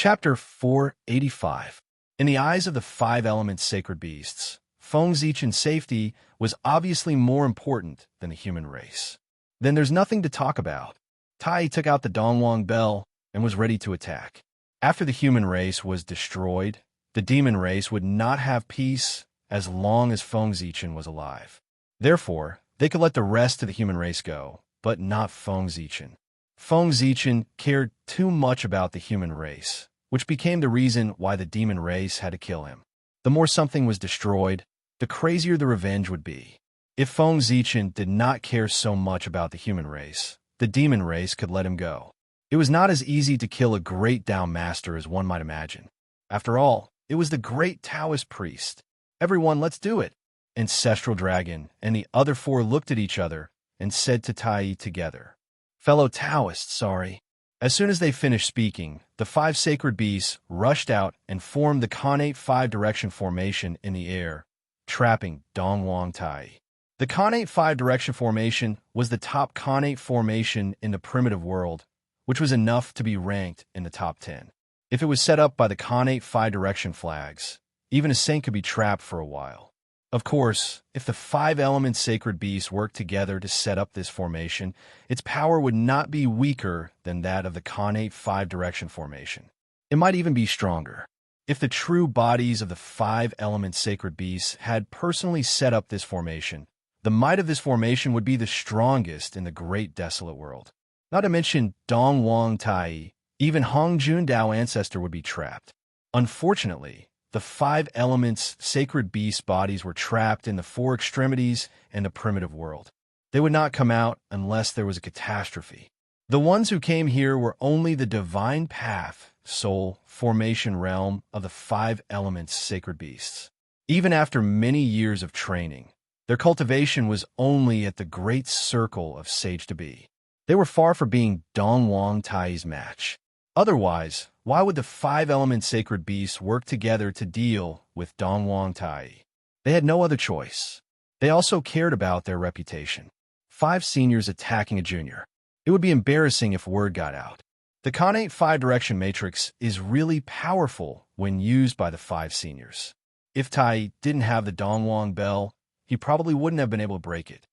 Chapter 485. In the eyes of the five elements sacred beasts, Feng's Yichen's safety was obviously more important than the human race. Then there's nothing to talk about. Tai took out the Dongwang bell and was ready to attack. After the human race was destroyed, the demon race would not have peace as long as Feng's Yichen was alive. Therefore, they could let the rest of the human race go, but not Feng's Yichen. Feng's Yichen cared too much about the human race, which became the reason why the demon race had to kill him. The more something was destroyed, the crazier the revenge would be. If Feng's Yichen did not care so much about the human race, the demon race could let him go. It was not as easy to kill a great Tao master as one might imagine. After all, it was the great Taoist priest. Everyone, let's do it. Ancestral Dragon and the other four looked at each other and said to Tai together, "Fellow Taoists, sorry." As soon as they finished speaking, the five sacred beasts rushed out and formed the Khanate five-direction formation in the air, trapping Dongwang Tai. The Khanate five-direction formation was the top Khanate formation in the primitive world, which was enough to be ranked in the top 10. If it was set up by the Khanate five-direction flags, even a saint could be trapped for a while. Of course, if the five elements sacred beasts worked together to set up this formation, its power would not be weaker than that of the Khanate five-direction formation. It might even be stronger. If the true bodies of the five elements sacred beasts had personally set up this formation, the might of this formation would be the strongest in the great desolate world. Not to mention Dongwang Tai, even Hong Jundao ancestor would be trapped. Unfortunately, the five elements sacred beast bodies were trapped in the four extremities and the primitive world. They would not come out unless there was a catastrophe. The ones who came here were only the divine path, soul, formation realm of the five elements sacred beasts. Even after many years of training, their cultivation was only at the great circle of sage to be. They were far from being Dongwang Tai's match. Otherwise, why would the five-element sacred beasts work together to deal with Dongwang Tai? They had no other choice. They also cared about their reputation. Five seniors attacking a junior. It would be embarrassing if word got out. The Khanate five-direction matrix is really powerful when used by the five seniors. If Tai didn't have the Dongwang bell, he probably wouldn't have been able to break it.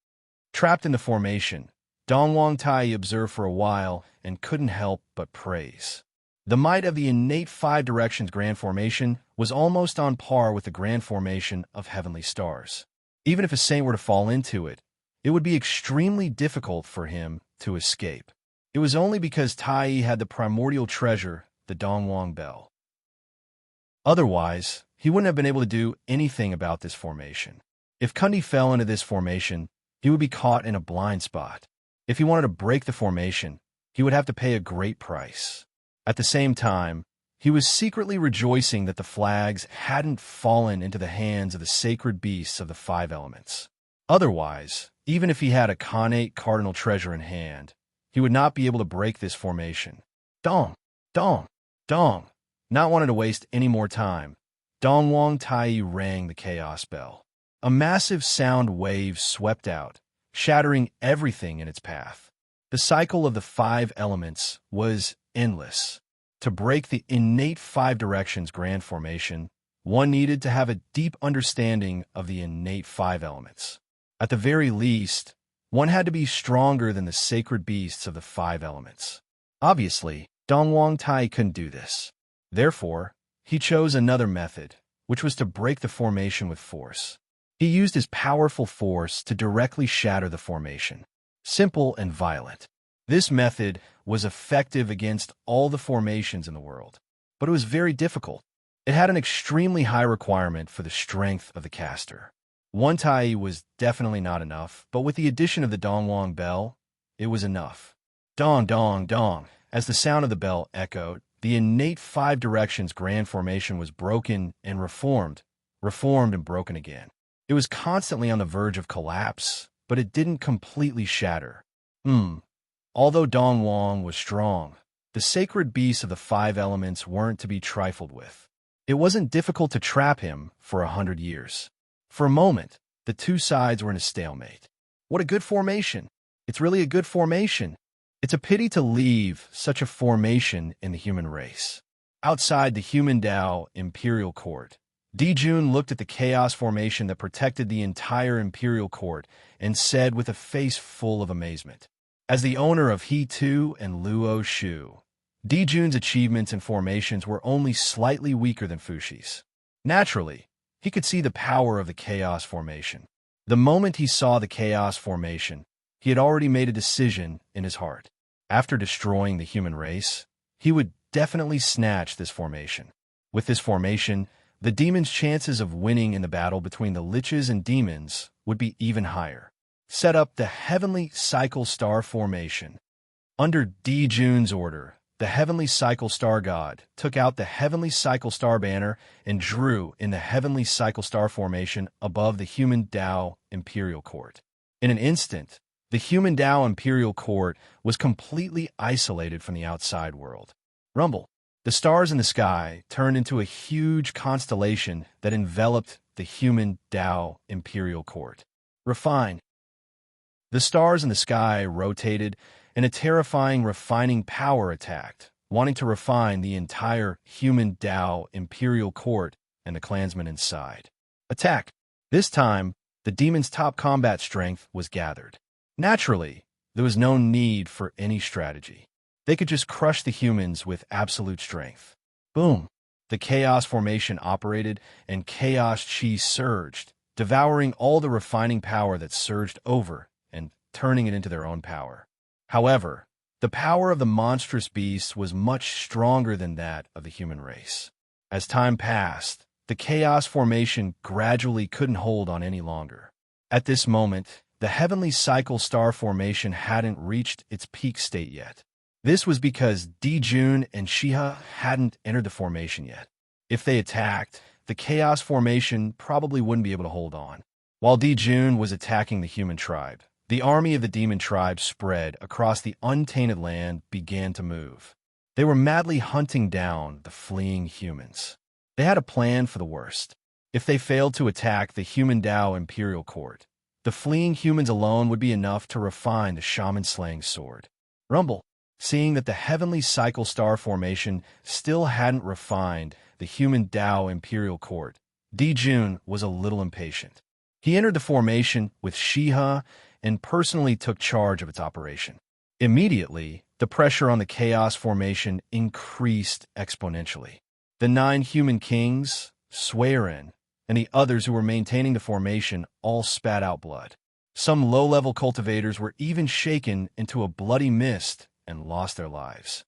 Trapped in the formation, Dongwang Tai observed for a while and couldn't help but praise. The might of the innate five directions grand formation was almost on par with the grand formation of heavenly stars. Even if a saint were to fall into it, it would be extremely difficult for him to escape. It was only because Tai had the primordial treasure, the Dongwang bell. Otherwise, he wouldn't have been able to do anything about this formation. If Kundi fell into this formation, he would be caught in a blind spot. If he wanted to break the formation, he would have to pay a great price. At the same time, he was secretly rejoicing that the flags hadn't fallen into the hands of the sacred beasts of the five elements. Otherwise, even if he had a Khanate cardinal treasure in hand, he would not be able to break this formation. Dong, dong, dong. Not wanting to waste any more time, Dongwang Tai rang the chaos bell. A massive sound wave swept out, shattering everything in its path. The cycle of the five elements was endless. To break the innate five directions grand formation, one needed to have a deep understanding of the innate five elements. At the very least, one had to be stronger than the sacred beasts of the five elements. Obviously, Dongwang Tai couldn't do this. Therefore, he chose another method, which was to break the formation with force. He used his powerful force to directly shatter the formation. Simple and violent. This method was effective against all the formations in the world, but it was very difficult. It had an extremely high requirement for the strength of the caster. One Tai was definitely not enough, but with the addition of the Dongwang bell, it was enough. Dong, dong, dong. As the sound of the bell echoed, the innate five directions grand formation was broken and reformed and broken again. It was constantly on the verge of collapse, but it didn't completely shatter. Although Dongwang was strong, the sacred beasts of the five elements weren't to be trifled with. It wasn't difficult to trap him for 100 years. For a moment, the two sides were in a stalemate. What a good formation! It's really a good formation. It's a pity to leave such a formation in the human race. Outside the human Tao Imperial Court, Dijun looked at the chaos formation that protected the entire Imperial Court and said with a face full of amazement, as the owner of He Tu and Luo Shu, Dijun's achievements and formations were only slightly weaker than Fushi's. Naturally, he could see the power of the chaos formation. The moment he saw the chaos formation, he had already made a decision in his heart. After destroying the human race, he would definitely snatch this formation. With this formation, the demon's chances of winning in the battle between the liches and demons would be even higher. Set up the Heavenly Cycle Star formation. Under Dijun's order, the Heavenly Cycle Star God took out the Heavenly Cycle Star banner and drew in the Heavenly Cycle Star formation above the human Tao Imperial Court. In an instant, the human Tao Imperial Court was completely isolated from the outside world. Rumble. The stars in the sky turned into a huge constellation that enveloped the human Tao Imperial Court. Refine. The stars in the sky rotated, and a terrifying refining power attacked, wanting to refine the entire human Tao Imperial Court and the clansmen inside. Attack. This time, the demon's top combat strength was gathered. Naturally, there was no need for any strategy. They could just crush the humans with absolute strength. Boom! The chaos formation operated, and chaos chi surged, devouring all the refining power that surged over and turning it into their own power. However, the power of the monstrous beast was much stronger than that of the human race. As time passed, the chaos formation gradually couldn't hold on any longer. At this moment, the Heavenly Cycle Star formation hadn't reached its peak state yet. This was because Dijun and Shiha hadn't entered the formation yet. If they attacked, the chaos formation probably wouldn't be able to hold on. While Dijun was attacking the human tribe, the army of the demon tribe spread across the untainted land began to move. They were madly hunting down the fleeing humans. They had a plan for the worst. If they failed to attack the human Tao Imperial Court, the fleeing humans alone would be enough to refine the shaman-slaying sword. Rumble. Seeing that the Heavenly Cycle Star formation still hadn't refined the human Tao Imperial Court, Dijun was a little impatient. He entered the formation with Shiha and personally took charge of its operation. Immediately, the pressure on the chaos formation increased exponentially. The 9 human kings, Swearin, and the others who were maintaining the formation all spat out blood. Some low-level cultivators were even shaken into a bloody mist and lost their lives.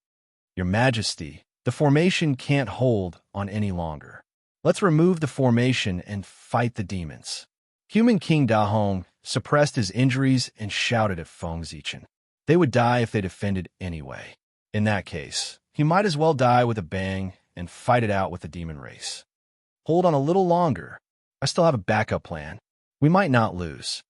Your Majesty, the formation can't hold on any longer. Let's remove the formation and fight the demons. Human King Dahong suppressed his injuries and shouted at Feng Zichen. They would die if they defended anyway. In that case, he might as well die with a bang and fight it out with the demon race. Hold on a little longer. I still have a backup plan. We might not lose.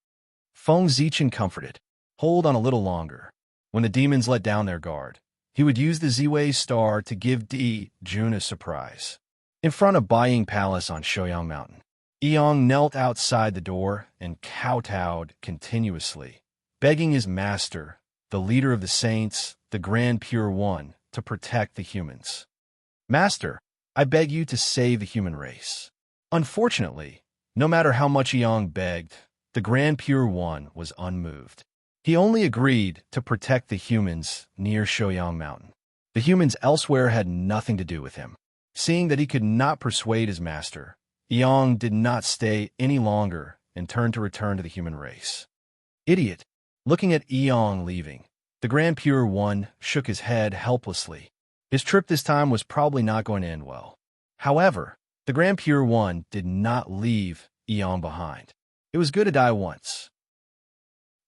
Feng Zichen comforted. Hold on a little longer. When the demons let down their guard, he would use the Ziwei star to give Dijun a surprise. In front of Baiying Palace on Shouyang Mountain, Eong knelt outside the door and kowtowed continuously, begging his master, the leader of the saints, the Grand Pure One, to protect the humans. Master, I beg you to save the human race. Unfortunately, no matter how much Eong begged, the Grand Pure One was unmoved. He only agreed to protect the humans near Shouyang Mountain. The humans elsewhere had nothing to do with him. Seeing that he could not persuade his master, Eong did not stay any longer and turned to return to the human race. Idiot! Looking at Eong leaving, the Grand Pure One shook his head helplessly. His trip this time was probably not going to end well. However, the Grand Pure One did not leave Eong behind. It was good to die once.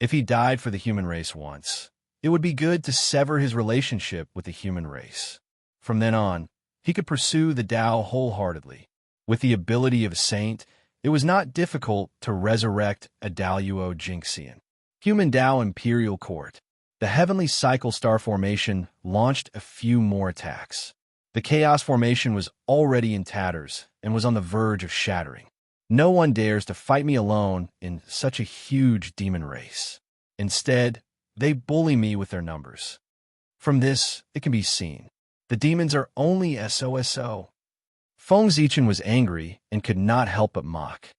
If he died for the human race once, it would be good to sever his relationship with the human race. From then on, he could pursue the Tao wholeheartedly. With the ability of a saint, it was not difficult to resurrect a Daluo Jinxian. Human Tao Imperial Court. The Heavenly Cycle Star formation launched a few more attacks. The Chaos formation was already in tatters and was on the verge of shattering. No one dares to fight me alone in such a huge demon race. Instead, they bully me with their numbers. From this, it can be seen. The demons are only SOSO. Feng Zichen was angry and could not help but mock.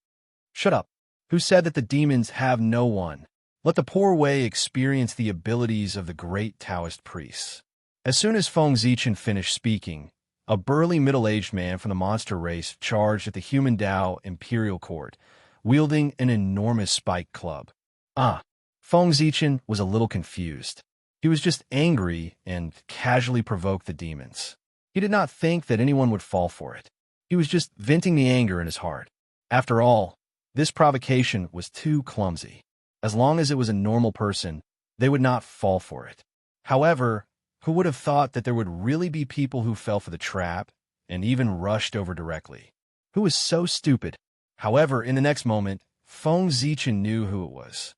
Shut up. Who said that the demons have no one? Let the poor Wei experience the abilities of the great Taoist priests. As soon as Feng Zichen finished speaking, a burly middle-aged man from the monster race charged at the human Dao imperial court, wielding an enormous spiked club. Feng Zichen was a little confused. He was just angry and casually provoked the demons. He did not think that anyone would fall for it. He was just venting the anger in his heart. After all, this provocation was too clumsy. As long as it was a normal person, they would not fall for it. However, who would have thought that there would really be people who fell for the trap and even rushed over directly? Who was so stupid? However, in the next moment, Feng Zichen knew who it was.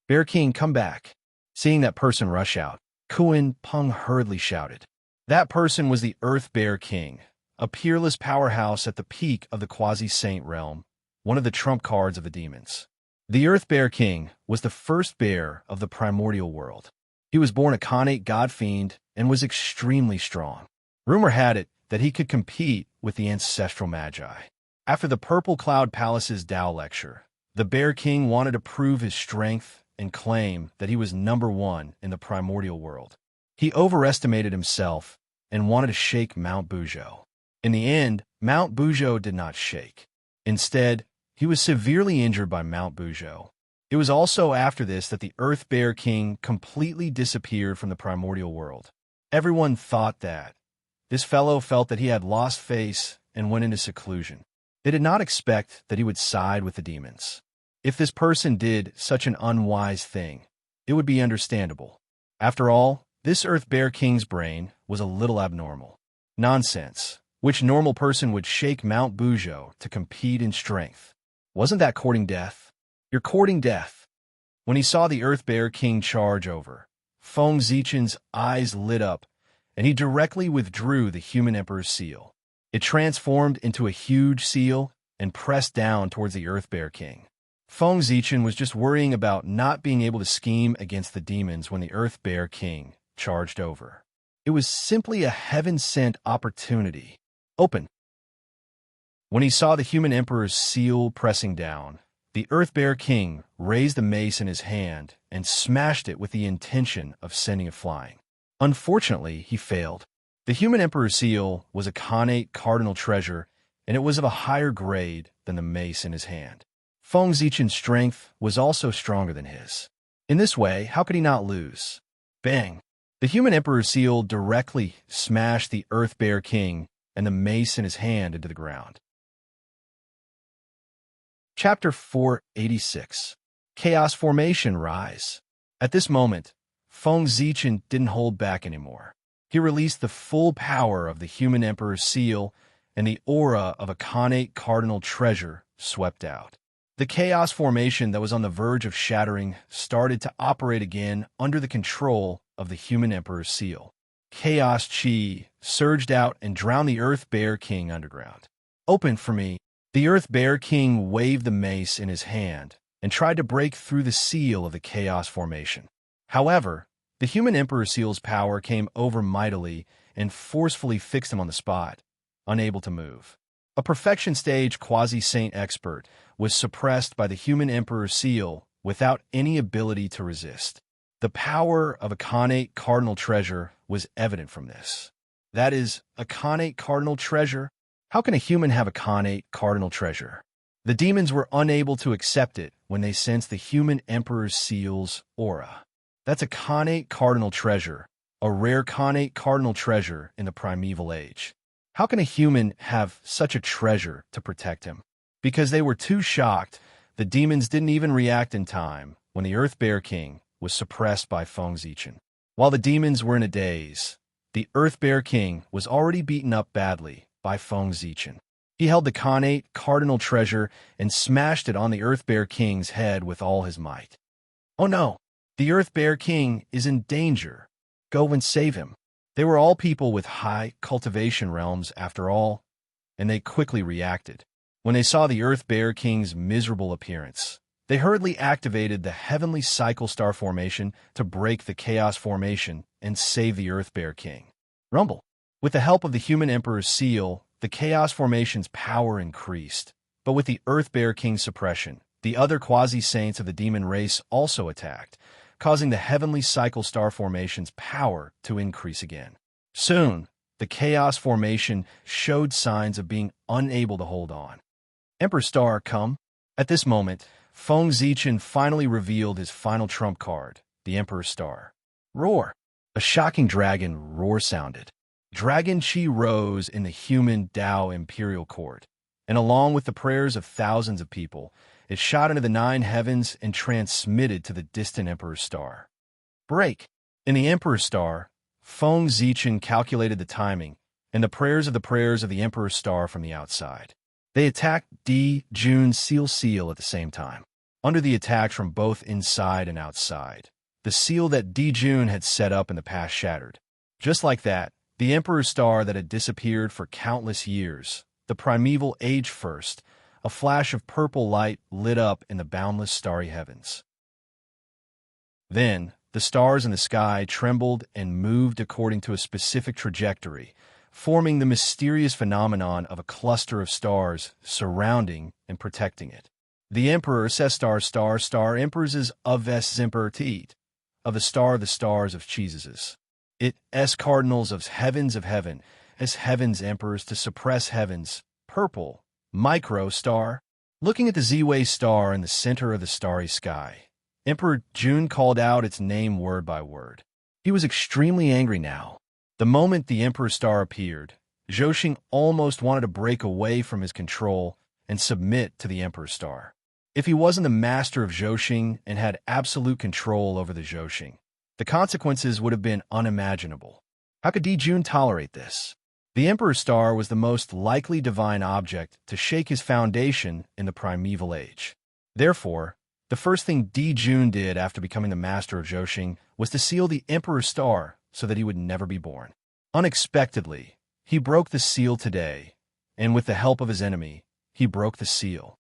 Bear King, come back. Seeing that person rush out, Kuan Peng hurriedly shouted. That person was the Earth Bear King, a peerless powerhouse at the peak of the quasi-saint realm, one of the trump cards of the demons. The Earth Bear King was the first bear of the primordial world. He was born a Khanate god-fiend and was extremely strong. Rumor had it that he could compete with the ancestral magi. After the Purple Cloud Palace's Tao lecture, the Bear King wanted to prove his strength and claim that he was #1 in the primordial world. He overestimated himself and wanted to shake Mount Buzhou. In the end, Mount Buzhou did not shake. Instead, he was severely injured by Mount Buzhou. It was also after this that the Earth Bear King completely disappeared from the primordial world. Everyone thought that. This fellow felt that he had lost face and went into seclusion. They did not expect that he would side with the demons. If this person did such an unwise thing, it would be understandable. After all, this Earth Bear King's brain was a little abnormal. Nonsense. Which normal person would shake Mount Buzhou to compete in strength? Wasn't that courting death? You're courting death. When he saw the Earth Bear King charge over, Feng Zichen's eyes lit up, and he directly withdrew the Human Emperor's seal. It transformed into a huge seal and pressed down towards the Earth Bear King. Feng Zichen was just worrying about not being able to scheme against the demons when the Earth Bear King charged over. It was simply a heaven-sent opportunity. Open. When he saw the Human Emperor's seal pressing down, the Earth Bear King raised the mace in his hand and smashed it with the intention of sending it flying. Unfortunately, he failed. The Human Emperor's seal was a Khanate cardinal treasure, and it was of a higher grade than the mace in his hand. Feng Zichen's strength was also stronger than his. In this way, how could he not lose? Bang! The Human Emperor's seal directly smashed the Earth Bear King and the mace in his hand into the ground. Chapter 486. Chaos Formation Rise. At this moment, Feng Zichen didn't hold back anymore. He released the full power of the Human Emperor's seal, and the aura of a Khanate cardinal treasure swept out. The chaos formation that was on the verge of shattering started to operate again under the control of the Human Emperor's seal. Chaos Chi surged out and drowned the Earth Bear King underground. Open for me. The Earth Bear King waved the mace in his hand and tried to break through the seal of the chaos formation. However, the Human Emperor's seal's power came over mightily and forcefully fixed him on the spot, unable to move. A perfection stage quasi-saint expert was suppressed by the Human Emperor's seal without any ability to resist. The power of a Khanate cardinal treasure was evident from this. That is, a Khanate cardinal treasure? How can a human have a Khanate cardinal treasure? The demons were unable to accept it when they sensed the Human Emperor's seal's aura. That's a Khanate cardinal treasure, a rare Khanate cardinal treasure in the primeval age. How can a human have such a treasure to protect him? Because they were too shocked, the demons didn't even react in time when the Earth Bear King was suppressed by Feng Zichen. While the demons were in a daze, the Earth Bear King was already beaten up badly by Feng Zichen. He held the Khanate cardinal treasure and smashed it on the Earth Bear King's head with all his might. Oh no! The Earth Bear King is in danger. Go and save him. They were all people with high cultivation realms after all, and they quickly reacted. When they saw the Earth Bear King's miserable appearance, they hurriedly activated the Heavenly Cycle Star Formation to break the Chaos Formation and save the Earth Bear King. Rumble. With the help of the human emperor's seal, the chaos formation's power increased. But with the Earth Bear King's suppression, the other quasi-saints of the demon race also attacked, causing the heavenly cycle star formation's power to increase again. Soon, the chaos formation showed signs of being unable to hold on. Emperor Star, come. At this moment, Feng Zichen finally revealed his final trump card, the Emperor Star. Roar! A shocking dragon roar sounded. Dragon Chi rose in the human Tao imperial court, and along with the prayers of thousands of people, it shot into the 9 heavens and transmitted to the distant Emperor Star. Break! In the Emperor Star, Feng Zichen calculated the timing and the prayers of the Emperor Star from the outside. They attacked Di Jun's seal at the same time. Under the attacks from both inside and outside, the seal that Di Jun had set up in the past shattered. Just like that, the Emperor Star that had disappeared for countless years, the primeval age first, a flash of purple light lit up in the boundless starry heavens. Then, the stars in the sky trembled and moved according to a specific trajectory, forming the mysterious phenomenon of a cluster of stars surrounding and protecting it. The Emperor says star emperors of Zimper Teat, of the stars of Cheeses. It s cardinals of heaven, as heaven's emperors to suppress heaven's purple micro star. Looking at the Z-Way star in the center of the starry sky, Emperor Jun called out its name word by word. He was extremely angry now. The moment the Emperor Star appeared, Zhou almost wanted to break away from his control and submit to the Emperor Star. If he wasn't the master of Zhou and had absolute control over the Zhou, the consequences would have been unimaginable. How could Di Jun tolerate this? The Emperor Star was the most likely divine object to shake his foundation in the primeval age. Therefore, the first thing Di Jun did after becoming the master of Zhou was to seal the Emperor Star so that he would never be born. Unexpectedly, he broke the seal today, and with the help of his enemy, he broke the seal.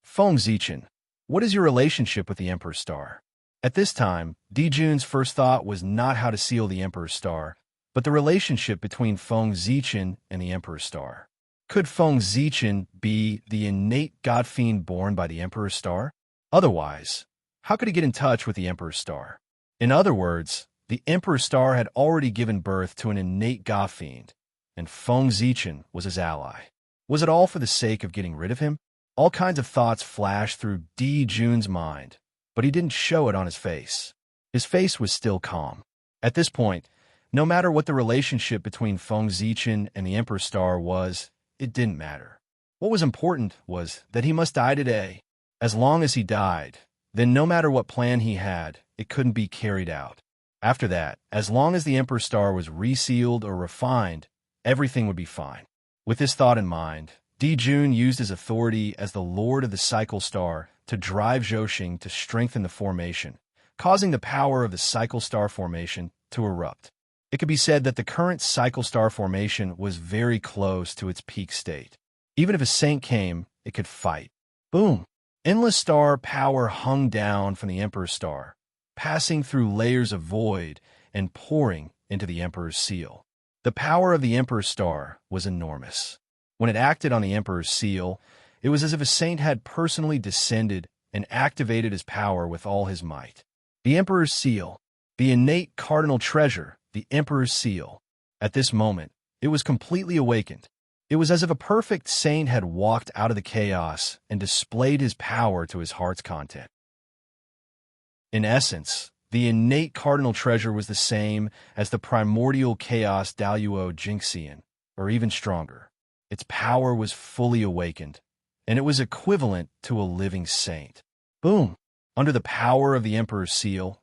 Feng Zichen, what is your relationship with the Emperor Star? At this time, Di Jun's first thought was not how to seal the Emperor Star, but the relationship between Feng Zichen and the Emperor Star. Could Feng Zichen be the innate god fiend born by the Emperor Star? Otherwise, how could he get in touch with the Emperor Star? In other words, the Emperor Star had already given birth to an innate god fiend, and Feng Zichen was his ally. Was it all for the sake of getting rid of him? All kinds of thoughts flashed through Di Jun's mind, but he didn't show it on his face. His face was still calm. At this point, no matter what the relationship between Feng Zichen and the Emperor Star was, it didn't matter. What was important was that he must die today. As long as he died, then no matter what plan he had, it couldn't be carried out. After that, as long as the Emperor Star was resealed or refined, everything would be fine. With this thought in mind, Di Jun used his authority as the Lord of the Cycle Star to drive Zhou to strengthen the formation, causing the power of the Cycle Star formation to erupt. It could be said that the current Cycle Star formation was very close to its peak state. Even if a saint came, it could fight. Boom! Endless star power hung down from the Emperor Star, passing through layers of void and pouring into the Emperor's seal. The power of the Emperor Star was enormous. When it acted on the Emperor's seal, it was as if a saint had personally descended and activated his power with all his might. The Emperor's seal, the innate cardinal treasure, the Emperor's seal. At this moment, it was completely awakened. It was as if a perfect saint had walked out of the chaos and displayed his power to his heart's content. In essence, the innate cardinal treasure was the same as the primordial chaos Daluo Jinxian, or even stronger. Its power was fully awakened, and it was equivalent to a living saint. Boom! Under the power of the Emperor's seal,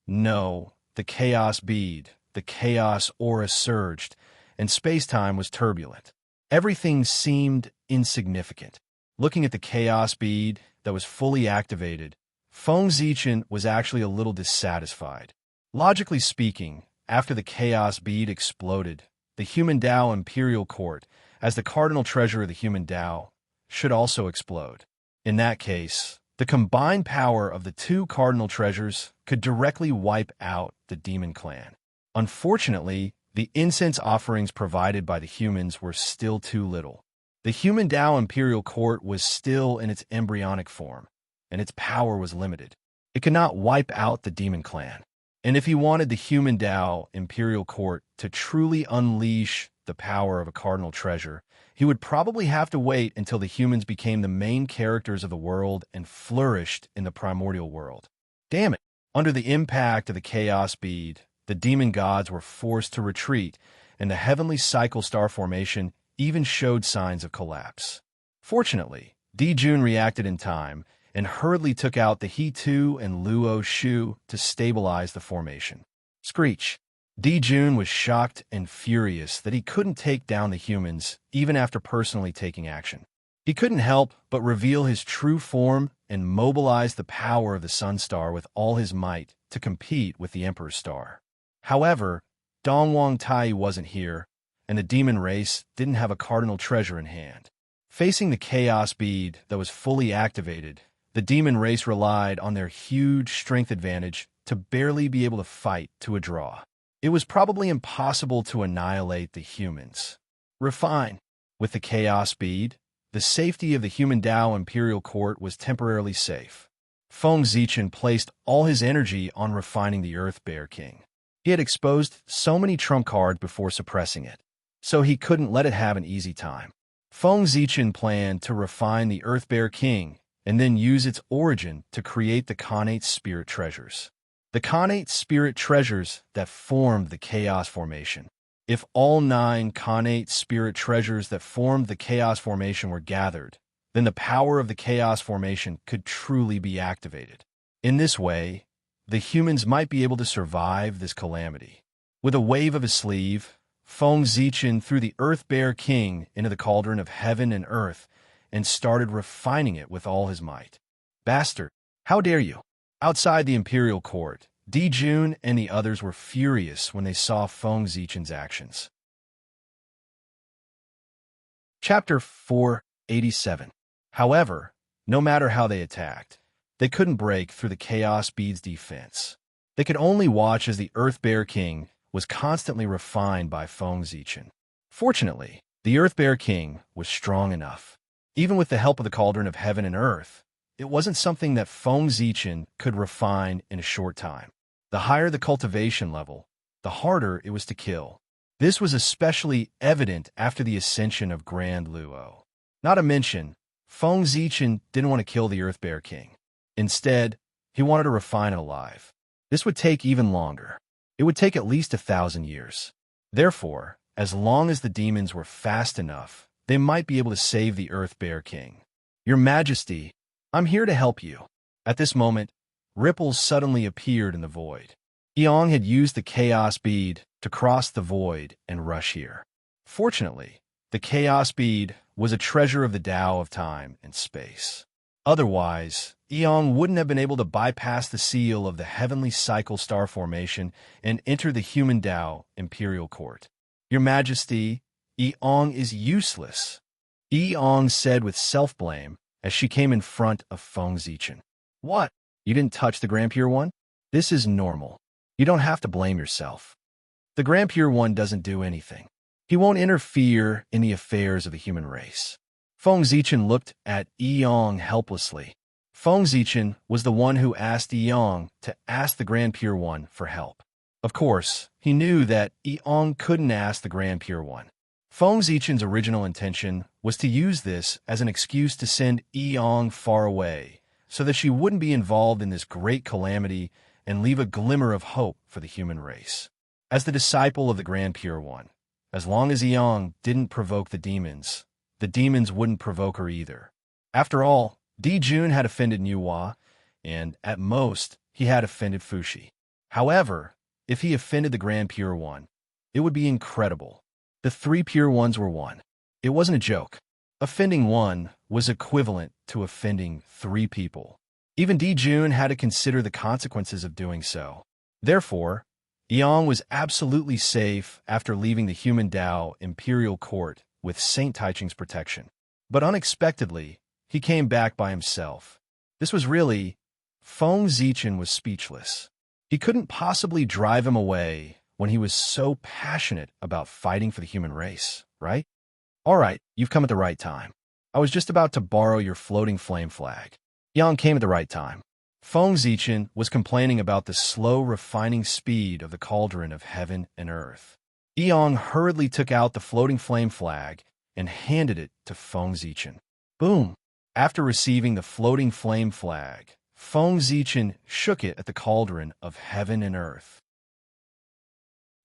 the chaos bead, the chaos aura surged, and space-time was turbulent. Everything seemed insignificant. Looking at the chaos bead that was fully activated, Feng Zichen was actually a little dissatisfied. Logically speaking, after the chaos bead exploded, the human Tao Imperial Court, as the cardinal treasure of the human Tao, should also explode. In that case, the combined power of the two cardinal treasures could directly wipe out the demon clan. Unfortunately, The incense offerings provided by the humans were still too little. The human Tao imperial court was still in its embryonic form, and its power was limited. It could not wipe out the demon clan. And if he wanted the human Tao imperial court to truly unleash the power of a cardinal treasure, he would probably have to wait until the humans became the main characters of the world and flourished in the primordial world. Damn it! Under the impact of the chaos bead, the demon gods were forced to retreat, and the heavenly cycle star formation even showed signs of collapse. Fortunately, Dijun reacted in time and hurriedly took out the He-Tu and Luo Shu to stabilize the formation. Screech. Dijun was shocked and furious that he couldn't take down the humans even after personally taking action. He couldn't help but reveal his true form and mobilize the power of the Sun Star with all his might to compete with the Emperor's Star. However, Dongwang Tai wasn't here, and the demon race didn't have a cardinal treasure in hand. Facing the chaos bead that was fully activated, the demon race relied on their huge strength advantage to barely be able to fight to a draw. It was probably impossible to annihilate the humans. Refine. With the chaos bead, the safety of the human Tao imperial court was temporarily safe. Feng Zichen placed all his energy on refining the Earth Bear King. He had exposed so many trump cards before suppressing it, so he couldn't let it have an easy time. Feng Zichen planned to refine the Earth Bear King and then use its origin to create the Khanate Spirit Treasures. The Khanate Spirit Treasures that formed the Chaos Formation. If all 9 Khanate Spirit Treasures that formed the Chaos Formation were gathered, then the power of the Chaos Formation could truly be activated. In this way, the humans might be able to survive this calamity. With a wave of his sleeve, Feng Zichen threw the Earth Bear King into the cauldron of heaven and earth and started refining it with all his might. Bastard, how dare you? Outside the imperial court, Dijun and the others were furious when they saw Feng Zichen's actions. Chapter 487. However, no matter how they attacked, they couldn't break through the Chaos Bead's defense. They could only watch as the Earth Bear King was constantly refined by Feng Zichen. Fortunately, the Earth Bear King was strong enough. Even with the help of the Cauldron of Heaven and Earth, it wasn't something that Feng Zichen could refine in a short time. The higher the cultivation level, the harder it was to kill. This was especially evident after the ascension of Grand Luo. Not to mention, Feng Zichen didn't want to kill the Earth Bear King. Instead, he wanted to refine it alive. This would take even longer. It would take at least 1,000 years. Therefore, as long as the demons were fast enough, they might be able to save the Earth Bear King. Your Majesty, I'm here to help you. At this moment, ripples suddenly appeared in the void. Eong had used the Chaos Bead to cross the void and rush here. Fortunately, the Chaos Bead was a treasure of the Tao of time and space. Otherwise, Eong wouldn't have been able to bypass the seal of the heavenly cycle star formation and enter the human Tao imperial court. Your Majesty, Eong is useless, Eong said with self-blame as she came in front of Feng Zichen. What? You didn't touch the Grand Pure One? This is normal. You don't have to blame yourself. The Grand Pure One doesn't do anything. He won't interfere in the affairs of the human race. Feng Zichen looked at Eong helplessly. Feng Zichen was the one who asked Eong to ask the Grand Pure One for help. Of course, he knew that Eong couldn't ask the Grand Pure One. Feng Zichen's original intention was to use this as an excuse to send Eong far away, so that she wouldn't be involved in this great calamity and leave a glimmer of hope for the human race. As the disciple of the Grand Pure One, as long as Eong didn't provoke the demons wouldn't provoke her either. After all, Dijun had offended Nuwa, and at most, he had offended Fushi. However, if he offended the Grand Pure One, it would be incredible. The 3 Pure Ones were one. It wasn't a joke. Offending one was equivalent to offending 3 people. Even Dijun had to consider the consequences of doing so. Therefore, Eong was absolutely safe after leaving the human Tao imperial court with Saint Taiching's protection. But unexpectedly, he came back by himself. This was really... Feng Zichen was speechless. He couldn't possibly drive him away when he was so passionate about fighting for the human race, right? All right, you've come at the right time. I was just about to borrow your floating flame flag. Yang came at the right time. Feng Zichen was complaining about the slow, refining speed of the cauldron of heaven and earth. Yang hurriedly took out the floating flame flag and handed it to Feng Zichen. Boom! After receiving the floating flame flag, Feng Zichen shook it at the cauldron of heaven and earth.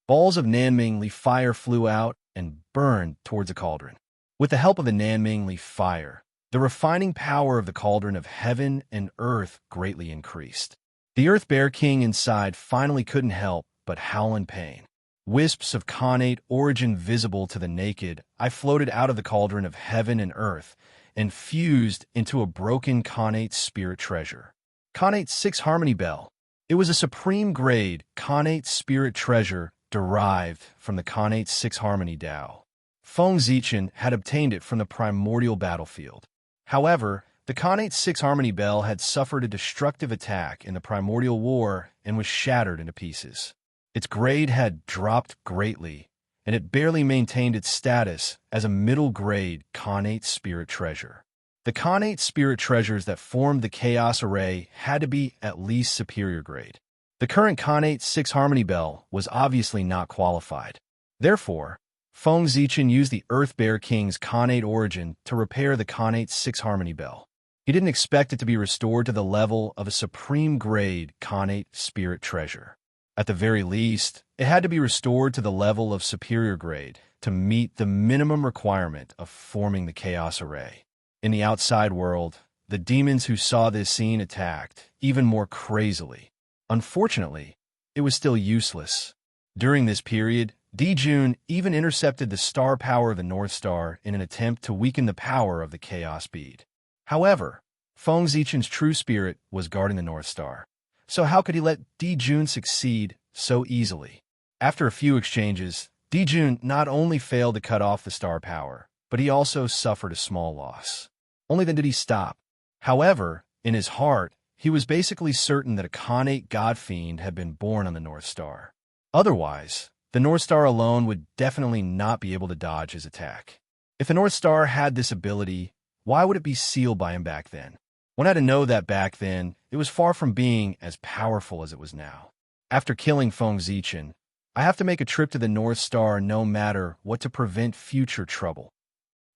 Balls of Nanming fire flew out and burned towards the cauldron. With the help of the Nanming fire, the refining power of the cauldron of heaven and earth greatly increased. The Earth Bear King inside finally couldn't help but howl in pain. Wisps of connate origin visible to the naked, I floated out of the cauldron of heaven and earth and fused into a broken connate spirit treasure. Connate 6 Harmony Bell. It was a supreme grade connate spirit treasure derived from the connate 6 Harmony Tao. Feng Zichen had obtained it from the primordial battlefield. However, the connate 6 Harmony Bell had suffered a destructive attack in the primordial war and was shattered into pieces. Its grade had dropped greatly, and it barely maintained its status as a middle-grade connate spirit treasure. The connate spirit treasures that formed the Chaos Array had to be at least superior grade. The current connate 6 Harmony Bell was obviously not qualified. Therefore, Feng Zichen used the Earth Bear King's connate origin to repair the connate 6 Harmony Bell. He didn't expect it to be restored to the level of a supreme grade connate spirit treasure. At the very least, it had to be restored to the level of superior grade to meet the minimum requirement of forming the Chaos Array. In the outside world, the demons who saw this scene attacked even more crazily. Unfortunately, it was still useless. During this period, Dijun even intercepted the star power of the North Star in an attempt to weaken the power of the Chaos Bead. However, Feng Zichen's true spirit was guarding the North Star. So how could he let Dijun succeed so easily? After a few exchanges, Dijun not only failed to cut off the star power, but he also suffered a small loss. Only then did he stop. However, in his heart, he was basically certain that a connate god fiend had been born on the North Star. Otherwise, the North Star alone would definitely not be able to dodge his attack. If the North Star had this ability, why would it be sealed by him back then? One had to know that back then, it was far from being as powerful as it was now. After killing Feng Zichen, I have to make a trip to the North Star no matter what to prevent future trouble.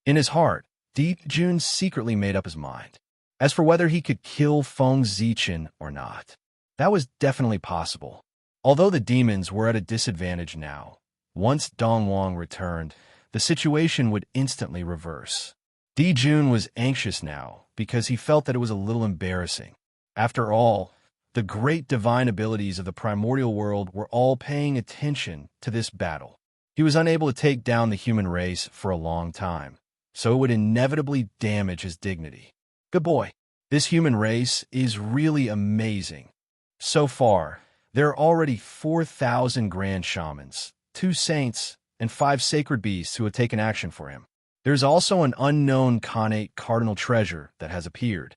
In his heart, Dijun secretly made up his mind. As for whether he could kill Feng Zichen or not, that was definitely possible. Although the demons were at a disadvantage now, once Dongwang returned, the situation would instantly reverse. Dijun was anxious now because he felt that it was a little embarrassing. After all, the great divine abilities of the primordial world were all paying attention to this battle. He was unable to take down the human race for a long time, so it would inevitably damage his dignity. Good boy. This human race is really amazing. So far, there are already 4,000 grand shamans, 2 saints, and 5 sacred beasts who have taken action for him. There's also an unknown connate cardinal treasure that has appeared.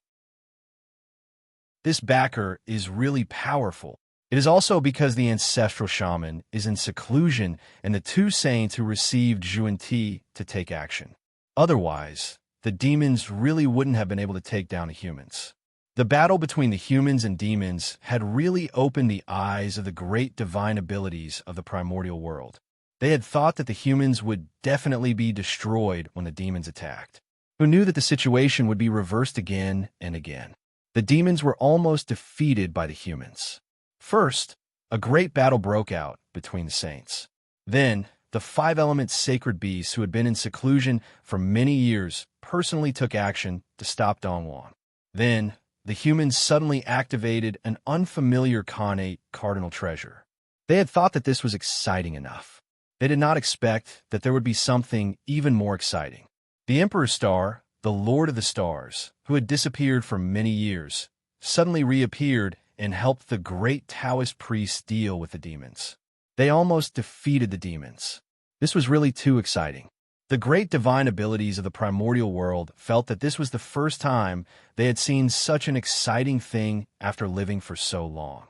This backer is really powerful. It is also because the ancestral shaman is in seclusion and the 2 saints who received Zhuan-Ti to take action. Otherwise, the demons really wouldn't have been able to take down the humans. The battle between the humans and demons had really opened the eyes of the great divine abilities of the primordial world. They had thought that the humans would definitely be destroyed when the demons attacked. Who knew that the situation would be reversed again and again? The demons were almost defeated by the humans. First, a great battle broke out between the saints. Then, the 5-element sacred beasts who had been in seclusion for many years personally took action to stop Dongwang. Then, the humans suddenly activated an unfamiliar connate cardinal treasure. They had thought that this was exciting enough. They did not expect that there would be something even more exciting. The Emperor Star, the Lord of the Stars, who had disappeared for many years, suddenly reappeared and helped the great Taoist priests deal with the demons. They almost defeated the demons. This was really too exciting. The great divine abilities of the primordial world felt that this was the first time they had seen such an exciting thing after living for so long.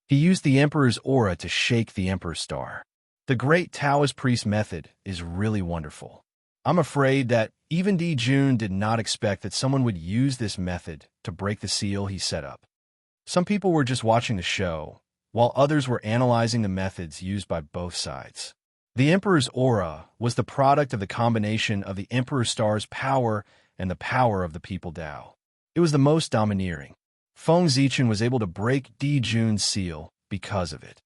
He used the Emperor's aura to shake the Emperor Star. The great Taoist priest method is really wonderful. I'm afraid that even Di Jun did not expect that someone would use this method to break the seal he set up. Some people were just watching the show, while others were analyzing the methods used by both sides. The Emperor's aura was the product of the combination of the Emperor Star's power and the power of the People Tao. It was the most domineering. Feng Zichen was able to break Di Jun's seal because of it.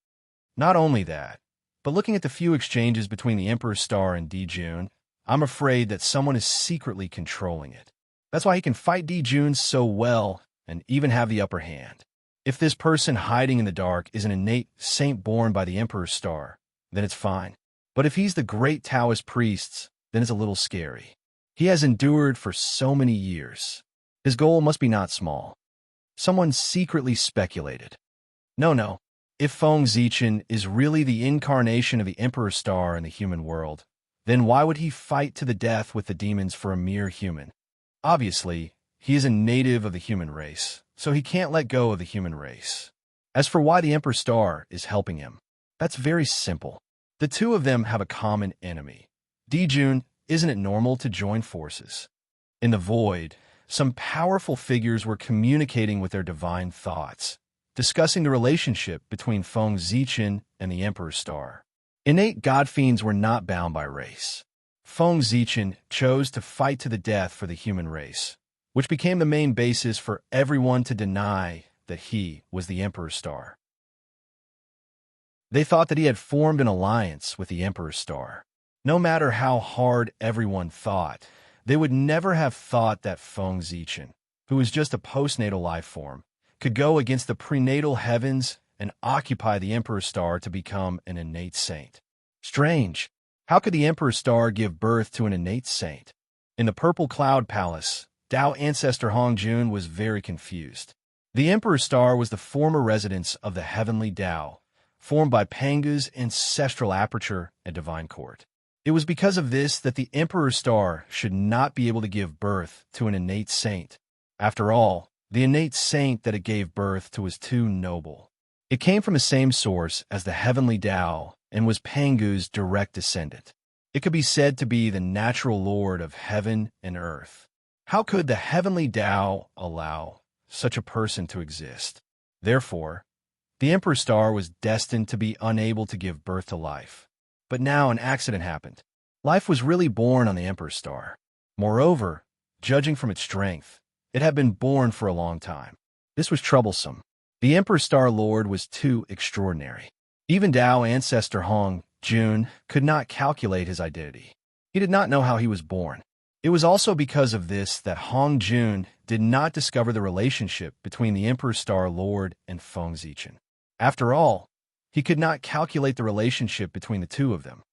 Not only that, but looking at the few exchanges between the Emperor Star and Di Jun, I'm afraid that someone is secretly controlling it. That's why he can fight Di Jun so well and even have the upper hand. If this person hiding in the dark is an innate saint born by the Emperor's Star, then it's fine. But if he's the great Taoist priest, then it's a little scary. He has endured for so many years. His goal must be not small. Someone secretly speculated. No. If Feng Zichen is really the incarnation of the Emperor's Star in the human world, then why would he fight to the death with the demons for a mere human? Obviously, he is a native of the human race, so he can't let go of the human race. As for why the Emperor's Star is helping him, that's very simple. The two of them have a common enemy. Di Jun, isn't it normal to join forces? In the void, some powerful figures were communicating with their divine thoughts, discussing the relationship between Feng Zichen and the Emperor's Star. Innate god fiends were not bound by race. Feng Zichen chose to fight to the death for the human race, which became the main basis for everyone to deny that he was the Emperor's Star. They thought that he had formed an alliance with the Emperor's Star. No matter how hard everyone thought, they would never have thought that Feng Zichen, who was just a postnatal life form, could go against the prenatal heavens and occupy the Emperor's Star to become an innate saint. Strange. How could the Emperor's Star give birth to an innate saint? In the Purple Cloud Palace, Tao ancestor Hong Jun was very confused. The Emperor's Star was the former residence of the heavenly Tao, formed by Pangu's ancestral aperture and divine court. It was because of this that the Emperor's Star should not be able to give birth to an innate saint. After all, the innate saint that it gave birth to was too noble. It came from the same source as the heavenly Tao and was Pangu's direct descendant. It could be said to be the natural lord of heaven and earth. How could the heavenly Tao allow such a person to exist? Therefore, the Emperor's Star was destined to be unable to give birth to life. But now an accident happened. Life was really born on the Emperor's Star. Moreover, judging from its strength, it had been born for a long time. This was troublesome. The Emperor's Star Lord was too extraordinary. Even Tao ancestor Hong Jun could not calculate his identity. He did not know how he was born. It was also because of this that Hong Jun did not discover the relationship between the Emperor's Star Lord and Feng Zichen. After all, he could not calculate the relationship between the two of them.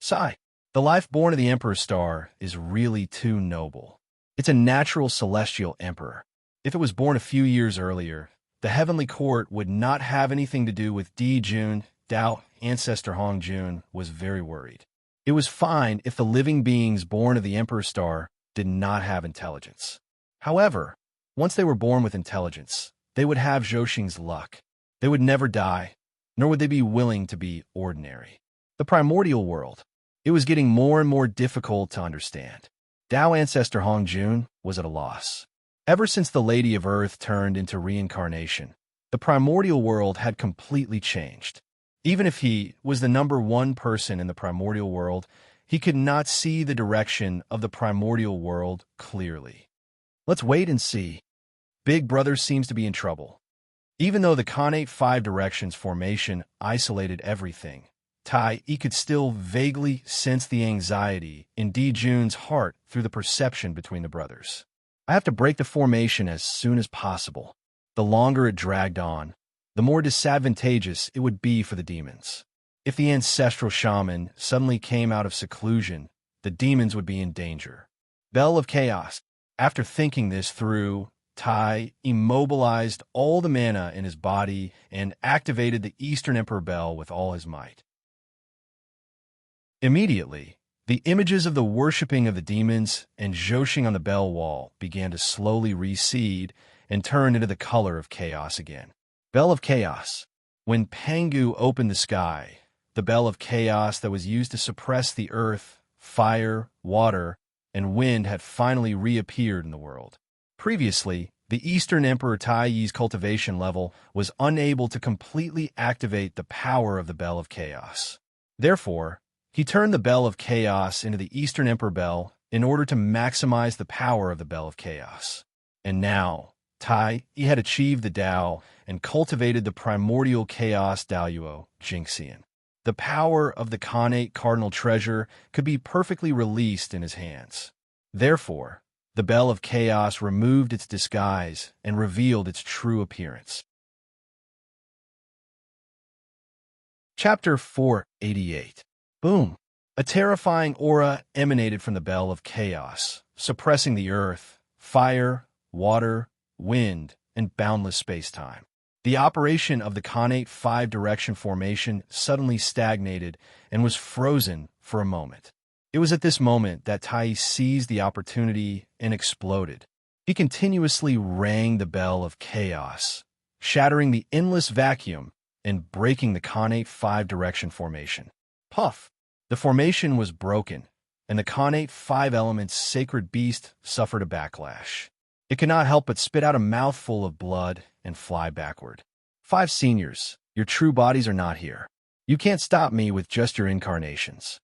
Sigh. The life born of the Emperor's Star is really too noble. It's a natural celestial emperor. If it was born a few years earlier, the heavenly court would not have anything to do with Di Jun. Tao ancestor Hong Jun was very worried. It was fine if the living beings born of the Emperor's Star did not have intelligence. However, once they were born with intelligence, they would have Zhouxing's luck. They would never die, nor would they be willing to be ordinary. The primordial world. It was getting more and more difficult to understand. Tao ancestor Hong Jun was at a loss. Ever since the Lady of Earth turned into reincarnation, the primordial world had completely changed. Even if he was the number one person in the primordial world, he could not see the direction of the primordial world clearly. Let's wait and see. Big Brother seems to be in trouble. Even though the Khanate Five Directions formation isolated everything, he could still vaguely sense the anxiety in Di Jun's heart through the perception between the brothers. I have to break the formation as soon as possible. The longer it dragged on, the more disadvantageous it would be for the demons. If the ancestral shaman suddenly came out of seclusion, the demons would be in danger. Bell of Chaos. After thinking this through, Tai immobilized all the mana in his body and activated the Eastern Emperor Bell with all his might. Immediately, the images of the worshipping of the demons and Zhouxing on the bell wall began to slowly recede and turn into the color of chaos again. Bell of Chaos. When Pangu opened the sky, the bell of chaos that was used to suppress the earth, fire, water, and wind had finally reappeared in the world. Previously, the Eastern Emperor Taiyi's cultivation level was unable to completely activate the power of the Bell of Chaos. Therefore, he turned the Bell of Chaos into the Eastern Emperor Bell in order to maximize the power of the Bell of Chaos. And now, Tai Yi had achieved the Tao and cultivated the primordial chaos Daoyuo, Jingxian. The power of the Khanate Cardinal Treasure could be perfectly released in his hands. Therefore, the Bell of Chaos removed its disguise and revealed its true appearance. Chapter 488. Boom! A terrifying aura emanated from the Bell of Chaos, suppressing the earth, fire, water, wind, and boundless space-time. The operation of the Khanate five-direction formation suddenly stagnated and was frozen for a moment. It was at this moment that Tai seized the opportunity and exploded. He continuously rang the Bell of Chaos, shattering the endless vacuum and breaking the Khanate five-direction formation. Puff! The formation was broken, and the Khanate five-elements sacred beast suffered a backlash. It could not help but spit out a mouthful of blood and fly backward. 5 seniors, your true bodies are not here. You can't stop me with just your incarnations.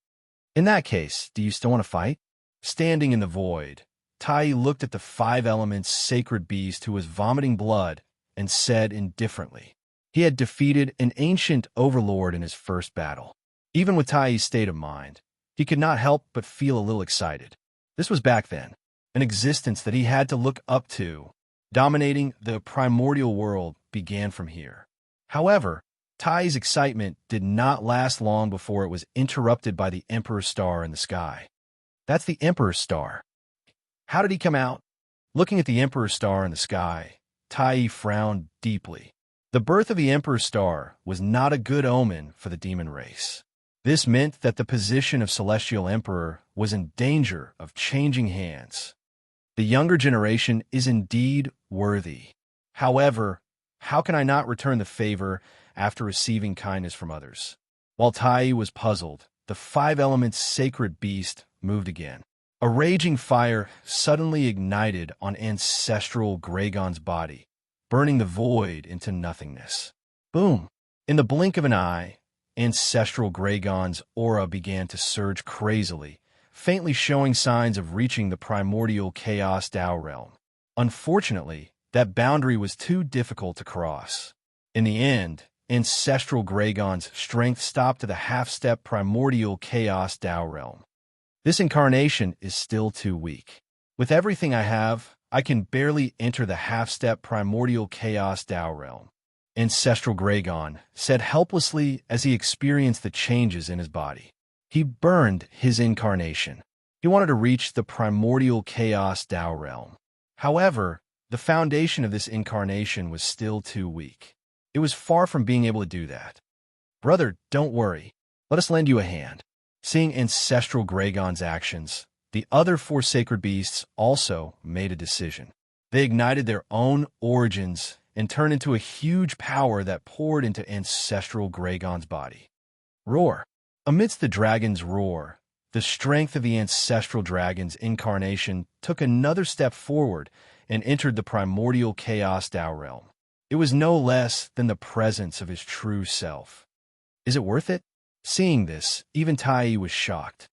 In that case, do you still want to fight? Standing in the void, Tai looked at the 5 elements sacred beast who was vomiting blood and said indifferently. He had defeated an ancient overlord in his first battle. Even with Tai's state of mind, he could not help but feel a little excited. This was back then, an existence that he had to look up to. Dominating the primordial world began from here. However, Tai's excitement did not last long before it was interrupted by the Emperor's star in the sky. That's the Emperor's star. How did he come out? Looking at the Emperor's star in the sky, Tai frowned deeply. The birth of the Emperor's star was not a good omen for the demon race. This meant that the position of Celestial Emperor was in danger of changing hands. The younger generation is indeed worthy. However, how can I not return the favor after receiving kindness from others? While Tai was puzzled, the 5 elements sacred beast moved again. A raging fire suddenly ignited on ancestral Gragon's body, burning the void into nothingness. Boom! In the blink of an eye, ancestral Gragon's aura began to surge crazily, faintly showing signs of reaching the primordial chaos Tao realm. Unfortunately, that boundary was too difficult to cross. In the end, ancestral Gragon's strength stopped to the half-step primordial chaos Tao realm. This incarnation is still too weak. With everything I have, I can barely enter the half-step primordial chaos Tao realm. Ancestral Gragon said helplessly as he experienced the changes in his body. He burned his incarnation. He wanted to reach the primordial chaos Tao realm. However, the foundation of this incarnation was still too weak. It was far from being able to do that. Brother, don't worry. Let us lend you a hand. Seeing ancestral Gragon's actions, the other 4 sacred beasts also made a decision. They ignited their own origins and turned into a huge power that poured into ancestral Gragon's body. Roar! Amidst the dragon's roar, the strength of the ancestral dragon's incarnation took another step forward and entered the primordial chaos Tao realm. It was no less than the presence of his true self. Is it worth it? Seeing this, even Tai was shocked.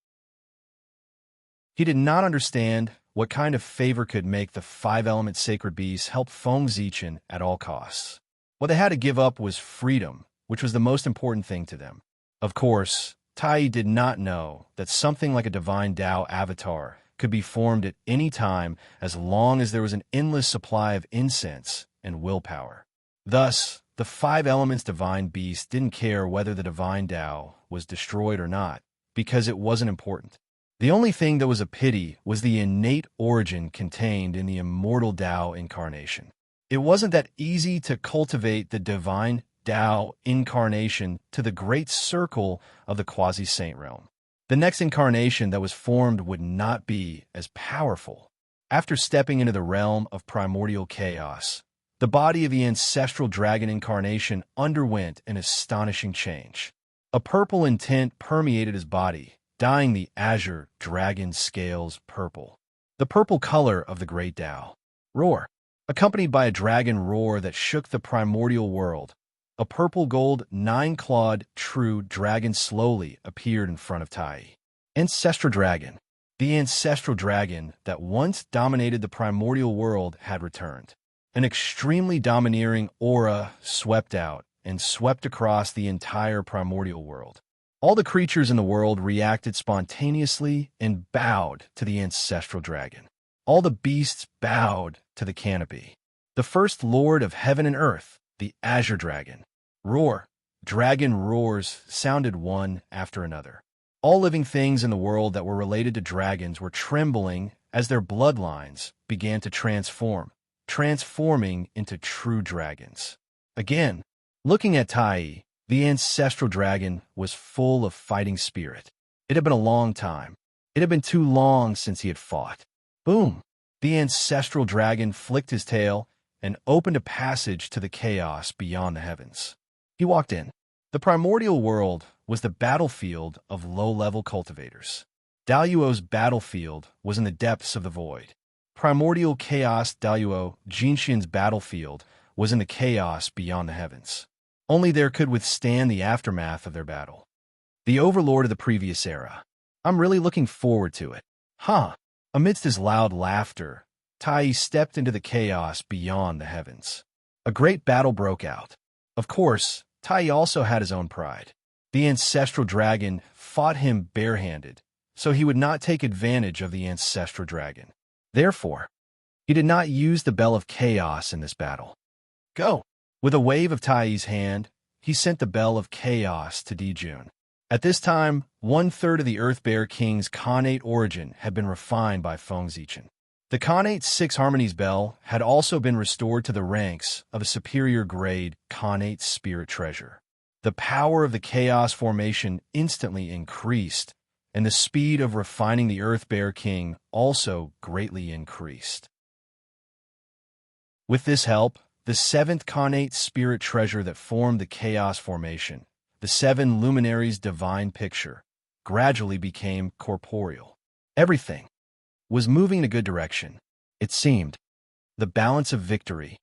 He did not understand what kind of favor could make the 5-element sacred beasts help Feng Zichen at all costs. What they had to give up was freedom, which was the most important thing to them. Of course, Tai did not know that something like a divine Tao avatar could be formed at any time as long as there was an endless supply of incense and willpower. Thus, the 5 elements divine beast didn't care whether the divine Tao was destroyed or not, because it wasn't important. The only thing that was a pity was the innate origin contained in the immortal Tao incarnation. It wasn't that easy to cultivate the divine Tao incarnation to the great circle of the quasi-saint realm. The next incarnation that was formed would not be as powerful. After stepping into the realm of primordial chaos, the body of the ancestral dragon incarnation underwent an astonishing change. A purple tint permeated his body, dyeing the azure dragon's scales purple. The purple color of the great Tao. Roar. Accompanied by a dragon roar that shook the primordial world, a purple-gold, nine-clawed, true dragon slowly appeared in front of Tai. Ancestral dragon. The ancestral dragon that once dominated the primordial world had returned. An extremely domineering aura swept out and swept across the entire primordial world. All the creatures in the world reacted spontaneously and bowed to the ancestral dragon. All the beasts bowed to the canopy. The first lord of heaven and earth, the azure dragon. Roar. Dragon roars sounded one after another. All living things in the world that were related to dragons were trembling as their bloodlines began to transforming into true dragons. Again, looking at Tai, the ancestral dragon was full of fighting spirit. It had been a long time. It had been too long since he had fought. Boom! The ancestral dragon flicked his tail and opened a passage to the chaos beyond the heavens. He walked in. The primordial world was the battlefield of low-level cultivators. Daluo's battlefield was in the depths of the void. Primordial chaos Daluo Jinxian's battlefield was in the chaos beyond the heavens. Only there could withstand the aftermath of their battle. The overlord of the previous era. I'm really looking forward to it. Huh. Amidst his loud laughter, Tai stepped into the chaos beyond the heavens. A great battle broke out. Of course, Tai also had his own pride. The ancestral dragon fought him barehanded, so he would not take advantage of the ancestral dragon. Therefore, he did not use the Bell of Chaos in this battle. Go! With a wave of Tai's hand, he sent the Bell of Chaos to Dijun. At this time, 1/3 of the Earth Bear King's Khanate origin had been refined by Feng Zichen. The Khanate Six Harmonies Bell had also been restored to the ranks of a superior grade Khanate Spirit Treasure. The power of the Chaos formation instantly increased, and the speed of refining the Earth Bear King also greatly increased. With this help, the 7th Khanate Spirit Treasure that formed the Chaos formation, the 7 Luminaries' divine picture, gradually became corporeal. Everything was moving in a good direction, it seemed. The balance of victory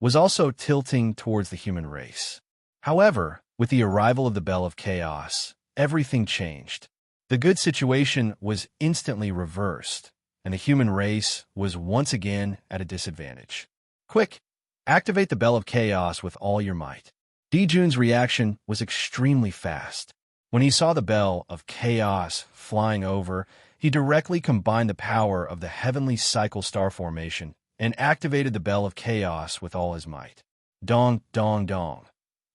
was also tilting towards the human race. However, with the arrival of the Bell of Chaos, everything changed. The good situation was instantly reversed, and the human race was once again at a disadvantage. Quick! Activate the Bell of Chaos with all your might. Dijun's reaction was extremely fast. When he saw the Bell of Chaos flying over, he directly combined the power of the heavenly cycle star formation and activated the Bell of Chaos with all his might. Dong, dong, dong.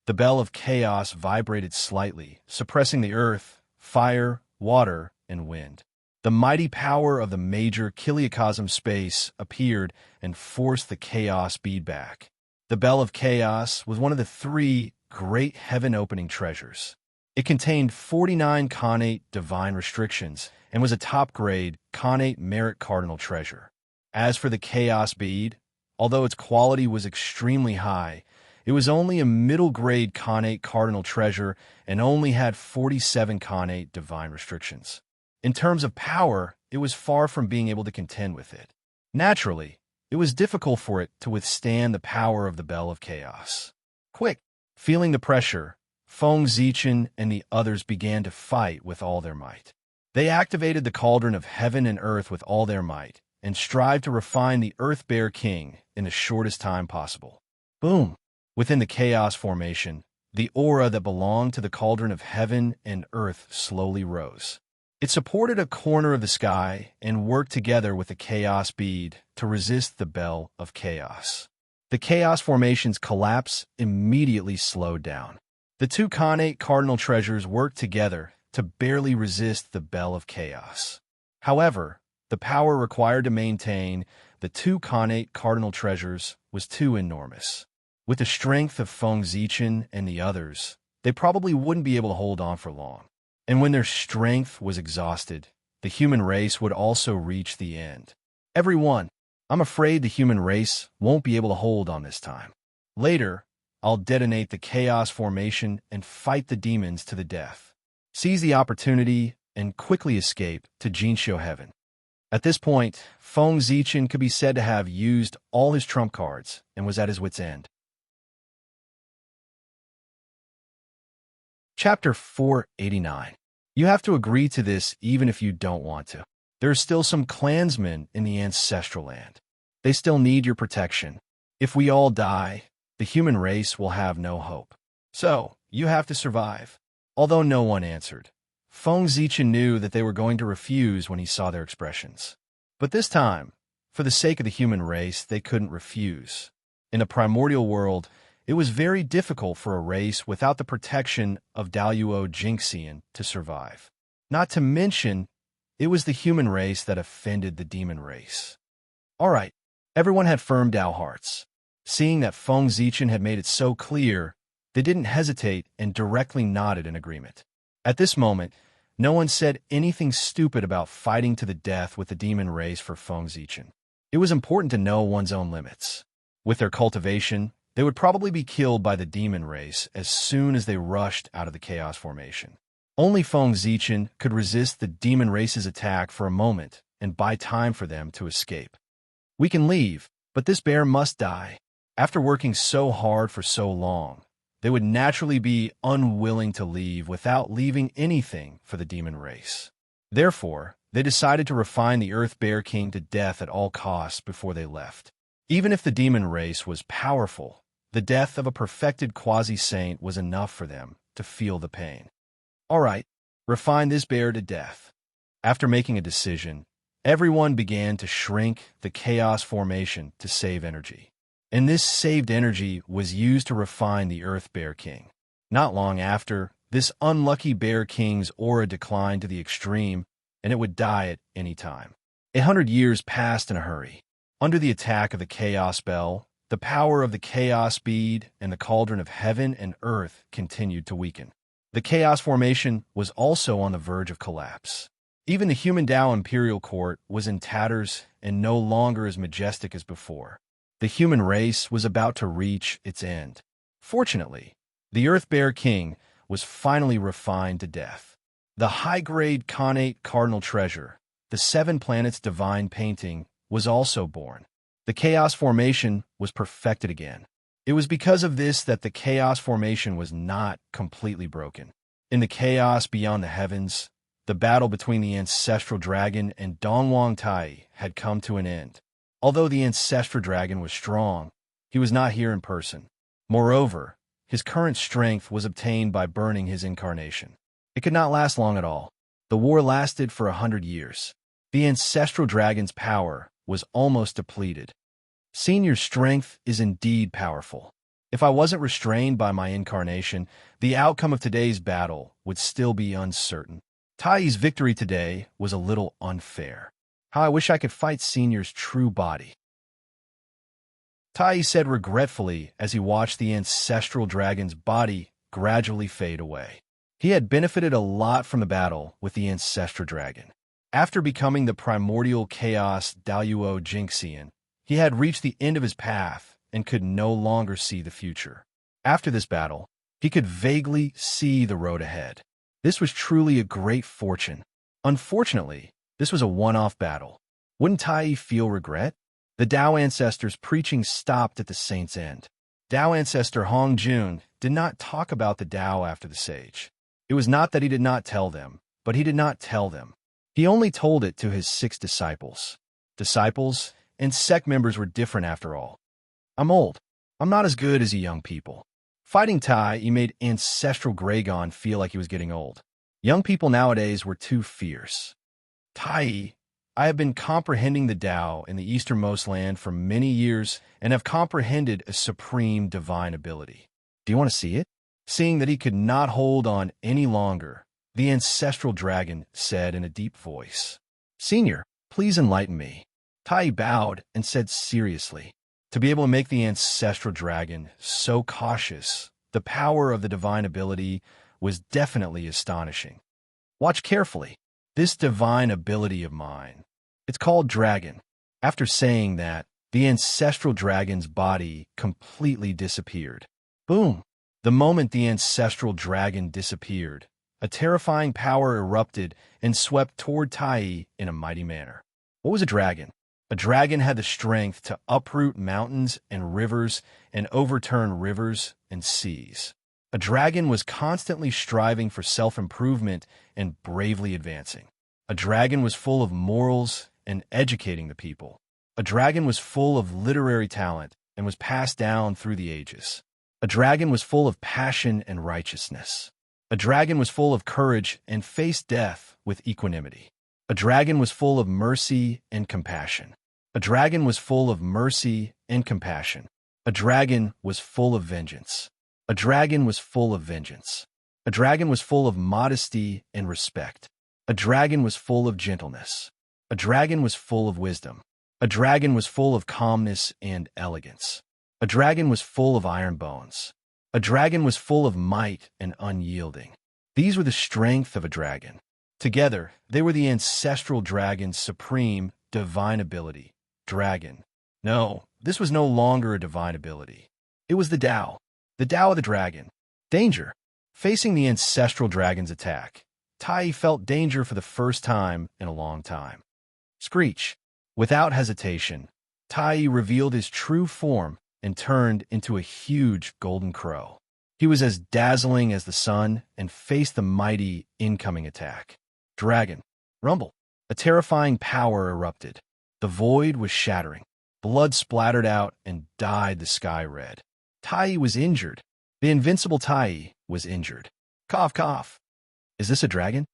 The Bell of Chaos vibrated slightly, suppressing the earth, fire, water, and wind. The mighty power of the major Kiliacosm space appeared and forced the Chaos bead back. The Bell of Chaos was one of the 3 great heaven-opening treasures. It contained 49 Khanate divine restrictions and was a top-grade Khanate merit cardinal treasure. As for the Chaos bead, although its quality was extremely high, it was only a middle-grade Khanate cardinal treasure and only had 47 Khanate divine restrictions. In terms of power, it was far from being able to contend with it. Naturally, it was difficult for it to withstand the power of the Bell of Chaos. Quick! Feeling the pressure, Feng Zichen and the others began to fight with all their might. They activated the Cauldron of Heaven and Earth with all their might and strived to refine the Earth Bear King in the shortest time possible. Boom! Within the Chaos formation, the aura that belonged to the Cauldron of Heaven and Earth slowly rose. It supported a corner of the sky and worked together with the Chaos bead to resist the Bell of Chaos. The Chaos formation's collapse immediately slowed down. The 2 Khanate cardinal treasures worked together to barely resist the Bell of Chaos. However, the power required to maintain the 2 Khanate cardinal treasures was too enormous. With the strength of Feng Zichen and the others, they probably wouldn't be able to hold on for long. And when their strength was exhausted, the human race would also reach the end. Everyone, I'm afraid the human race won't be able to hold on this time. Later, I'll detonate the chaos formation and fight the demons to the death. Seize the opportunity and quickly escape to Jinxiu Heaven. At this point, Feng Zichen could be said to have used all his trump cards and was at his wit's end. Chapter 489. You have to agree to this even if you don't want to. There are still some clansmen in the ancestral land. They still need your protection. If we all die, the human race will have no hope. So, you have to survive. Although no one answered, Feng Zichen knew that they were going to refuse when he saw their expressions. But this time, for the sake of the human race, they couldn't refuse. In the primordial world, it was very difficult for a race without the protection of Daluo Jinxian to survive. Not to mention, it was the human race that offended the demon race. All right, everyone had firm Dao hearts. Seeing that Feng Zichen had made it so clear, they didn't hesitate and directly nodded in agreement. At this moment, no one said anything stupid about fighting to the death with the demon race for Feng Zichen. It was important to know one's own limits. With their cultivation, they would probably be killed by the demon race as soon as they rushed out of the chaos formation. Only Feng Zichen could resist the demon race's attack for a moment and buy time for them to escape. We can leave, but this bear must die. After working so hard for so long, they would naturally be unwilling to leave without leaving anything for the demon race. Therefore, they decided to refine the Earth Bear King to death at all costs before they left. Even if the demon race was powerful, the death of a perfected quasi-saint was enough for them to feel the pain. All right, refine this bear to death. After making a decision, everyone began to shrink the chaos formation to save energy. And this saved energy was used to refine the Earth Bear King. Not long after, this unlucky Bear King's aura declined to the extreme, and it would die at any time. 100 years passed in a hurry. Under the attack of the Chaos Spell, the power of the Chaos Bead and the Cauldron of Heaven and Earth continued to weaken. The Chaos Formation was also on the verge of collapse. Even the human Dao Imperial Court was in tatters and no longer as majestic as before. The human race was about to reach its end. Fortunately, the Earth Bear King was finally refined to death. The high-grade Khanate Cardinal Treasure, the 7 planets divine painting, was also born. The Chaos Formation was perfected again. It was because of this that the Chaos Formation was not completely broken. In the chaos beyond the heavens, the battle between the Ancestral Dragon and Dongwang Tai had come to an end. Although the Ancestral Dragon was strong, he was not here in person. Moreover, his current strength was obtained by burning his incarnation. It could not last long at all. The war lasted for 100 years. The Ancestral Dragon's power was almost depleted. Senior's strength is indeed powerful. If I wasn't restrained by my incarnation, the outcome of today's battle would still be uncertain. Tai's victory today was a little unfair. How I wish I could fight Senior's true body. Tai said regretfully as he watched the Ancestral Dragon's body gradually fade away. He had benefited a lot from the battle with the Ancestral Dragon. After becoming the primordial chaos Daluo Jinxian, he had reached the end of his path and could no longer see the future. After this battle, he could vaguely see the road ahead. This was truly a great fortune. Unfortunately, this was a one-off battle. Wouldn't Tai feel regret? The Dao Ancestor's preaching stopped at the saint's end. Dao Ancestor Hong Jun did not talk about the Dao after the sage. It was not that he did not tell them, but he did not tell them. He only told it to his 6 disciples. Disciples and sect members were different after all. I'm old. I'm not as good as you young people. Fighting Tai, he made Ancestral Gragon feel like he was getting old. Young people nowadays were too fierce. Tai, I have been comprehending the Tao in the easternmost land for many years and have comprehended a supreme divine ability. Do you want to see it? Seeing that he could not hold on any longer, the Ancestral Dragon said in a deep voice, Senior, please enlighten me. Tai bowed and said seriously, to be able to make the Ancestral Dragon so cautious, the power of the divine ability was definitely astonishing. Watch carefully. This divine ability of mine. It's called Dragon. After saying that, the Ancestral Dragon's body completely disappeared. Boom! The moment the ancestral dragon disappeared, a terrifying power erupted and swept toward Tai in a mighty manner. What was a dragon? A dragon had the strength to uproot mountains and rivers and overturn rivers and seas. A dragon was constantly striving for self-improvement and bravely advancing. A dragon was full of morals and educating the people. A dragon was full of literary talent and was passed down through the ages. A dragon was full of passion and righteousness. A dragon was full of courage and faced death with equanimity. A dragon was full of mercy and compassion. A dragon was full of mercy and compassion. A dragon was full of vengeance. A dragon was full of vengeance. A dragon was full of modesty and respect. A dragon was full of gentleness. A dragon was full of wisdom. A dragon was full of calmness and elegance. A dragon was full of iron bones. A dragon was full of might and unyielding. These were the strength of a dragon. Together, they were the ancestral dragon's supreme divine ability. Dragon. No, this was no longer a divine ability. It was the Tao of the dragon. Danger. Facing the ancestral dragon's attack, Tai felt danger for the first time in a long time. Screech. Without hesitation, Tai revealed his true form and turned into a huge golden crow. He was as dazzling as the sun and faced the mighty incoming attack. Dragon. Rumble. A terrifying power erupted. The void was shattering. Blood splattered out and dyed the sky red. Tai was injured. The invincible Tai was injured. Cough, cough. Is this a dragon?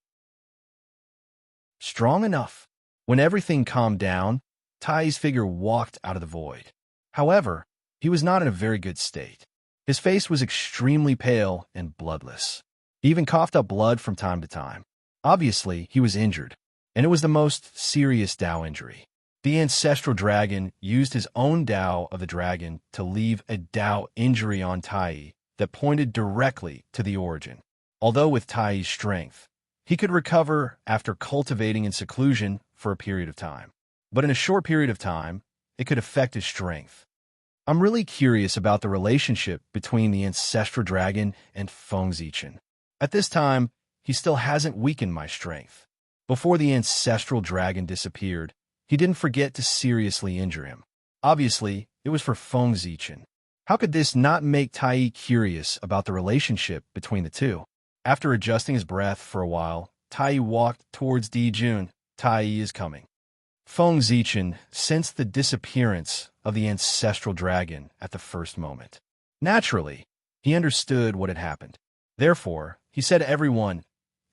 Strong enough. When everything calmed down, Tai's figure walked out of the void. However, he was not in a very good state. His face was extremely pale and bloodless. He even coughed up blood from time to time. Obviously, he was injured, and it was the most serious Tao injury. The ancestral dragon used his own Tao of the dragon to leave a Tao injury on Tai that pointed directly to the origin. Although with Tai's strength, he could recover after cultivating in seclusion for a period of time. But in a short period of time, it could affect his strength. I'm really curious about the relationship between the ancestral dragon and Feng Zichen. At this time, he still hasn't weakened my strength. Before the ancestral dragon disappeared, he didn't forget to seriously injure him. Obviously, it was for Feng Zichen. How could this not make Tai curious about the relationship between the two? After adjusting his breath for a while, Tai walked towards Di Jun. Tai is coming. Feng Zichen sensed the disappearance of the ancestral dragon at the first moment. Naturally, he understood what had happened. Therefore, he said to everyone,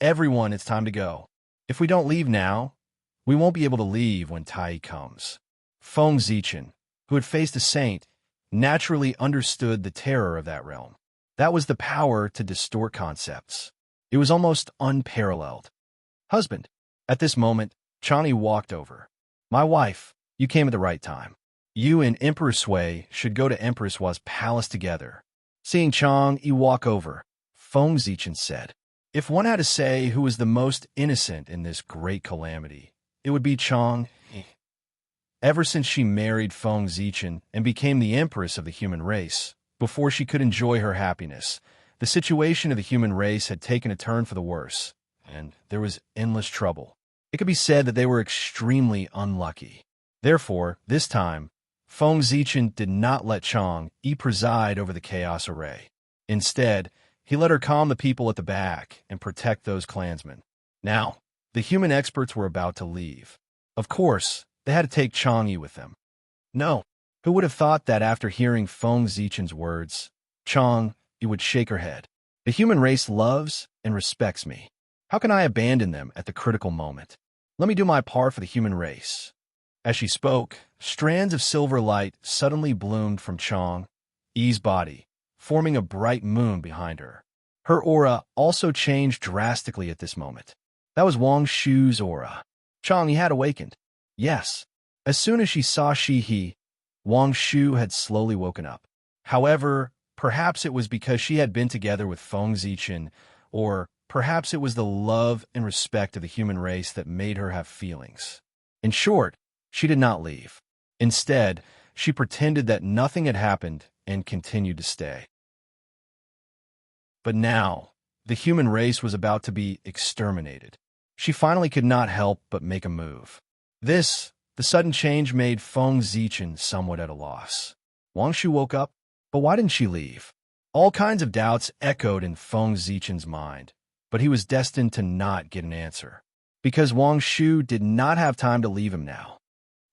it's time to go. If we don't leave now, we won't be able to leave when Tai comes. Feng Zichen, who had faced a saint, naturally understood the terror of that realm. That was the power to distort concepts. It was almost unparalleled. Husband. At this moment, Chani walked over. My wife, you came at the right time. You and Empress Sui should go to Empress Hua's palace together. Seeing Chang Yi walk over, Feng Zichen said, if one had to say who was the most innocent in this great calamity, it would be Chang Yi. Ever since she married Feng Zichen and became the empress of the human race, before she could enjoy her happiness, the situation of the human race had taken a turn for the worse, and there was endless trouble. It could be said that they were extremely unlucky. Therefore, this time, Feng Zichen did not let Chang Yi preside over the chaos array. Instead, he let her calm the people at the back and protect those clansmen. Now, the human experts were about to leave. Of course, they had to take Chang Yi with them. No, who would have thought that after hearing Feng Zichen's words, Chang Yi would shake her head. The human race loves and respects me. How can I abandon them at the critical moment? Let me do my part for the human race. As she spoke, strands of silver light suddenly bloomed from Chang Yi's body, forming a bright moon behind her. Her aura also changed drastically at this moment. That was Wang Shu's aura. Chang Yi had awakened. Yes, as soon as she saw Shi-He, Wang Shu had slowly woken up. However, perhaps it was because she had been together with Feng Zichen, or perhaps it was the love and respect of the human race that made her have feelings. In short, she did not leave. Instead, she pretended that nothing had happened and continued to stay. But now, the human race was about to be exterminated. She finally could not help but make a move. The sudden change made Feng Zichen somewhat at a loss. Wang Shu woke up, but why didn't she leave? All kinds of doubts echoed in Feng Zichen's mind, but he was destined to not get an answer, because Wang Shu did not have time to leave him now.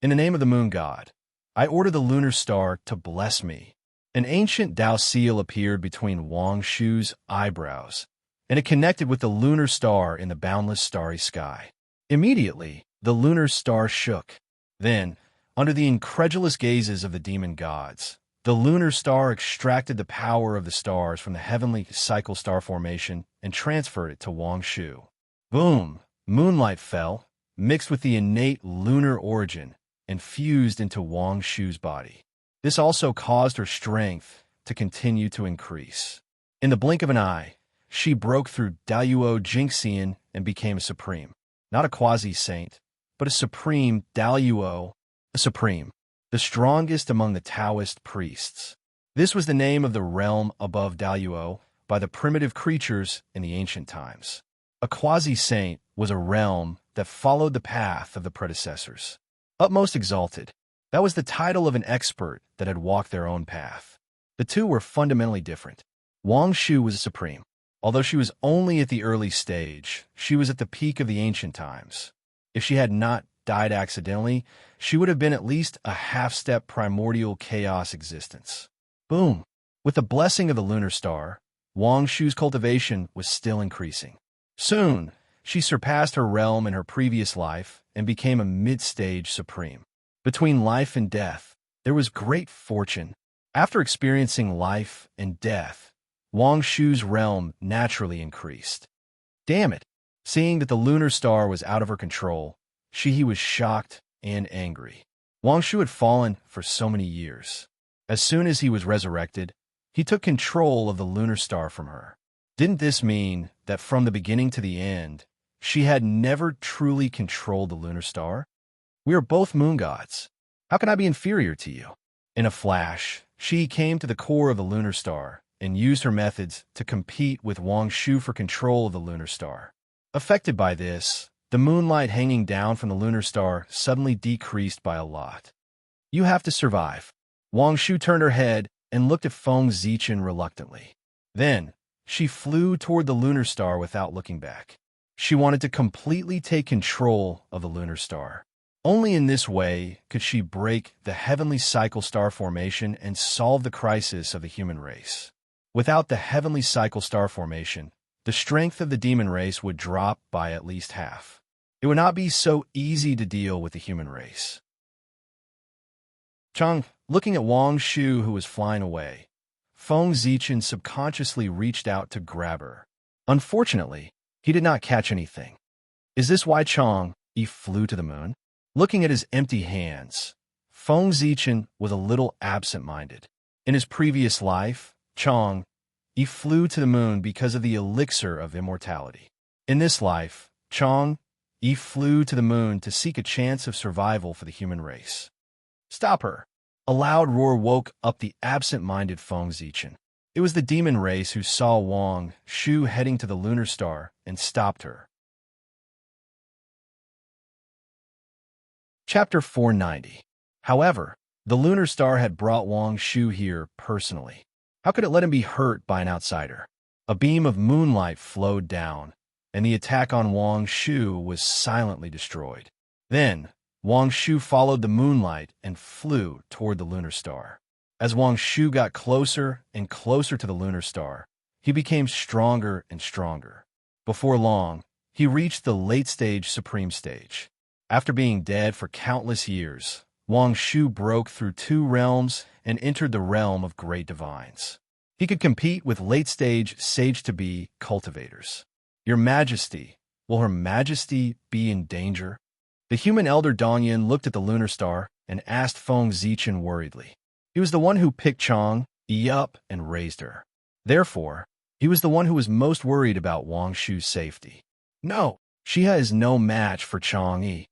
In the name of the moon god, I order the lunar star to bless me. An ancient Dao seal appeared between Wang Shu's eyebrows, and it connected with the lunar star in the boundless starry sky. Immediately, the lunar star shook. Then, under the incredulous gazes of the demon gods, the lunar star extracted the power of the stars from the heavenly cycle star formation and transferred it to Wang Shu. Boom! Moonlight fell, mixed with the innate lunar origin, and fused into Wang Shu's body. This also caused her strength to continue to increase. In the blink of an eye, she broke through Daluo Jingxian and became a supreme. Not a quasi-saint, but a supreme Daluo, a supreme, the strongest among the Taoist priests. This was the name of the realm above Daluo by the primitive creatures in the ancient times. A quasi-saint was a realm that followed the path of the predecessors. Utmost exalted, that was the title of an expert that had walked their own path. The two were fundamentally different. Wang Shu was a supreme. Although she was only at the early stage, she was at the peak of the ancient times. If she had not died accidentally, she would have been at least a half-step primordial chaos existence. Boom! With the blessing of the lunar star, Wang Shu's cultivation was still increasing. Soon, she surpassed her realm in her previous life and became a mid-stage supreme. Between life and death, there was great fortune. After experiencing life and death, Wang Shu's realm naturally increased. Damn it! Seeing that the lunar star was out of her control, he was shocked and angry. Wang Shu had fallen for so many years. As soon as he was resurrected, he took control of the lunar star from her. Didn't this mean that from the beginning to the end, she had never truly controlled the lunar star? We are both moon gods. How can I be inferior to you? In a flash, she came to the core of the lunar star and used her methods to compete with Wang Shu for control of the lunar star. Affected by this, the moonlight hanging down from the lunar star suddenly decreased by a lot. You have to survive. Wang Shu turned her head and looked at Feng Zichen reluctantly. Then, she flew toward the lunar star without looking back. She wanted to completely take control of the lunar star. Only in this way could she break the heavenly cycle star formation and solve the crisis of the human race. Without the heavenly cycle star formation, the strength of the demon race would drop by at least half. It would not be so easy to deal with the human race. Chang, looking at Wang Shu who was flying away, Feng Zichen subconsciously reached out to grab her. Unfortunately, he did not catch anything. Is this why Chang flew to the moon? Looking at his empty hands, Feng Zichen was a little absent-minded. In his previous life, Chang flew to the moon because of the elixir of immortality. In this life, Chang flew to the moon to seek a chance of survival for the human race. Stop her! A loud roar woke up the absent-minded Feng Zichen. It was the demon race who saw Wang Shu heading to the lunar star and stopped her. Chapter 490. However, the lunar star had brought Wang Shu here personally. How could it let him be hurt by an outsider? A beam of moonlight flowed down, and the attack on Wang Shu was silently destroyed. Then, Wang Shu followed the moonlight and flew toward the lunar star. As Wang Shu got closer and closer to the lunar star, he became stronger and stronger. Before long, he reached the late-stage supreme stage. After being dead for countless years, Wang Shu broke through 2 realms and entered the realm of great divines. He could compete with late-stage sage-to-be cultivators. Your Majesty, will Her Majesty be in danger? The human elder Dongyan looked at the lunar star and asked Feng Zichen worriedly. He was the one who picked Chang up and raised her. Therefore, he was the one who was most worried about Wang Shu's safety. No, Shiha is no match for Chang.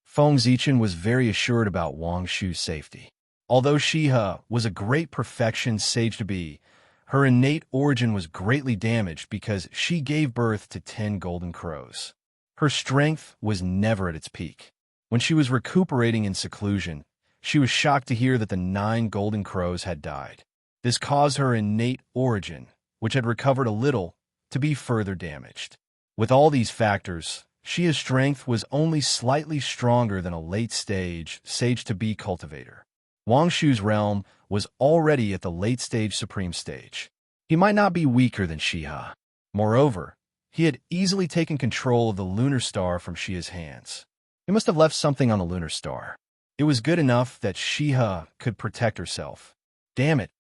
Feng Zichen was very assured about Wang Shu's safety. Although Shiha was a great perfection sage-to-be, her innate origin was greatly damaged because she gave birth to 10 golden crows. Her strength was never at its peak. When she was recuperating in seclusion, she was shocked to hear that the 9 golden crows had died. This caused her innate origin, which had recovered a little, to be further damaged. With all these factors, Shia's strength was only slightly stronger than a late-stage sage-to-be cultivator. Wang Shu's realm was already at the late-stage supreme stage. He might not be weaker than Shiha. Moreover, he had easily taken control of the lunar star from Shia's hands. He must have left something on the lunar star. It was good enough that Shiha could protect herself. Damn it!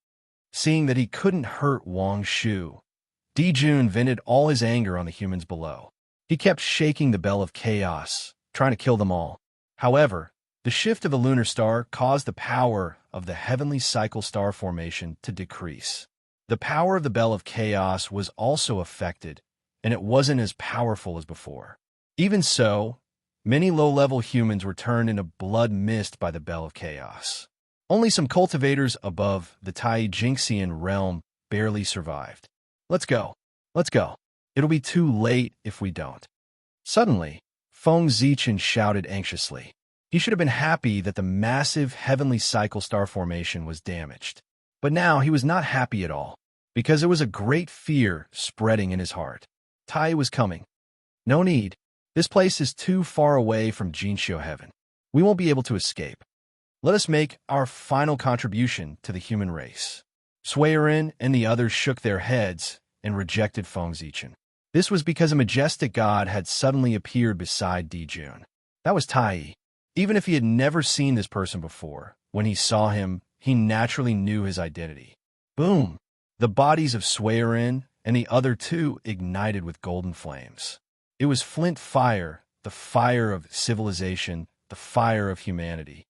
Seeing that he couldn't hurt Wang Shu, Dijun vented all his anger on the humans below. He kept shaking the bell of chaos, trying to kill them all. However, the shift of the lunar star caused the power of the heavenly cycle star formation to decrease. The power of the bell of chaos was also affected, and it wasn't as powerful as before. Even so, many low-level humans were turned into blood mist by the bell of chaos. Only some cultivators above the Tai Jinxian realm barely survived. Let's go. Let's go. It'll be too late if we don't. Suddenly, Feng Zichen shouted anxiously. He should have been happy that the massive heavenly cycle star formation was damaged. But now he was not happy at all, because there was a great fear spreading in his heart. Tai was coming. No need. This place is too far away from Jinxiu heaven. We won't be able to escape. Let us make our final contribution to the human race. Suiren and the others shook their heads and rejected Feng Zichen. This was because a majestic god had suddenly appeared beside Dijun. That was Tai. Even if he had never seen this person before, when he saw him, he naturally knew his identity. Boom! The bodies of Suiren and the other two ignited with golden flames. It was flint fire, the fire of civilization, the fire of humanity.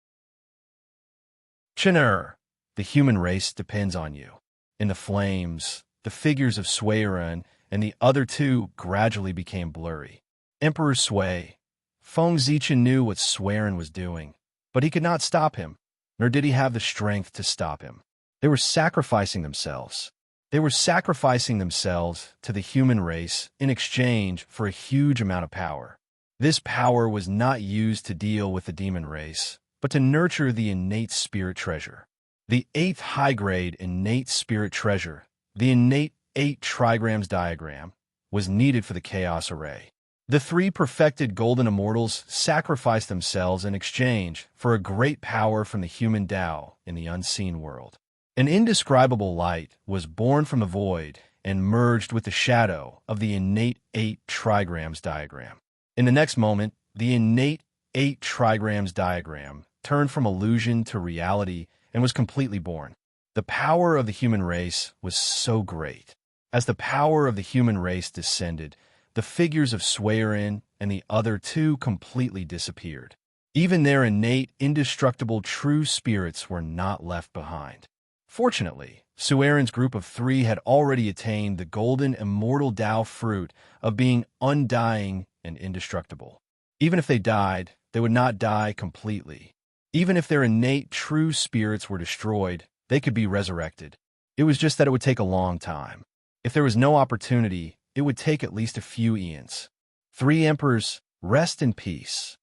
Chenur, the human race depends on you. In the flames, the figures of Suiren and the other two gradually became blurry. Emperor Sui. Feng Zichen knew what Suiren was doing, but he could not stop him, nor did he have the strength to stop him. They were sacrificing themselves. They were sacrificing themselves to the human race in exchange for a huge amount of power. This power was not used to deal with the demon race, but to nurture the innate spirit treasure. The 8th high-grade innate spirit treasure, the innate 8 trigrams diagram, was needed for the chaos array. The 3 perfected golden immortals sacrificed themselves in exchange for a great power from the human Tao in the unseen world. An indescribable light was born from the void and merged with the shadow of the innate 8 trigrams diagram. In the next moment, the innate 8 trigrams diagram turned from illusion to reality and was completely born. The power of the human race was so great. As the power of the human race descended, the figures of Suiren and the other two completely disappeared. Even their innate, indestructible true spirits were not left behind. Fortunately, Suiren's group of 3 had already attained the golden immortal Tao fruit of being undying and indestructible. Even if they died, they would not die completely. Even if their innate true spirits were destroyed, they could be resurrected. It was just that it would take a long time. If there was no opportunity, it would take at least a few eons. 3 emperors, rest in peace.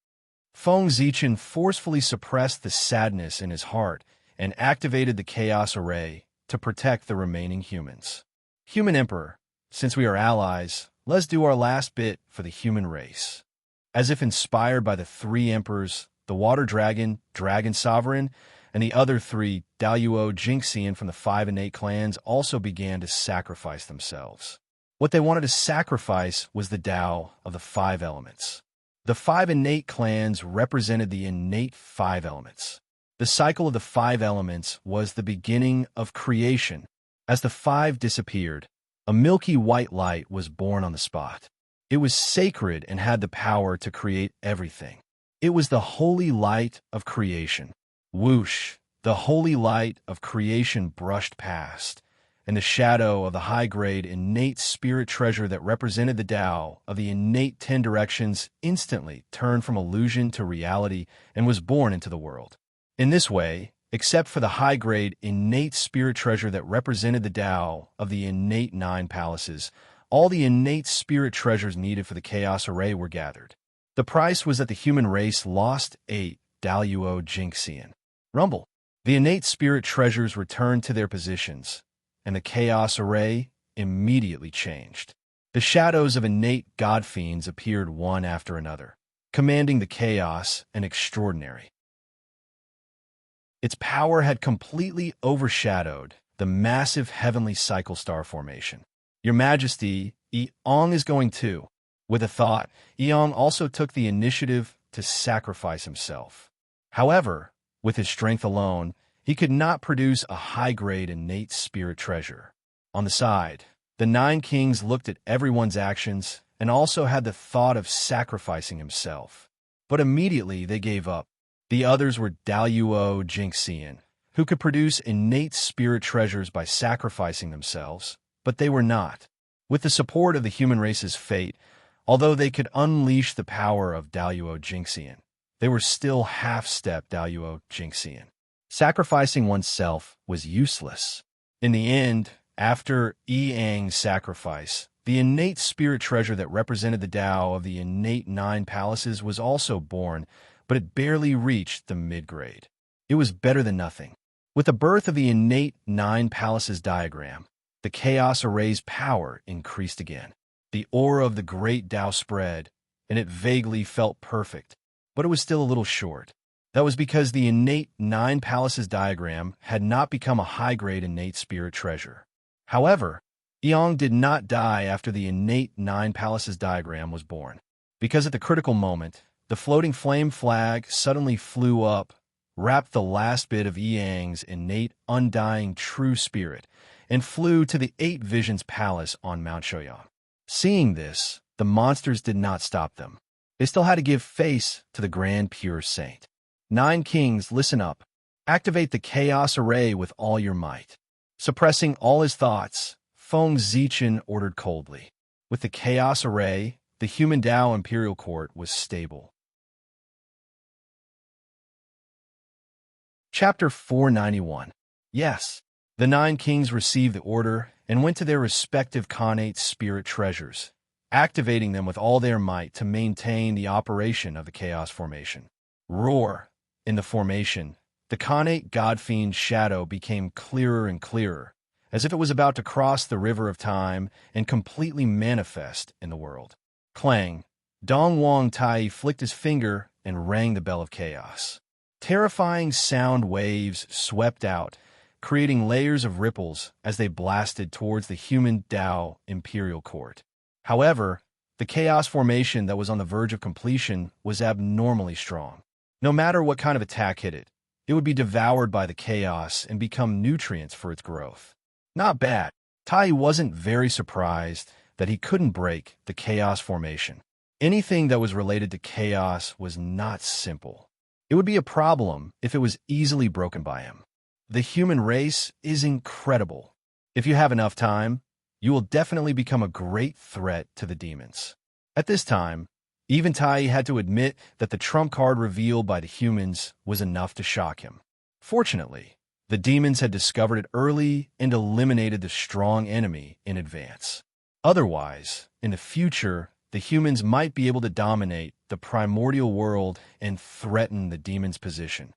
Feng Zichen forcefully suppressed the sadness in his heart and activated the chaos array to protect the remaining humans. Human Emperor, since we are allies, let's do our last bit for the human race. As if inspired by the 3 emperors, the Water Dragon, Dragon Sovereign, and the other 3, Daluo Jinxian from the 5 innate clans, also began to sacrifice themselves. What they wanted to sacrifice was the Tao of the 5 elements. The 5 innate clans represented the innate 5 elements. The cycle of the 5 elements was the beginning of creation. As the 5 disappeared, a milky white light was born on the spot. It was sacred and had the power to create everything. It was the holy light of creation. Whoosh! The holy light of creation brushed past, and the shadow of the high-grade innate spirit treasure that represented the Tao of the innate 10 directions instantly turned from illusion to reality and was born into the world. In this way, except for the high-grade innate spirit treasure that represented the Tao of the innate 9 palaces. All the innate spirit treasures needed for the Chaos Array were gathered. The price was that the human race lost 8 Daluo Jinxian. Rumble. The innate spirit treasures returned to their positions, and the Chaos Array immediately changed. The shadows of innate god fiends appeared one after another, commanding the chaos and extraordinary. Its power had completely overshadowed the massive heavenly cycle star formation. Your Majesty, Eong is going too. With a thought, Eong also took the initiative to sacrifice himself. However, with his strength alone, he could not produce a high-grade innate spirit treasure. On the side, the 9 kings looked at everyone's actions and also had the thought of sacrificing himself. But immediately they gave up. The others were Daluo Jinxian, who could produce innate spirit treasures by sacrificing themselves, but they were not. With the support of the human race's fate, although they could unleash the power of Daluo Jinxian, they were still half-step Daluo Jinxian. Sacrificing oneself was useless. In the end, after Eang's sacrifice, the innate spirit treasure that represented the Tao of the innate 9 palaces was also born, but it barely reached the mid-grade. It was better than nothing. With the birth of the innate 9 palaces diagram, the Chaos Array's power increased again. The aura of the great Tao spread, and it vaguely felt perfect, but it was still a little short. That was because the innate 9 palaces diagram had not become a high-grade innate spirit treasure. However, Eong did not die after the innate 9 palaces diagram was born, because at the critical moment, the floating flame flag suddenly flew up, wrapped the last bit of Eang's innate undying true spirit, and flew to the 8 Visions Palace on Mount Shoyang. Seeing this, the monsters did not stop them. They still had to give face to the Grand Pure Saint. 9 kings, listen up. Activate the Chaos Array with all your might. Suppressing all his thoughts, Feng Zichen ordered coldly. With the Chaos Array, the human Tao Imperial Court was stable. Chapter 491. Yes. The 9 kings received the order and went to their respective Khanate spirit treasures, activating them with all their might to maintain the operation of the Chaos Formation. Roar! In the formation, the Khanate God-Fiend shadow became clearer and clearer, as if it was about to cross the river of time and completely manifest in the world. Clang! Dong Wang Tai flicked his finger and rang the bell of chaos. Terrifying sound waves swept out, creating layers of ripples as they blasted towards the human Tao Imperial Court. However, the chaos formation that was on the verge of completion was abnormally strong. No matter what kind of attack hit it, it would be devoured by the chaos and become nutrients for its growth. Not bad. Tai wasn't very surprised that he couldn't break the chaos formation. Anything that was related to chaos was not simple. It would be a problem if it was easily broken by him. The human race is incredible. If you have enough time, you will definitely become a great threat to the demons. At this time, even Tai had to admit that the trump card revealed by the humans was enough to shock him. Fortunately, the demons had discovered it early and eliminated the strong enemy in advance. Otherwise, in the future, the humans might be able to dominate the primordial world and threaten the demons' position.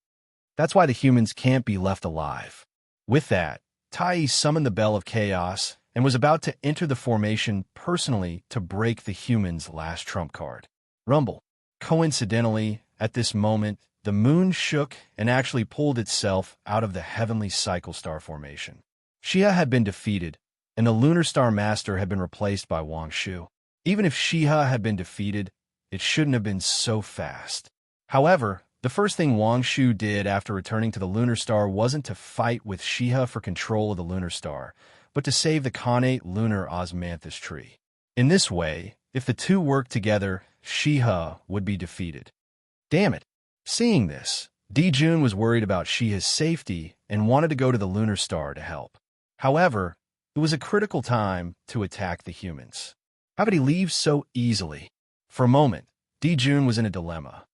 That's why the humans can't be left alive. With that, Tai summoned the Bell of Chaos and was about to enter the formation personally to break the humans' last trump card. Rumble. Coincidentally, at this moment, the moon shook and actually pulled itself out of the heavenly cycle star formation. Xia had been defeated, and the lunar star master had been replaced by Wang Shu. Even if Xia had been defeated, it shouldn't have been so fast. However, the first thing Wang Shu did after returning to the lunar star wasn't to fight with Xia for control of the lunar star, but to save the Khanate lunar osmanthus tree. In this way, if the two worked together, Xia would be defeated. Damn it! Seeing this, Dijun was worried about Xia's safety and wanted to go to the lunar star to help. However, it was a critical time to attack the humans. How could he leave so easily? For a moment, Dijun was in a dilemma.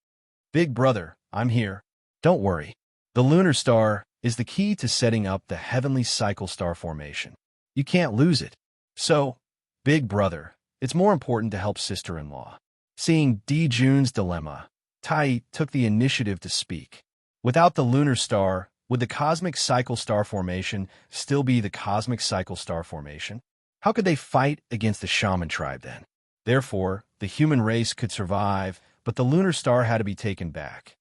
Big brother, I'm here. Don't worry. The lunar star, is the key to setting up the heavenly cycle star formation. You can't lose it. So, big brother, it's more important to help sister-in-law. Seeing Jun's dilemma, Tai took the initiative to speak. Without the lunar star, would the cosmic cycle star formation still be the cosmic cycle star formation? How could they fight against the shaman tribe then? Therefore, the human race could survive, but the lunar star had to be taken back.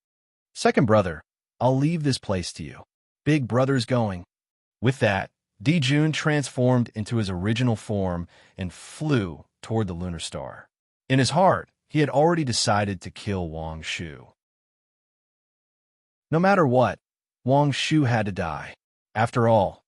Second brother, I'll leave this place to you. Big brother's going. With that, Jun transformed into his original form and flew toward the lunar star. In his heart, he had already decided to kill Wang Shu. No matter what, Wang Shu had to die. After all,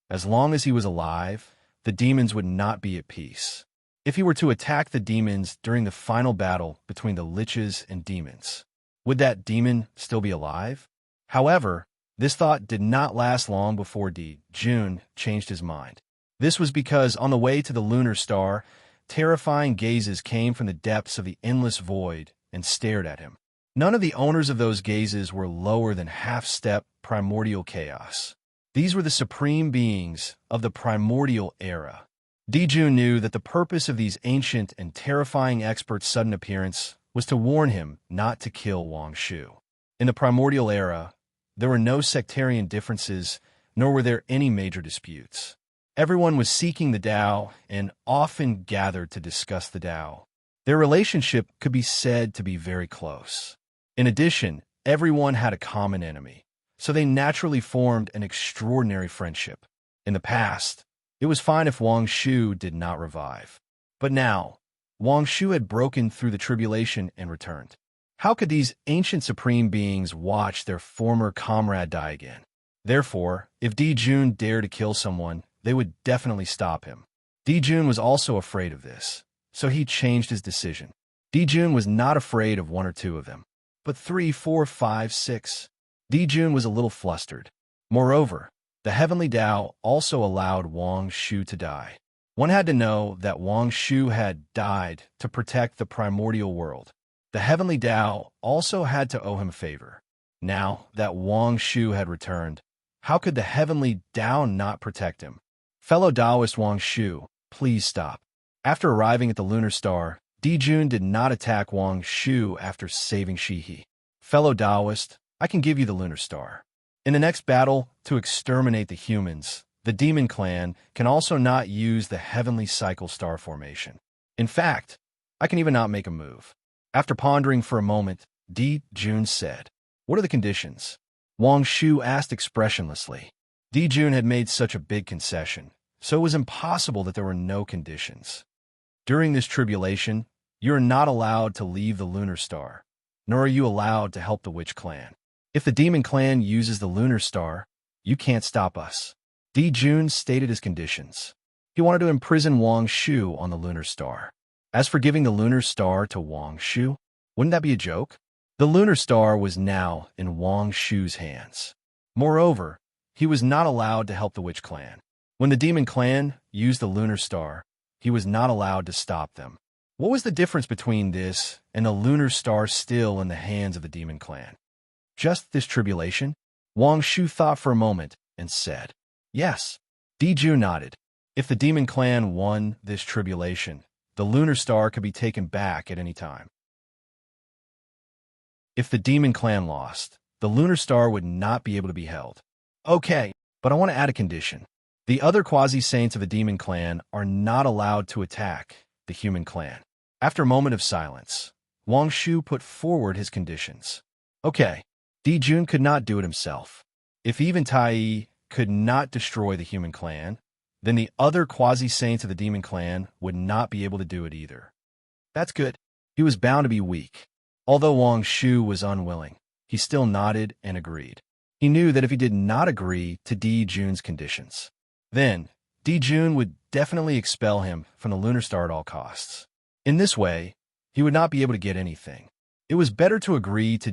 as long as he was alive, the demons would not be at peace. If he were to attack the demons during the final battle between the liches and demons, would that demon still be alive? However, this thought did not last long before Jun changed his mind. This was because on the way to the lunar star, terrifying gazes came from the depths of the endless void and stared at him. None of the owners of those gazes were lower than half-step primordial chaos. These were the supreme beings of the primordial era. Jun knew that the purpose of these ancient and terrifying experts' sudden appearance was to warn him not to kill Wang Shu. In the primordial era, there were no sectarian differences, nor were there any major disputes. Everyone was seeking the Tao and often gathered to discuss the Tao. Their relationship could be said to be very close. In addition, everyone had a common enemy, so they naturally formed an extraordinary friendship. In the past, it was fine if Wang Shu did not revive. But now, Wang Shu had broken through the tribulation and returned. How could these ancient supreme beings watch their former comrade die again? Therefore, if Jun dared to kill someone, they would definitely stop him. Jun was also afraid of this, so he changed his decision. Jun was not afraid of one or two of them, but 3, 4, 5, 6. Jun was a little flustered. Moreover, the heavenly Tao also allowed Wang Shu to die. One had to know that Wang Shu had died to protect the primordial world. The heavenly Tao also had to owe him a favor. Now that Wang Shu had returned, how could the heavenly Tao not protect him? Fellow Taoist Wang Shu, please stop. After arriving at the lunar star, Jun did not attack Wang Shu after saving Shihe. Fellow Taoist, I can give you the lunar star. In the next battle to exterminate the humans, the demon clan can also not use the heavenly cycle star formation. In fact, I can even not make a move. After pondering for a moment, Jun said, "What are the conditions?" Wang Shu asked expressionlessly. Jun had made such a big concession, so it was impossible that there were no conditions. During this tribulation, you are not allowed to leave the lunar star, nor are you allowed to help the witch clan. If the demon clan uses the lunar star, you can't stop us. Jun stated his conditions. He wanted to imprison Wang Shu on the lunar star. As for giving the lunar star to Wang Shu, wouldn't that be a joke? The lunar star was now in Wang Shu's hands. Moreover, he was not allowed to help the witch clan. When the demon clan used the lunar star, he was not allowed to stop them. What was the difference between this and the lunar star still in the hands of the demon clan? Just this tribulation? Wang Shu thought for a moment and said, "Yes." Jun nodded. If the demon clan won this tribulation, the lunar star could be taken back at any time. If the demon clan lost, the lunar star would not be able to be held. Okay, but I want to add a condition. The other quasi-saints of the demon clan are not allowed to attack the human clan. After a moment of silence, Wang Shu put forward his conditions. Okay, Jun could not do it himself. If even Tai could not destroy the human clan, then the other quasi-saints of the demon clan would not be able to do it either. That's good. He was bound to be weak. Although Wang Shu was unwilling, he still nodded and agreed. He knew that if he did not agree to Jun's conditions, then Jun would definitely expel him from the lunar star at all costs. In this way, he would not be able to get anything. It was better to agree to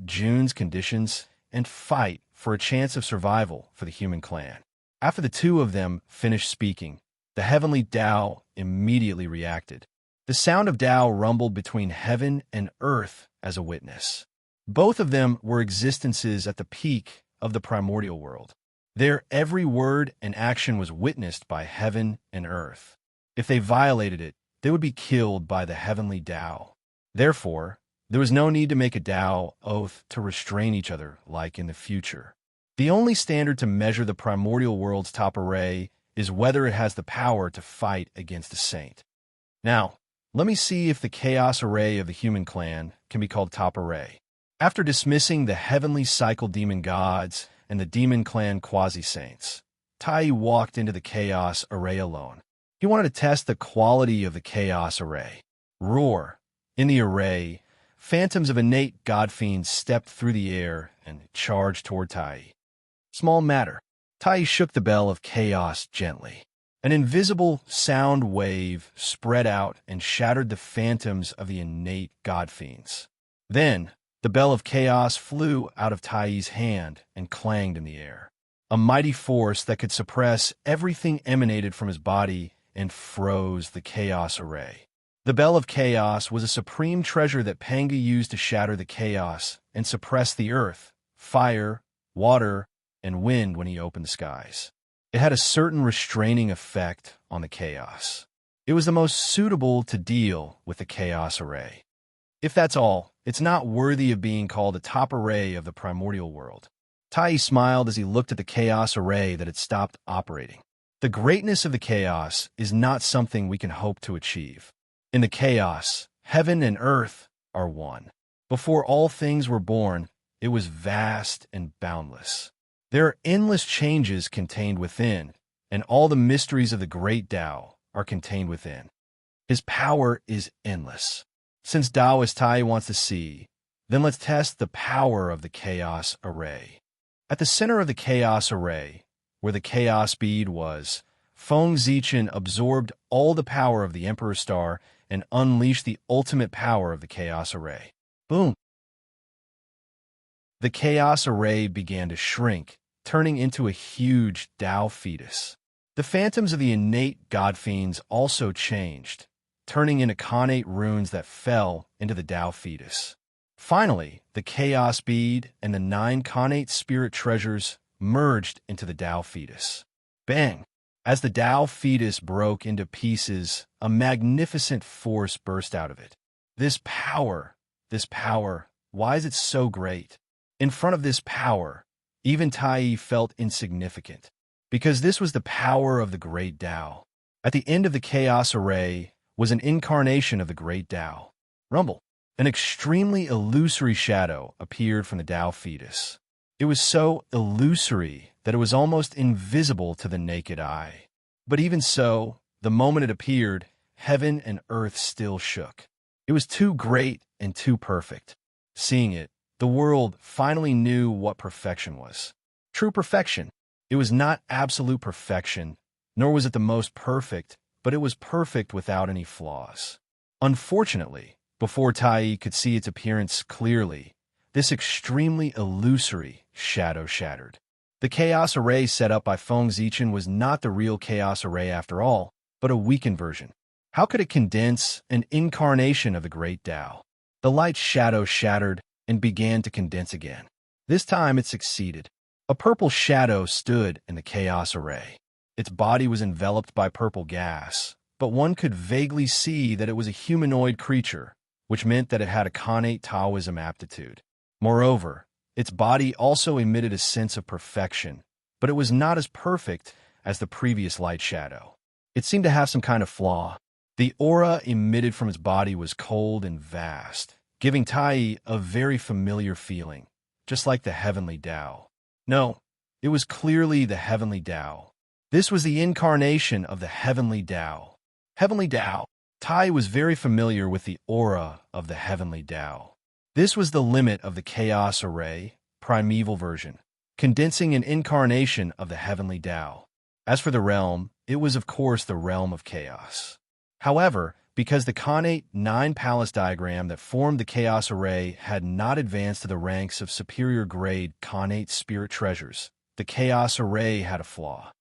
Jun's conditions and fight for a chance of survival for the human clan. After the two of them finished speaking, the heavenly Tao immediately reacted. The sound of Tao rumbled between heaven and earth as a witness. Both of them were existences at the peak of the primordial world. Their every word and action was witnessed by heaven and earth. If they violated it, they would be killed by the heavenly Tao. Therefore, there was no need to make a Tao oath to restrain each other like in the future. The only standard to measure the primordial world's top array is whether it has the power to fight against a saint. Now, let me see if the chaos array of the human clan can be called top array. After dismissing the heavenly cycle demon gods and the demon clan quasi-saints, Tai walked into the chaos array alone. He wanted to test the quality of the chaos array. Roar! In the array, phantoms of innate god fiends stepped through the air and charged toward Tai. Small matter. Tai shook the bell of chaos gently. An invisible sound wave spread out and shattered the phantoms of the innate god fiends. Then, the bell of chaos flew out of Tai's hand and clanged in the air. A mighty force that could suppress everything emanated from his body and froze the chaos array. The bell of chaos was a supreme treasure that Panga used to shatter the chaos and suppress the earth, fire, water, and wind when he opened the skies. It had a certain restraining effect on the chaos. It was the most suitable to deal with the chaos array. If that's all, it's not worthy of being called a top array of the primordial world. Tai smiled as he looked at the chaos array that had stopped operating. The greatness of the chaos is not something we can hope to achieve. In the chaos, heaven and earth are one. Before all things were born, it was vast and boundless. There are endless changes contained within, and all the mysteries of the great Tao are contained within. His power is endless. Since Taoist Tai wants to see, then let's test the power of the chaos array. At the center of the chaos array, where the chaos bead was, Feng Zichen absorbed all the power of the Emperor Star and unleashed the ultimate power of the chaos array. Boom! The chaos array began to shrink, turning into a huge Tao fetus. The phantoms of the innate god fiends also changed, turning into connate runes that fell into the Tao fetus. Finally, the chaos bead and the 9 connate spirit treasures merged into the Tao fetus. Bang! As the Tao fetus broke into pieces, a magnificent force burst out of it. This power, why is it so great? In front of this power, even Tai felt insignificant, because this was the power of the great Tao. At the end of the chaos array was an incarnation of the great Tao. Rumble! An extremely illusory shadow appeared from the Tao fetus. It was so illusory that it was almost invisible to the naked eye. But even so, the moment it appeared, heaven and earth still shook. It was too great and too perfect. Seeing it, the world finally knew what perfection was. True perfection. It was not absolute perfection, nor was it the most perfect, but it was perfect without any flaws. Unfortunately, before Tai could see its appearance clearly, this extremely illusory shadow shattered. The chaos array set up by Feng Zichen was not the real chaos array after all, but a weakened version. How could it condense an incarnation of the great Tao? The light shadow shattered and began to condense again. This time it succeeded. A purple shadow stood in the chaos array. Its body was enveloped by purple gas, but one could vaguely see that it was a humanoid creature, which meant that it had a connate Taoism aptitude. Moreover, its body also emitted a sense of perfection, but it was not as perfect as the previous light shadow. It seemed to have some kind of flaw. The aura emitted from its body was cold and vast, giving Tai a very familiar feeling, just like the heavenly Tao. No, it was clearly the heavenly Tao. This was the incarnation of the heavenly Tao. Heavenly Tao. Tai was very familiar with the aura of the heavenly Tao. This was the limit of the chaos array, primeval version, condensing an incarnation of the heavenly Tao. As for the realm, it was of course the realm of chaos. However, because the connate 9 palace diagram that formed the chaos array had not advanced to the ranks of superior grade connate spirit treasures, the chaos array had a flaw.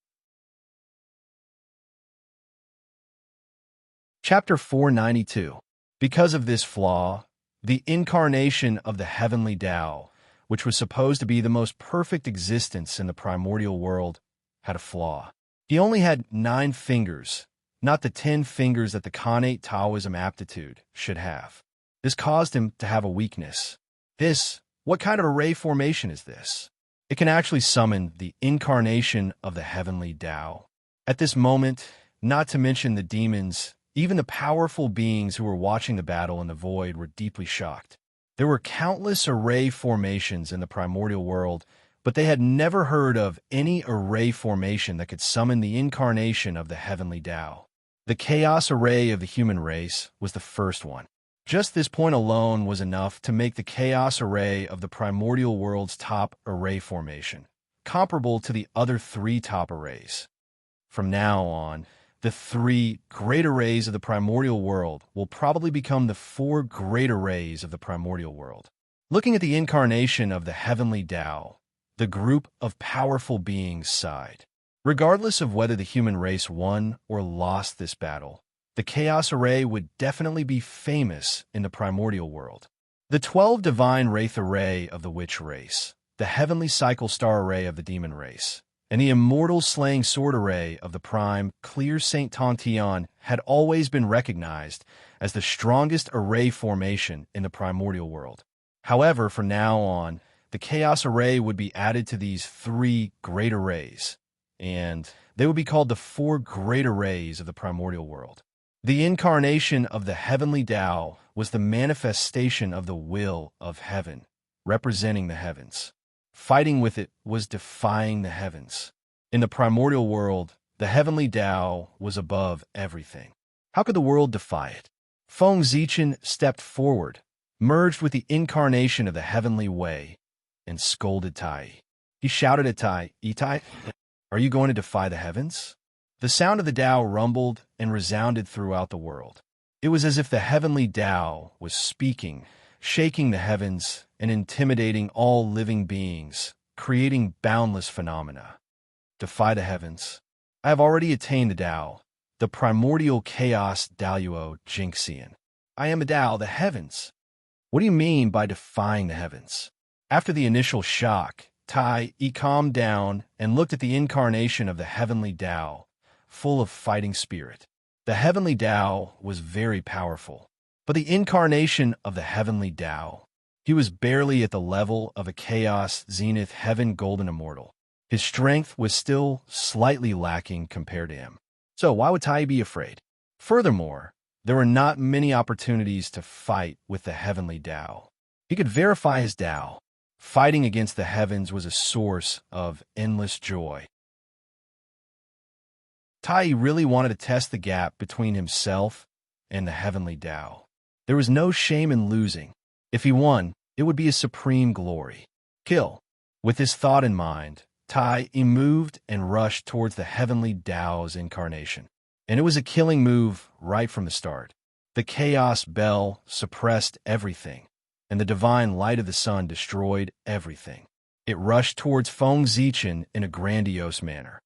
Chapter 492. Because of this flaw, the incarnation of the heavenly Tao which was supposed to be the most perfect existence in the primordial world, had a flaw. He only had 9 fingers, not the 10 fingers that the Khanate Taoism aptitude should have. This caused him to have a weakness. What kind of array formation is this? It can actually summon the incarnation of the heavenly Tao. At this moment, not to mention the demons, even the powerful beings who were watching the battle in the void were deeply shocked. There were countless array formations in the primordial world, but they had never heard of any array formation that could summon the incarnation of the heavenly Tao. The chaos array of the human race was the first one. Just this point alone was enough to make the chaos array of the primordial world's top array formation, comparable to the other 3 top arrays. From now on, the 3 great arrays of the primordial world will probably become the 4 great arrays of the primordial world. Looking at the incarnation of the heavenly Tao, the group of powerful beings sighed. Regardless of whether the human race won or lost this battle, the Chaos Array would definitely be famous in the primordial world. The 12 Divine Wraith Array of the Witch race, the Heavenly Cycle Star Array of the Demon race, and the Immortal Slaying Sword Array of the Prime Clear Saint Tontian had always been recognized as the strongest array formation in the primordial world. However, from now on, the Chaos Array would be added to these 3 great arrays, and they would be called the 4 great arrays of the primordial world. The incarnation of the heavenly Tao was the manifestation of the will of heaven, representing the heavens. Fighting with it was defying the heavens. In the primordial world, the heavenly Tao was above everything. How could the world defy it? Feng Zichen stepped forward, merged with the incarnation of the heavenly way, and scolded Tai. He shouted at Tai, "Tai, are you going to defy the heavens?" The sound of the Tao rumbled and resounded throughout the world. It was as if the heavenly Tao was speaking, shaking the heavens and intimidating all living beings, creating boundless phenomena. Defy the heavens. I have already attained the Tao, the primordial chaos Daluo Jinxian. I am a Tao, the heavens. What do you mean by defying the heavens? After the initial shock, Tai calmed down and looked at the incarnation of the heavenly Tao, full of fighting spirit. The heavenly Tao was very powerful, but the incarnation of the heavenly Tao, he was barely at the level of a Chaos Zenith Heaven Golden Immortal. His strength was still slightly lacking compared to him. So why would Tai be afraid? Furthermore, there were not many opportunities to fight with the heavenly Tao. He could verify his Tao. Fighting against the heavens was a source of endless joy. Tai really wanted to test the gap between himself and the heavenly Tao. There was no shame in losing. If he won, it would be a supreme glory. Kill. With this thought in mind, Tai moved and rushed towards the heavenly Tao's incarnation. And it was a killing move right from the start. The Chaos Bell suppressed everything, and the divine light of the sun destroyed everything. It rushed towards Feng Zichen in a grandiose manner.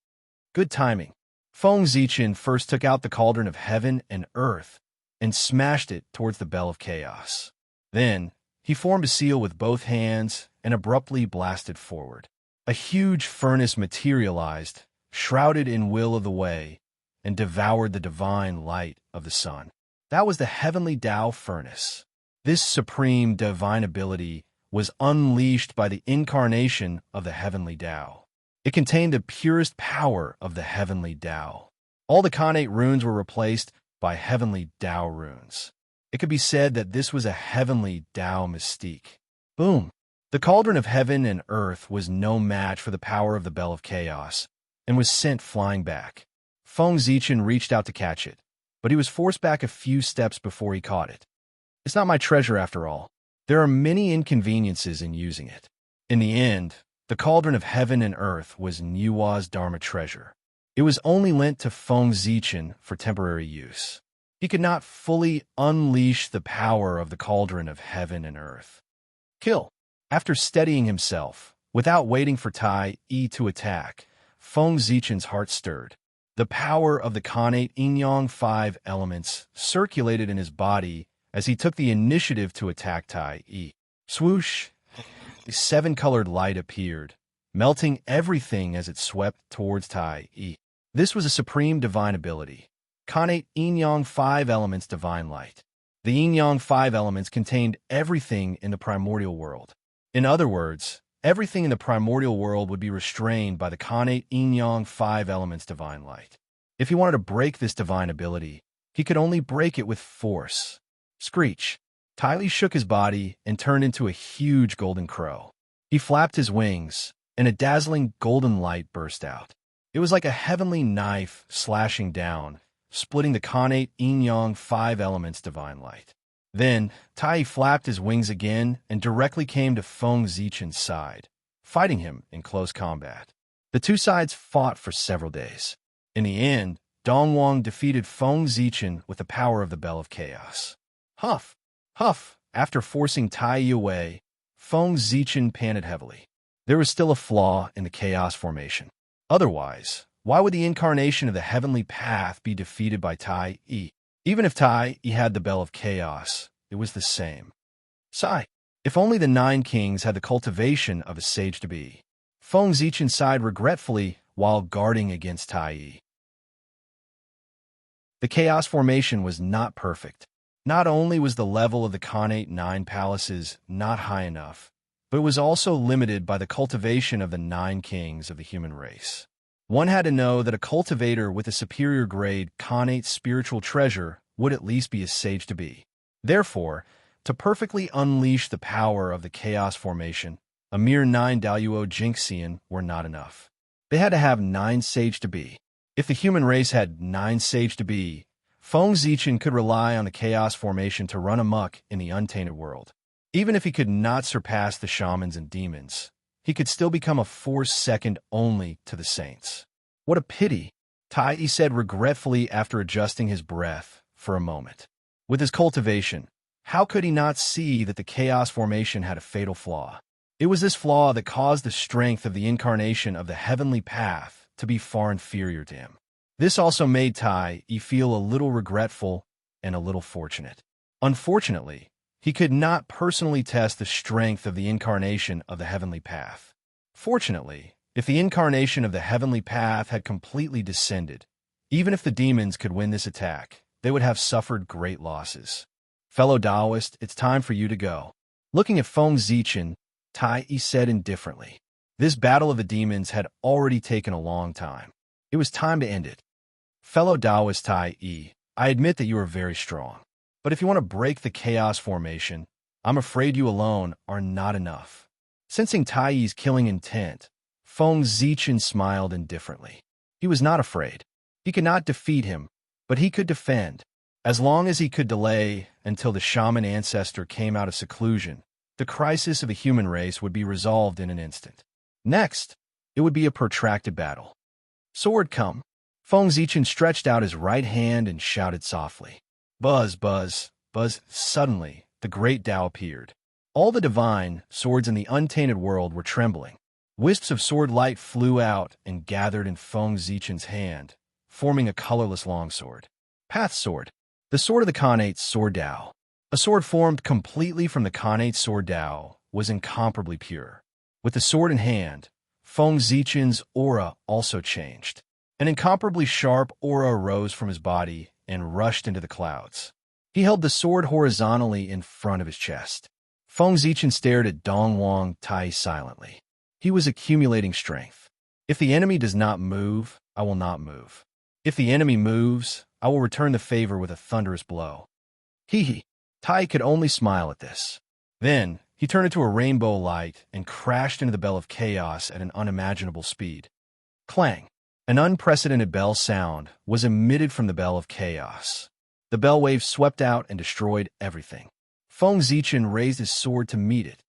Good timing. Feng Zichen first took out the cauldron of heaven and earth and smashed it towards the bell of chaos. Then, he formed a seal with both hands and abruptly blasted forward. A huge furnace materialized, shrouded in will of the way, and devoured the divine light of the sun. That was the heavenly Tao furnace. This supreme divine ability was unleashed by the incarnation of the heavenly Tao. It contained the purest power of the heavenly Tao. All the Khanate runes were replaced by heavenly Tao runes. It could be said that this was a heavenly Tao mystique. Boom! The cauldron of heaven and earth was no match for the power of the Bell of Chaos, and was sent flying back. Feng Zichen reached out to catch it, but he was forced back a few steps before he caught it. It's not my treasure after all. There are many inconveniences in using it. In the end, the cauldron of heaven and earth was Nuwa's Dharma treasure. It was only lent to Feng Zichen for temporary use. He could not fully unleash the power of the cauldron of heaven and earth. Kill. After steadying himself, without waiting for Tai to attack, Feng Zichen's heart stirred. The power of the Khanate Yin-Yang 5 elements circulated in his body as he took the initiative to attack Tai. Swoosh! a seven-colored light appeared, melting everything as it swept towards Tai. This was a supreme divine ability. Connate yin-yang five elements divine light. The yin-yang five elements contained everything in the primordial world. In other words, everything in the primordial world would be restrained by the connate yin-yang five elements divine light. If he wanted to break this divine ability, he could only break it with force. Screech. Tai shook his body and turned into a huge golden crow. He flapped his wings, and a dazzling golden light burst out. It was like a heavenly knife slashing down, splitting the connate yin-yang five elements divine light. Then, Tai flapped his wings again and directly came to Feng Zichen's side, fighting him in close combat. The two sides fought for several days. In the end, Dongwang defeated Feng Zichen with the power of the Bell of Chaos. Huff! Huff! After forcing Tai away, Feng Zichen panted heavily. There was still a flaw in the chaos formation. Otherwise, why would the incarnation of the heavenly path be defeated by Tai? Even if Tai had the Bell of Chaos, it was the same. Sigh. If only the nine kings had the cultivation of a sage-to-be. Feng Zichen sighed regretfully while guarding against Tai. The chaos formation was not perfect. Not only was the level of the connate nine palaces not high enough, but it was also limited by the cultivation of the nine kings of the human race. One had to know that a cultivator with a superior grade connate spiritual treasure would at least be a sage-to-be. Therefore, to perfectly unleash the power of the chaos formation, a mere 9 Daluo Jinxian were not enough. They had to have 9 sage-to-be. If the human race had 9 sage-to-be, Feng Zichen could rely on the chaos formation to run amok in the untainted world. Even if he could not surpass the shamans and demons, he could still become a force second only to the saints. What a pity, Tai said regretfully after adjusting his breath for a moment. With his cultivation, how could he not see that the chaos formation had a fatal flaw? It was this flaw that caused the strength of the incarnation of the heavenly path to be far inferior to him. This also made Tai feel a little regretful and a little fortunate. Unfortunately, he could not personally test the strength of the incarnation of the heavenly path. Fortunately, if the incarnation of the heavenly path had completely descended, even if the demons could win this attack, they would have suffered great losses. Fellow Taoist, it's time for you to go. Looking at Feng Zichen, Tai said indifferently. This battle of the demons had already taken a long time. It was time to end it. Fellow Taoist Tai, I admit that you are very strong. But if you want to break the chaos formation, I'm afraid you alone are not enough. Sensing Tai's killing intent, Feng Zichen smiled indifferently. He was not afraid. He could not defeat him, but he could defend. As long as he could delay until the shaman ancestor came out of seclusion, the crisis of the human race would be resolved in an instant. Next, it would be a protracted battle. Sword come. Feng Zichen stretched out his right hand and shouted softly. Buzz, buzz, buzz. Suddenly, the great Tao appeared. All the divine swords in the untainted world were trembling. Wisps of sword light flew out and gathered in Feng Zichen's hand, forming a colorless longsword. Path sword. The sword of the connate sword Tao. A sword formed completely from the connate sword Tao was incomparably pure. With the sword in hand, Feng Zichen's aura also changed. An incomparably sharp aura arose from his body and rushed into the clouds. He held the sword horizontally in front of his chest. Feng Zichen stared at Dongwang Tai silently. He was accumulating strength. If the enemy does not move, I will not move. If the enemy moves, I will return the favor with a thunderous blow. Hee. Tai could only smile at this. Then, he turned into a rainbow light and crashed into the Bell of Chaos at an unimaginable speed. Clang! An unprecedented bell sound was emitted from the Bell of Chaos. The bell wave swept out and destroyed everything. Feng Zichen raised his sword to meet it.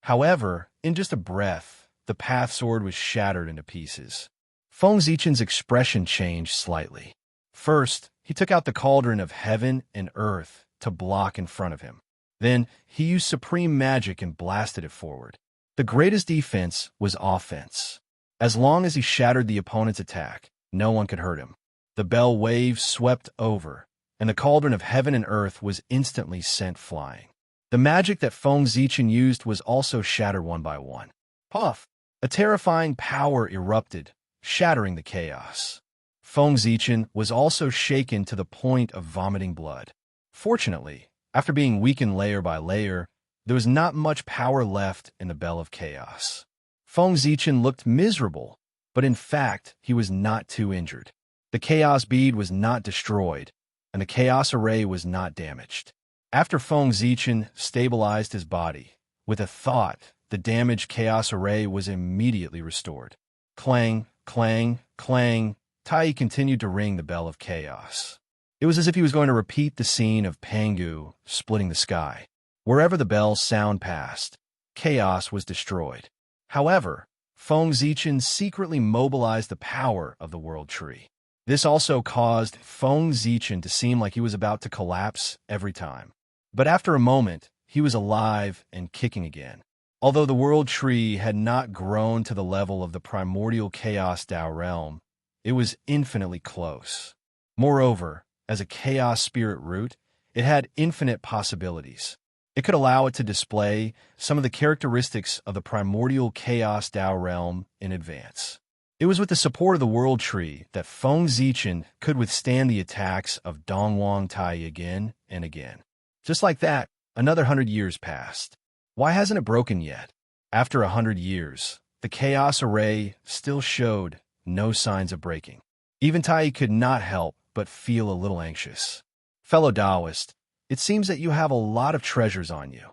However, in just a breath, the path sword was shattered into pieces. Feng Zichen's expression changed slightly. First, he took out the cauldron of heaven and earth to block in front of him. Then, he used supreme magic and blasted it forward. The greatest defense was offense. As long as he shattered the opponent's attack, no one could hurt him. The bell wave swept over, and the cauldron of heaven and earth was instantly sent flying. The magic that Feng Zichen used was also shattered one by one. Puff! A terrifying power erupted, shattering the chaos. Feng Zichen was also shaken to the point of vomiting blood. Fortunately, after being weakened layer by layer, there was not much power left in the Bell of Chaos. Feng Zichen looked miserable, but in fact, he was not too injured. The Chaos Bead was not destroyed, and the Chaos Array was not damaged. After Feng Zichen stabilized his body, with a thought, the damaged Chaos Array was immediately restored. Clang, clang, clang, Tai continued to ring the Bell of Chaos. It was as if he was going to repeat the scene of Pangu splitting the sky. Wherever the bell's sound passed, chaos was destroyed. However, Feng Zichen secretly mobilized the power of the World Tree. This also caused Feng Zichen to seem like he was about to collapse every time. But after a moment, he was alive and kicking again. Although the World Tree had not grown to the level of the primordial Chaos Tao realm, it was infinitely close. Moreover, as a Chaos Spirit root, it had infinite possibilities. It could allow it to display some of the characteristics of the primordial Chaos Tao realm in advance. It was with the support of the World Tree that Feng Zichen could withstand the attacks of Dongwang Tai again and again. Just like that, another 100 years passed. Why hasn't it broken yet? After 100 years, the Chaos Array still showed no signs of breaking. Even Tai could not help but feel a little anxious. Fellow Taoist, it seems that you have a lot of treasures on you,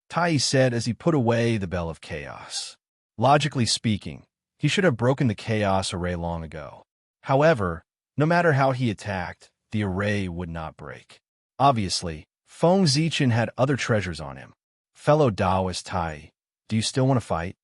Tai said as he put away the Bell of Chaos. Logically speaking, he should have broken the Chaos Array long ago. However, no matter how he attacked, the array would not break. Obviously, Feng Zichen had other treasures on him. Fellow Taoist Tai, do you still want to fight?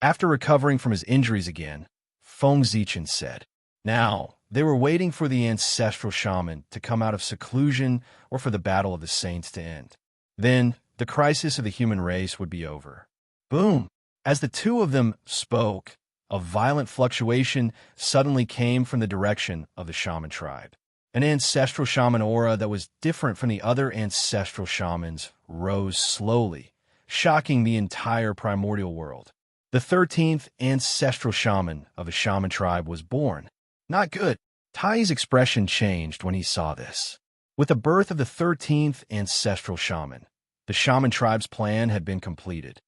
After recovering from his injuries again, Feng Zichen said. Now, they were waiting for the ancestral shaman to come out of seclusion or for the battle of the saints to end. Then, the crisis of the human race would be over. Boom! As the two of them spoke, a violent fluctuation suddenly came from the direction of the shaman tribe. An ancestral shaman aura that was different from the other ancestral shamans rose slowly, shocking the entire primordial world. The 13th ancestral shaman of a shaman tribe was born. Not good. Tai's expression changed when he saw this. With the birth of the 13th ancestral shaman, the shaman tribe's plan had been completed.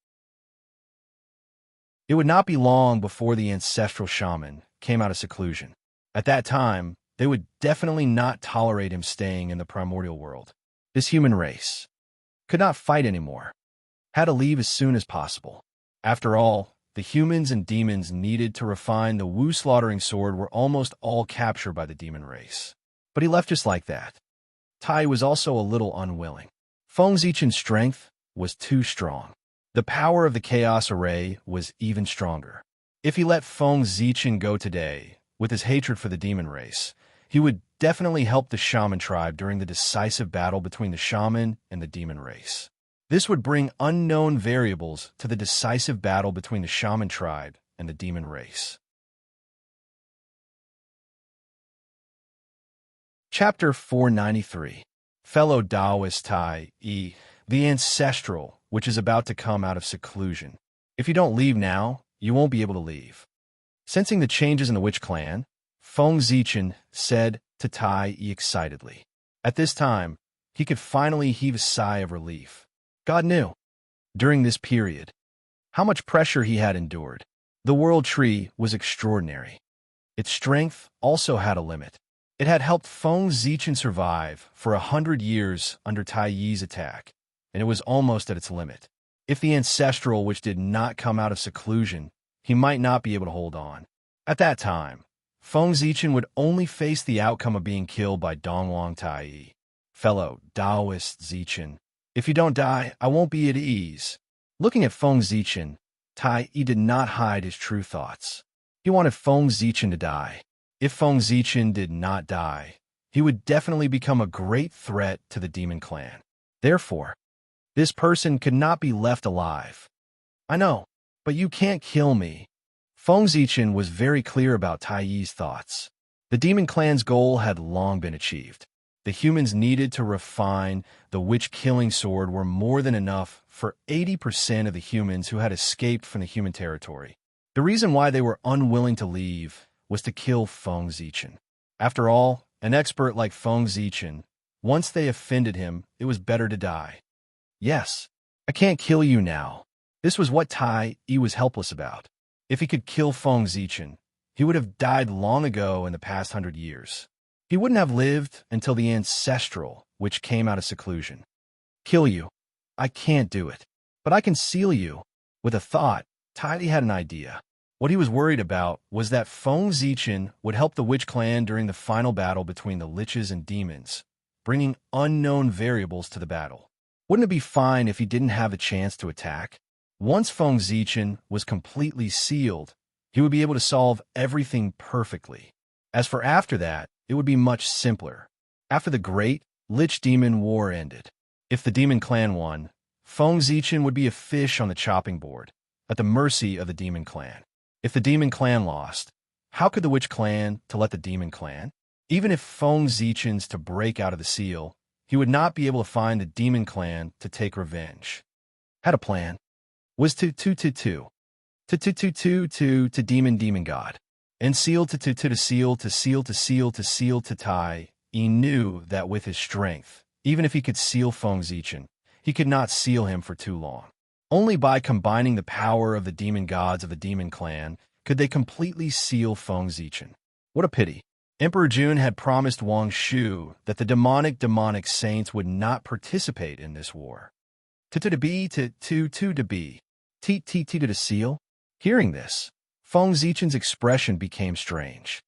It would not be long before the ancestral shaman came out of seclusion. At that time, they would definitely not tolerate him staying in the primordial world. This human race could not fight anymore, had to leave as soon as possible. After all, the humans and demons needed to refine the Wu slaughtering sword were almost all captured by the demon race. But he left just like that. Tai was also a little unwilling. Feng Zichen's strength was too strong. The power of the Chaos Array was even stronger. If he let Feng Zichen go today, with his hatred for the demon race, he would definitely help the shaman tribe during the decisive battle between the shaman and the demon race. This would bring unknown variables to the decisive battle between the shaman tribe and the demon race. Chapter 493. Fellow Taoist Tai, the ancestral, which is about to come out of seclusion. If you don't leave now, you won't be able to leave. Sensing the changes in the witch clan, Feng Zichen said to Tai excitedly. At this time, he could finally heave a sigh of relief. God knew, during this period, how much pressure he had endured. The World Tree was extraordinary. Its strength also had a limit. It had helped Feng Zichen survive for 100 years under Tai Yi's attack, and it was almost at its limit. If the ancestral which did not come out of seclusion, he might not be able to hold on. At that time, Feng Zichen would only face the outcome of being killed by Dongwang Tai. Fellow Taoist Zichen, if you don't die, I won't be at ease. Looking at Feng Zichen, Tai did not hide his true thoughts. He wanted Feng Zichen to die. If Feng Zichen did not die, he would definitely become a great threat to the demon clan. Therefore, this person could not be left alive. I know, but you can't kill me. Feng Zichen was very clear about Tai Yi's thoughts. The demon clan's goal had long been achieved. The humans needed to refine the witch-killing sword were more than enough for 80% of the humans who had escaped from the human territory. The reason why they were unwilling to leave was to kill Feng Zichen. After all, an expert like Feng Zichen, once they offended him, it was better to die. Yes, I can't kill you now. This was what Tai Yi was helpless about. If he could kill Feng Zichen, he would have died long ago in the past 100 years. He wouldn't have lived until the ancestral, which came out of seclusion. Kill you. I can't do it. But I can seal you. With a thought, Tai Yi had an idea. What he was worried about was that Feng Zichen would help the witch clan during the final battle between the liches and demons, bringing unknown variables to the battle. Wouldn't it be fine if he didn't have a chance to attack? Once Feng Zichen was completely sealed, he would be able to solve everything perfectly. As for after that, it would be much simpler. After the Great Lich Demon War ended, if the Demon Clan won, Feng Zichen would be a fish on the chopping board, at the mercy of the Demon Clan. If the Demon Clan lost, how could the Witch Clan to let the Demon Clan? Even if Feng Zichen's to break out of the seal, he would not be able to find the Demon Clan to take revenge. Had a plan. Was to demon god. And seal to seal to Tai. He knew that with his strength, even if he could seal Feng Zichen, he could not seal him for too long. Only by combining the power of the demon gods of the Demon Clan could they completely seal Feng Zichen. What a pity. Emperor Jun had promised Wang Shu that the demonic saints would not participate in this war. To be to seal. Hearing this, Feng Zichen's expression became strange.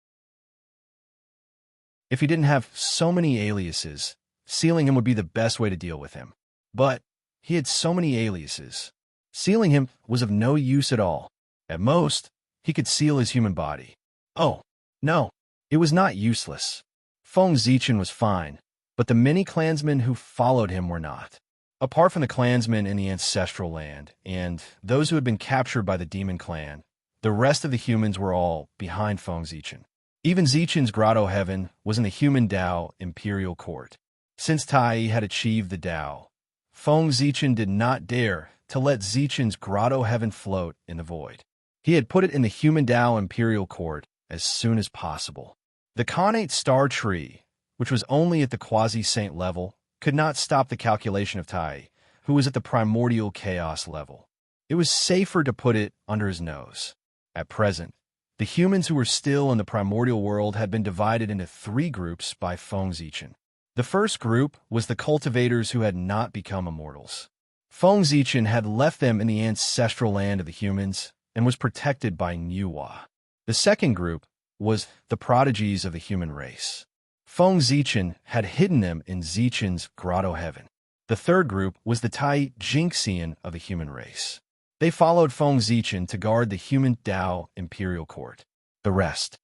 If he didn't have so many aliases, sealing him would be the best way to deal with him. But he had so many aliases. Sealing him was of no use at all. At most, he could seal his human body. Oh, no, it was not useless. Feng Zichen was fine, but the many clansmen who followed him were not. Apart from the clansmen in the ancestral land, and those who had been captured by the Demon Clan, the rest of the humans were all behind Feng Zichen. Even Zichen's grotto heaven was in the human Dao imperial court. Since Tai Yi had achieved the Dao, Feng Zichen did not dare to let Zichen's grotto heaven float in the void. He had put it in the human Dao imperial court as soon as possible. The Khanate star tree, which was only at the quasi-saint level, could not stop the calculation of Tai Yi, who was at the primordial chaos level. It was safer to put it under his nose. At present, the humans who were still in the primordial world had been divided into 3 groups by Feng Zichen. The first group was the cultivators who had not become immortals. Feng Zichen had left them in the ancestral land of the humans and was protected by Nuwa. The second group was the prodigies of the human race. Feng Zichen had hidden them in Zichen's grotto heaven. The third group was the Tai Jinxian of the human race. They followed Feng Zichen to guard the human Dao imperial court. The rest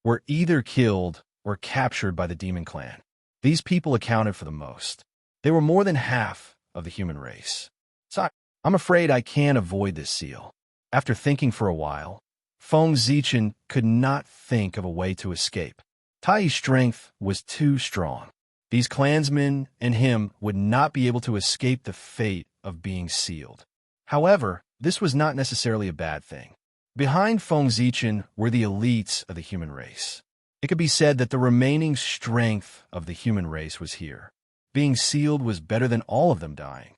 were either killed or captured by the Demon Clan. These people accounted for the most. They were more than half of the human race. So I'm afraid I can't avoid this seal. After thinking for a while, Feng Zichen could not think of a way to escape. Tai Yi's strength was too strong. These clansmen and him would not be able to escape the fate of being sealed. However, this was not necessarily a bad thing. Behind Feng Zichen were the elites of the human race. It could be said that the remaining strength of the human race was here. Being sealed was better than all of them dying.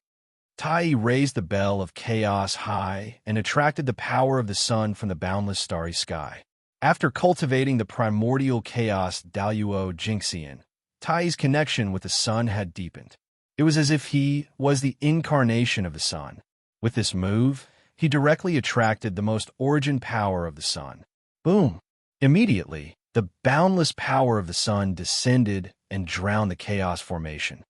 Tai Yi raised the bell of chaos high and attracted the power of the sun from the boundless starry sky. After cultivating the primordial chaos Daluo Jinxian, Tai Yi's connection with the sun had deepened. It was as if he was the incarnation of the sun. With this move, he directly attracted the most origin power of the sun. Boom! Immediately, the boundless power of the sun descended and drowned the chaos formation.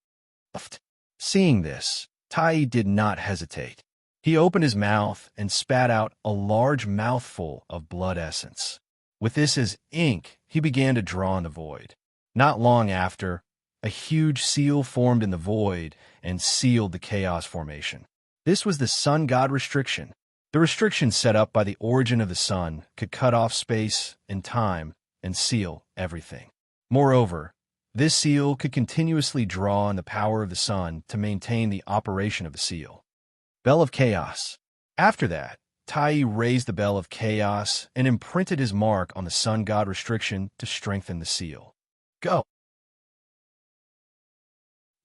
Seeing this, Tai Yi did not hesitate. He opened his mouth and spat out a large mouthful of blood essence. With this as ink, he began to draw in the void. Not long after, a huge seal formed in the void and sealed the chaos formation. This was the sun god restriction. The restriction set up by the origin of the sun could cut off space and time and seal everything. Moreover, This seal could continuously draw on the power of the sun to maintain the operation of the seal. Bell of Chaos. After that, Tai raised the Bell of Chaos and imprinted his mark on the sun god restriction to strengthen the seal. Go!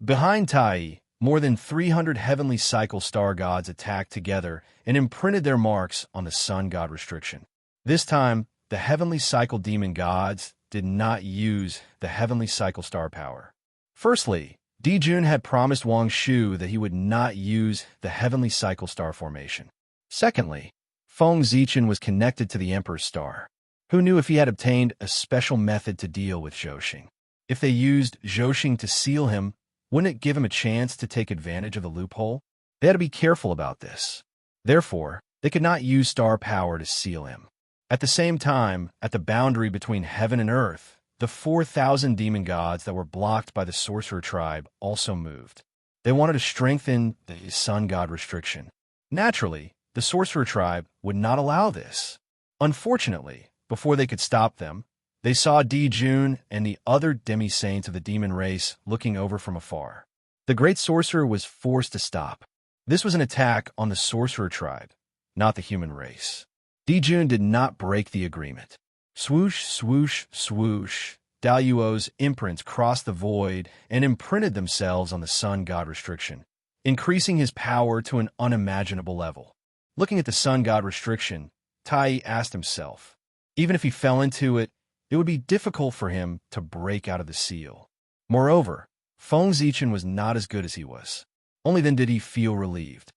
Behind Tai, more than 300 heavenly cycle star gods attacked together and imprinted their marks on the sun god restriction. This time, the heavenly cycle demon gods did not use the heavenly cycle star power. Firstly, Dijun had promised Wang Shu that he would not use the heavenly cycle star formation. Secondly, Feng Zichen was connected to the Emperor's star. Who knew if he had obtained a special method to deal with Zhouxing? If they used Zhouxing to seal him, wouldn't it give him a chance to take advantage of the loophole? They had to be careful about this. Therefore, they could not use star power to seal him. At the same time, at the boundary between heaven and earth, the 4,000 demon gods that were blocked by the sorcerer tribe also moved. They wanted to strengthen the sun god restriction. Naturally, the sorcerer tribe would not allow this. Unfortunately, before they could stop them, they saw Dijun and the other demi-saints of the demon race looking over from afar. The great sorcerer was forced to stop. This was an attack on the sorcerer tribe, not the human race. Dijun did not break the agreement. Swoosh, swoosh, swoosh, Daluo's imprints crossed the void and imprinted themselves on the sun god restriction, increasing his power to an unimaginable level. Looking at the sun god restriction, Tai asked himself, even if he fell into it, it would be difficult for him to break out of the seal. Moreover, Feng Zichen was not as good as he was. Only then did he feel relieved.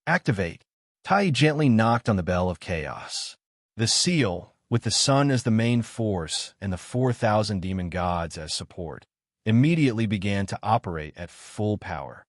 Activate. Tai gently knocked on the Bell of Chaos. The seal, with the sun as the main force and the 4,000 demon gods as support, immediately began to operate at full power.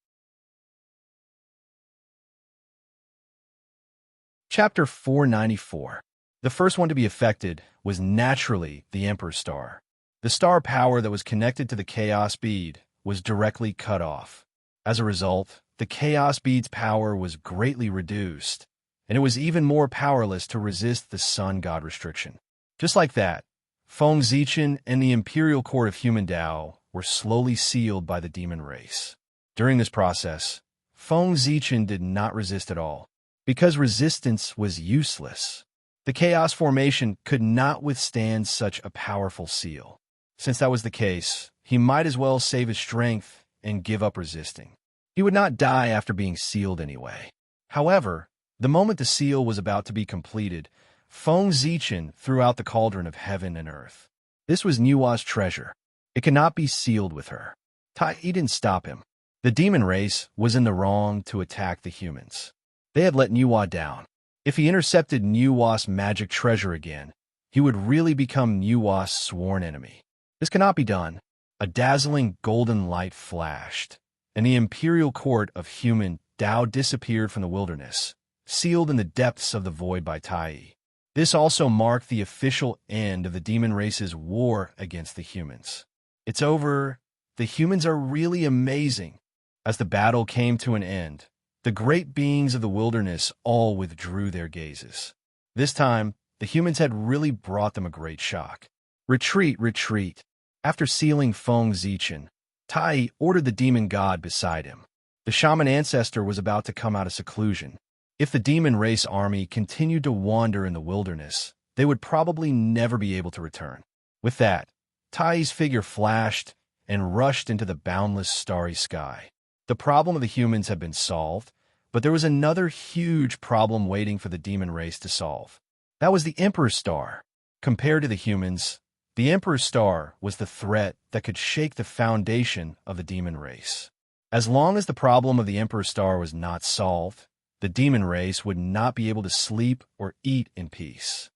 Chapter 494. The first one to be affected was naturally the Emperor's star. The star power that was connected to the Chaos Bead was directly cut off. As a result, the Chaos Bead's power was greatly reduced, and it was even more powerless to resist the sun god restriction. Just like that, Feng Zichen and the Imperial Court of Human Dao were slowly sealed by the demon race. During this process, Feng Zichen did not resist at all, because resistance was useless. The Chaos Formation could not withstand such a powerful seal. Since that was the case, he might as well save his strength and give up resisting. He would not die after being sealed anyway. However, the moment the seal was about to be completed, Feng Zichen threw out the cauldron of heaven and earth. This was Nua's treasure. It could not be sealed with her. Tai didn't stop him. The demon race was in the wrong to attack the humans. They had let Nua down. If he intercepted Nua's magic treasure again, he would really become Nua's sworn enemy. This cannot be done. A dazzling golden light flashed, and the Imperial Court of Human Dao disappeared from the wilderness, sealed in the depths of the void by Tai. This also marked the official end of the demon race's war against the humans. It's over. The humans are really amazing. As the battle came to an end, the great beings of the wilderness all withdrew their gazes. This time, the humans had really brought them a great shock. Retreat, retreat. After sealing Feng Zichen, Tai ordered the demon god beside him. The shaman ancestor was about to come out of seclusion. If the demon race army continued to wander in the wilderness, they would probably never be able to return. With that, Tai's figure flashed and rushed into the boundless starry sky. The problem of the humans had been solved, but there was another huge problem waiting for the demon race to solve. That was the Emperor's star. Compared to the humans, the Emperor's star was the threat that could shake the foundation of the demon race. As long as the problem of the Emperor's star was not solved, the demon race would not be able to sleep or eat in peace.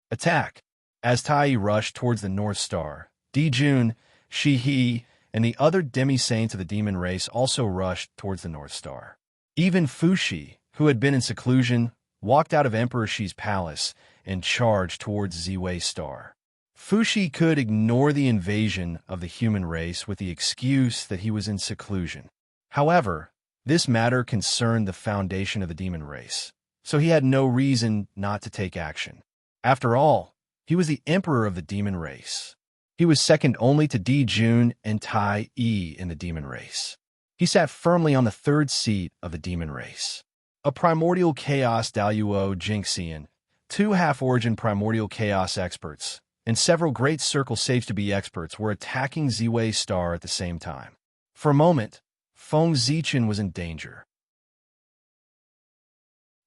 Attack! As Tai rushed towards the North Star, Dijun, Shihe, and the other demi-saints of the demon race also rushed towards the North Star. Even Fushi, who had been in seclusion, walked out of Emperor Shi's palace and charged towards Ziwei's star. Fushi could ignore the invasion of the human race with the excuse that he was in seclusion. However, this matter concerned the foundation of the demon race, so he had no reason not to take action. After all, he was the emperor of the demon race. He was second only to Di Jun and Tai Yi in the demon race. He sat firmly on the third seat of the demon race. A primordial chaos Daluo Jinxian, two half-origin primordial chaos experts, and several great circle safe to be experts were attacking Ziwei Star at the same time. For a moment, Feng Zichen was in danger.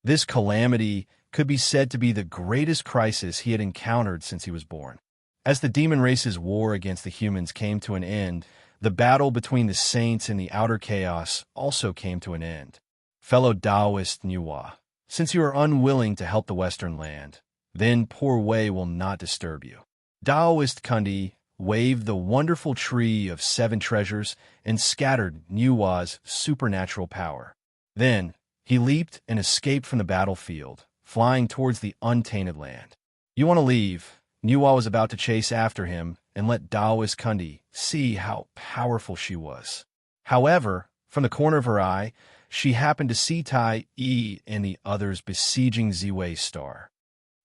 This calamity could be said to be the greatest crisis he had encountered since he was born. As the demon race's war against the humans came to an end, the battle between the saints and the outer chaos also came to an end. Fellow Taoist Nuwa, since you are unwilling to help the Western land, then poor Wei will not disturb you. Taoist Kundi waved the wonderful tree of 7 treasures and scattered Nuwa's supernatural power. Then, he leaped and escaped from the battlefield, flying towards the untainted land. You want to leave? Nuwa was about to chase after him and let Taoist Kundi see how powerful she was. However, from the corner of her eye, she happened to see Tai Yi and the others besieging Ziwei Star.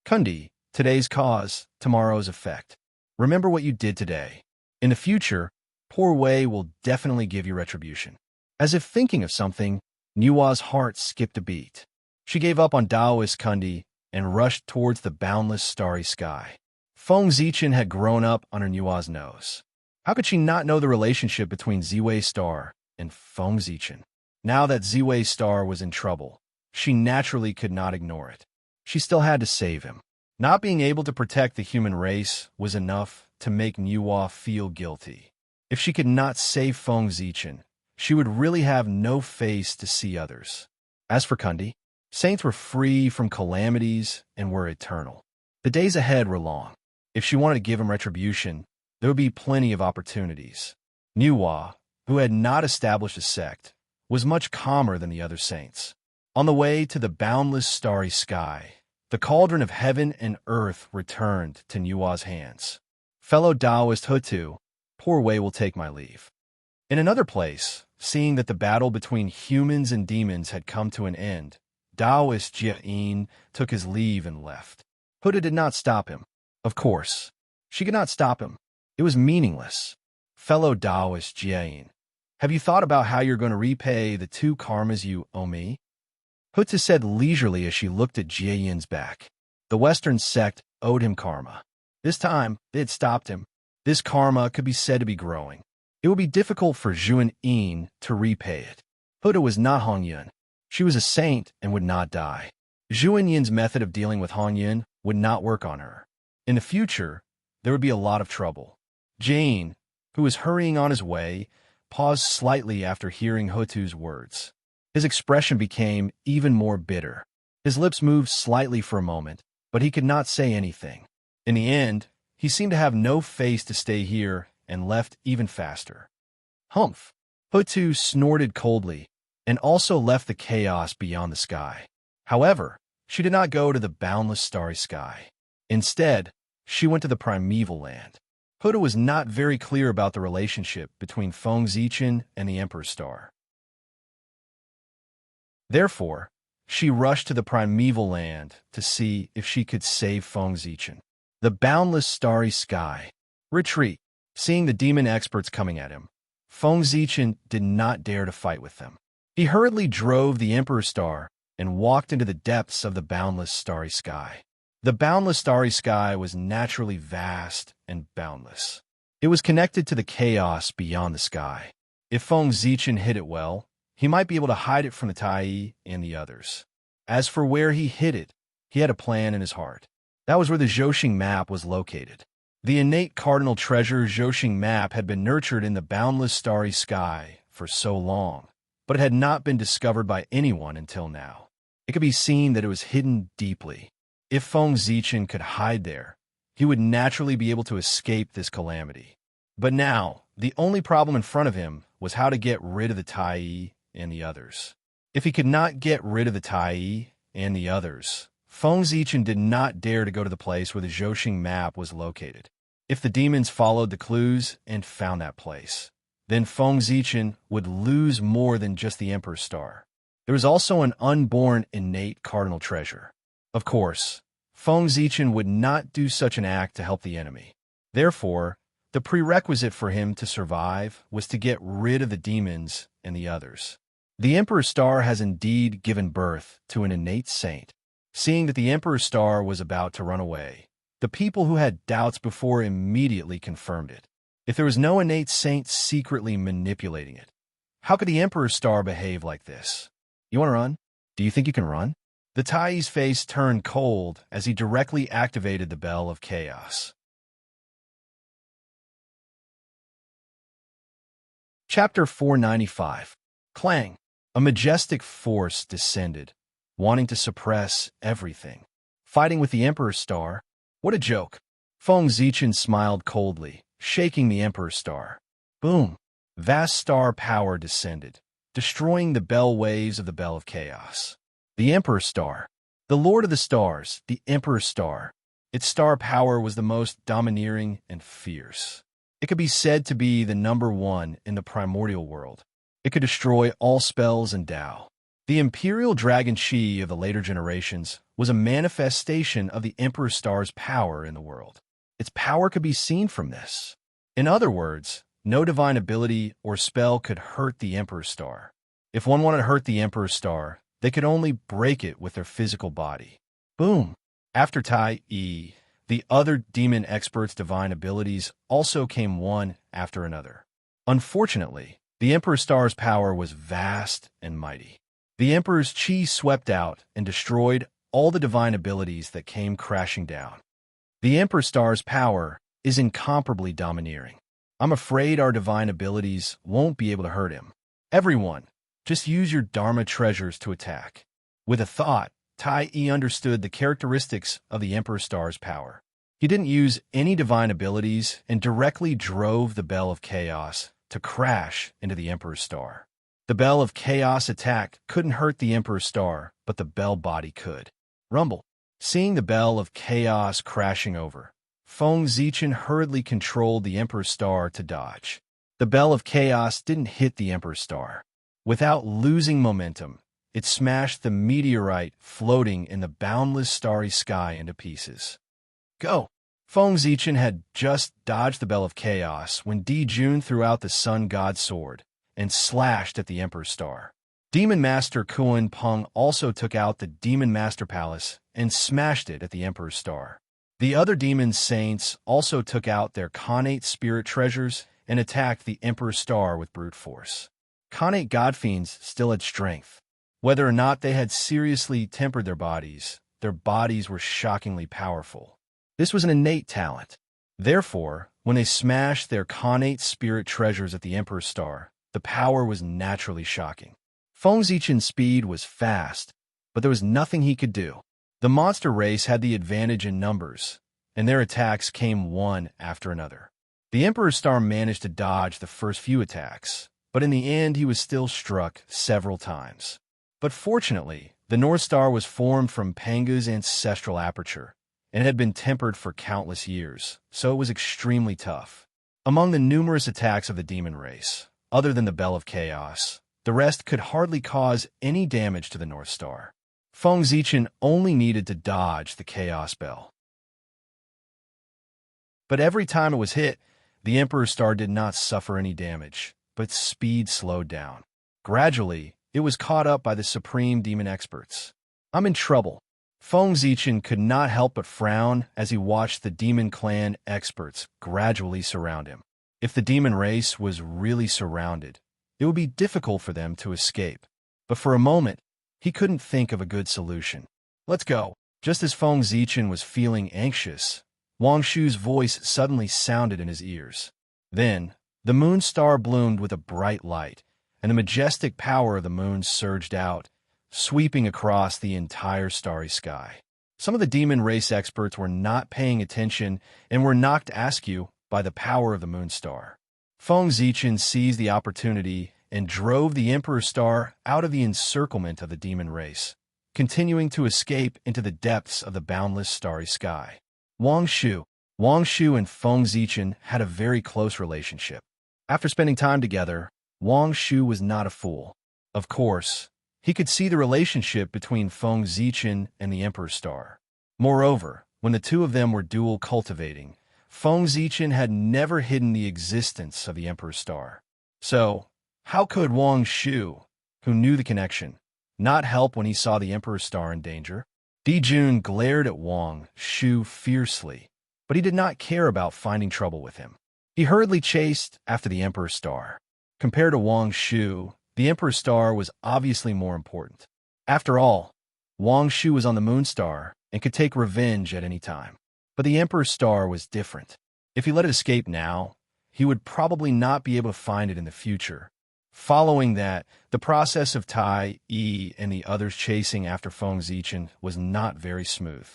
Kundi, today's cause, tomorrow's effect. Remember what you did today. In the future, poor Wei will definitely give you retribution. As if thinking of something, Nuwa's heart skipped a beat. She gave up on Taoist Kundi and rushed towards the boundless starry sky. Feng Zichen had grown up under Nuwa's nose. How could she not know the relationship between Ziwei Star and Feng Zichen? Now that Ziwei Star was in trouble, she naturally could not ignore it. She still had to save him. Not being able to protect the human race was enough to make Nuwa feel guilty. If she could not save Feng Zichen, she would really have no face to see others. As for Kundi, saints were free from calamities and were eternal. The days ahead were long. If she wanted to give him retribution, there would be plenty of opportunities. Nuwa, who had not established a sect, was much calmer than the other saints. On the way to the boundless starry sky, the cauldron of heaven and earth returned to Nuwa's hands. Fellow Taoist Hutu, poor Wei will take my leave. In another place, seeing that the battle between humans and demons had come to an end, Taoist Jia took his leave and left. Hutu did not stop him. Of course, she could not stop him. It was meaningless. Fellow Taoist Jia, have you thought about how you're going to repay the 2 karmas you owe me? Hutu said leisurely as she looked at Jiayin's back. The Western sect owed him karma. This time, they had stopped him. This karma could be said to be growing. It would be difficult for Zhuan Yin to repay it. Hutu was not Hong Yun. She was a saint and would not die. Zhuan Yin's method of dealing with Hong Yun would not work on her. In the future, there would be a lot of trouble. Jane, who was hurrying on his way, paused slightly after hearing Hutu's words. His expression became even more bitter. His lips moved slightly for a moment, but he could not say anything. In the end, he seemed to have no face to stay here and left even faster. Humph! Hutu snorted coldly and also left the chaos beyond the sky. However, she did not go to the boundless starry sky. Instead, she went to the primeval land. Hutu was not very clear about the relationship between Feng Zichen and the Emperor's Star. Therefore, she rushed to the primeval land to see if she could save Feng Zichen. The boundless starry sky. Retreat. Seeing the demon experts coming at him, Feng Zichen did not dare to fight with them. He hurriedly drove the Emperor's Star and walked into the depths of the boundless starry sky. The boundless starry sky was naturally vast and boundless. It was connected to the chaos beyond the sky. If Feng Zichen hid it well, he might be able to hide it from the Tai and the others. As for where he hid it, he had a plan in his heart. That was where the Zhoxing map was located. The innate cardinal treasure Zhoxing map had been nurtured in the boundless starry sky for so long, but it had not been discovered by anyone until now. It could be seen that it was hidden deeply. If Feng Zichen could hide there, he would naturally be able to escape this calamity. But now, the only problem in front of him was how to get rid of the Tai and the others. If he could not get rid of the Tai and the others, Feng Zichen did not dare to go to the place where the Zhoxing map was located. If the demons followed the clues and found that place, then Feng Zichen would lose more than just the Emperor's Star. There was also an unborn innate cardinal treasure. Of course, Feng Zichen would not do such an act to help the enemy. Therefore, The prerequisite for him to survive was to get rid of the demons and the others. The Emperor's Star has indeed given birth to an innate saint. Seeing that the Emperor's Star was about to run away, the people who had doubts before immediately confirmed it. If there was no innate saint secretly manipulating it, how could the Emperor's Star behave like this? You want to run? Do you think you can run? The Tai's face turned cold as he directly activated the Bell of Chaos. Chapter 495. Clang. A majestic force descended, wanting to suppress everything. Fighting with the Emperor's Star? What a joke. Feng Zichen smiled coldly, shaking the Emperor's Star. Boom! Vast star power descended, destroying the bell waves of the Bell of Chaos. The Emperor's Star. The Lord of the Stars, the Emperor's Star. Its star power was the most domineering and fierce. It could be said to be the #1 in the primordial world. It could destroy all spells and Tao. The Imperial Dragon Chi of the later generations was a manifestation of the Emperor's Star's power in the world. Its power could be seen from this. In other words, no divine ability or spell could hurt the Emperor's Star. If one wanted to hurt the Emperor's Star, they could only break it with their physical body. Boom! After Tai Yi, the other demon experts' divine abilities also came one after another. Unfortunately, the Emperor's Star's power was vast and mighty. The Emperor's Chi swept out and destroyed all the divine abilities that came crashing down. The Emperor's Star's power is incomparably domineering. I'm afraid our divine abilities won't be able to hurt him. Everyone, just use your Dharma treasures to attack. With a thought, Tai Yi understood the characteristics of the Emperor's Star's power. He didn't use any divine abilities and directly drove the Bell of Chaos to crash into the Emperor's Star. The Bell of Chaos attack couldn't hurt the Emperor's Star, but the bell body could. Rumble. Seeing the Bell of Chaos crashing over, Feng Zichen hurriedly controlled the Emperor's Star to dodge. The Bell of Chaos didn't hit the Emperor's Star. Without losing momentum, it smashed the meteorite floating in the boundless starry sky into pieces. Go! Feng Zichen had just dodged the Bell of Chaos when Di Jun threw out the Sun God's sword and slashed at the Emperor's Star. Demon Master Kuan Peng also took out the Demon Master Palace and smashed it at the Emperor's Star. The other demon saints also took out their Khanate spirit treasures and attacked the Emperor's Star with brute force. Khanate godfiends still had strength. Whether or not they had seriously tempered their bodies were shockingly powerful. This was an innate talent. Therefore, when they smashed their Khanate spirit treasures at the Emperor's Star, the power was naturally shocking. Feng Zichen's speed was fast, but there was nothing he could do. The monster race had the advantage in numbers, and their attacks came one after another. The Emperor's Star managed to dodge the first few attacks, but in the end he was still struck several times. But fortunately, the North Star was formed from Panga's ancestral aperture, and had been tempered for countless years, so it was extremely tough. Among the numerous attacks of the demon race, other than the Bell of Chaos, the rest could hardly cause any damage to the North Star. Feng Zichen only needed to dodge the Chaos Bell. But every time it was hit, the Emperor's Star did not suffer any damage, but speed slowed down. Gradually, it was caught up by the supreme demon experts. I'm in trouble. Feng Zichen could not help but frown as he watched the Demon Clan experts gradually surround him. If the demon race was really surrounded, it would be difficult for them to escape. But for a moment, he couldn't think of a good solution. Let's go. Just as Feng Zichen was feeling anxious, Wang Shu's voice suddenly sounded in his ears. Then, the moon star bloomed with a bright light, and the majestic power of the moon surged out, sweeping across the entire starry sky. Some of the demon race experts were not paying attention and were knocked askew by the power of the moon star. Feng Zichen seized the opportunity and drove the Emperor's Star out of the encirclement of the demon race, continuing to escape into the depths of the boundless starry sky. Wang Shu and Feng Zichen had a very close relationship. After spending time together, Wang Shu was not a fool. Of course, he could see the relationship between Feng Zichen and the Emperor's Star. Moreover, when the two of them were dual cultivating, Feng Zichen had never hidden the existence of the Emperor's Star. So, how could Wang Shu, who knew the connection, not help when he saw the Emperor's Star in danger? Di Jun glared at Wang Shu fiercely, but he did not care about finding trouble with him. He hurriedly chased after the Emperor's Star. Compared to Wang Shu, the Emperor's Star was obviously more important. After all, Wang Shu was on the Moon Star and could take revenge at any time. But the Emperor's Star was different. If he let it escape now, he would probably not be able to find it in the future. Following that, the process of Tai Yi and the others chasing after Feng Zichen was not very smooth.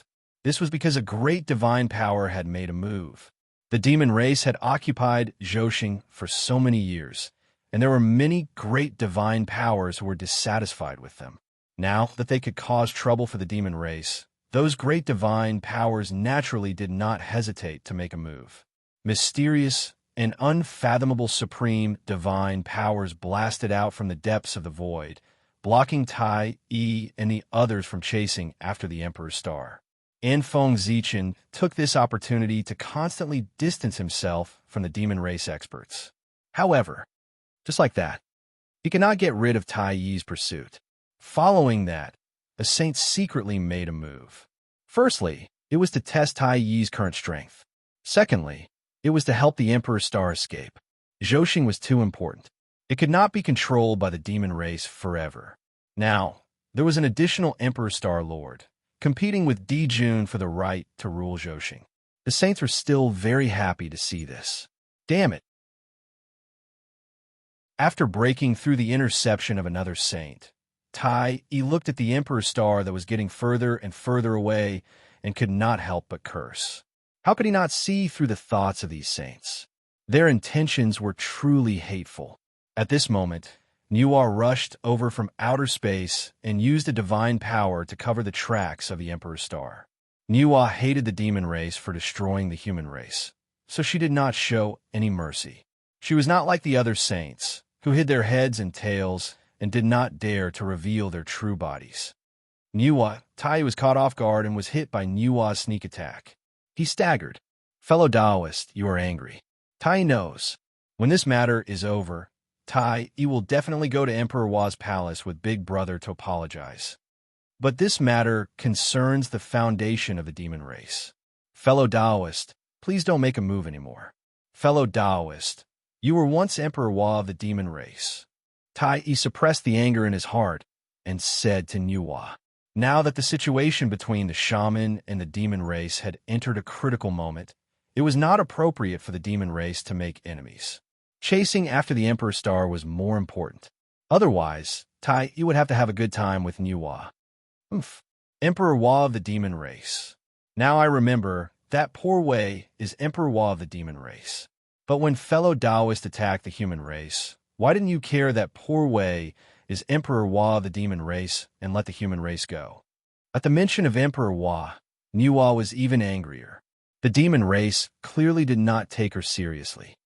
This was because a great divine power had made a move. The demon race had occupied Zhoushan for so many years, and there were many great divine powers who were dissatisfied with them. Now that they could cause trouble for the demon race, those great divine powers naturally did not hesitate to make a move. Mysterious and unfathomable supreme divine powers blasted out from the depths of the void, blocking Tai Yi and the others from chasing after the Emperor's Star. And Feng Zichen took this opportunity to constantly distance himself from the demon race experts. However, just like that, he could not get rid of Tai Yi's pursuit. Following that, the saints secretly made a move. Firstly, it was to test Tai Yi's current strength. Secondly, it was to help the Emperor's Star escape. Zhoushan was too important. It could not be controlled by the demon race forever. Now, there was an additional Emperor's Star Lord, competing with Di Jun for the right to rule Zhoushan. The saints were still very happy to see this. Damn it! After breaking through the interception of another saint, Tai Yi looked at the Emperor's Star that was getting further and further away and could not help but curse. How could he not see through the thoughts of these saints? Their intentions were truly hateful. At this moment, Nuwa rushed over from outer space and used a divine power to cover the tracks of the Emperor's Star. Nuwa hated the demon race for destroying the human race, so she did not show any mercy. She was not like the other saints, who hid their heads and tails and did not dare to reveal their true bodies. Tai was caught off guard and was hit by Nuwa's sneak attack. He staggered. Fellow Taoist, you are angry. Tai knows. When this matter is over, Tai will definitely go to Emperor Wa's palace with Big Brother to apologize. But this matter concerns the foundation of the demon race. Fellow Taoist, please don't make a move anymore. Fellow Taoist, you were once Emperor Wa of the demon race. Tai suppressed the anger in his heart and said to Nuwa, now that the situation between the shaman and the demon race had entered a critical moment, it was not appropriate for the demon race to make enemies. Chasing after the Emperor's Star was more important. Otherwise, Tai would have to have a good time with Nuwa. Emperor Wa of the demon race. Now I remember that poor Wei is Emperor Wa of the demon race. But when fellow Taoists attacked the human race, why didn't you care that poor Wei is Emperor Wa of the demon race and let the human race go? At the mention of Emperor Wa, Nuwa was even angrier. The demon race clearly did not take her seriously.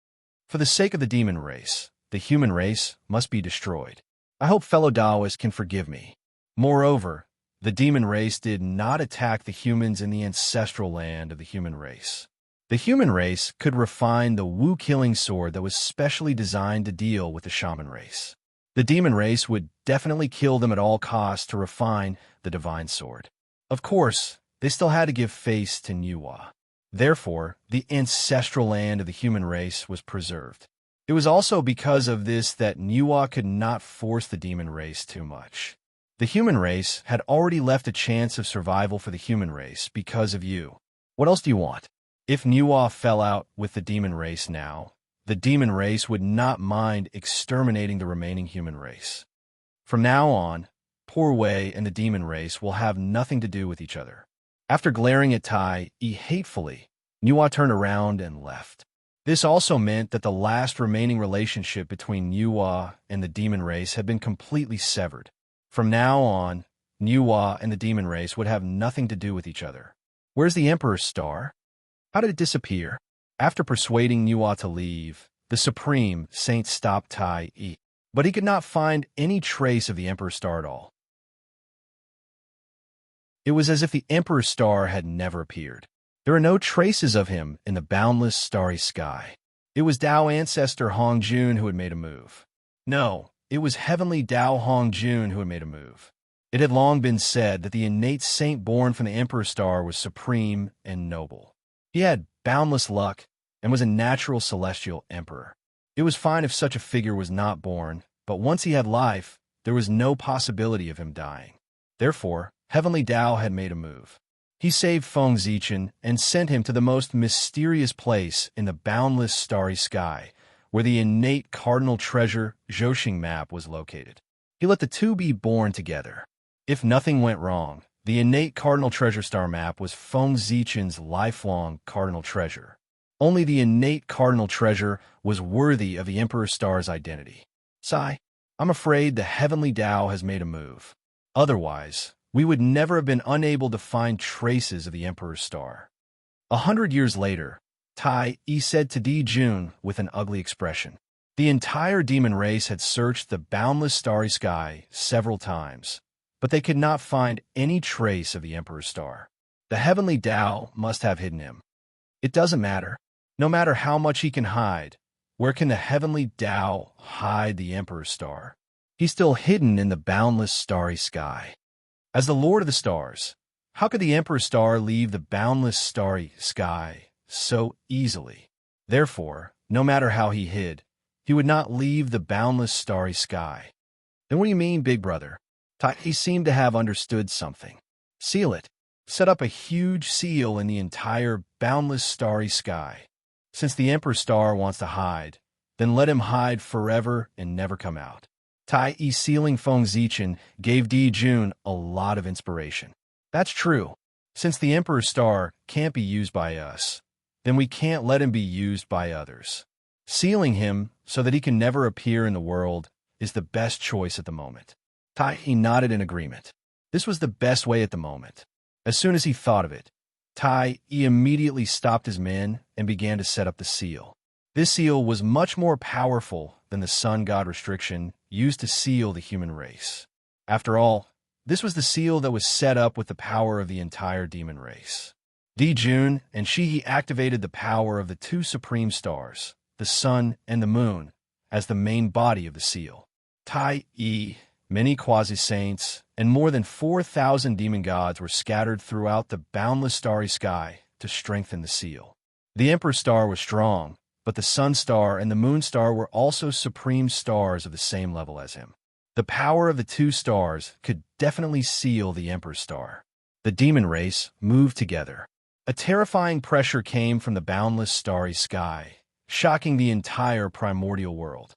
For the sake of the demon race, the human race must be destroyed. I hope fellow Taoists can forgive me. Moreover, the demon race did not attack the humans in the ancestral land of the human race. The human race could refine the Wu-killing sword that was specially designed to deal with the shaman race. The demon race would definitely kill them at all costs to refine the divine sword. Of course, they still had to give face to Nuwa. Therefore, the ancestral land of the human race was preserved. It was also because of this that Nuwa could not force the demon race too much. The human race had already left a chance of survival for the human race because of you. What else do you want? If Nuwa fell out with the demon race now, the demon race would not mind exterminating the remaining human race. From now on, poor Wei and the demon race will have nothing to do with each other. After glaring at Tai hatefully, Nuwa turned around and left. This also meant that the last remaining relationship between Nuwa and the demon race had been completely severed. From now on, Nuwa and the demon race would have nothing to do with each other. Where's the Emperor's Star? How did it disappear? After persuading Nuwa to leave, the Supreme Saint stopped Tai Yi, but he could not find any trace of the Emperor's Star at all. It was as if the Emperor's Star had never appeared. There are no traces of him in the boundless starry sky. It was Tao ancestor Hong Jun who had made a move. No, it was heavenly Tao Hong Jun who had made a move. It had long been said that the innate saint born from the Emperor Star was supreme and noble. He had boundless luck and was a natural celestial emperor. It was fine if such a figure was not born, but once he had life, there was no possibility of him dying. Therefore, heavenly Tao had made a move. He saved Feng Zichen and sent him to the most mysterious place in the boundless starry sky, where the innate cardinal treasure Zhouxing map was located. He let the two be born together. If nothing went wrong, the innate cardinal treasure star map was Feng Zichen's lifelong cardinal treasure. Only the innate cardinal treasure was worthy of the Emperor Star's identity. Sigh, I'm afraid the heavenly Tao has made a move. Otherwise, we would never have been unable to find traces of the Emperor's Star. 100 years later, Tai Yi said to Di Jun with an ugly expression. The entire demon race had searched the boundless starry sky several times, but they could not find any trace of the Emperor's Star. The heavenly Tao must have hidden him. It doesn't matter. No matter how much he can hide, where can the heavenly Tao hide the Emperor's Star? He's still hidden in the boundless starry sky. As the Lord of the Stars, how could the Emperor's Star leave the boundless starry sky so easily? Therefore, no matter how he hid, he would not leave the boundless starry sky. Then what do you mean, big brother? He seemed to have understood something. Seal it. Set up a huge seal in the entire boundless starry sky. Since the Emperor's Star wants to hide, then let him hide forever and never come out. Tai Yi sealing Feng Zichen gave Di Jun a lot of inspiration. That's true. Since the Emperor's Star can't be used by us, then we can't let him be used by others. Sealing him so that he can never appear in the world is the best choice at the moment. Tai Yi nodded in agreement. This was the best way at the moment. As soon as he thought of it, Tai Yi immediately stopped his men and began to set up the seal. This seal was much more powerful than the sun god restriction used to seal the human race. After all, this was the seal that was set up with the power of the entire demon race. Di Jun and Shihi activated the power of the two supreme stars, the sun and the moon, as the main body of the seal. Tai Yi, many quasi-saints, and more than 4,000 demon gods were scattered throughout the boundless starry sky to strengthen the seal. The Emperor's Star was strong, but the Sun Star and the Moon Star were also supreme stars of the same level as him. The power of the two stars could definitely seal the Emperor's Star. The demon race moved together. A terrifying pressure came from the boundless starry sky, shocking the entire primordial world.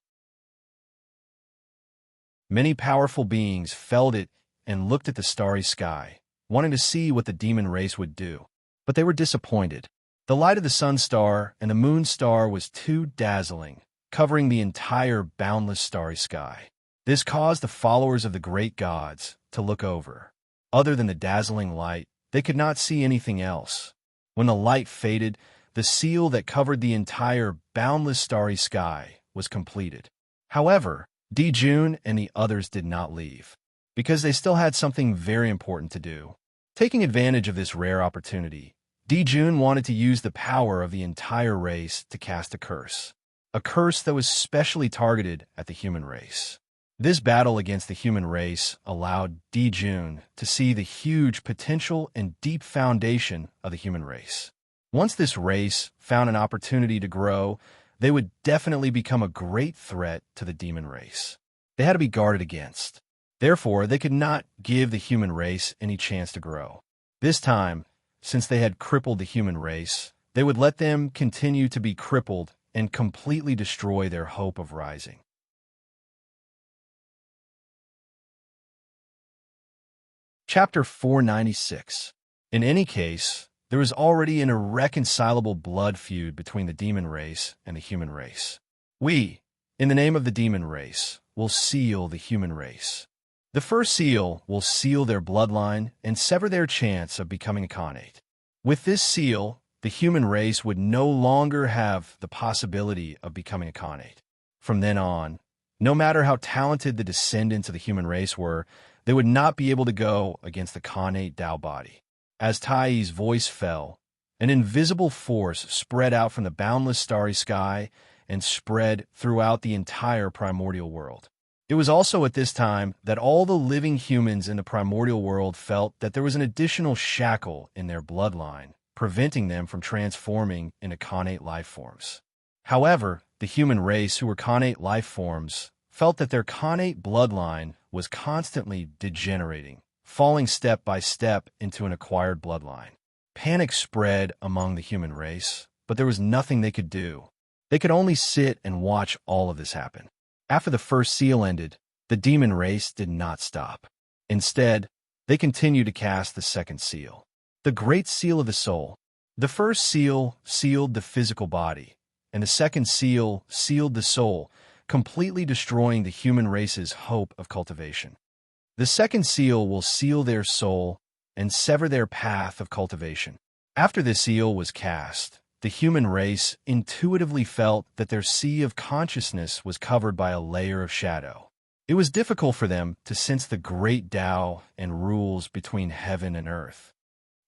Many powerful beings felt it and looked at the starry sky, wanting to see what the demon race would do. But they were disappointed. The light of the Sun Star and the Moon Star was too dazzling, covering the entire boundless starry sky. This caused the followers of the great gods to look over. Other than the dazzling light, they could not see anything else. When the light faded, the seal that covered the entire boundless starry sky was completed. However, Di Jun and the others did not leave, because they still had something very important to do. Taking advantage of this rare opportunity, Di Jun wanted to use the power of the entire race to cast a curse that was specially targeted at the human race. This battle against the human race allowed Di Jun to see the huge potential and deep foundation of the human race. Once this race found an opportunity to grow, they would definitely become a great threat to the demon race. They had to be guarded against. Therefore, they could not give the human race any chance to grow. This time, since they had crippled the human race, they would let them continue to be crippled and completely destroy their hope of rising. Chapter 496. In any case, there was already an irreconcilable blood feud between the demon race and the human race. We, in the name of the demon race, will seal the human race. The first seal will seal their bloodline and sever their chance of becoming a Khanate. With this seal, the human race would no longer have the possibility of becoming a Khanate. From then on, no matter how talented the descendants of the human race were, they would not be able to go against the Khanate Tao body. As Tai Yi's voice fell, An invisible force spread out from the boundless starry sky and spread throughout the entire primordial world. It was also at this time that all the living humans in the primordial world felt that there was an additional shackle in their bloodline, preventing them from transforming into connate life forms. However, the human race who were connate life forms felt that their connate bloodline was constantly degenerating, falling step by step into an acquired bloodline. Panic spread among the human race, but there was nothing they could do. They could only sit and watch all of this happen. After the first seal ended, the demon race did not stop. Instead, they continued to cast the second seal, the Great Seal of the Soul. The first seal sealed the physical body, and the second seal sealed the soul, completely destroying the human race's hope of cultivation. The second seal will seal their soul and sever their path of cultivation. After the seal was cast, the human race intuitively felt that their sea of consciousness was covered by a layer of shadow. It was difficult for them to sense the great Tao and rules between heaven and earth.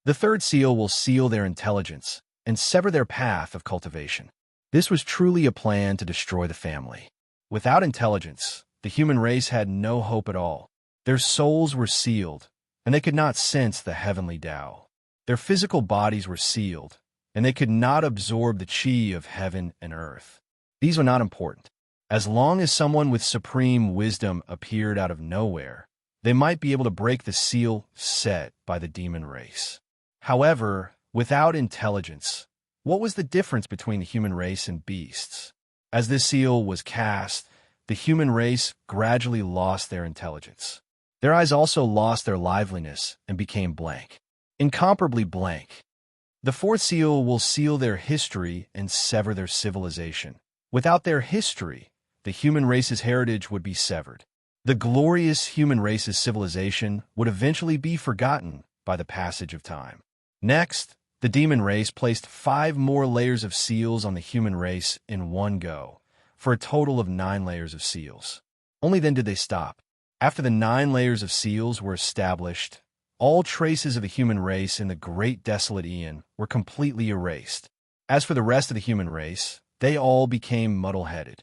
The third seal will seal their intelligence and sever their path of cultivation. This was truly a plan to destroy the family. Without intelligence, the human race had no hope at all. Their souls were sealed, and they could not sense the heavenly Tao. Their physical bodies were sealed, and they could not absorb the chi of heaven and earth. These were not important. As long as someone with supreme wisdom appeared out of nowhere, they might be able to break the seal set by the demon race. However, without intelligence, what was the difference between the human race and beasts? As this seal was cast, the human race gradually lost their intelligence. Their eyes also lost their liveliness and became blank, incomparably blank. The fourth seal will seal their history and sever their civilization. Without their history, the human race's heritage would be severed. The glorious human race's civilization would eventually be forgotten by the passage of time. Next, the demon race placed 5 more layers of seals on the human race in one go, for a total of 9 layers of seals. Only then did they stop. After the 9 layers of seals were established, all traces of the human race in the great desolate Aeon were completely erased. As for the rest of the human race, they all became muddle-headed.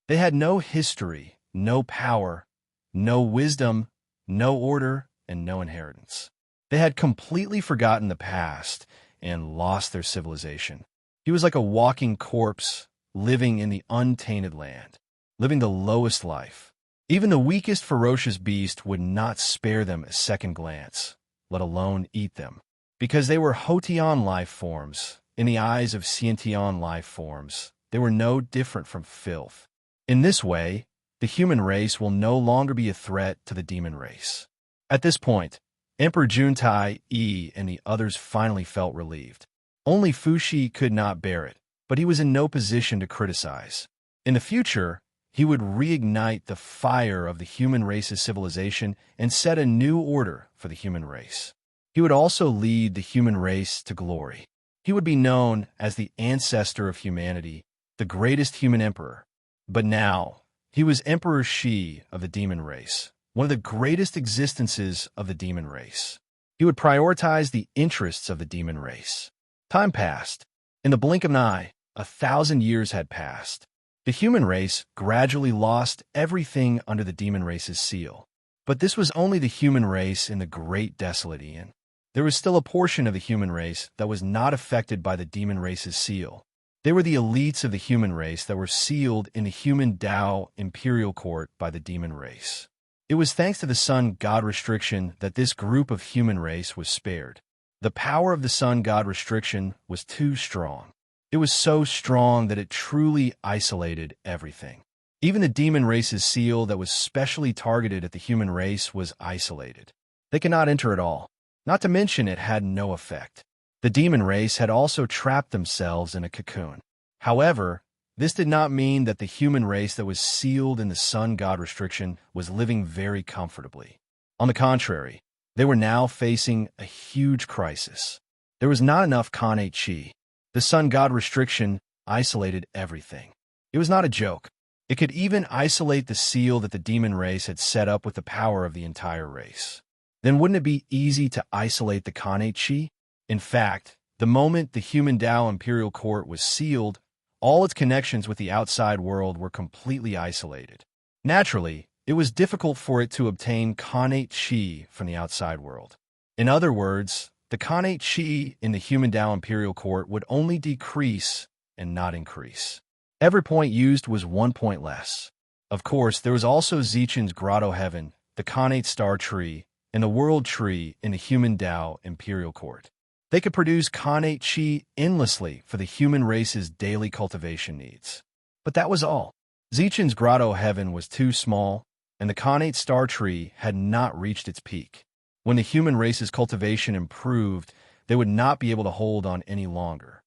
They had no history, no power, no wisdom, no order, and no inheritance. They had completely forgotten the past and lost their civilization. He was like a walking corpse, living in the untainted land, living the lowest life. Even the weakest ferocious beast would not spare them a second glance, let alone eat them. Because they were Hotion life forms, in the eyes of Sciention life forms, they were no different from filth. In this way, the human race will no longer be a threat to the demon race. At this point, Emperor Juntai Yi and the others finally felt relieved. Only Fushi could not bear it, but he was in no position to criticize. In the future, he would reignite the fire of the human race's civilization and set a new order for the human race. He would also lead the human race to glory. He would be known as the ancestor of humanity, the greatest human emperor. But now, he was Emperor Shi of the demon race, one of the greatest existences of the demon race. He would prioritize the interests of the demon race. Time passed. In the blink of an eye, 1,000 years had passed. The human race gradually lost everything under the demon race's seal. But this was only the human race in the great desolate Aeon. There was still a portion of the human race that was not affected by the demon race's seal. They were the elites of the human race that were sealed in the human Tao imperial court by the demon race. It was thanks to the sun god restriction that this group of human race was spared. The power of the sun god restriction was too strong. It was so strong that it truly isolated everything. Even the demon race's seal that was specially targeted at the human race was isolated. They could not enter at all. Not to mention it had no effect. The demon race had also trapped themselves in a cocoon. However, this did not mean that the human race that was sealed in the sun god restriction was living very comfortably. On the contrary, they were now facing a huge crisis. There was not enough connate chi. The sun god restriction isolated everything. It was not a joke. It could even isolate the seal that the demon race had set up with the power of the entire race. then wouldn't it be easy to isolate the Khanate Chi? In fact, the moment the human Tao imperial court was sealed, all its connections with the outside world were completely isolated. Naturally, it was difficult for it to obtain Khanate Chi from the outside world. In other words, the Khanate Chi in the human Tao imperial court would only decrease and not increase. Every point used was 1 point less. Of course, there was also Zichen's Grotto Heaven, the Khanate Star Tree, and the World Tree in the human Tao imperial court. They could produce Khanate Chi endlessly for the human race's daily cultivation needs. But that was all. Zichen's Grotto Heaven was too small, and the Khanate Star Tree had not reached its peak. When the human race's cultivation improved, they would not be able to hold on any longer.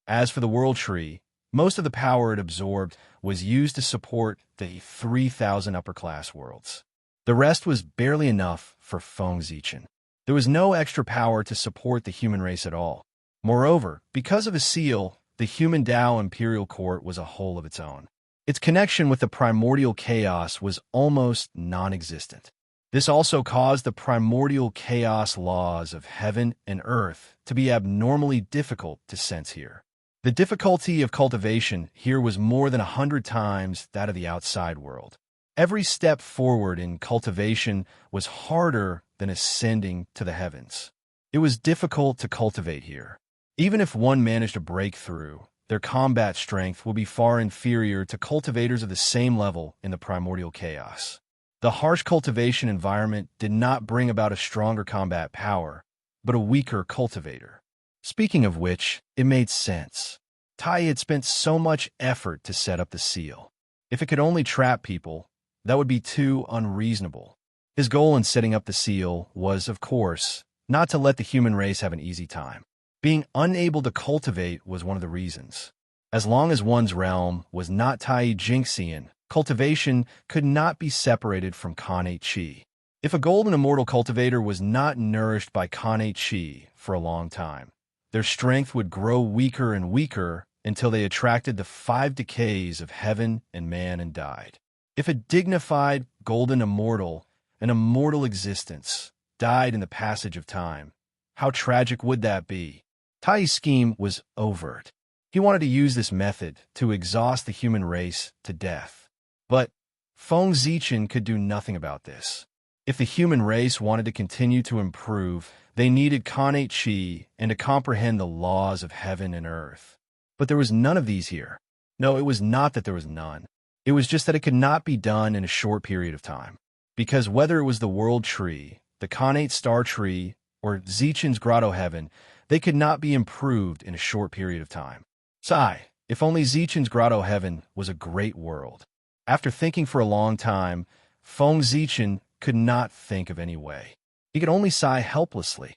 As for the World Tree, most of the power it absorbed was used to support the 3,000 upper-class worlds. The rest was barely enough for Feng Zichen. There was no extra power to support the human race at all. Moreover, because of a seal, the human Tao imperial court was a whole of its own. Its connection with the primordial chaos was almost non-existent. This also caused the primordial chaos laws of heaven and earth to be abnormally difficult to sense here. The difficulty of cultivation here was more than 100 times that of the outside world. Every step forward in cultivation was harder than ascending to the heavens. It was difficult to cultivate here. Even if one managed to break through, their combat strength will be far inferior to cultivators of the same level in the primordial chaos. The harsh cultivation environment did not bring about a stronger combat power, but a weaker cultivator. Speaking of which, it made sense. Tai had spent so much effort to set up the seal. If it could only trap people, that would be too unreasonable. His goal in setting up the seal was, of course, not to let the human race have an easy time. Being unable to cultivate was one of the reasons. As long as one's realm was not Tai Jinxian, cultivation could not be separated from Khanate Chi. If a golden immortal cultivator was not nourished by Khanate Chi for a long time, their strength would grow weaker and weaker until they attracted the 5 decays of heaven and man and died. If a dignified golden immortal, an immortal existence, died in the passage of time, how tragic would that be? Tai's scheme was overt. He wanted to use this method to exhaust the human race to death. But Feng Zichen could do nothing about this. If the human race wanted to continue to improve, they needed Khanate Chi and to comprehend the laws of heaven and earth. But there was none of these here. No, it was not that there was none. It was just that it could not be done in a short period of time. Because whether it was the World Tree, the Khanate Star Tree, or Zichen's Grotto Heaven, they could not be improved in a short period of time. Sigh, if only Zichen's Grotto Heaven was a great world. After thinking for a long time, Feng Zichen could not think of any way. He could only sigh helplessly.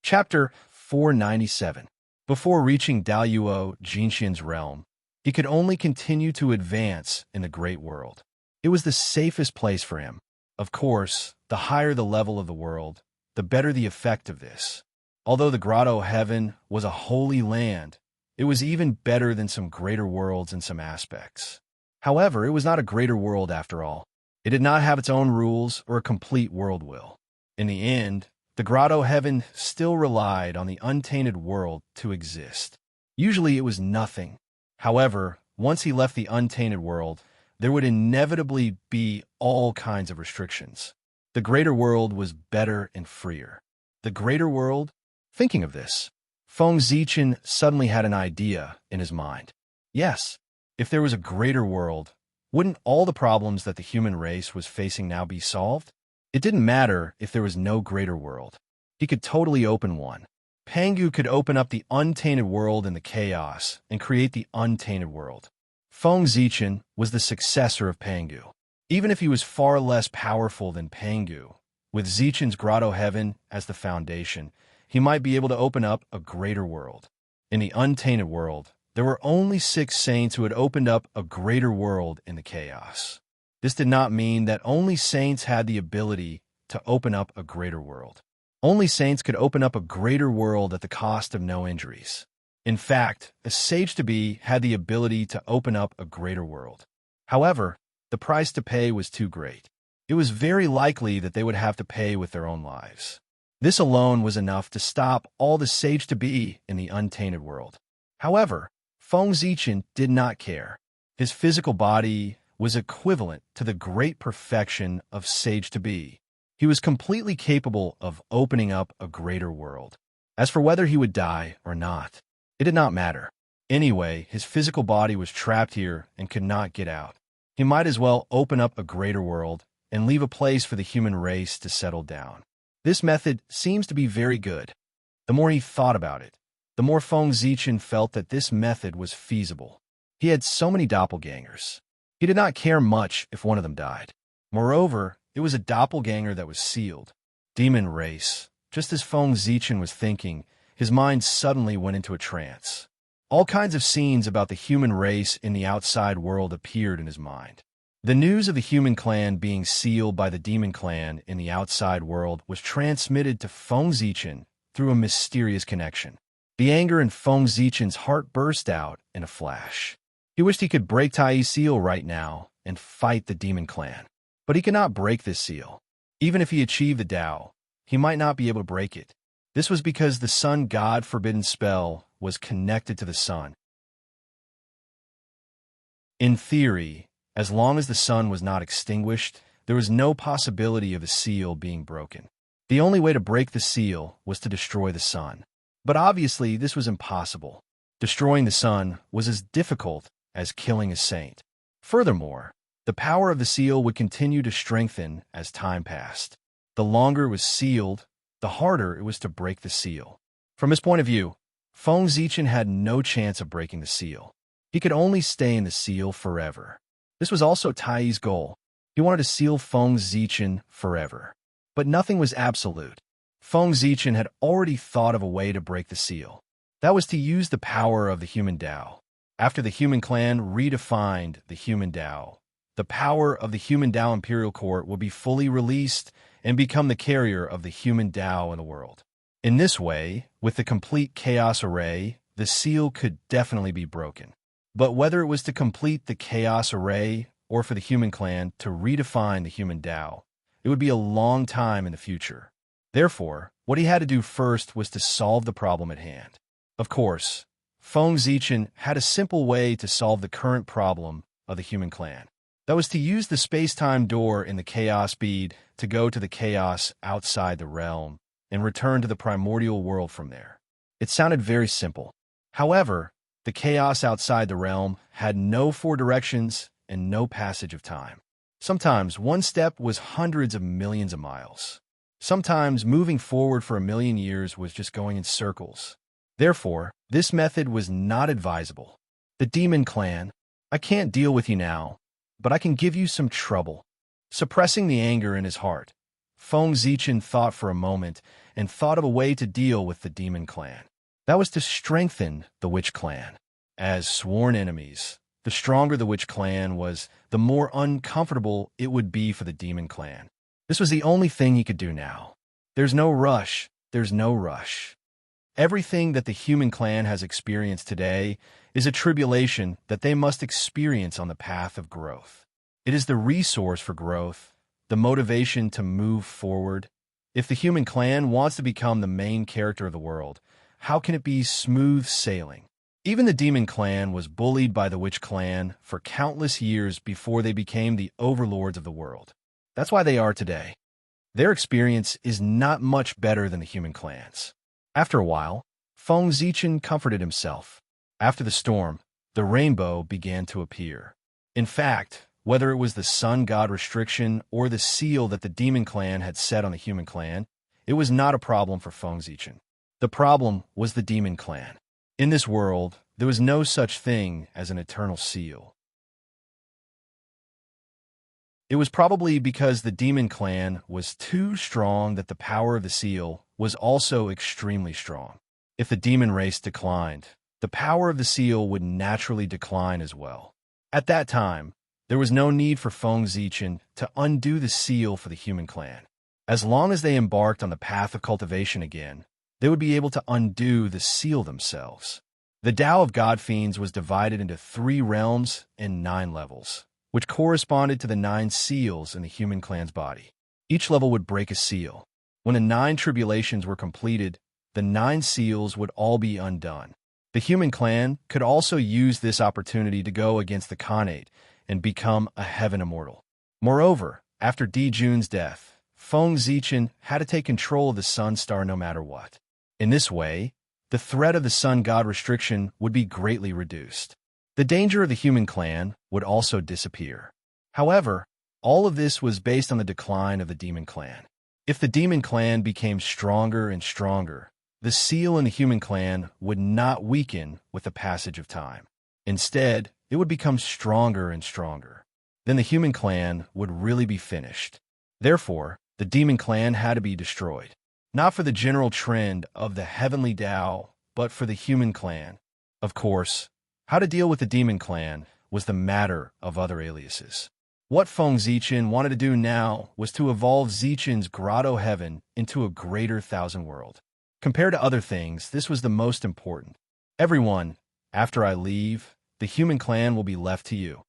Chapter 497. Before reaching Daoyuo Jinxian's realm, he could only continue to advance in the great world. It was the safest place for him. Of course, the higher the level of the world, the better the effect of this. Although the Grotto Heaven was a holy land, it was even better than some greater worlds in some aspects. However, it was not a greater world after all. It did not have its own rules or a complete world will. In the end, the Grotto Heaven still relied on the untainted world to exist. Usually it was nothing. However, once he left the untainted world, there would inevitably be all kinds of restrictions. The greater world was better and freer. The greater world? Thinking of this, Feng Zichen suddenly had an idea in his mind. Yes, if there was a greater world, wouldn't all the problems that the human race was facing now be solved? It didn't matter if there was no greater world. He could totally open one. Pangu could open up the untainted world in the chaos and create the untainted world. Feng Zichen was the successor of Pangu. Even if he was far less powerful than Pangu, with Zichen's Grotto Heaven as the foundation, he might be able to open up a greater world. In the untainted world, there were only 6 saints who had opened up a greater world in the chaos. This did not mean that only saints had the ability to open up a greater world. Only saints could open up a greater world at the cost of no injuries. In fact, a sage-to-be had the ability to open up a greater world. However, the price to pay was too great. It was very likely that they would have to pay with their own lives. This alone was enough to stop all the sage-to-be in the untainted world. However, Feng Zichen did not care. His physical body was equivalent to the great perfection of sage-to-be. He was completely capable of opening up a greater world. As for whether he would die or not, it did not matter. Anyway, his physical body was trapped here and could not get out. He might as well open up a greater world and leave a place for the human race to settle down. This method seems to be very good. The more he thought about it, the more Feng Zichen felt that this method was feasible. He had so many doppelgangers. He did not care much if one of them died. Moreover, it was a doppelganger that was sealed. Demon race. Just as Feng Zichen was thinking, his mind suddenly went into a trance. All kinds of scenes about the human race in the outside world appeared in his mind. The news of the human clan being sealed by the demon clan in the outside world was transmitted to Feng Zichen through a mysterious connection. The anger in Feng Zichen's heart burst out in a flash. He wished he could break Tai's seal right now and fight the demon clan. But he could not break this seal. Even if he achieved the Tao, he might not be able to break it. This was because the sun god forbidden spell was connected to the sun. In theory, as long as the sun was not extinguished, there was no possibility of the seal being broken. The only way to break the seal was to destroy the sun. But obviously, this was impossible. Destroying the sun was as difficult as killing a saint. Furthermore, the power of the seal would continue to strengthen as time passed. The longer it was sealed, the harder it was to break the seal. From his point of view, Feng Zichen had no chance of breaking the seal. He could only stay in the seal forever. This was also Tai's goal. He wanted to seal Feng Zichen forever. But nothing was absolute. Feng Zichen had already thought of a way to break the seal. That was to use the power of the human Tao. After the human clan redefined the human Tao, the power of the human Tao Imperial Court will be fully released and become the carrier of the human Tao in the world. In this way, with the complete chaos array, the seal could definitely be broken. But whether it was to complete the chaos array or for the human clan to redefine the human Tao, it would be a long time in the future. Therefore, what he had to do first was to solve the problem at hand. Of course, Feng Zichen had a simple way to solve the current problem of the human clan. That was to use the space-time door in the chaos bead to go to the chaos outside the realm and return to the primordial world from there. It sounded very simple. However, the chaos outside the realm had no four directions and no passage of time. Sometimes one step was hundreds of millions of miles. Sometimes moving forward for 1,000,000 years was just going in circles. Therefore, this method was not advisable. The demon clan, I can't deal with you now, but I can give you some trouble. Suppressing the anger in his heart, Feng Zichen thought for a moment and thought of a way to deal with the demon clan. That was to strengthen the witch clan. As sworn enemies, the stronger the witch clan was, the more uncomfortable it would be for the demon clan. This was the only thing he could do now. There's no rush. There's no rush. Everything that the human clan has experienced today is a tribulation that they must experience on the path of growth. It is the resource for growth, the motivation to move forward. If the human clan wants to become the main character of the world, how can it be smooth sailing? Even the demon clan was bullied by the witch clan for countless years before they became the overlords of the world. That's why they are today. Their experience is not much better than the human clan's. After a while, Feng Zichen comforted himself. After the storm, the rainbow began to appear. In fact, whether it was the sun god restriction or the seal that the demon clan had set on the human clan, it was not a problem for Feng Zichen. The problem was the demon clan. In this world, there was no such thing as an eternal seal. It was probably because the demon clan was too strong that the power of the seal was also extremely strong. If the demon race declined, the power of the seal would naturally decline as well. At that time, there was no need for Feng Zichen to undo the seal for the human clan. As long as they embarked on the path of cultivation again, they would be able to undo the seal themselves. The Tao of God Fiends was divided into 3 realms and 9 levels, which corresponded to the 9 seals in the human clan's body. Each level would break a seal. When the 9 tribulations were completed, the 9 seals would all be undone. The human clan could also use this opportunity to go against the Khanate and become a heaven immortal. Moreover, after Di Jun's death, Feng Zichen had to take control of the Sun Star no matter what. In this way, the threat of the Sun God restriction would be greatly reduced. The danger of the human clan would also disappear. However, all of this was based on the decline of the demon clan. If the demon clan became stronger and stronger, the seal in the human clan would not weaken with the passage of time. Instead, it would become stronger and stronger. Then the human clan would really be finished. Therefore, the demon clan had to be destroyed. Not for the general trend of the heavenly Tao, but for the human clan. Of course, how to deal with the demon clan was the matter of other aliases. What Feng Zichen wanted to do now was to evolve Zichen's Grotto Heaven into a greater thousand world. Compared to other things, this was the most important. Everyone, after I leave, the human clan will be left to you.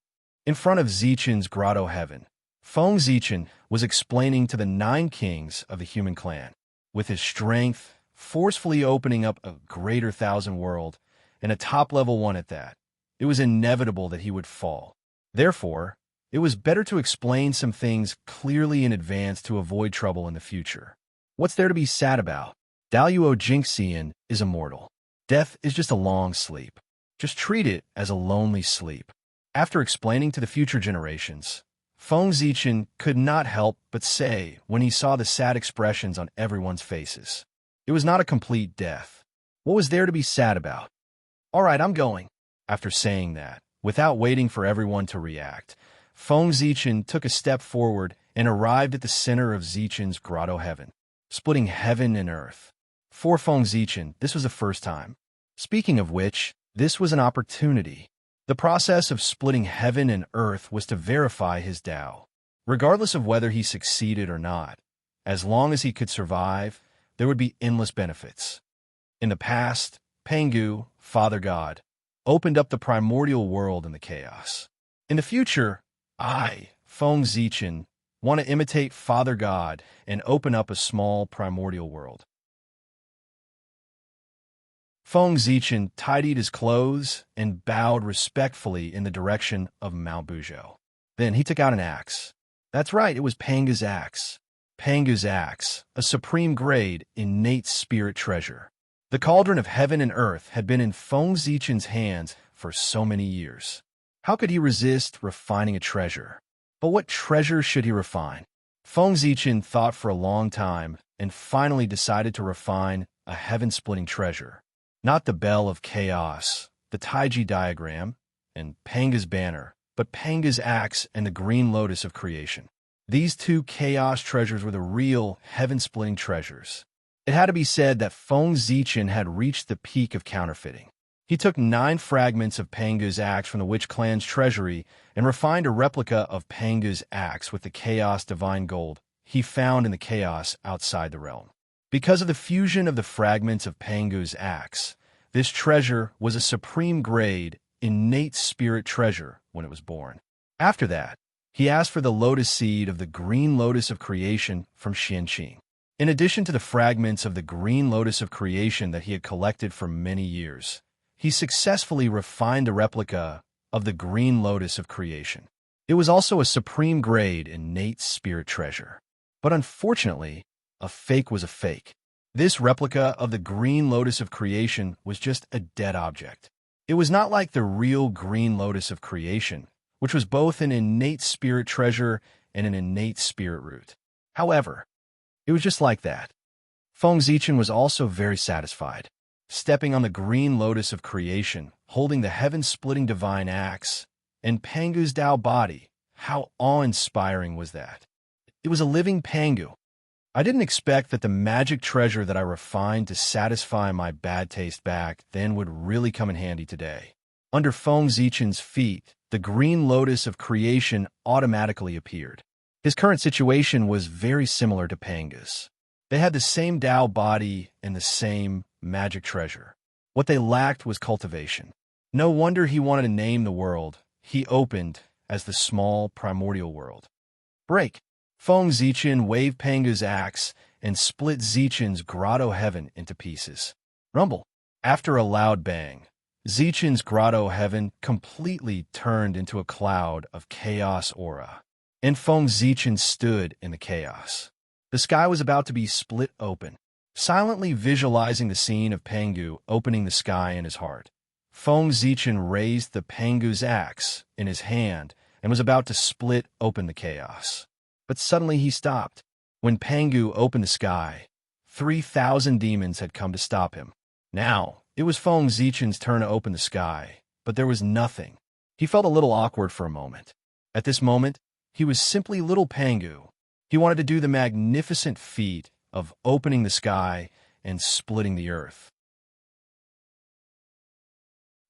In front of Zichen's Grotto Heaven, Feng Zichen was explaining to the 9 kings of the human clan. With his strength, forcefully opening up a greater thousand world, and a top-level one at that, it was inevitable that he would fall. Therefore, it was better to explain some things clearly in advance to avoid trouble in the future. What's there to be sad about? Daluo Jinxian is immortal. Death is just a long sleep. Just treat it as a lonely sleep. After explaining to the future generations, Feng Zichen could not help but say when he saw the sad expressions on everyone's faces. It was not a complete death. What was there to be sad about? All right, I'm going. After saying that, without waiting for everyone to react, Feng Zichen took a step forward and arrived at the center of Zichen's Grotto Heaven, splitting heaven and earth. For Feng Zichen, this was the first time. Speaking of which, this was an opportunity. The process of splitting heaven and earth was to verify his Tao. Regardless of whether he succeeded or not, as long as he could survive, there would be endless benefits. In the past, Pangu, Father God, opened up the primordial world in the chaos. In the future, I, Feng Zichen, want to imitate Father God and open up a small primordial world. Feng Zichen tidied his clothes and bowed respectfully in the direction of Mount Buzhou. Then he took out an axe. That's right, it was Pangu's axe. Pangu's axe, a supreme grade, innate spirit treasure. The cauldron of heaven and earth had been in Feng Zichen's hands for so many years. How could he resist refining a treasure? But what treasure should he refine? Feng Zichen thought for a long time and finally decided to refine a heaven-splitting treasure. Not the Bell of Chaos, the Taiji diagram, and Panga's banner, but Panga's axe and the Green Lotus of Creation. These 2 chaos treasures were the real heaven-splitting treasures. It had to be said that Feng Zichen had reached the peak of counterfeiting. He took 9 fragments of Panga's axe from the Witch Clan's treasury and refined a replica of Panga's axe with the chaos divine gold he found in the chaos outside the realm. Because of the fusion of the fragments of Pangu's axe, this treasure was a supreme grade, innate spirit treasure when it was born. After that, he asked for the lotus seed of the Green Lotus of Creation from Xianqing. In addition to the fragments of the Green Lotus of Creation that he had collected for many years, he successfully refined a replica of the Green Lotus of Creation. It was also a supreme grade, innate spirit treasure. But unfortunately, a fake was a fake. This replica of the Green Lotus of Creation was just a dead object. It was not like the real Green Lotus of Creation, which was both an innate spirit treasure and an innate spirit root. However, it was just like that. Feng Zichen was also very satisfied. Stepping on the Green Lotus of Creation, holding the heaven-splitting divine axe, and Pangu's Tao body, how awe-inspiring was that? It was a living Pangu. I didn't expect that the magic treasure that I refined to satisfy my bad taste back then would really come in handy today. Under Feng Zichen's feet, the Green Lotus of Creation automatically appeared. His current situation was very similar to Panga's. They had the same Tao body and the same magic treasure. What they lacked was cultivation. No wonder he wanted to name the world he opened as the small primordial world. Break! Feng Zichen waved Pangu's axe and split Zichen's grotto heaven into pieces. Rumble! After a loud bang, Zichen's grotto heaven completely turned into a cloud of chaos aura, and Feng Zichen stood in the chaos. The sky was about to be split open. Silently visualizing the scene of Pangu opening the sky in his heart, Feng Zichen raised the Pangu's axe in his hand and was about to split open the chaos. But suddenly he stopped. When Pangu opened the sky, 3,000 demons had come to stop him. Now, it was Feng Zichen's turn to open the sky, but there was nothing. He felt a little awkward for a moment. At this moment, he was simply little Pangu. He wanted to do the magnificent feat of opening the sky and splitting the earth.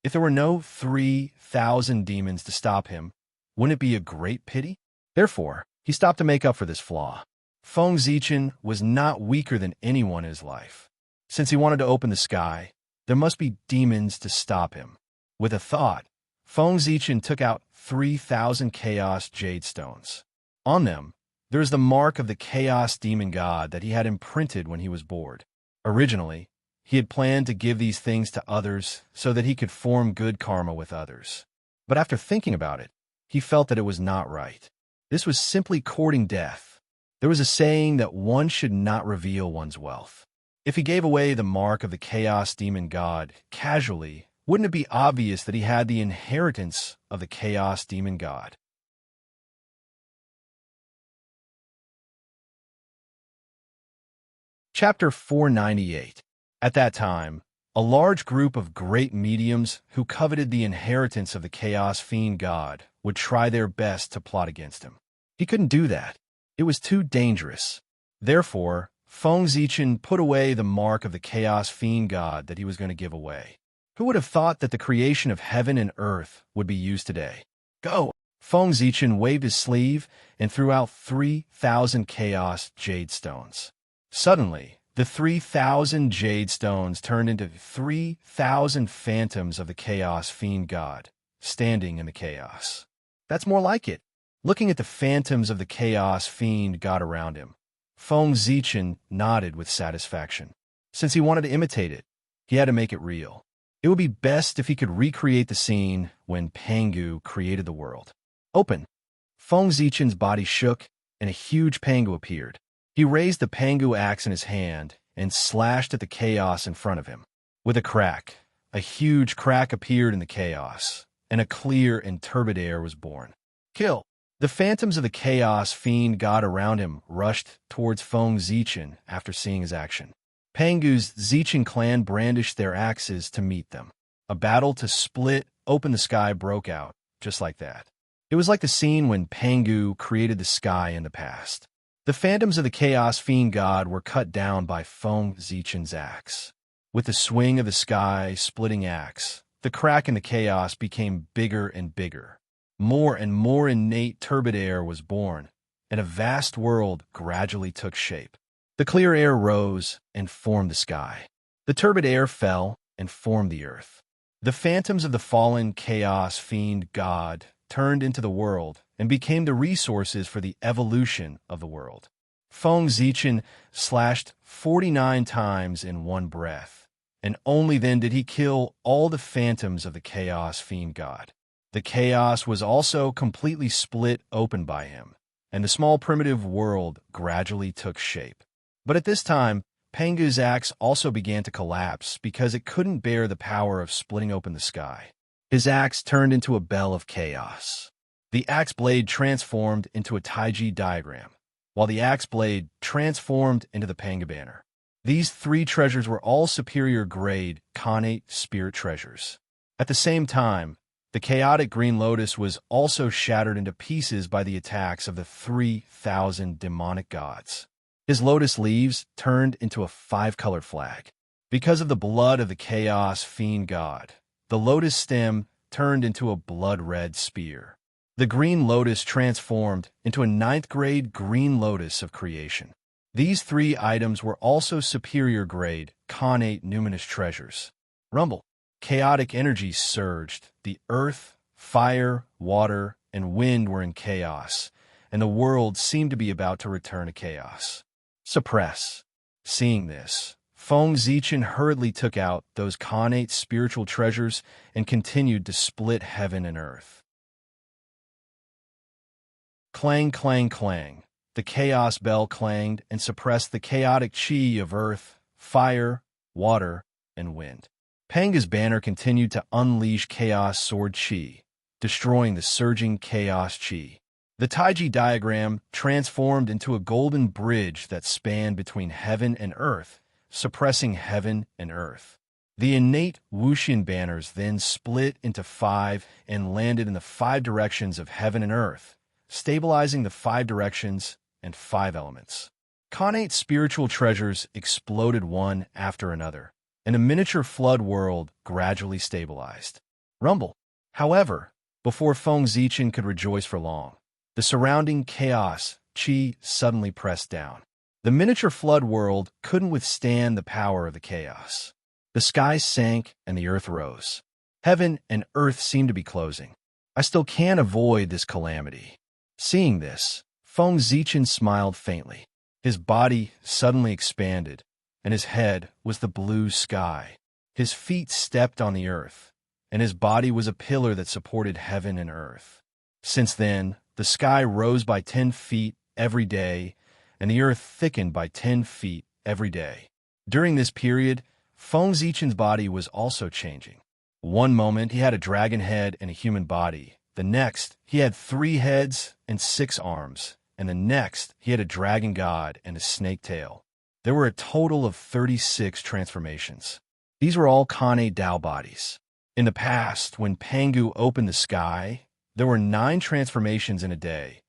If there were no 3,000 demons to stop him, wouldn't it be a great pity? Therefore, he stopped to make up for this flaw. Feng Zichen was not weaker than anyone in his life. Since he wanted to open the sky, there must be demons to stop him. With a thought, Feng Zichen took out 3,000 Chaos Jade Stones. On them, there is the mark of the Chaos Demon God that he had imprinted when he was bored. Originally, he had planned to give these things to others so that he could form good karma with others. But after thinking about it, he felt that it was not right. This was simply courting death. There was a saying that one should not reveal one's wealth. If he gave away the mark of the Chaos Demon God casually, wouldn't it be obvious that he had the inheritance of the Chaos Demon God? Chapter 498. At that time, a large group of great mediums who coveted the inheritance of the Chaos Fiend God would try their best to plot against him. He couldn't do that. It was too dangerous. Therefore, Feng Zichen put away the mark of the Chaos Fiend God that he was going to give away. Who would have thought that the creation of heaven and earth would be used today? Go! Feng Zichen waved his sleeve and threw out 3,000 Chaos Jade Stones. Suddenly, the 3,000 Jade Stones turned into 3,000 phantoms of the Chaos Fiend God, standing in the chaos. That's more like it. Looking at the phantoms of the Chaos Fiend God around him, Feng Zichen nodded with satisfaction. Since he wanted to imitate it, he had to make it real. It would be best if he could recreate the scene when Pangu created the world. Open! Feng Zichen's body shook, and a huge Pangu appeared. He raised the Pangu axe in his hand and slashed at the chaos in front of him. With a crack, a huge crack appeared in the chaos, and a clear and turbid air was born. Kill! The phantoms of the Chaos Fiend God around him rushed towards Feng Zichen after seeing his action. Pangu's Zichen clan brandished their axes to meet them. A battle to split open the sky broke out, just like that. It was like the scene when Pangu created the sky in the past. The phantoms of the Chaos Fiend God were cut down by Feng Zichen's axe. With the swing of the sky-splitting axe, the crack in the chaos became bigger and bigger. More and more innate turbid air was born, and a vast world gradually took shape. The clear air rose and formed the sky. The turbid air fell and formed the earth. The phantoms of the fallen Chaos Fiend God turned into the world and became the resources for the evolution of the world. Feng Zichen slashed 49 times in one breath, and only then did he kill all the phantoms of the Chaos Fiend God. The chaos was also completely split open by him, and the small primitive world gradually took shape. But at this time, Pangu's axe also began to collapse because it couldn't bear the power of splitting open the sky. His axe turned into a bell of chaos. The axe blade transformed into a Taiji diagram, while the axe blade transformed into the Pangu banner. These three treasures were all superior grade, Khanate spirit treasures. At the same time, the chaotic green lotus was also shattered into pieces by the attacks of the 3,000 demonic gods. His lotus leaves turned into a 5-color flag. Because of the blood of the Chaos Fiend God, the lotus stem turned into a blood-red spear. The green lotus transformed into a 9th-grade green lotus of creation. These three items were also superior grade, Khanate numinous treasures. Rumble. Chaotic energy surged. The earth, fire, water, and wind were in chaos, and the world seemed to be about to return to chaos. Suppress. Seeing this, Feng Zichen hurriedly took out those connate spiritual treasures and continued to split heaven and earth. Clang, clang, clang. The chaos bell clanged and suppressed the chaotic chi of earth, fire, water, and wind. Panga's banner continued to unleash chaos sword chi, destroying the surging chaos chi. The Taiji diagram transformed into a golden bridge that spanned between heaven and earth, suppressing heaven and earth. The innate Wuxian banners then split into 5 and landed in the 5 directions of heaven and earth, stabilizing the 5 directions and 5 elements. Connate spiritual treasures exploded one after another, and a miniature flood world gradually stabilized. Rumble. However, before Feng Zichen could rejoice for long, the surrounding chaos chi suddenly pressed down. The miniature flood world couldn't withstand the power of the chaos. The sky sank and the earth rose. Heaven and earth seemed to be closing. I still can't avoid this calamity. Seeing this, Feng Zichen smiled faintly. His body suddenly expanded, and his head was the blue sky. His feet stepped on the earth, and his body was a pillar that supported heaven and earth. Since then, the sky rose by 10 feet every day, and the earth thickened by 10 feet every day. During this period, Feng Zichen's body was also changing. One moment, he had a dragon head and a human body. The next, he had 3 heads and 6 arms, and the next, he had a dragon god and a snake tail. There were a total of 36 transformations. These were all Kane Dao bodies. In the past, when Pangu opened the sky, there were 9 transformations in a day,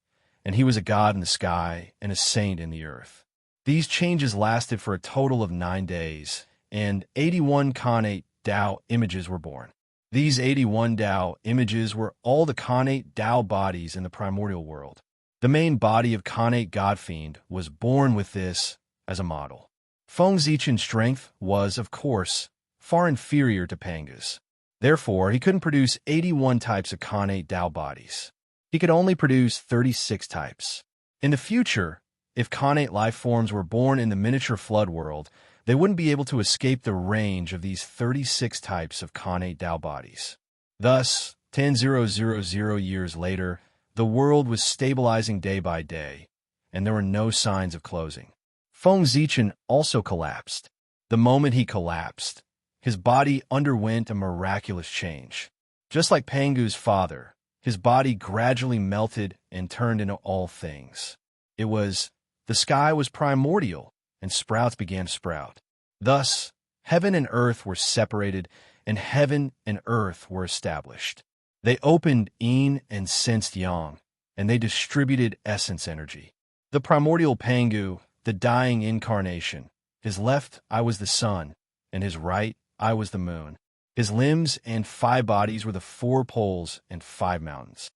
and he was a god in the sky and a saint in the earth. These changes lasted for a total of 9 days, and 81 Kane Dao images were born. These 81 Dao images were all the Khanate Dao bodies in the primordial world. The main body of Khanate Godfiend was born with this as a model. Feng Zichen's strength was, of course, far inferior to Panga's. Therefore, he couldn't produce 81 types of Khanate Dao bodies. He could only produce 36 types. In the future, if Khanate life forms were born in the miniature flood world, they wouldn't be able to escape the range of these 36 types of Khanate Dao bodies. Thus, 10,000 years later, the world was stabilizing day by day, and there were no signs of closing. Feng Zichen also collapsed. The moment he collapsed, his body underwent a miraculous change. Just like Pangu's father, his body gradually melted and turned into all things. The sky was primordial, and sprouts began to sprout. Thus, heaven and earth were separated, and heaven and earth were established. They opened yin and sensed yang, and they distributed essence energy. The primordial Pangu, the dying incarnation, his left I was the sun, and his right I was the moon. His limbs and 5 bodies were the 4 poles and 5 mountains.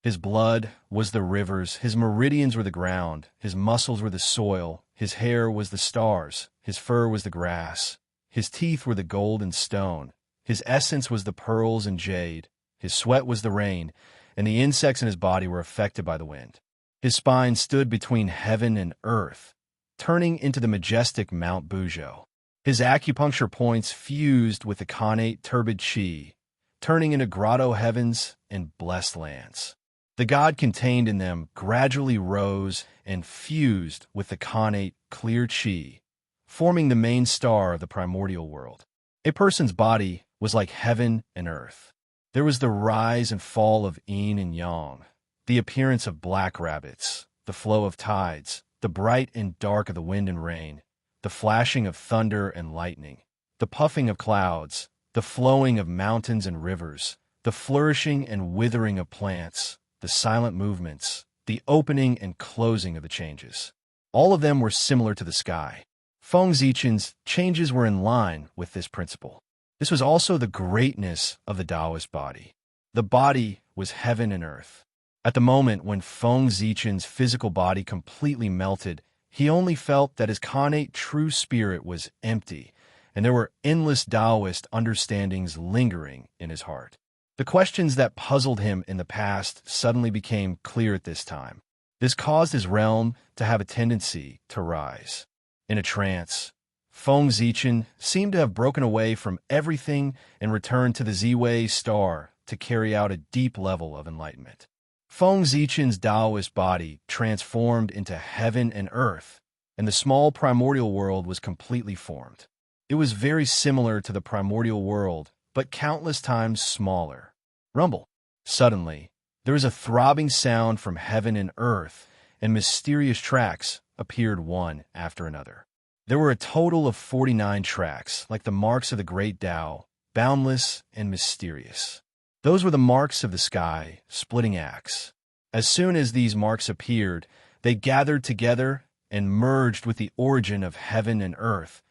His blood was the rivers, his meridians were the ground, his muscles were the soil, his hair was the stars, his fur was the grass, his teeth were the gold and stone, his essence was the pearls and jade, his sweat was the rain, and the insects in his body were affected by the wind. His spine stood between heaven and earth, turning into the majestic Mount Buzhou. His acupuncture points fused with the Khanate turbid chi, turning into grotto heavens and blessed lands. The god contained in them gradually rose and fused with the Khanate clear chi, forming the main star of the primordial world. A person's body was like heaven and earth. There was the rise and fall of yin and yang, the appearance of black rabbits, the flow of tides, the bright and dark of the wind and rain, the flashing of thunder and lightning, the puffing of clouds, the flowing of mountains and rivers, the flourishing and withering of plants, the silent movements, the opening and closing of the changes. All of them were similar to the sky. Feng Zichen's changes were in line with this principle. This was also the greatness of the Taoist body. The body was heaven and earth. At the moment when Feng Zichen's physical body completely melted, he only felt that his Khanate true spirit was empty, and there were endless Taoist understandings lingering in his heart. The questions that puzzled him in the past suddenly became clear at this time. This caused his realm to have a tendency to rise. In a trance, Feng Zichen seemed to have broken away from everything and returned to the Z-Way star to carry out a deep level of enlightenment. Feng Zichen's Taoist body transformed into heaven and earth, and the small primordial world was completely formed. It was very similar to the primordial world, but countless times smaller. Rumble. Suddenly, there was a throbbing sound from heaven and earth, and mysterious tracks appeared one after another. There were a total of 49 tracks, like the marks of the great Tao, boundless and mysterious. Those were the marks of the sky, splitting axe. As soon as these marks appeared, they gathered together and merged with the origin of heaven and earth,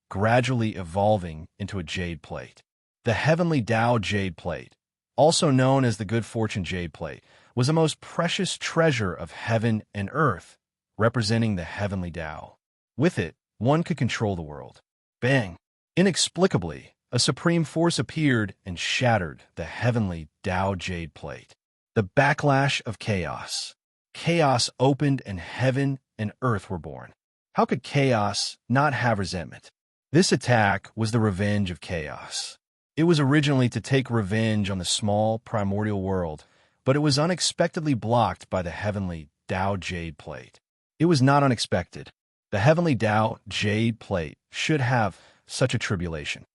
gradually evolving into a jade plate. The heavenly Tao jade plate, also known as the good fortune jade plate, was the most precious treasure of heaven and earth, representing the heavenly Tao. With it, one could control the world. Bang! Inexplicably, a supreme force appeared and shattered the heavenly Tao jade plate. The backlash of chaos. Chaos opened and heaven and earth were born. How could chaos not have resentment? This attack was the revenge of chaos. It was originally to take revenge on the small primordial world, but it was unexpectedly blocked by the heavenly Tao jade plate. It was not unexpected. The heavenly Tao jade plate should have such a tribulation.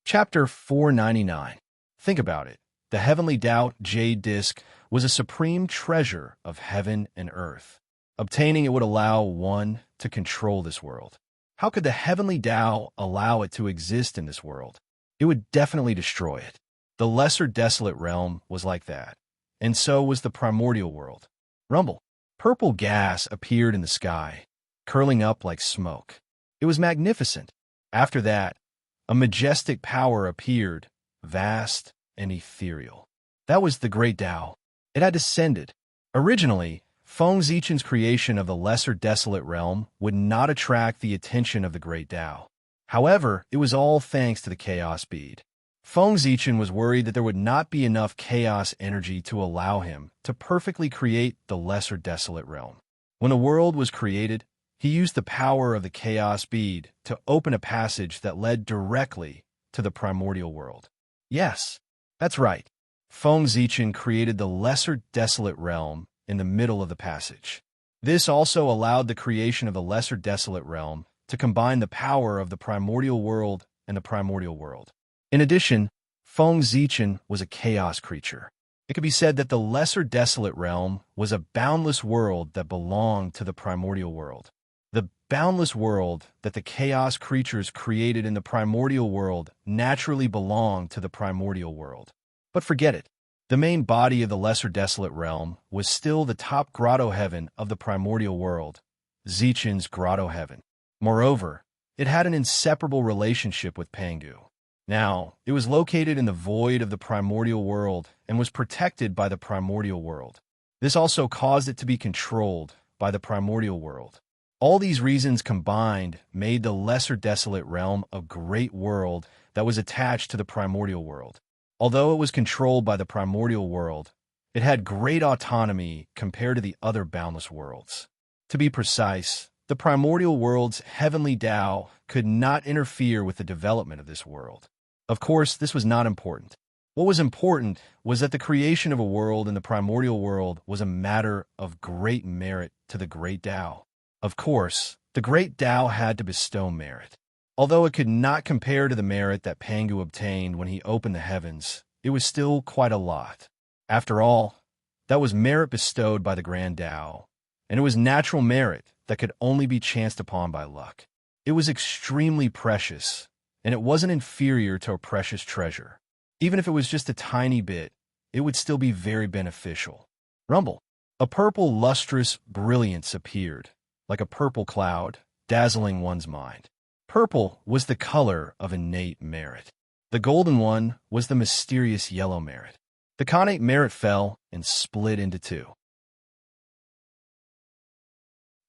Chapter 499. Think about it. The heavenly Tao jade disc was a supreme treasure of heaven and earth. Obtaining it would allow one to control this world. How could the heavenly Tao allow it to exist in this world? It would definitely destroy it. The lesser desolate realm was like that, and so was the primordial world. Rumble. Purple gas appeared in the sky, curling up like smoke. It was magnificent. After that, a majestic power appeared, vast and ethereal. That was the great Tao. It had descended. Originally, Feng Zichen's creation of the lesser desolate realm would not attract the attention of the great Tao. However, it was all thanks to the chaos bead. Feng Zichen was worried that there would not be enough chaos energy to allow him to perfectly create the lesser desolate realm. When the world was created, he used the power of the chaos bead to open a passage that led directly to the primordial world. Yes, that's right. Feng Zichen created the lesser desolate realm in the middle of the passage. This also allowed the creation of the lesser desolate realm to combine the power of the primordial world and the primordial world. In addition, Feng Zichen was a chaos creature. It could be said that the lesser desolate realm was a boundless world that belonged to the primordial world. The boundless world that the chaos creatures created in the primordial world naturally belonged to the primordial world. But forget it. The main body of the lesser desolate realm was still the top grotto heaven of the primordial world, Zichen's grotto heaven. Moreover, it had an inseparable relationship with Pangu. Now, it was located in the void of the primordial world and was protected by the primordial world. This also caused it to be controlled by the primordial world. All these reasons combined made the lesser desolate realm a great world that was attached to the primordial world. Although it was controlled by the primordial world, it had great autonomy compared to the other boundless worlds. To be precise, the primordial world's heavenly Tao could not interfere with the development of this world. Of course, this was not important. What was important was that the creation of a world in the primordial world was a matter of great merit to the great Tao. Of course, the great Tao had to bestow merit. Although it could not compare to the merit that Pangu obtained when he opened the heavens, it was still quite a lot. After all, that was merit bestowed by the grand Tao, and it was natural merit that could only be chanced upon by luck. It was extremely precious, and it wasn't inferior to a precious treasure. Even if it was just a tiny bit, it would still be very beneficial. Rumble. A purple lustrous brilliance appeared, like a purple cloud, dazzling one's mind. Purple was the color of innate merit. The golden one was the mysterious yellow merit. The connate merit fell and split into two.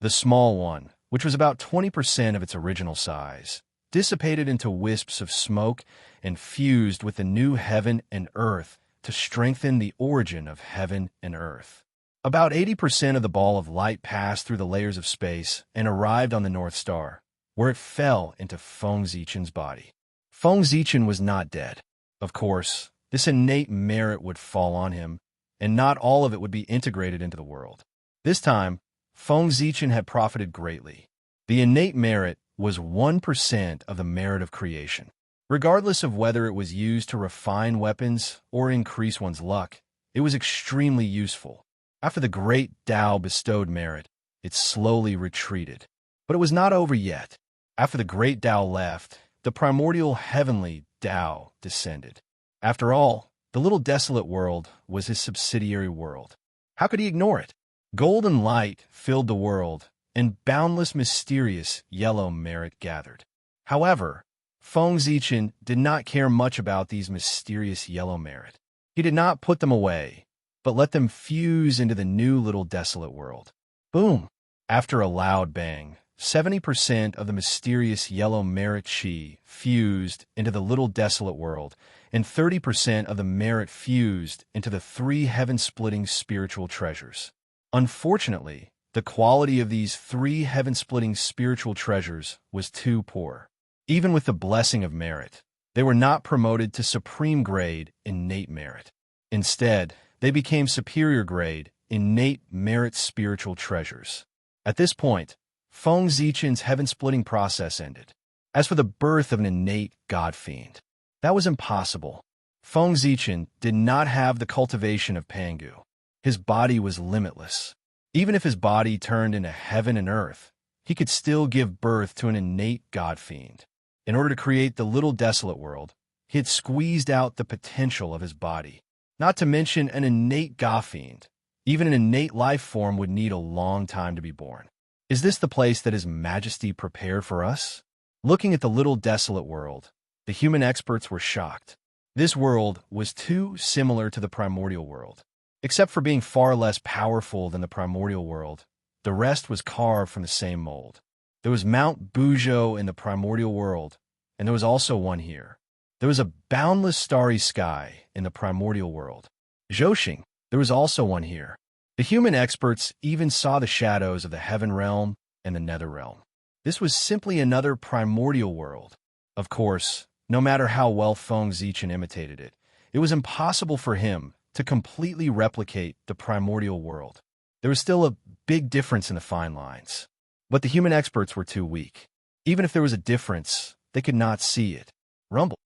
The small one, which was about 20% of its original size, dissipated into wisps of smoke and fused with the new heaven and earth to strengthen the origin of heaven and earth. About 80% of the ball of light passed through the layers of space and arrived on the North Star, where it fell into Feng Zichen's body. Feng Zichen was not dead. Of course, this innate merit would fall on him, and not all of it would be integrated into the world. This time, Feng Zichen had profited greatly. The innate merit was 1% of the merit of creation. Regardless of whether it was used to refine weapons or increase one's luck, it was extremely useful. After the great Tao bestowed merit, it slowly retreated. But it was not over yet. After the great Tao left, the primordial heavenly Tao descended. After all, the little desolate world was his subsidiary world. How could he ignore it? Golden light filled the world, and boundless mysterious yellow merit gathered. However, Feng Zichen did not care much about these mysterious yellow merit. He did not put them away, but let them fuse into the new little desolate world. Boom! After a loud bang, 70% of the mysterious yellow merit chi fused into the little desolate world, and 30% of the merit fused into the 3 heaven-splitting spiritual treasures. Unfortunately, the quality of these 3 heaven-splitting spiritual treasures was too poor. Even with the blessing of merit, they were not promoted to supreme grade innate merit. Instead, they became superior grade innate merit spiritual treasures. At this point, Feng Zichen's heaven-splitting process ended. As for the birth of an innate god fiend, that was impossible. Feng Zichen did not have the cultivation of Pangu. His body was limitless. Even if his body turned into heaven and earth, he could still give birth to an innate god fiend. In order to create the little desolate world, he had squeezed out the potential of his body. Not to mention an innate god fiend. Even an innate life form would need a long time to be born. Is this the place that His Majesty prepared for us? Looking at the little desolate world, the human experts were shocked. This world was too similar to the primordial world. Except for being far less powerful than the primordial world, the rest was carved from the same mold. There was Mount Buzhou in the primordial world, and there was also one here. There was a boundless starry sky in the primordial world. Zhoxing, there was also one here. The human experts even saw the shadows of the heaven realm and the nether realm. This was simply another primordial world. Of course, no matter how well Feng Zichen imitated it, it was impossible for him to completely replicate the primordial world. There was still a big difference in the fine lines. But the human experts were too weak. Even if there was a difference, they could not see it. Rumble.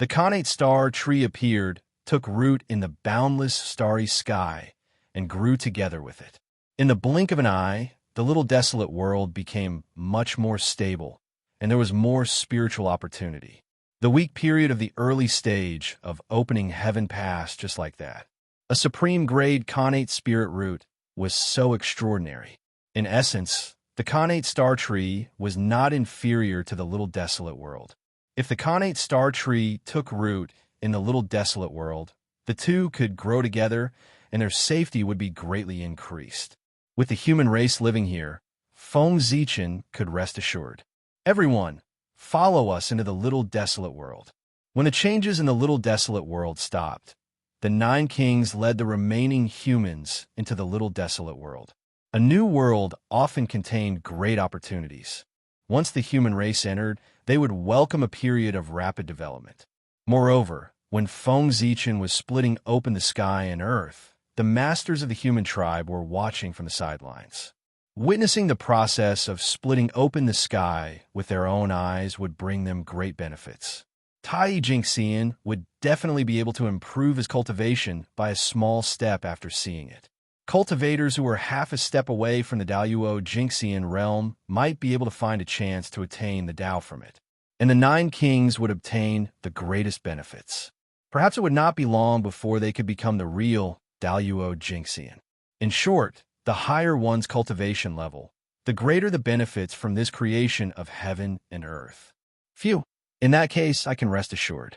The connate star tree appeared, took root in the boundless starry sky, and grew together with it. In the blink of an eye, the little desolate world became much more stable, and there was more spiritual opportunity. The weak period of the early stage of opening heaven passed just like that. A supreme grade connate spirit root was so extraordinary. In essence, the connate star tree was not inferior to the little desolate world. If the connate star tree took root in the little desolate world, the two could grow together and their safety would be greatly increased. With the human race living here, Feng Zichen could rest assured. Everyone, follow us into the little desolate world. When the changes in the little desolate world stopped, the 9 kings led the remaining humans into the little desolate world. A new world often contained great opportunities. Once the human race entered, they would welcome a period of rapid development. Moreover, when Feng Zichen was splitting open the sky and earth, the masters of the human tribe were watching from the sidelines. Witnessing the process of splitting open the sky with their own eyes would bring them great benefits. Tai Jingxian would definitely be able to improve his cultivation by a small step after seeing it. Cultivators who were half a step away from the Daoyuo Jingxian realm might be able to find a chance to attain the Dao from it, and the 9 kings would obtain the greatest benefits. Perhaps it would not be long before they could become the real Daoyuo Jingxian. In short, the higher one's cultivation level, the greater the benefits from this creation of heaven and earth. Phew! In that case, I can rest assured.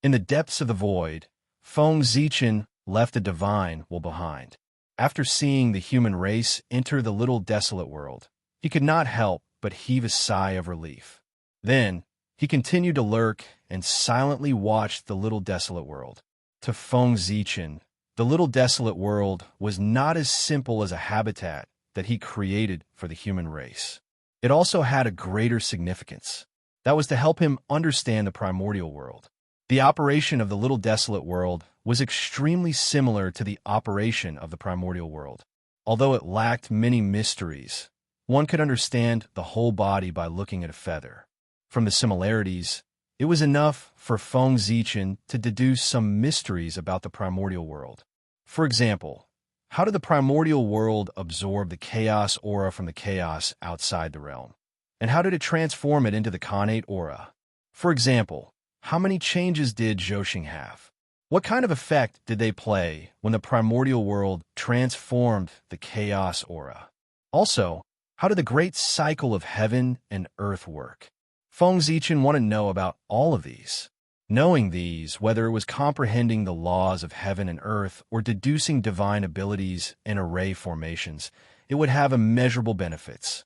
In the depths of the void, Feng Zichen left the divine well behind. After seeing the human race enter the little desolate world, he could not help but heave a sigh of relief. Then, he continued to lurk and silently watched the little desolate world. To Feng Zichen, the little desolate world was not as simple as a habitat that he created for the human race. It also had a greater significance. That was to help him understand the primordial world. The operation of the little desolate world was extremely similar to the operation of the primordial world. Although it lacked many mysteries, one could understand the whole body by looking at a feather. From the similarities, it was enough for Feng Zichen to deduce some mysteries about the primordial world. For example, how did the primordial world absorb the chaos aura from the chaos outside the realm? And how did it transform it into the Khanate aura? For example, how many changes did Zhouxing have? What kind of effect did they play when the primordial world transformed the chaos aura? Also, how did the great cycle of heaven and earth work? Feng Zichen wanted to know about all of these. Knowing these, whether it was comprehending the laws of heaven and earth or deducing divine abilities and array formations, it would have immeasurable benefits.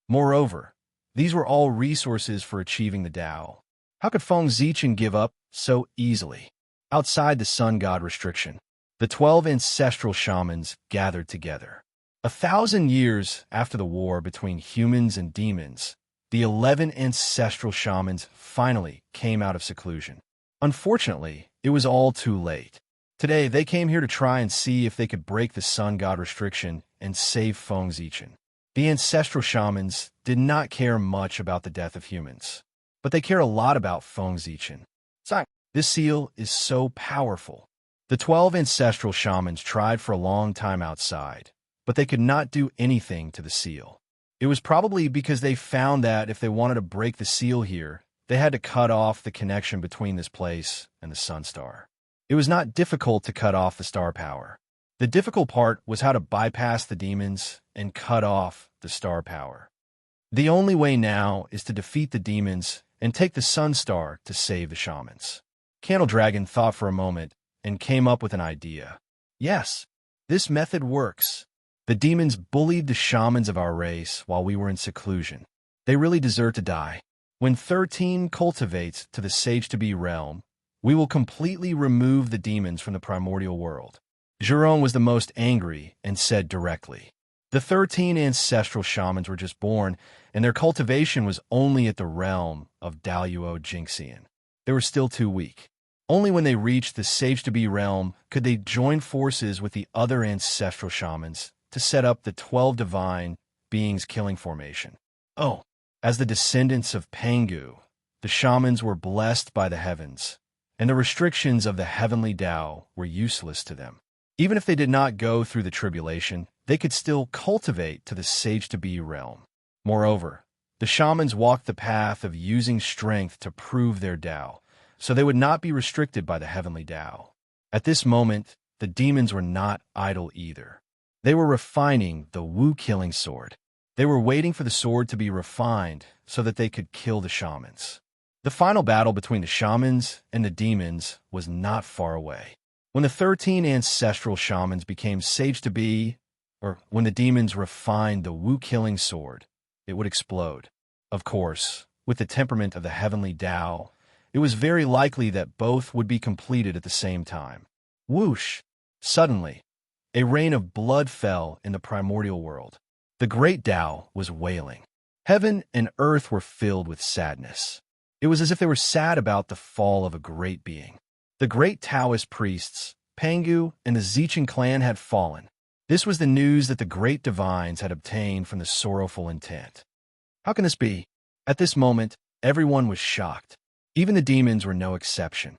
Moreover, these were all resources for achieving the Tao. How could Feng Zichen give up so easily? Outside the sun god restriction, the 12 ancestral shamans gathered together. 1,000 years after the war between humans and demons, the 11 ancestral shamans finally came out of seclusion. Unfortunately, it was all too late. Today, they came here to try and see if they could break the sun god restriction and save Feng Zichen. The ancestral shamans did not care much about the death of humans, but they care a lot about Feng Zichen. This seal is so powerful. The 12 ancestral shamans tried for a long time outside, but they could not do anything to the seal. It was probably because they found that if they wanted to break the seal here, they had to cut off the connection between this place and the sun star. It was not difficult to cut off the star power. The difficult part was how to bypass the demons and cut off the star power. The only way now is to defeat the demons and take the sun star to save the shamans. Candle Dragon thought for a moment and came up with an idea. Yes, this method works. The demons bullied the shamans of our race while we were in seclusion. They really deserve to die. When 13 cultivates to the Sage-to-Be realm, we will completely remove the demons from the primordial world. Zhurong was the most angry and said directly. The 13 ancestral shamans were just born, and their cultivation was only at the realm of Daluo Jingxian. They were still too weak. Only when they reached the Sage-to-Be realm could they join forces with the other ancestral shamans to set up the 12 divine beings killing formation. Oh, as the descendants of Pangu, the shamans were blessed by the heavens, and the restrictions of the heavenly Tao were useless to them. Even if they did not go through the tribulation, they could still cultivate to the Sage-to-Be realm. Moreover, the shamans walked the path of using strength to prove their Tao, so they would not be restricted by the heavenly Tao. At this moment, the demons were not idle either. They were refining the Wu-killing sword. They were waiting for the sword to be refined so that they could kill the shamans. The final battle between the shamans and the demons was not far away. When the 13 ancestral shamans became Sage-to-Be, or when the demons refined the Wu-killing sword, it would explode. Of course, with the temperament of the heavenly Tao, it was very likely that both would be completed at the same time. Whoosh! Suddenly, a rain of blood fell in the primordial world. The great Tao was wailing. Heaven and earth were filled with sadness. It was as if they were sad about the fall of a great being. The great Taoist priests, Pangu and the Zichen clan had fallen. This was the news that the great divines had obtained from the sorrowful intent. How can this be? At this moment, everyone was shocked. Even the demons were no exception.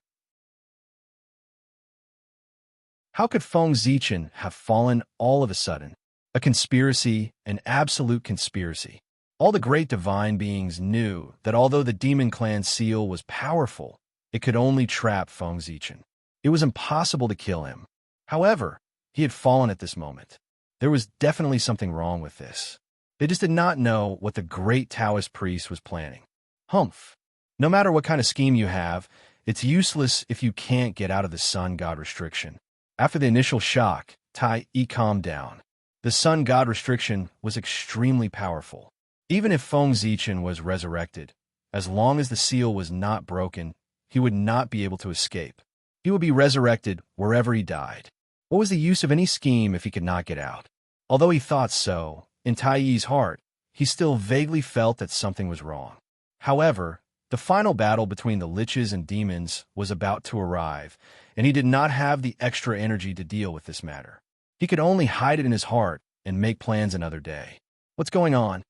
How could Feng Zichen have fallen all of a sudden? A conspiracy, an absolute conspiracy. All the great divine beings knew that although the demon clan seal was powerful, it could only trap Feng Zichen. It was impossible to kill him. However, he had fallen at this moment. There was definitely something wrong with this. They just did not know what the great Taoist priest was planning. Humph. No matter what kind of scheme you have, it's useless if you can't get out of the sun god restriction. After the initial shock, Tai calmed down. The sun god restriction was extremely powerful. Even if Feng Zichen was resurrected, as long as the seal was not broken, he would not be able to escape. He would be resurrected wherever he died. What was the use of any scheme if he could not get out? Although he thought so, in Tai's heart, he still vaguely felt that something was wrong. However, the final battle between the liches and demons was about to arrive, and he did not have the extra energy to deal with this matter. He could only hide it in his heart and make plans another day. What's going on?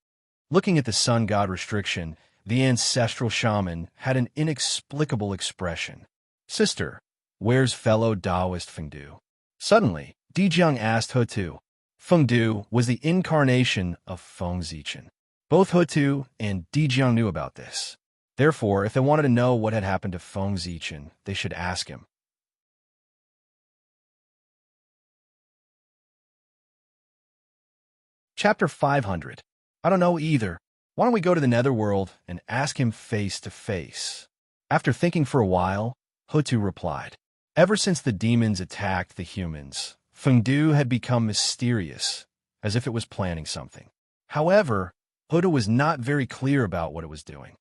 Looking at the sun god restriction, the ancestral shaman had an inexplicable expression. Sister, where's fellow Taoist Fengdu? Suddenly, Dijiang asked Hutu. Fengdu was the incarnation of Feng Zichen. Both Hutu and Dijiang knew about this. Therefore, if they wanted to know what had happened to Feng Zichen, they should ask him. Chapter 500. I don't know either. Why don't we go to the netherworld and ask him face to face? After thinking for a while, Hutu replied. Ever since the demons attacked the humans, Fengdu had become mysterious, as if it was planning something. However, Hutu was not very clear about what it was doing.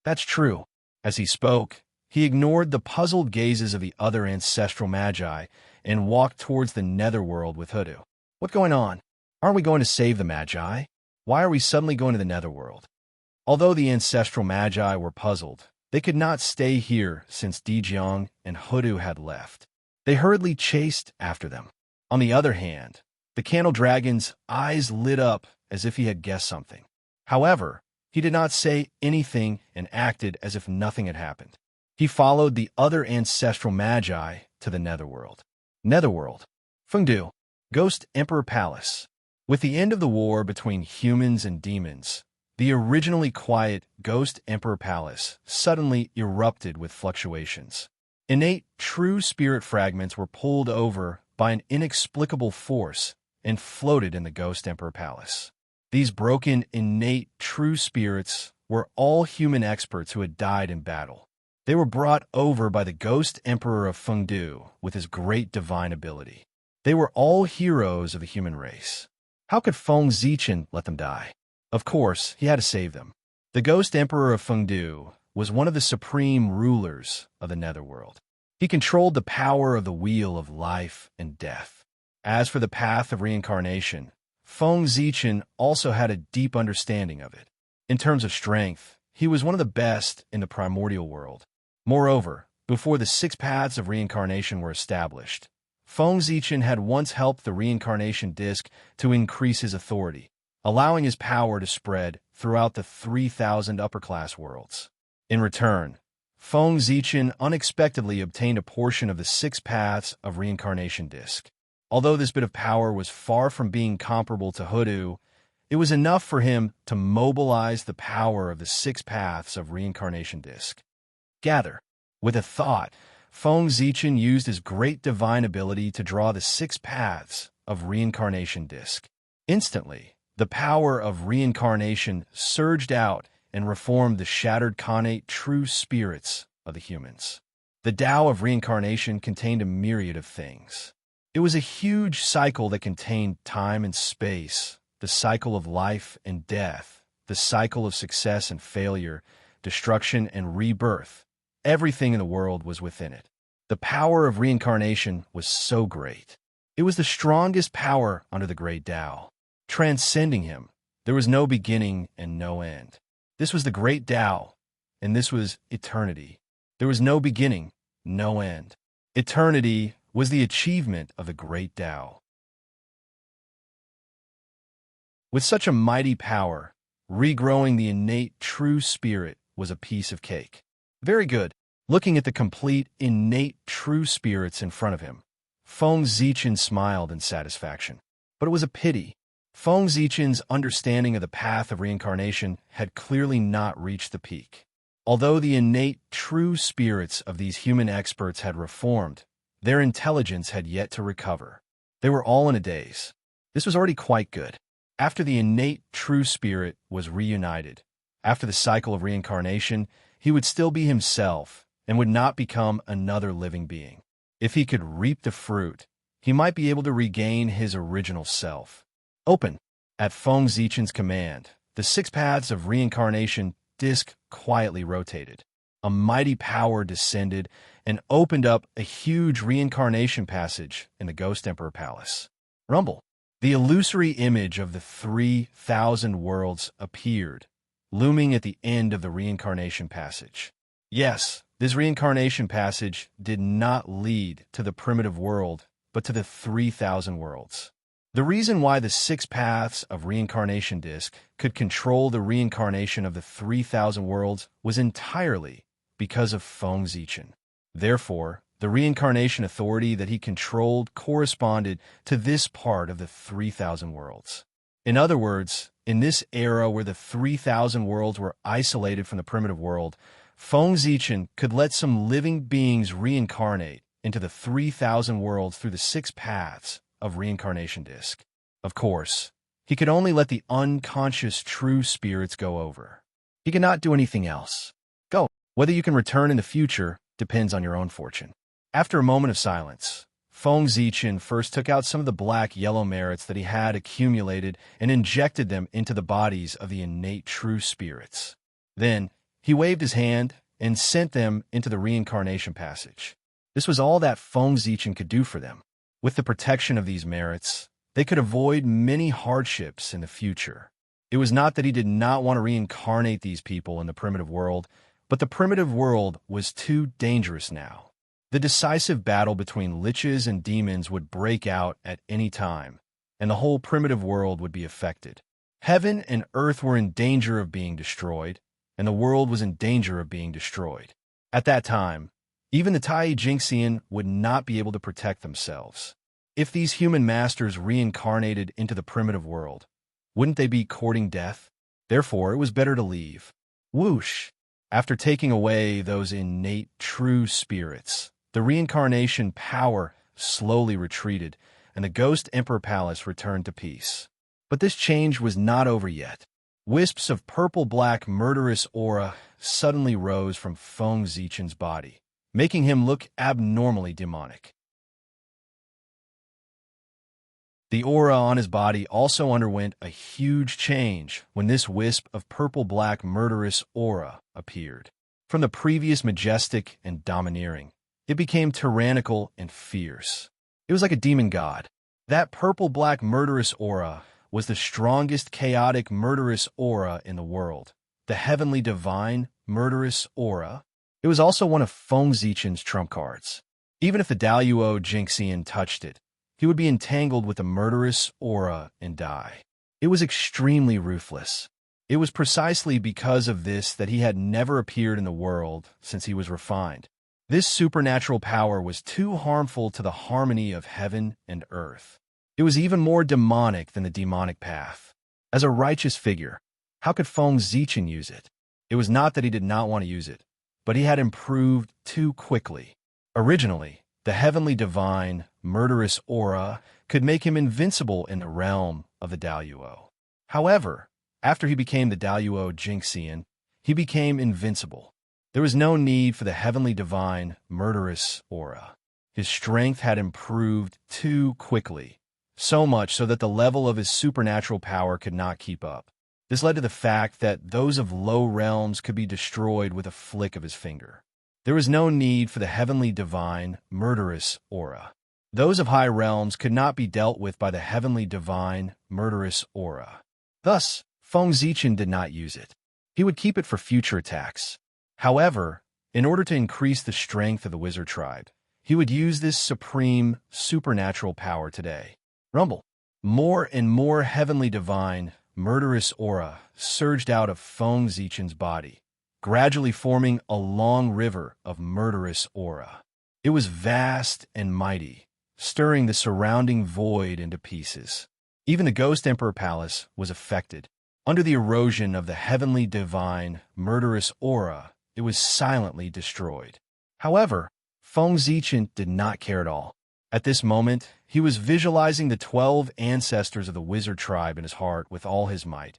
That's true. As he spoke, he ignored the puzzled gazes of the other ancestral magi and walked towards the netherworld with Hutu. What's going on? Aren't we going to save the magi? Why are we suddenly going to the netherworld? Although the ancestral magi were puzzled, they could not stay here since Dijiang and Hutu had left. They hurriedly chased after them. On the other hand, the candle dragon's eyes lit up as if he had guessed something. However, he did not say anything and acted as if nothing had happened. He followed the other ancestral magi to the netherworld. Netherworld. Fengdu. Ghost Emperor Palace. With the end of the war between humans and demons, the originally quiet Ghost Emperor Palace suddenly erupted with fluctuations. Innate true spirit fragments were pulled over by an inexplicable force and floated in the Ghost Emperor Palace. These broken innate true spirits were all human experts who had died in battle. They were brought over by the Ghost Emperor of Fengdu with his great divine ability. They were all heroes of the human race. How could Feng Zichen let them die? Of course, he had to save them. The Ghost Emperor of Fengdu was one of the supreme rulers of the netherworld. He controlled the power of the wheel of life and death. As for the path of reincarnation, Feng Zichen also had a deep understanding of it. In terms of strength, he was one of the best in the primordial world. Moreover, before the 6 paths of reincarnation were established, Feng Zichen had once helped the reincarnation disc to increase his authority, allowing his power to spread throughout the 3,000 upper-class worlds. In return, Feng Zichen unexpectedly obtained a portion of the 6 paths of reincarnation disc. Although this bit of power was far from being comparable to Hutu, it was enough for him to mobilize the power of the 6 paths of reincarnation disc. Gather. With a thought, Feng Zichen used his great divine ability to draw the 6 paths of reincarnation disc. Instantly, the power of reincarnation surged out and reformed the shattered connate true spirits of the humans. The Tao of reincarnation contained a myriad of things. It was a huge cycle that contained time and space, the cycle of life and death, the cycle of success and failure, destruction and rebirth. Everything in the world was within it. The power of reincarnation was so great. It was the strongest power under the great Tao. Transcending him, there was no beginning and no end. This was the great Tao, and this was eternity. There was no beginning, no end. Eternity was the achievement of the great Tao. With such a mighty power, regrowing the innate true spirit was a piece of cake. Very good. Looking at the complete, innate true spirits in front of him, Feng Zichen smiled in satisfaction. But it was a pity. Feng Zichen's understanding of the path of reincarnation had clearly not reached the peak. Although the innate true spirits of these human experts had reformed, their intelligence had yet to recover. They were all in a daze. This was already quite good. After the innate true spirit was reunited, after the cycle of reincarnation, he would still be himself and would not become another living being. If he could reap the fruit, he might be able to regain his original self. Open. At Feng Zichen's command, the six paths of reincarnation disc quietly rotated. A mighty power descended and opened up a huge reincarnation passage in the Ghost Emperor Palace. Rumble. The illusory image of the 3,000 worlds appeared, looming at the end of the reincarnation passage. Yes, this reincarnation passage did not lead to the primitive world, but to the 3,000 worlds. The reason why the six paths of reincarnation disc could control the reincarnation of the 3,000 worlds was entirely because of Feng Zichen. Therefore, the reincarnation authority that he controlled corresponded to this part of the 3,000 worlds. In other words, in this era where the 3,000 worlds were isolated from the primitive world, Feng Zichen could let some living beings reincarnate into the 3,000 worlds through the six paths of reincarnation disc. Of course, he could only let the unconscious true spirits go over. He cannot do anything else. Go. Whether you can return in the future depends on your own fortune. After a moment of silence, Feng Zichen first took out some of the black-yellow merits that he had accumulated and injected them into the bodies of the innate true spirits. Then, he waved his hand and sent them into the reincarnation passage. This was all that Feng Zichen could do for them. With the protection of these merits, they could avoid many hardships in the future. It was not that he did not want to reincarnate these people in the primitive world, but the primitive world was too dangerous now. The decisive battle between liches and demons would break out at any time, and the whole primitive world would be affected. Heaven and earth were in danger of being destroyed, and the world was in danger of being destroyed. At that time, even the Tai Jingxian would not be able to protect themselves. If these human masters reincarnated into the primitive world, wouldn't they be courting death? Therefore, it was better to leave. Whoosh! After taking away those innate true spirits, the reincarnation power slowly retreated, and the Ghost Emperor Palace returned to peace. But this change was not over yet. Wisps of purple-black murderous aura suddenly rose from Feng Zichen's body, making him look abnormally demonic. The aura on his body also underwent a huge change when this wisp of purple-black murderous aura appeared. From the previous majestic and domineering, it became tyrannical and fierce. It was like a demon god. That purple-black murderous aura was the strongest chaotic murderous aura in the world, the heavenly divine murderous aura. It was also one of Feng Zichen's trump cards. Even if the Daluo Jingxian touched it, he would be entangled with the murderous aura and die. It was extremely ruthless. It was precisely because of this that he had never appeared in the world since he was refined. This supernatural power was too harmful to the harmony of heaven and earth. It was even more demonic than the demonic path. As a righteous figure, how could Feng Zichen use it? It was not that he did not want to use it, but he had improved too quickly. Originally, the heavenly divine, murderous aura could make him invincible in the realm of the Daluo. However, after he became the Daluo Jingxian, he became invincible. There was no need for the heavenly divine, murderous aura. His strength had improved too quickly, so much so that the level of his supernatural power could not keep up. This led to the fact that those of low realms could be destroyed with a flick of his finger. There was no need for the heavenly divine, murderous aura. Those of high realms could not be dealt with by the heavenly divine, murderous aura. Thus, Feng Zichen did not use it. He would keep it for future attacks. However, in order to increase the strength of the wizard tribe, he would use this supreme, supernatural power today. Rumble. More and more heavenly divine, murderous aura surged out of Feng Zichen's body, gradually forming a long river of murderous aura. It was vast and mighty, stirring the surrounding void into pieces. Even the Ghost Emperor Palace was affected. Under the erosion of the heavenly divine, murderous aura, it was silently destroyed. However, Feng Zichen did not care at all. At this moment, he was visualizing the 12 ancestors of the wizard tribe in his heart with all his might,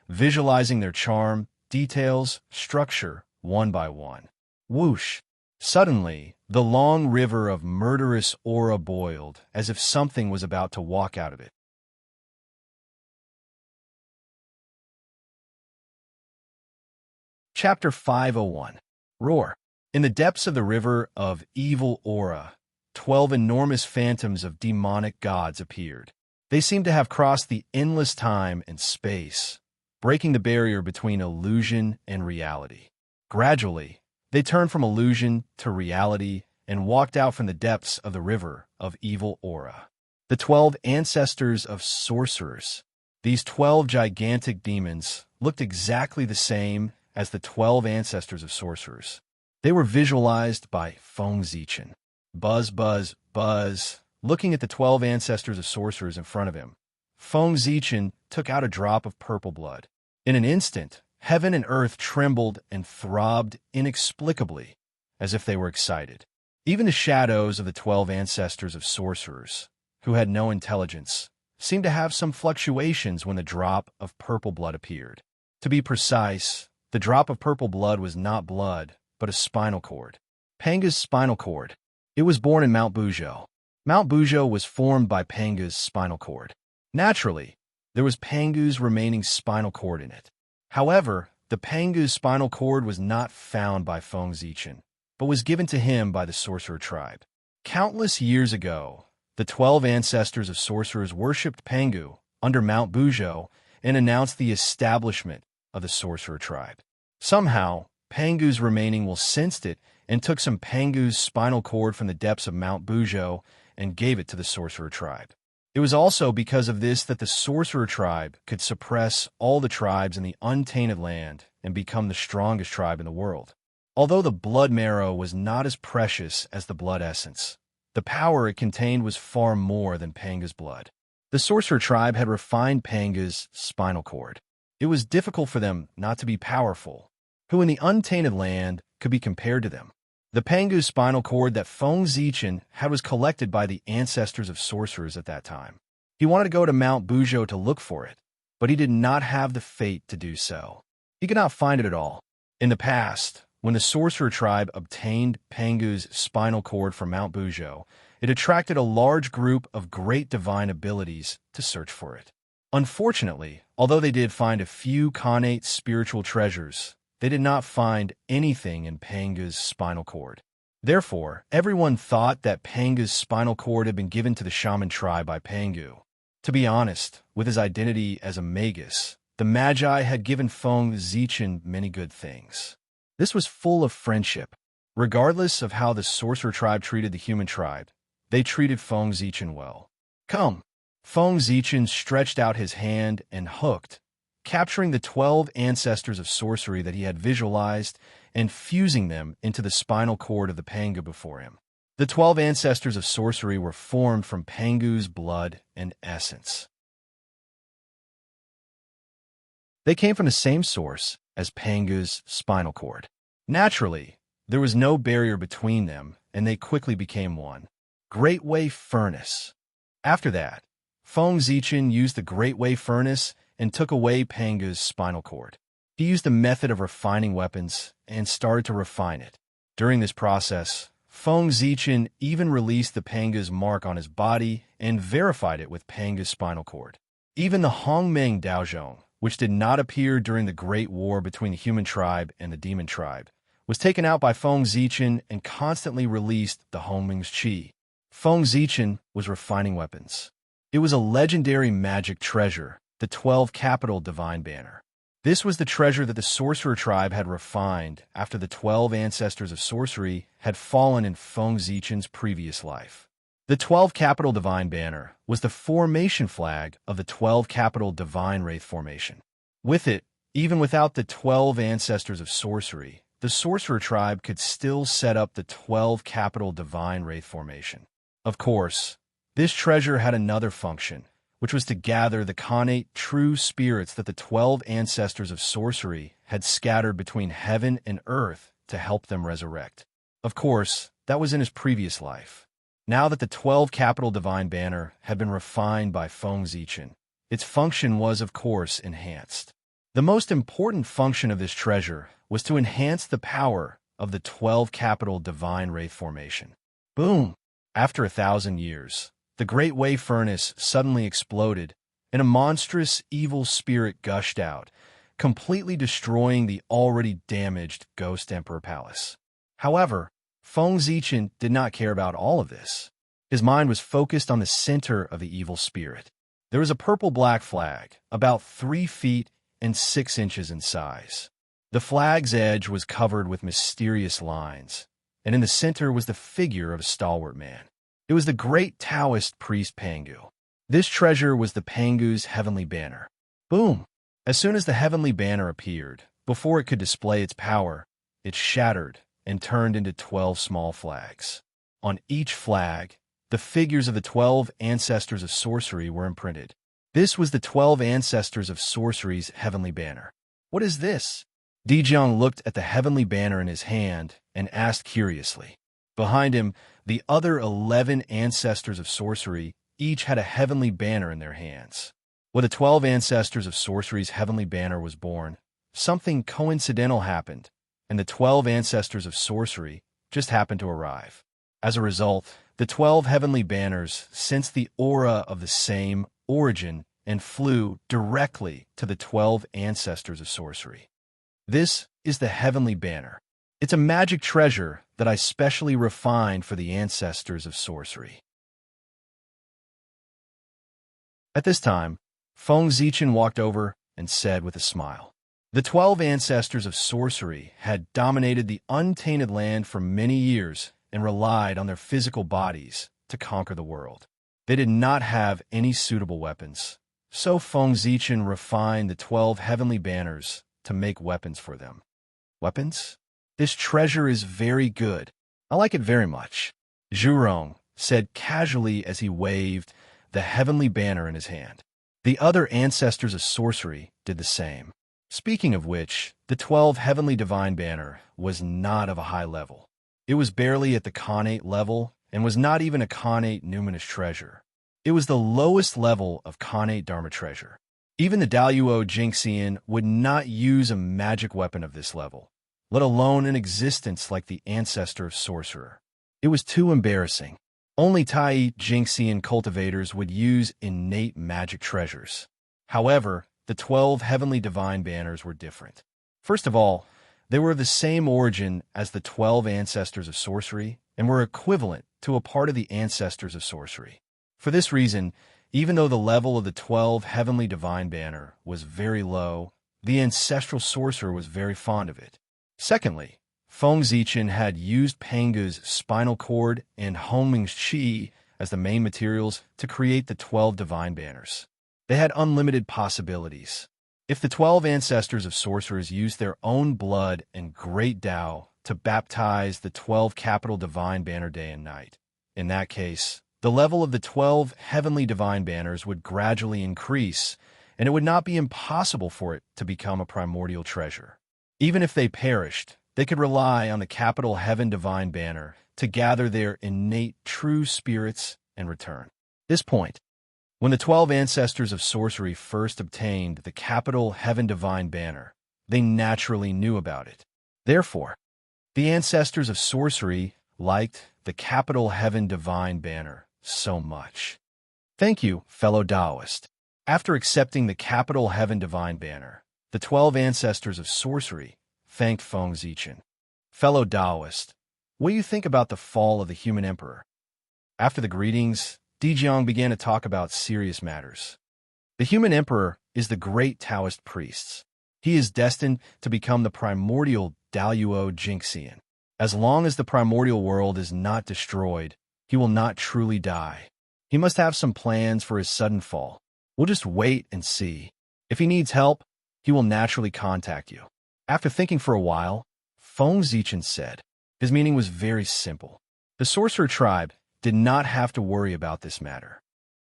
visualizing their charm, details, structure, one by one. Whoosh! Suddenly, the long river of murderous aura boiled, as if something was about to walk out of it. Chapter 501. Roar. In the depths of the river of evil aura, 12 enormous phantoms of demonic gods appeared. They seemed to have crossed the endless time and space, breaking the barrier between illusion and reality. Gradually, they turned from illusion to reality and walked out from the depths of the river of evil aura. The 12 ancestors of sorcerers. These 12 gigantic demons looked exactly the same as the 12 ancestors of sorcerers. They were visualized by Feng Zichen. Buzz, buzz, buzz. Looking at the 12 ancestors of sorcerers in front of him, Feng Zichen took out a drop of purple blood. In an instant, heaven and earth trembled and throbbed inexplicably, as if they were excited. Even the shadows of the 12 ancestors of sorcerers, who had no intelligence, seemed to have some fluctuations when the drop of purple blood appeared. To be precise, the drop of purple blood was not blood, but a spinal cord. Panga's spinal cord. It was born in Mount Buzhou. Mount Buzhou was formed by Panga's spinal cord. Naturally, there was Pangu's remaining spinal cord in it. However, the Pangu's spinal cord was not found by Feng Zichen, but was given to him by the sorcerer tribe. Countless years ago, the 12 ancestors of sorcerers worshipped Pangu under Mount Buzhou and announced the establishment of the sorcerer tribe. Somehow, Pangu's remaining will sensed it and took some Pangu's spinal cord from the depths of Mount Buzhou and gave it to the sorcerer tribe. It was also because of this that the sorcerer tribe could suppress all the tribes in the untainted land and become the strongest tribe in the world. Although the blood marrow was not as precious as the blood essence, the power it contained was far more than Panga's blood. The sorcerer tribe had refined Panga's spinal cord. It was difficult for them not to be powerful, who in the untainted land could be compared to them. The Pangu spinal cord that Feng Zichen had was collected by the ancestors of sorcerers at that time. He wanted to go to Mount Buzhou to look for it, but he did not have the fate to do so. He could not find it at all. In the past, when the sorcerer tribe obtained Pangu's spinal cord from Mount Buzhou, it attracted a large group of great divine abilities to search for it. Unfortunately, although they did find a few connate spiritual treasures, they did not find anything in Panga's spinal cord. Therefore, everyone thought that Panga's spinal cord had been given to the shaman tribe by Pangu. To be honest, with his identity as a magus, the Magi had given Feng Zichen many good things. This was full of friendship. Regardless of how the sorcerer tribe treated the human tribe, they treated Feng Zichen well. Come! Feng Zichen stretched out his hand and hooked, capturing the 12 ancestors of sorcery that he had visualized and fusing them into the spinal cord of the Pangu before him. The 12 ancestors of sorcery were formed from Pangu's blood and essence. They came from the same source as Pangu's spinal cord. Naturally, there was no barrier between them, and they quickly became one. Great Way Furnace. After that, Feng Zichen used the Great Way Furnace and took away Panga's spinal cord. He used the method of refining weapons and started to refine it. During this process, Feng Zichen even released the Panga's mark on his body and verified it with Panga's spinal cord. Even the Hongmeng Daozhong, which did not appear during the Great War between the human tribe and the demon tribe, was taken out by Feng Zichen and constantly released the Hongmeng's qi. Feng Zichen was refining weapons. It was a legendary magic treasure, the 12 Capital Divine Banner. This was the treasure that the sorcerer tribe had refined after the 12 ancestors of sorcery had fallen in Feng Zichen's previous life. The 12 Capital Divine Banner was the formation flag of the 12 Capital Divine Wraith formation. With it, even without the 12 ancestors of sorcery, the sorcerer tribe could still set up the 12 Capital Divine Wraith formation. Of course, this treasure had another function, which was to gather the connate true spirits that the 12 ancestors of sorcery had scattered between heaven and earth to help them resurrect. Of course, that was in his previous life. Now that the 12 Capital Divine Banner had been refined by Feng Zichen, its function was, of course, enhanced. The most important function of this treasure was to enhance the power of the 12 capital divine wraith formation. Boom! After 1,000 years, the great wave furnace suddenly exploded, and a monstrous evil spirit gushed out, completely destroying the already damaged Ghost Emperor Palace. However, Feng Zichen did not care about all of this. His mind was focused on the center of the evil spirit. There was a purple-black flag, about 3 feet and 6 inches in size. The flag's edge was covered with mysterious lines, and in the center was the figure of a stalwart man. It was the great Taoist priest Pangu. This treasure was the Pangu's heavenly banner. Boom! As soon as the heavenly banner appeared, before it could display its power, it shattered and turned into 12 small flags. On each flag, the figures of the 12 ancestors of sorcery were imprinted. This was the 12 ancestors of sorcery's heavenly banner. What is this? Dijiang looked at the heavenly banner in his hand and asked curiously. Behind him, the other 11 ancestors of sorcery each had a heavenly banner in their hands. When the 12 ancestors of sorcery's heavenly banner was born, something coincidental happened, and the 12 ancestors of sorcery just happened to arrive. As a result, the 12 heavenly banners sensed the aura of the same origin and flew directly to the 12 ancestors of sorcery. This is the heavenly banner. It's a magic treasure that I specially refined for the ancestors of sorcery. At this time, Feng Zichen walked over and said with a smile, "The 12 ancestors of sorcery had dominated the untainted land for many years and relied on their physical bodies to conquer the world. They did not have any suitable weapons, so Feng Zichen refined the 12 heavenly banners to make weapons for them." Weapons? This treasure is very good. I like it very much, Zhurong said casually as he waved the heavenly banner in his hand. The other ancestors of sorcery did the same. Speaking of which, the 12 heavenly divine banner was not of a high level. It was barely at the Khanate level and was not even a Khanate numinous treasure. It was the lowest level of Khanate Dharma treasure. Even the Daluo Jingxian would not use a magic weapon of this level, let alone an existence like the ancestor of sorcerer. It was too embarrassing. Only Tai Jingxian cultivators would use innate magic treasures. However, the 12 heavenly divine banners were different. First of all, they were of the same origin as the 12 ancestors of sorcery and were equivalent to a part of the ancestors of sorcery. For this reason, even though the level of the 12 heavenly divine banner was very low, the ancestral sorcerer was very fond of it. Secondly, Feng Zichen had used Pangu's spinal cord and Hongming's qi as the main materials to create the 12 divine banners. They had unlimited possibilities. If the 12 ancestors of sorcerers used their own blood and great Tao to baptize the 12 capital divine banner day and night, in that case, the level of the 12 heavenly divine banners would gradually increase, and it would not be impossible for it to become a primordial treasure. Even if they perished, they could rely on the capital heaven divine banner to gather their innate true spirits and return. This point, when the 12 ancestors of sorcery first obtained the capital heaven divine banner, they naturally knew about it. Therefore, the ancestors of sorcery liked the capital heaven divine banner so much. Thank you, fellow Taoist. After accepting the capital heaven divine banner, the 12 ancestors of sorcery thanked Feng Zichen. Fellow Taoist, what do you think about the fall of the human emperor? After the greetings, Dijiang began to talk about serious matters. The human emperor is the great Taoist priest. He is destined to become the primordial Daluo Jingxian. As long as the primordial world is not destroyed, he will not truly die. He must have some plans for his sudden fall. We'll just wait and see. If he needs help, he will naturally contact you. After thinking for a while, Feng Zichen said. His meaning was very simple. The sorcerer tribe did not have to worry about this matter.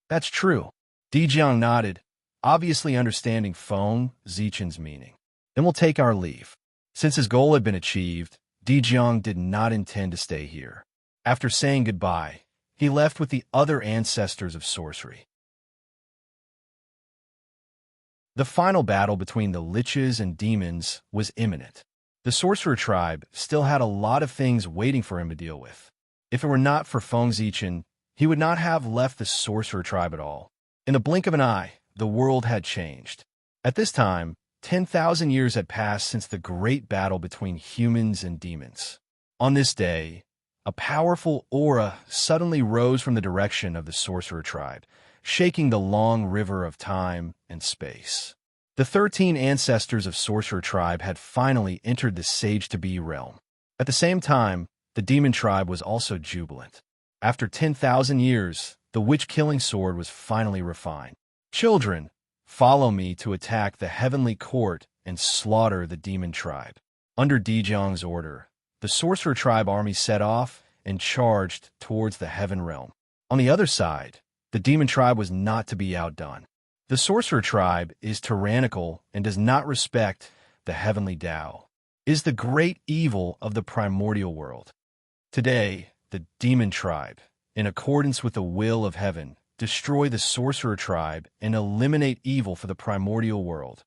That's true. Dijiang nodded, obviously understanding Feng Zichen's meaning. Then we'll take our leave. Since his goal had been achieved, Dijiang did not intend to stay here. After saying goodbye, he left with the other ancestors of sorcery. The final battle between the liches and demons was imminent. The sorcerer tribe still had a lot of things waiting for him to deal with. If it were not for Feng Zichen, he would not have left the sorcerer tribe at all. In the blink of an eye, the world had changed. At this time, 10,000 years had passed since the great battle between humans and demons. On this day, a powerful aura suddenly rose from the direction of the sorcerer tribe, shaking the long river of time and space. The 13 ancestors of sorcerer tribe had finally entered the sage-to-be realm. At the same time, the demon tribe was also jubilant. After 10,000 years, the witch-killing sword was finally refined. Children, follow me to attack the heavenly court and slaughter the demon tribe. Under Dijiang's order, the sorcerer tribe army set off and charged towards the heaven realm. On the other side, the demon tribe was not to be outdone. The sorcerer tribe is tyrannical and does not respect the heavenly Tao, is the great evil of the primordial world. Today, the demon tribe, in accordance with the will of heaven, destroy the sorcerer tribe and eliminate evil for the primordial world.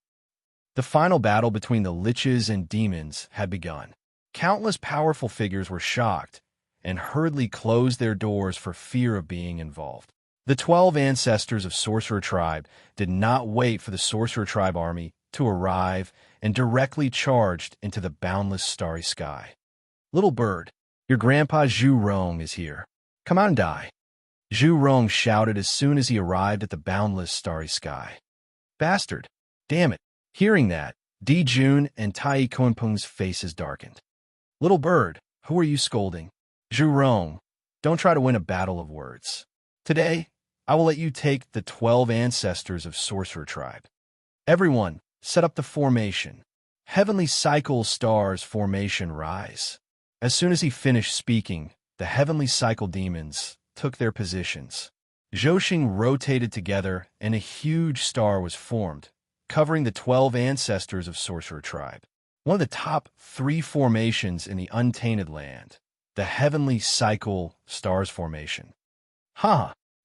The final battle between the liches and demons had begun. Countless powerful figures were shocked and hurriedly closed their doors for fear of being involved. The 12 ancestors of sorcerer tribe did not wait for the sorcerer tribe army to arrive and directly charged into the boundless starry sky. Little bird, your grandpa Zhu Rong is here. Come out and die. Zhu Rong shouted as soon as he arrived at the boundless starry sky. Bastard! Damn it! Hearing that, Di Jun and Tai Kunpeng's faces darkened. Little bird, who are you scolding? Zhu Rong, don't try to win a battle of words. Today, I will let you take the 12 ancestors of sorcerer tribe. Everyone, set up the formation. Heavenly cycle stars formation rise. As soon as he finished speaking, the heavenly cycle demons took their positions. Zhouxing rotated together and a huge star was formed, covering the 12 ancestors of sorcerer tribe. One of the top 3 formations in the untainted land, the heavenly cycle stars formation.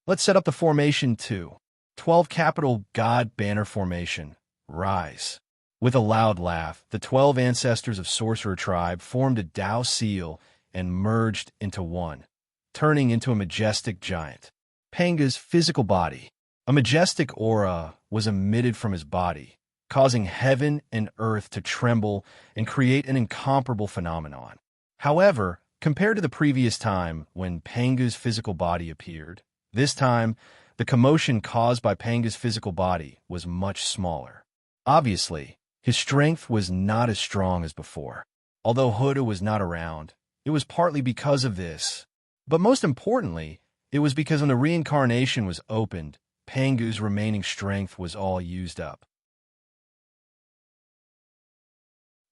Let's set up the formation too. 12 capital God banner formation, rise. With a loud laugh, the 12 ancestors of sorcerer tribe formed a Tao seal and merged into one, turning into a majestic giant. Panga's physical body. A majestic aura was emitted from his body, causing heaven and earth to tremble and create an incomparable phenomenon. However, compared to the previous time when Panga's physical body appeared, this time, the commotion caused by Panga's physical body was much smaller. Obviously, his strength was not as strong as before. Although Huda was not around, it was partly because of this. But most importantly, it was because when the reincarnation was opened, Pangu's remaining strength was all used up.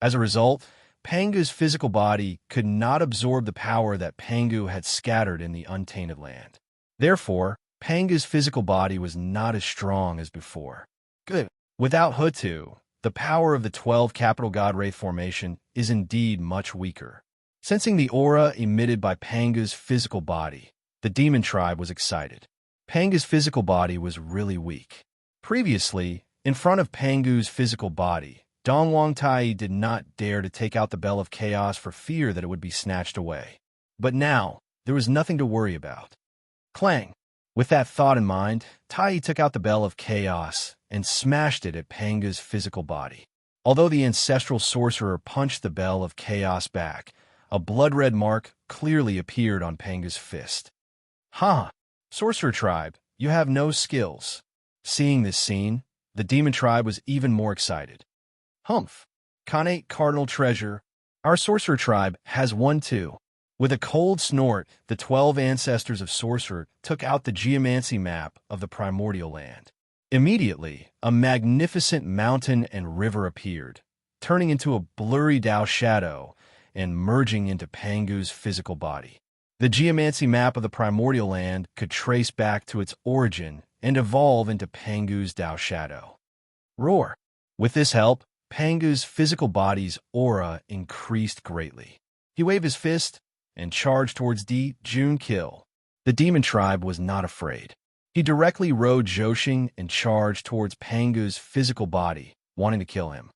As a result, Pangu's physical body could not absorb the power that Pangu had scattered in the untainted land. Therefore, Panga's physical body was not as strong as before. Good. Without Hutu, the power of the 12 capital God Wraith formation is indeed much weaker. Sensing the aura emitted by Panga's physical body, the demon tribe was excited. Panga's physical body was really weak. Previously, in front of Pangu's physical body, Dong Wangtai did not dare to take out the Bell of Chaos for fear that it would be snatched away. But now, there was nothing to worry about. Clang! With that thought in mind, Tai took out the Bell of Chaos and smashed it at Panga's physical body. Although the ancestral sorcerer punched the Bell of Chaos back, a blood-red mark clearly appeared on Panga's fist. Sorcerer tribe, you have no skills. Seeing this scene, the demon tribe was even more excited. Khanate Cardinal Treasure, our sorcerer tribe has one too. With a cold snort, the 12 ancestors of sorcerer took out the geomancy map of the primordial land. Immediately, a magnificent mountain and river appeared, turning into a blurry Tao shadow and merging into Pangu's physical body. The geomancy map of the primordial land could trace back to its origin and evolve into Pangu's Tao shadow. Roar! With this help, Pangu's physical body's aura increased greatly. He waved his fist and charged towards Di Jun Kill. The demon tribe was not afraid. He directly rode Zhouxing and charged towards Pangu's physical body, wanting to kill him.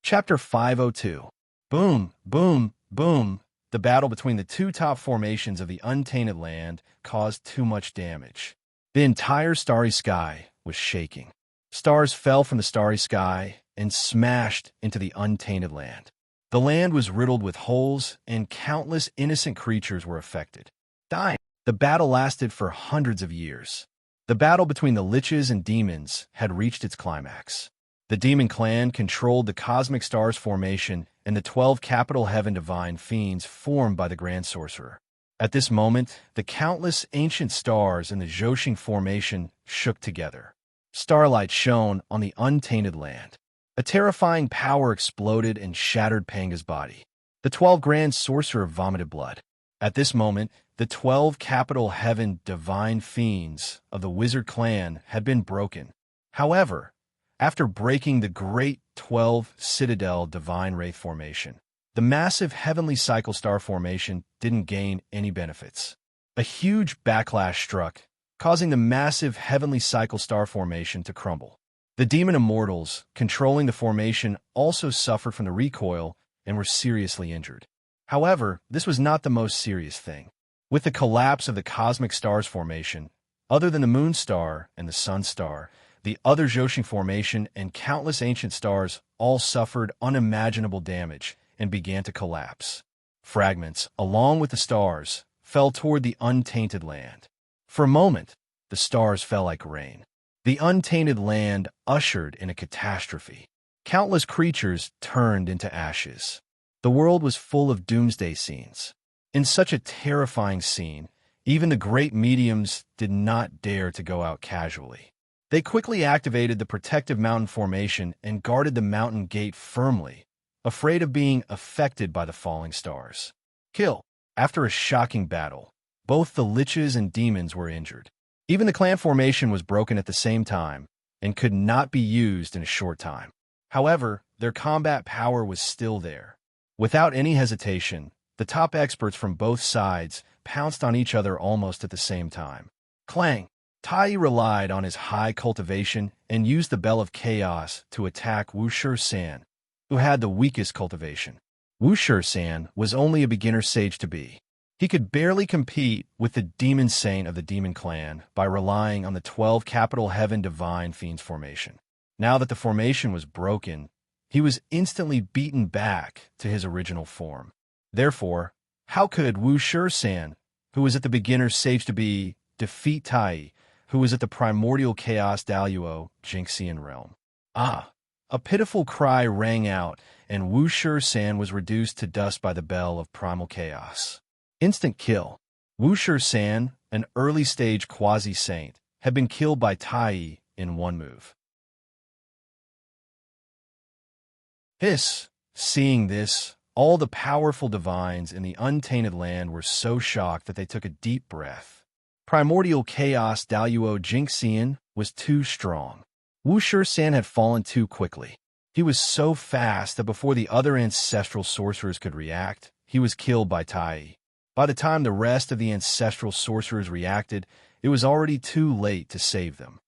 Chapter 502. Boom, boom, boom. The battle between the two top formations of the untainted land caused too much damage. The entire starry sky was shaking. Stars fell from the starry sky and smashed into the untainted land. The land was riddled with holes, and countless innocent creatures were affected, dying. The battle lasted for hundreds of years. The battle between the liches and demons had reached its climax. The demon clan controlled the cosmic stars formation and the 12 capital heaven divine fiends formed by the Grand Sorcerer. At this moment, the countless ancient stars in the Joshing formation shook together. Starlight shone on the untainted land. A terrifying power exploded and shattered Panga's body. The 12 Grand Sorcerer vomited blood. At this moment, the 12 capital heaven divine fiends of the wizard clan had been broken. However, after breaking the great 12 citadel divine wraith formation, the massive heavenly cycle star formation didn't gain any benefits. A huge backlash struck, causing the massive heavenly cycle star formation to crumble. The demon immortals controlling the formation also suffered from the recoil and were seriously injured. However, this was not the most serious thing. With the collapse of the cosmic stars formation, other than the moon star and the sun star, the other Joshing formation and countless ancient stars all suffered unimaginable damage and began to collapse. Fragments, along with the stars, fell toward the untainted land. For a moment, the stars fell like rain. The untainted land ushered in a catastrophe. Countless creatures turned into ashes. The world was full of doomsday scenes. In such a terrifying scene, even the great mediums did not dare to go out casually. They quickly activated the protective mountain formation and guarded the mountain gate firmly, afraid of being affected by the falling stars. Kill. After a shocking battle, both the liches and demons were injured. Even the clan formation was broken at the same time and could not be used in a short time. However, their combat power was still there. Without any hesitation, the top experts from both sides pounced on each other almost at the same time. Clang! Tai relied on his high cultivation and used the Bell of Chaos to attack Wu San, who had the weakest cultivation. Wu San was only a beginner sage to be. He could barely compete with the demon saint of the demon clan by relying on the 12 capital heaven divine fiends formation. Now that the formation was broken, he was instantly beaten back to his original form. Therefore, how could Wu San, who was at the beginner sage to be, defeat Tai, who was at the primordial chaos Daluo Jinxian realm? Ah! A pitiful cry rang out, and Wu San was reduced to dust by the bell of primal chaos. Instant kill. Wu San, an early-stage quasi-saint, had been killed by Tai in one move. Seeing this, all the powerful divines in the untainted land were so shocked that they took a deep breath. Primordial chaos Daluo Jinxian was too strong. Wu San had fallen too quickly. He was so fast that before the other ancestral sorcerers could react, he was killed by Tai. By the time the rest of the ancestral sorcerers reacted, it was already too late to save them.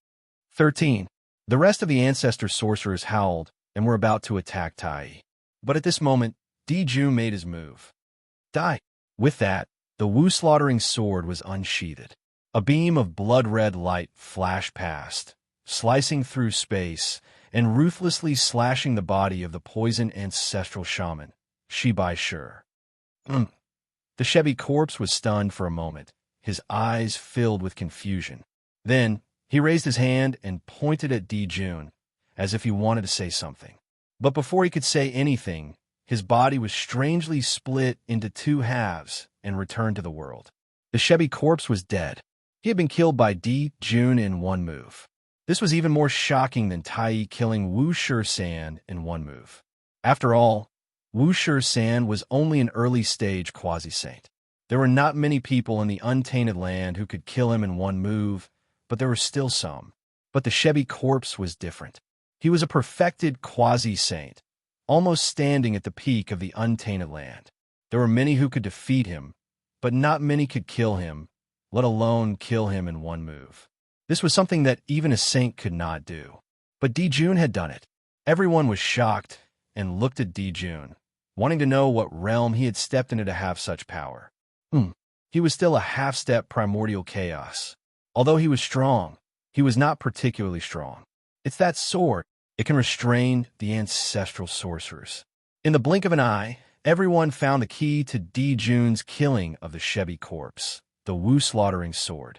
13. The rest of the ancestor sorcerers howled and were about to attack Tai. But at this moment, Dijun made his move. Die! With that, the Wu slaughtering sword was unsheathed. A beam of blood-red light flashed past, slicing through space and ruthlessly slashing the body of the poisoned ancestral shaman, Shibai Shur. The Chevy corpse was stunned for a moment, his eyes filled with confusion. Then, he raised his hand and pointed at Dijun, as if he wanted to say something. But before he could say anything, his body was strangely split into two halves and returned to the world. The Chevy corpse was dead. He had been killed by Dijun in one move. This was even more shocking than Tai killing Wu San in one move. After all, Wu San was only an early-stage quasi-saint. There were not many people in the untainted land who could kill him in one move, but there were still some. But the Chevy corpse was different. He was a perfected quasi-saint, almost standing at the peak of the untainted land. There were many who could defeat him, but not many could kill him, let alone kill him in one move. This was something that even a saint could not do. But Dijun had done it. Everyone was shocked, and looked at Jun, wanting to know what realm he had stepped into to have such power. He was still a half-step primordial chaos. Although he was strong, he was not particularly strong. It's that sword. It can restrain the ancestral sorcerers. In the blink of an eye, everyone found the key to Jun's killing of the Shebi corpse, the Wu slaughtering sword.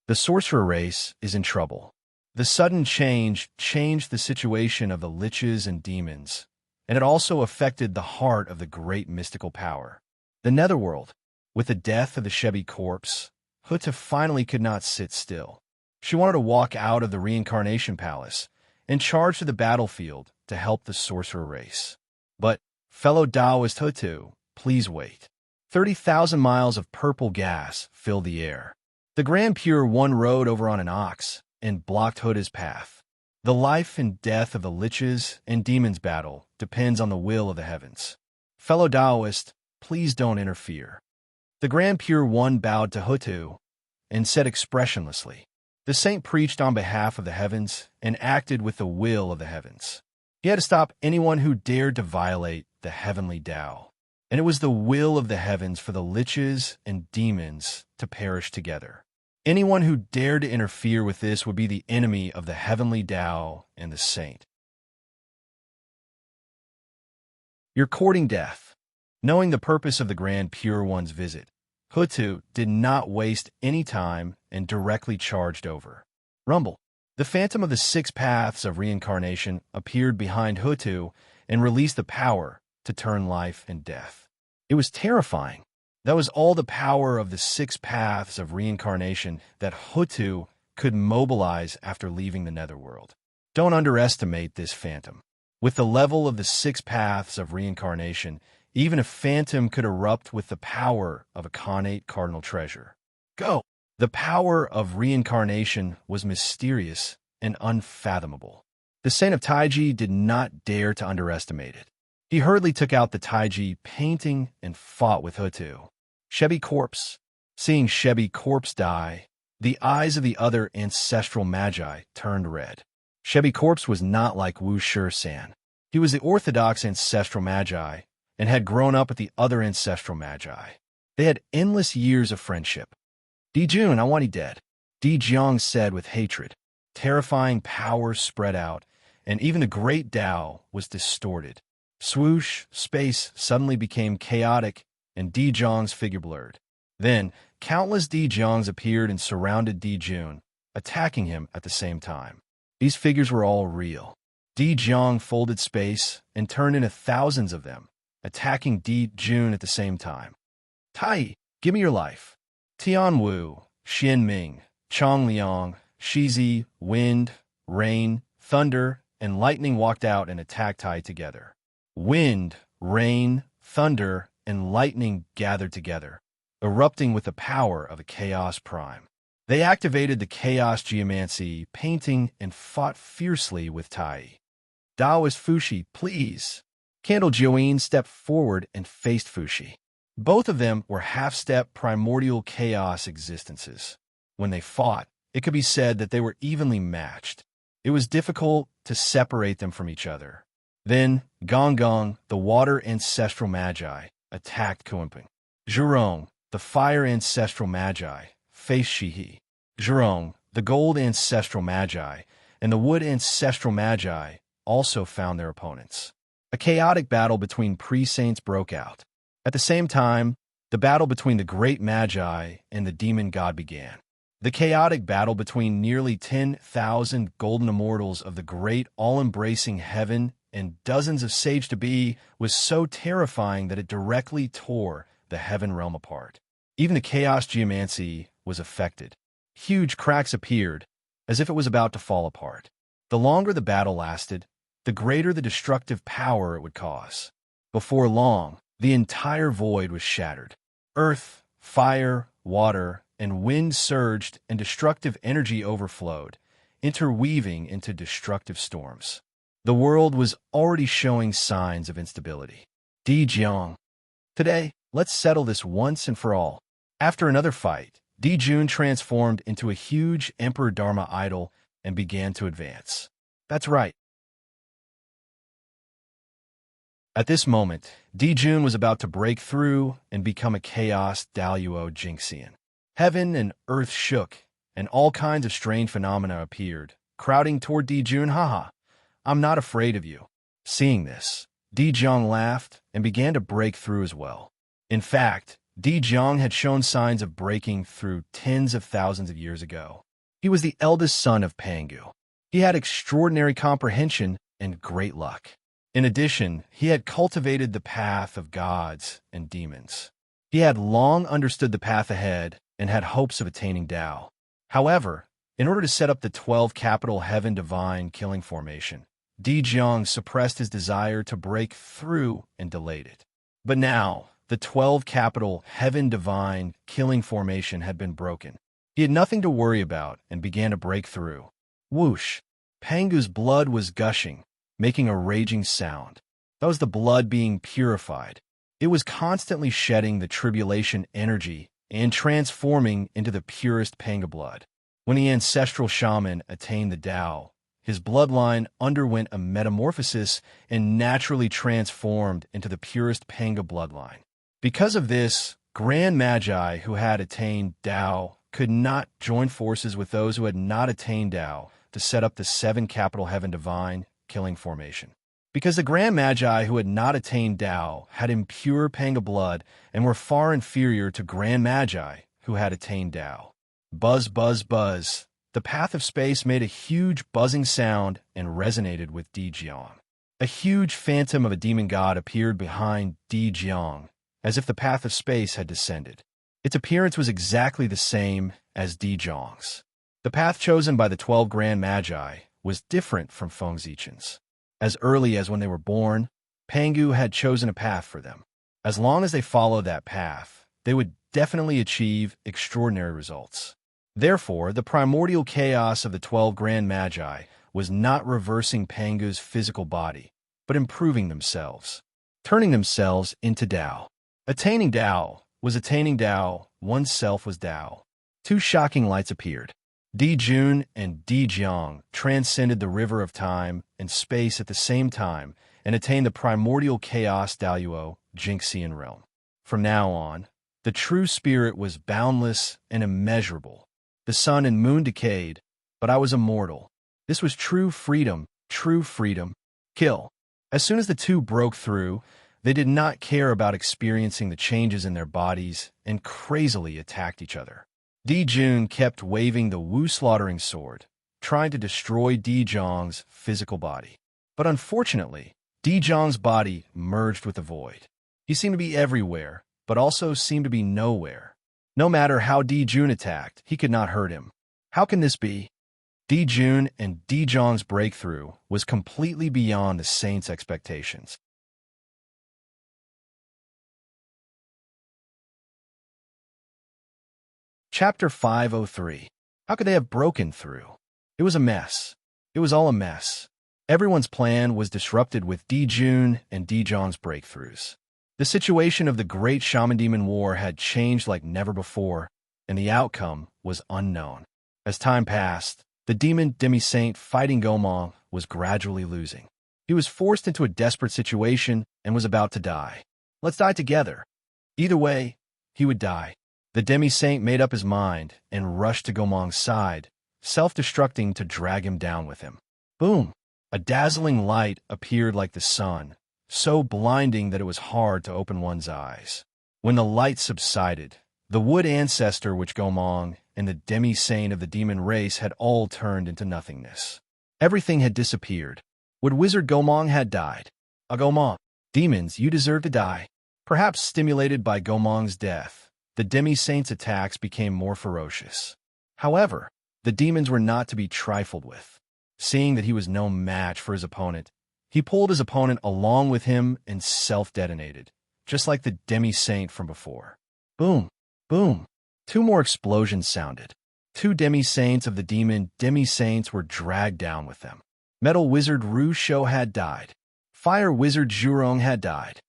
The sorcerer race is in trouble. The sudden change changed the situation of the liches and demons, and it also affected the heart of the great mystical power. The netherworld, with the death of the Shebi corpse, Huta finally could not sit still. She wanted to walk out of the reincarnation palace and charge to the battlefield to help the sorcerer race. But, fellow Taoist Hutu, please wait. 30,000 miles of purple gas filled the air. The Grand Pure One rode over on an ox and blocked Huta's path. The life and death of the liches and demons battle depends on the will of the heavens. Fellow Taoist, please don't interfere. The Grand Pure One bowed to Hutu and said expressionlessly. The saint preached on behalf of the heavens and acted with the will of the heavens. He had to stop anyone who dared to violate the heavenly Tao. And it was the will of the heavens for the liches and demons to perish together. Anyone who dared to interfere with this would be the enemy of the heavenly Tao and the saint. You're courting death. Knowing the purpose of the Grand Pure One's visit, Hutu did not waste any time and directly charged over. Rumble. The phantom of the 6 paths of reincarnation appeared behind Hutu and released the power to turn life and death. It was terrifying. That was all the power of the 6 paths of reincarnation that Hutu could mobilize after leaving the netherworld. Don't underestimate this phantom. With the level of the 6 paths of reincarnation, even a phantom could erupt with the power of a connate cardinal treasure. Go! The power of reincarnation was mysterious and unfathomable. The Saint of Taiji did not dare to underestimate it. He hurriedly took out the Taiji painting and fought with Hutu. Shebi corpse. Seeing Shebi corpse die, the eyes of the other ancestral magi turned red. Shebi corpse was not like Wu Shi-san. He was the orthodox ancestral magi and had grown up with the other ancestral magi. They had endless years of friendship. Jun, I want you dead, Jiang said with hatred. Terrifying power spread out, and even the great Tao was distorted. Swoosh, space suddenly became chaotic, and Jiang's figure blurred. Then, countless Jiangs appeared and surrounded Jun, attacking him at the same time. These figures were all real. Jiang folded space and turned into thousands of them, attacking Jun at the same time. Tai, give me your life. Tian Wu, Xian Ming, Chong Liang, Shizi, wind, rain, thunder, and lightning walked out and attacked Tai together. Wind, rain, thunder, and lightning gathered together, erupting with the power of the Chaos Prime. They activated the Chaos Geomancy painting and fought fiercely with Tai. Taoist Fushi, please. Candle Joeen stepped forward and faced Fushi. Both of them were half-step primordial chaos existences. When they fought, it could be said that they were evenly matched. It was difficult to separate them from each other. Then, Gong Gong, the water ancestral magi, attacked Kuimping. Zhurong, the fire ancestral magi, faced Shihi. Zhurong, the gold ancestral magi, and the wood ancestral magi also found their opponents. A chaotic battle between pre-saints broke out. At the same time, the battle between the great magi and the demon god began. The chaotic battle between nearly 10,000 golden immortals of the great all-embracing heaven and dozens of sage-to-be was so terrifying that it directly tore the heaven realm apart. Even the chaos geomancy was affected. Huge cracks appeared, as if it was about to fall apart. The longer the battle lasted, the greater the destructive power it would cause. Before long, the entire void was shattered. Earth, fire, water, and wind surged and destructive energy overflowed, interweaving into destructive storms. The world was already showing signs of instability. Jiang. Today, let's settle this once and for all. After another fight, Jun transformed into a huge Emperor Dharma idol and began to advance. That's right. At this moment, Dijun was about to break through and become a chaos Daluo Jinxian. Heaven and earth shook, and all kinds of strange phenomena appeared, crowding toward Dijun. Haha, I'm not afraid of you. Seeing this, Dijong laughed and began to break through as well. In fact, Dijong had shown signs of breaking through tens of thousands of years ago. He was the eldest son of Pangu. He had extraordinary comprehension and great luck. In addition, he had cultivated the path of gods and demons. He had long understood the path ahead and had hopes of attaining Tao. However, in order to set up the 12 capital heaven divine killing formation, Dijong suppressed his desire to break through and delayed it. But now, the 12 capital heaven divine killing formation had been broken. He had nothing to worry about and began to break through. Whoosh! Pangu's blood was gushing, making a raging sound. That was the blood being purified. It was constantly shedding the tribulation energy and transforming into the purest Panga blood. When the ancestral shaman attained the Tao, his bloodline underwent a metamorphosis and naturally transformed into the purest Panga bloodline. Because of this, Grand Magi who had attained Tao could not join forces with those who had not attained Tao to set up the 7 capital heaven divine killing formation. Because the Grand Magi who had not attained Tao had impure Panga blood and were far inferior to Grand Magi who had attained Tao. Buzz, buzz, buzz. The path of space made a huge buzzing sound and resonated with Dijong. A huge phantom of a demon god appeared behind Dijong, as if the path of space had descended. Its appearance was exactly the same as Dijong's. The path chosen by the 12 Grand Magi was different from Feng Zichen's. As early as when they were born, Pangu had chosen a path for them. As long as they followed that path, they would definitely achieve extraordinary results. Therefore, the primordial chaos of the 12 Grand Magi was not reversing Pangu's physical body, but improving themselves, turning themselves into Tao. Attaining Tao was attaining Tao, oneself was Tao. 2 shocking lights appeared. Dijun and Dijiang transcended the river of time and space at the same time and attained the primordial chaos Daluo Jinxian realm. From now on, the true spirit was boundless and immeasurable. The sun and moon decayed, but I was immortal. This was true freedom, kill. As soon as the 2 broke through, they did not care about experiencing the changes in their bodies and crazily attacked each other. Dijun kept waving the Wu slaughtering sword, trying to destroy Dijong's physical body. But unfortunately, Dijong's body merged with the void. He seemed to be everywhere, but also seemed to be nowhere. No matter how Dijun attacked, he could not hurt him. How can this be? Dijun and Dijong's breakthrough was completely beyond the saints' expectations. Chapter 503. How could they have broken through? It was a mess. It was all a mess. Everyone's plan was disrupted with Dijun and Dijong's breakthroughs. The situation of the Great Shaman Demon War had changed like never before, and the outcome was unknown. As time passed, the demon demi-saint fighting Gomong was gradually losing. He was forced into a desperate situation and was about to die. Let's die together. Either way, he would die. The demi-saint made up his mind and rushed to Gomong's side, self-destructing to drag him down with him. Boom! A dazzling light appeared like the sun, so blinding that it was hard to open one's eyes. When the light subsided, the wood ancestor which Gomong and the demi-saint of the demon race had all turned into nothingness. Everything had disappeared. Would Wizard Gomong had died. A Gomong. Demons, you deserve to die. Perhaps stimulated by Gomong's death, the demi-saint's attacks became more ferocious. However, the demons were not to be trifled with. Seeing that he was no match for his opponent, he pulled his opponent along with him and self-detonated, just like the demi-saint from before. Boom! Boom! 2 more explosions sounded. 2 demi-saints of the demon demi-saints were dragged down with them. Metal Wizard Ru Shou had died. Fire Wizard Zhurong had died.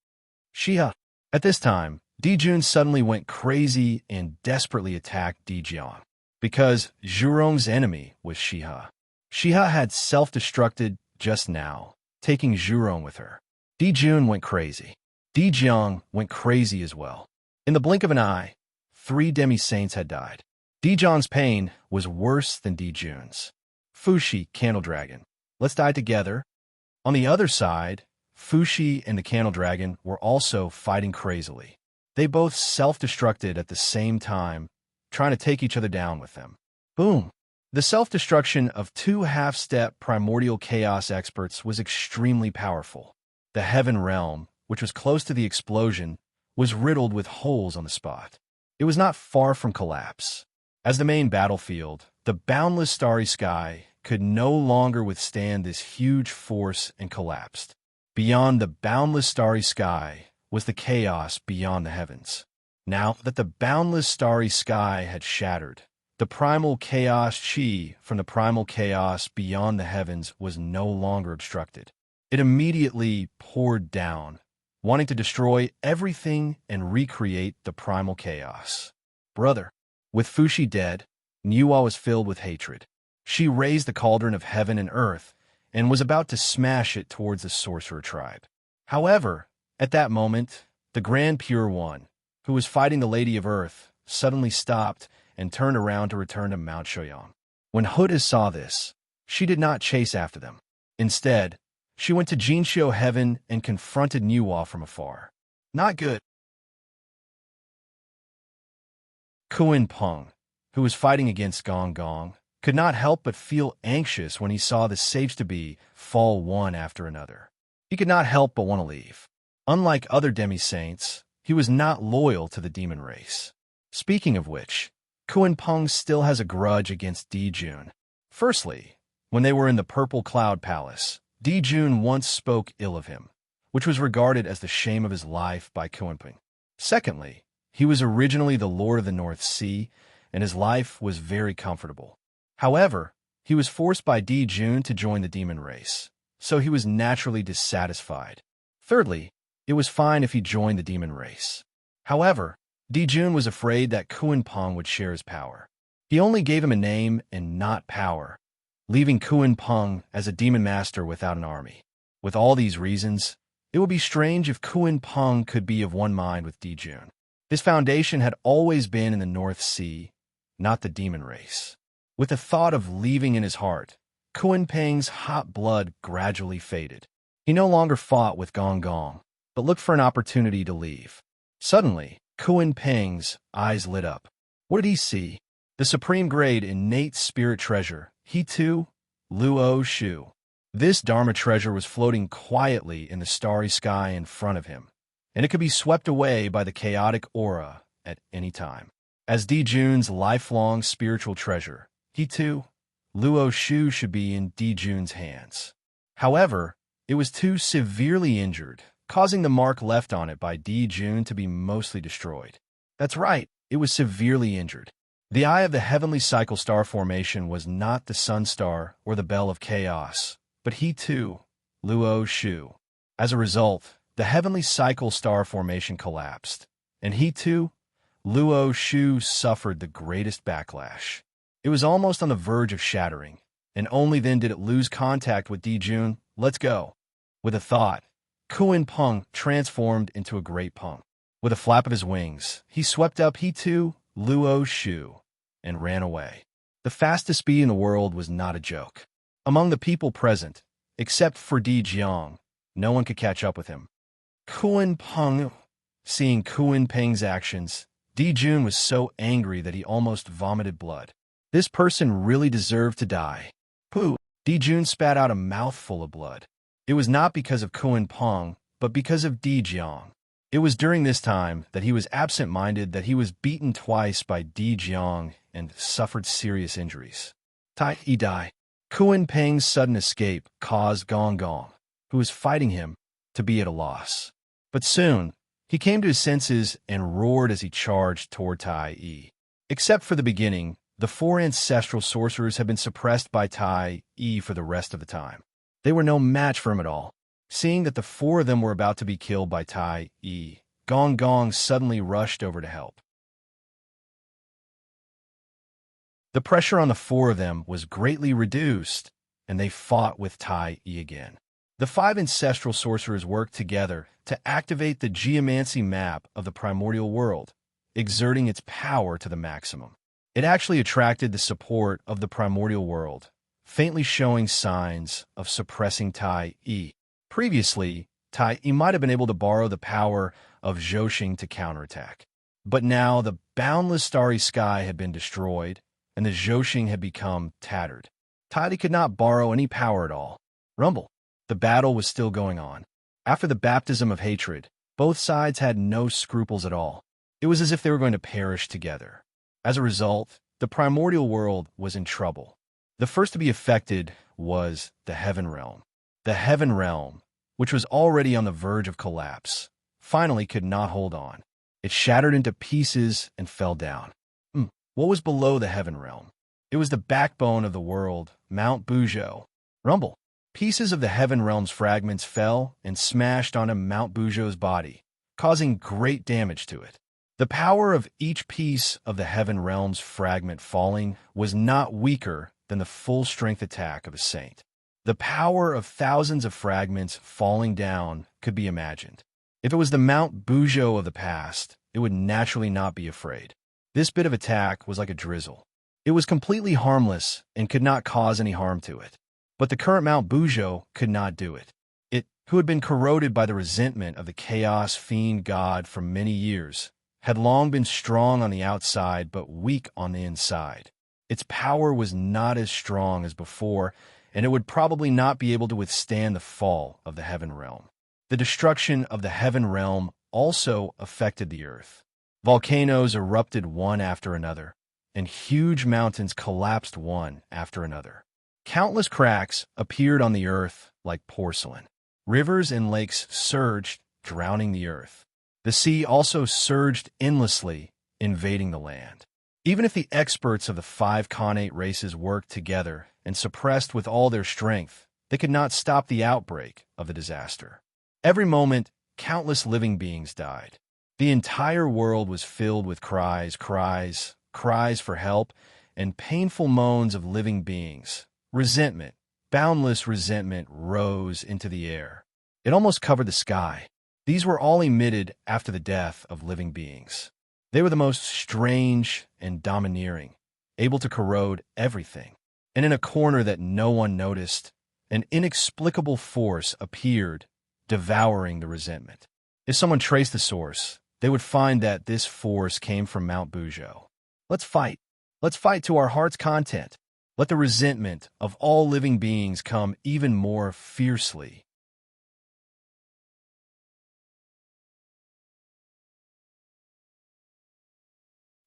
Shiha. At this time, Dijun suddenly went crazy and desperately attacked Dijiang. Because Zhurong's enemy was Shiha. Shiha had self-destructed just now, taking Zhurong with her. Jun went crazy. Jiang went crazy as well. In the blink of an eye, 3 demi-saints had died. Jiang's pain was worse than Jun's. Fushi, Candle Dragon. Let's die together. On the other side, Fushi and the Candle Dragon were also fighting crazily. They both self-destructed at the same time, trying to take each other down with them. Boom! The self-destruction of 2 half-step primordial chaos experts was extremely powerful. The Heaven Realm, which was close to the explosion, was riddled with holes on the spot. It was not far from collapse. As the main battlefield, the boundless starry sky could no longer withstand this huge force and collapsed. Beyond the boundless starry sky was the chaos beyond the heavens. Now that the boundless starry sky had shattered, the primal chaos chi from the primal chaos beyond the heavens was no longer obstructed. It immediately poured down, wanting to destroy everything and recreate the primal chaos. Brother, with Fushi dead, Nuwa was filled with hatred. She raised the cauldron of heaven and earth and was about to smash it towards the sorcerer tribe. However, at that moment, the Grand Pure One, who was fighting the Lady of Earth, suddenly stopped and turned around to return to Mount Shoyang. When Huda saw this, she did not chase after them. Instead, she went to Jinshio Heaven and confronted Nuwa from afar. Not good. Kuan Peng, who was fighting against Gong Gong, could not help but feel anxious when he saw the sages-to-be fall one after another. He could not help but want to leave. Unlike other demi-saints, he was not loyal to the demon race. Speaking of which, Kuan Peng still has a grudge against Jun. Firstly, when they were in the Purple Cloud Palace, Jun once spoke ill of him, which was regarded as the shame of his life by Kuan Peng. Secondly, he was originally the Lord of the North Sea, and his life was very comfortable. However, he was forced by Jun to join the demon race, so he was naturally dissatisfied. Thirdly, it was fine if he joined the demon race. However, Jun was afraid that Kuan Peng would share his power. He only gave him a name and not power, leaving Kuan Peng as a demon master without an army. With all these reasons, it would be strange if Kuan Peng could be of one mind with Jun. His foundation had always been in the North Sea, not the demon race. With the thought of leaving in his heart, Kuan Peng's hot blood gradually faded. He no longer fought with Gong Gong, but looked for an opportunity to leave. Suddenly, Kuan Peng's eyes lit up. What did he see? The supreme grade innate spirit treasure, He too, Luo Shu. This Dharma treasure was floating quietly in the starry sky in front of him, and it could be swept away by the chaotic aura at any time. As Jun's lifelong spiritual treasure, He too, Luo Shu should be in Jun's hands. However, it was too severely injured, causing the mark left on it by Jun to be mostly destroyed. That's right, it was severely injured. The eye of the heavenly cycle star formation was not the sun star or the bell of chaos, but He too, Luo Shu. As a result, the heavenly cycle star formation collapsed, and He too, Luo Shu suffered the greatest backlash. It was almost on the verge of shattering, and only then did it lose contact with Jun. Let's go. With a thought, Kuan Peng transformed into a great Peng. With a flap of his wings, he swept up He too, Luo Shu, and ran away. The fastest speed in the world was not a joke. Among the people present, except for Jiang, no one could catch up with him. Kuan Peng, seeing Kuan Peng's actions, Jun was so angry that he almost vomited blood. This person really deserved to die. Pooh! Jun spat out a mouthful of blood. It was not because of Kuan Peng, but because of Jiang. It was during this time that he was absent-minded that he was beaten twice by Jiang and suffered serious injuries. He died. Kuan Peng's sudden escape caused Gong Gong, who was fighting him, to be at a loss. But soon, he came to his senses and roared as he charged toward Tai. Except for the beginning, the 4 ancestral sorcerers had been suppressed by Tai for the rest of the time. They were no match for him at all. Seeing that the 4 of them were about to be killed by Tai, Gong Gong suddenly rushed over to help. The pressure on the 4 of them was greatly reduced, and they fought with Tai again. The 5 ancestral sorcerers worked together to activate the geomancy map of the primordial world, exerting its power to the maximum. It actually attracted the support of the primordial world, faintly showing signs of suppressing Tai-E. Previously, Tai-E might have been able to borrow the power of Zhoxing to counterattack. But now the boundless starry sky had been destroyed, and the Zhoxing had become tattered. Tai-E could not borrow any power at all. Rumble. The battle was still going on. After the baptism of hatred, both sides had no scruples at all. It was as if they were going to perish together. As a result, the primordial world was in trouble. The first to be affected was the Heaven Realm. The Heaven Realm, which was already on the verge of collapse, finally could not hold on. It shattered into pieces and fell down. What was below the Heaven Realm? It was the backbone of the world, Mount Buzhou. Rumble. Pieces of the Heaven Realm's fragments fell and smashed onto Mount Buzhou's body, causing great damage to it. The power of each piece of the Heaven Realm's fragment falling was not weaker than the full-strength attack of a saint. The power of thousands of fragments falling down could be imagined. If it was the Mount Buzhou of the past, it would naturally not be afraid. This bit of attack was like a drizzle. It was completely harmless and could not cause any harm to it. But the current Mount Buzhou could not do it. It, who had been corroded by the resentment of the chaos fiend god for many years, had long been strong on the outside but weak on the inside. Its power was not as strong as before, and it would probably not be able to withstand the fall of the Heaven Realm. The destruction of the Heaven Realm also affected the earth. Volcanoes erupted one after another, and huge mountains collapsed one after another. Countless cracks appeared on the earth like porcelain. Rivers and lakes surged, drowning the earth. The sea also surged endlessly, invading the land. Even if the experts of the 5 Khanate races worked together and suppressed with all their strength, they could not stop the outbreak of the disaster. Every moment, countless living beings died. The entire world was filled with cries for help, and painful moans of living beings. Resentment, boundless resentment, rose into the air. It almost covered the sky. These were all emitted after the death of living beings. They were the most strange and domineering, able to corrode everything. And in a corner that no one noticed, an inexplicable force appeared, devouring the resentment. If someone traced the source, they would find that this force came from Mount Buzhou. Let's fight. Let's fight to our heart's content. Let the resentment of all living beings come even more fiercely.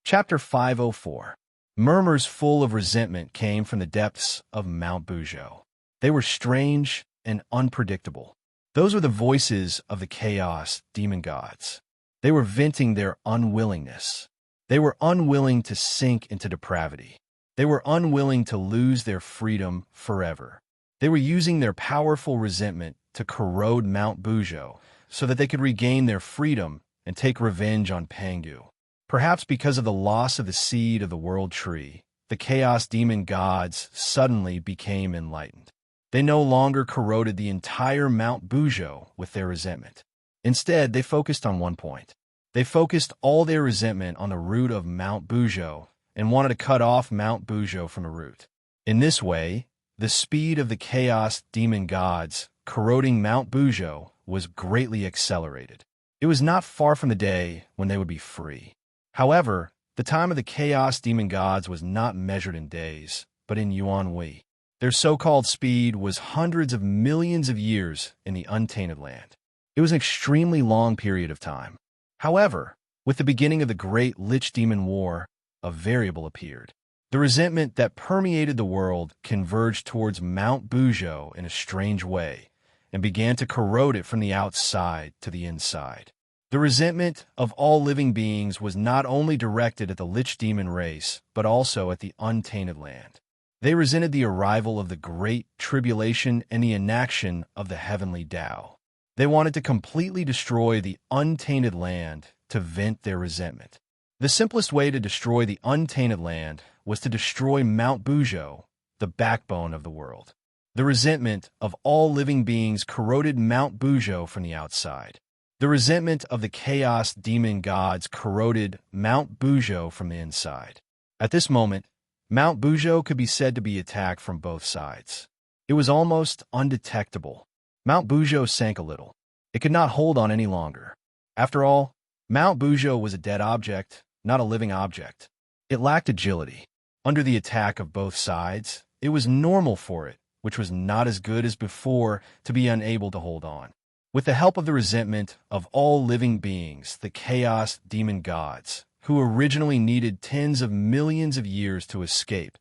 Chapter 504. Murmurs full of resentment came from the depths of Mount Buzhou. They were strange and unpredictable. Those were the voices of the chaos demon gods. They were venting their unwillingness. They were unwilling to sink into depravity. They were unwilling to lose their freedom forever. They were using their powerful resentment to corrode Mount Buzhou so that they could regain their freedom and take revenge on Pangdu. Perhaps because of the loss of the seed of the world tree, the chaos demon gods suddenly became enlightened. They no longer corroded the entire Mount Buzhou with their resentment. Instead, they focused on one point. They focused all their resentment on the root of Mount Buzhou and wanted to cut off Mount Buzhou from the root. In this way, the speed of the chaos demon gods corroding Mount Buzhou was greatly accelerated. It was not far from the day when they would be free. However, the time of the chaos demon gods was not measured in days, but in yuanhui. Their so-called speed was hundreds of millions of years in the untainted land. It was an extremely long period of time. However, with the beginning of the Great Lich Demon War, a variable appeared. The resentment that permeated the world converged towards Mount Buzhou in a strange way and began to corrode it from the outside to the inside. The resentment of all living beings was not only directed at the Lich Demon race, but also at the untainted land. They resented the arrival of the Great Tribulation and the inaction of the Heavenly Tao. They wanted to completely destroy the untainted land to vent their resentment. The simplest way to destroy the untainted land was to destroy Mount Buzhou, the backbone of the world. The resentment of all living beings corroded Mount Bujo from the outside. The resentment of the chaos demon gods corroded Mount Bujo from the inside. At this moment, Mount Bujo could be said to be attacked from both sides. It was almost undetectable. Mount Bujo sank a little. It could not hold on any longer. After all, Mount Bujo was a dead object, not a living object. It lacked agility. Under the attack of both sides, it was normal for it, which was not as good as before, to be unable to hold on. With the help of the resentment of all living beings, the chaos demon gods, who originally needed tens of millions of years to escape,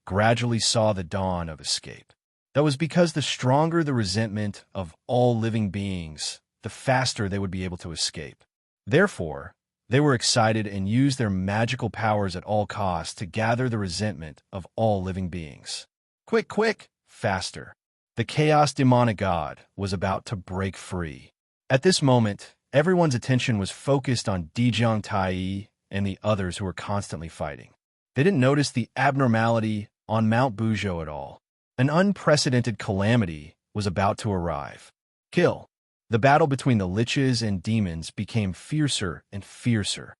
gradually saw the dawn of escape. That was because the stronger the resentment of all living beings, the faster they would be able to escape. Therefore, they were excited and used their magical powers at all costs to gather the resentment of all living beings. Quick, quick, faster. The chaos demonic god was about to break free. At this moment, everyone's attention was focused on Dijiang Tai and the others who were constantly fighting. They didn't notice the abnormality on Mount Bujo at all. An unprecedented calamity was about to arrive. Kill. The battle between the liches and demons became fiercer and fiercer.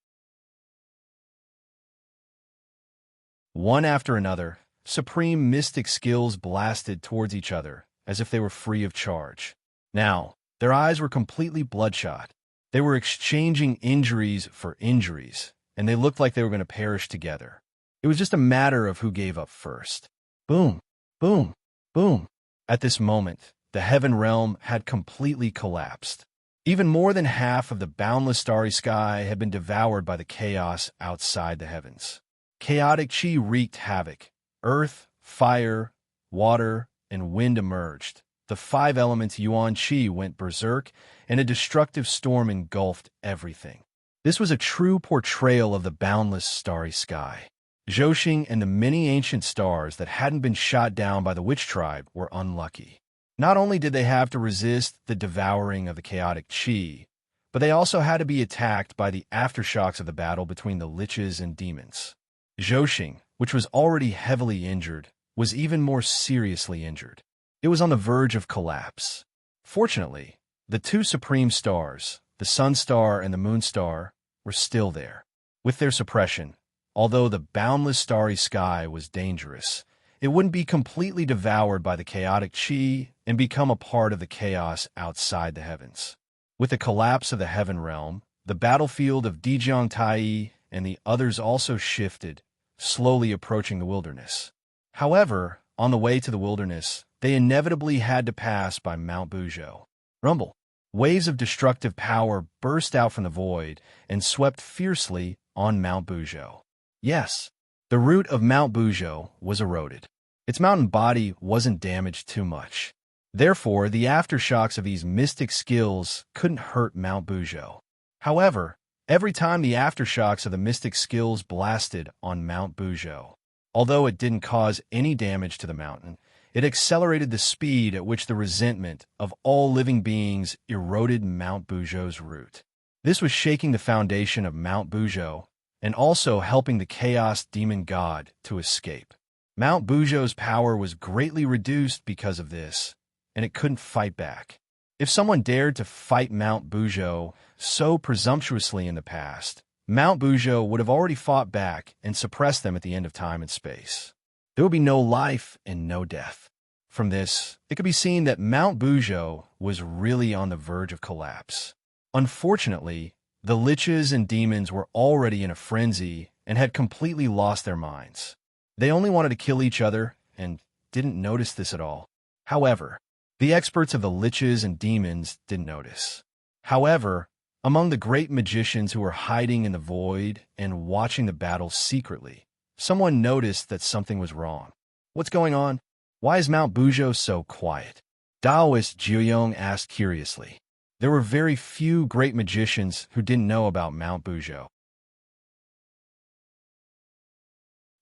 One after another, supreme mystic skills blasted towards each other as if they were free of charge. Now, their eyes were completely bloodshot. They were exchanging injuries for injuries, and they looked like they were going to perish together. It was just a matter of who gave up first. Boom, boom, boom. At this moment, the heaven realm had completely collapsed. Even more than half of the boundless starry sky had been devoured by the chaos outside the heavens. Chaotic chi wreaked havoc. Earth, fire, water, and wind emerged. The five elements Yuan Qi went berserk, and a destructive storm engulfed everything. This was a true portrayal of the boundless starry sky. Zhouxing and the many ancient stars that hadn't been shot down by the witch tribe were unlucky. Not only did they have to resist the devouring of the chaotic qi, but they also had to be attacked by the aftershocks of the battle between the liches and demons. Zhouxing, which was already heavily injured, was even more seriously injured. It was on the verge of collapse. Fortunately, the two supreme stars, the Sun Star and the Moon Star, were still there. With their suppression, although the boundless starry sky was dangerous, it wouldn't be completely devoured by the chaotic qi and become a part of the chaos outside the heavens. With the collapse of the heaven realm, the battlefield of Dijiang Tai and the others also shifted, slowly approaching the wilderness. However, on the way to the wilderness, they inevitably had to pass by Mount Bujo. Rumble. Waves of destructive power burst out from the void and swept fiercely on Mount Bujo. Yes, the root of Mount Bujo was eroded. Its mountain body wasn't damaged too much. Therefore, the aftershocks of these mystic skills couldn't hurt Mount Bujo. However, every time the aftershocks of the mystic skills blasted on Mount Bujo, although it didn't cause any damage to the mountain, it accelerated the speed at which the resentment of all living beings eroded Mount Bujo's root. This was shaking the foundation of Mount Bujo and also helping the chaos demon god to escape. Mount Bujo's power was greatly reduced because of this, and it couldn't fight back. If someone dared to fight Mount Bujo so presumptuously in the past, Mount Bujo would have already fought back and suppressed them at the end of time and space. There would be no life and no death. From this, it could be seen that Mount Bujo was really on the verge of collapse. Unfortunately, the liches and demons were already in a frenzy and had completely lost their minds. They only wanted to kill each other and didn't notice this at all. However, the experts of the liches and demons didn't notice. However, among the great magicians who were hiding in the void and watching the battle secretly, someone noticed that something was wrong. What's going on? Why is Mount Bujo so quiet? Taoist Jiuyong asked curiously. There were very few great magicians who didn't know about Mount Bujo.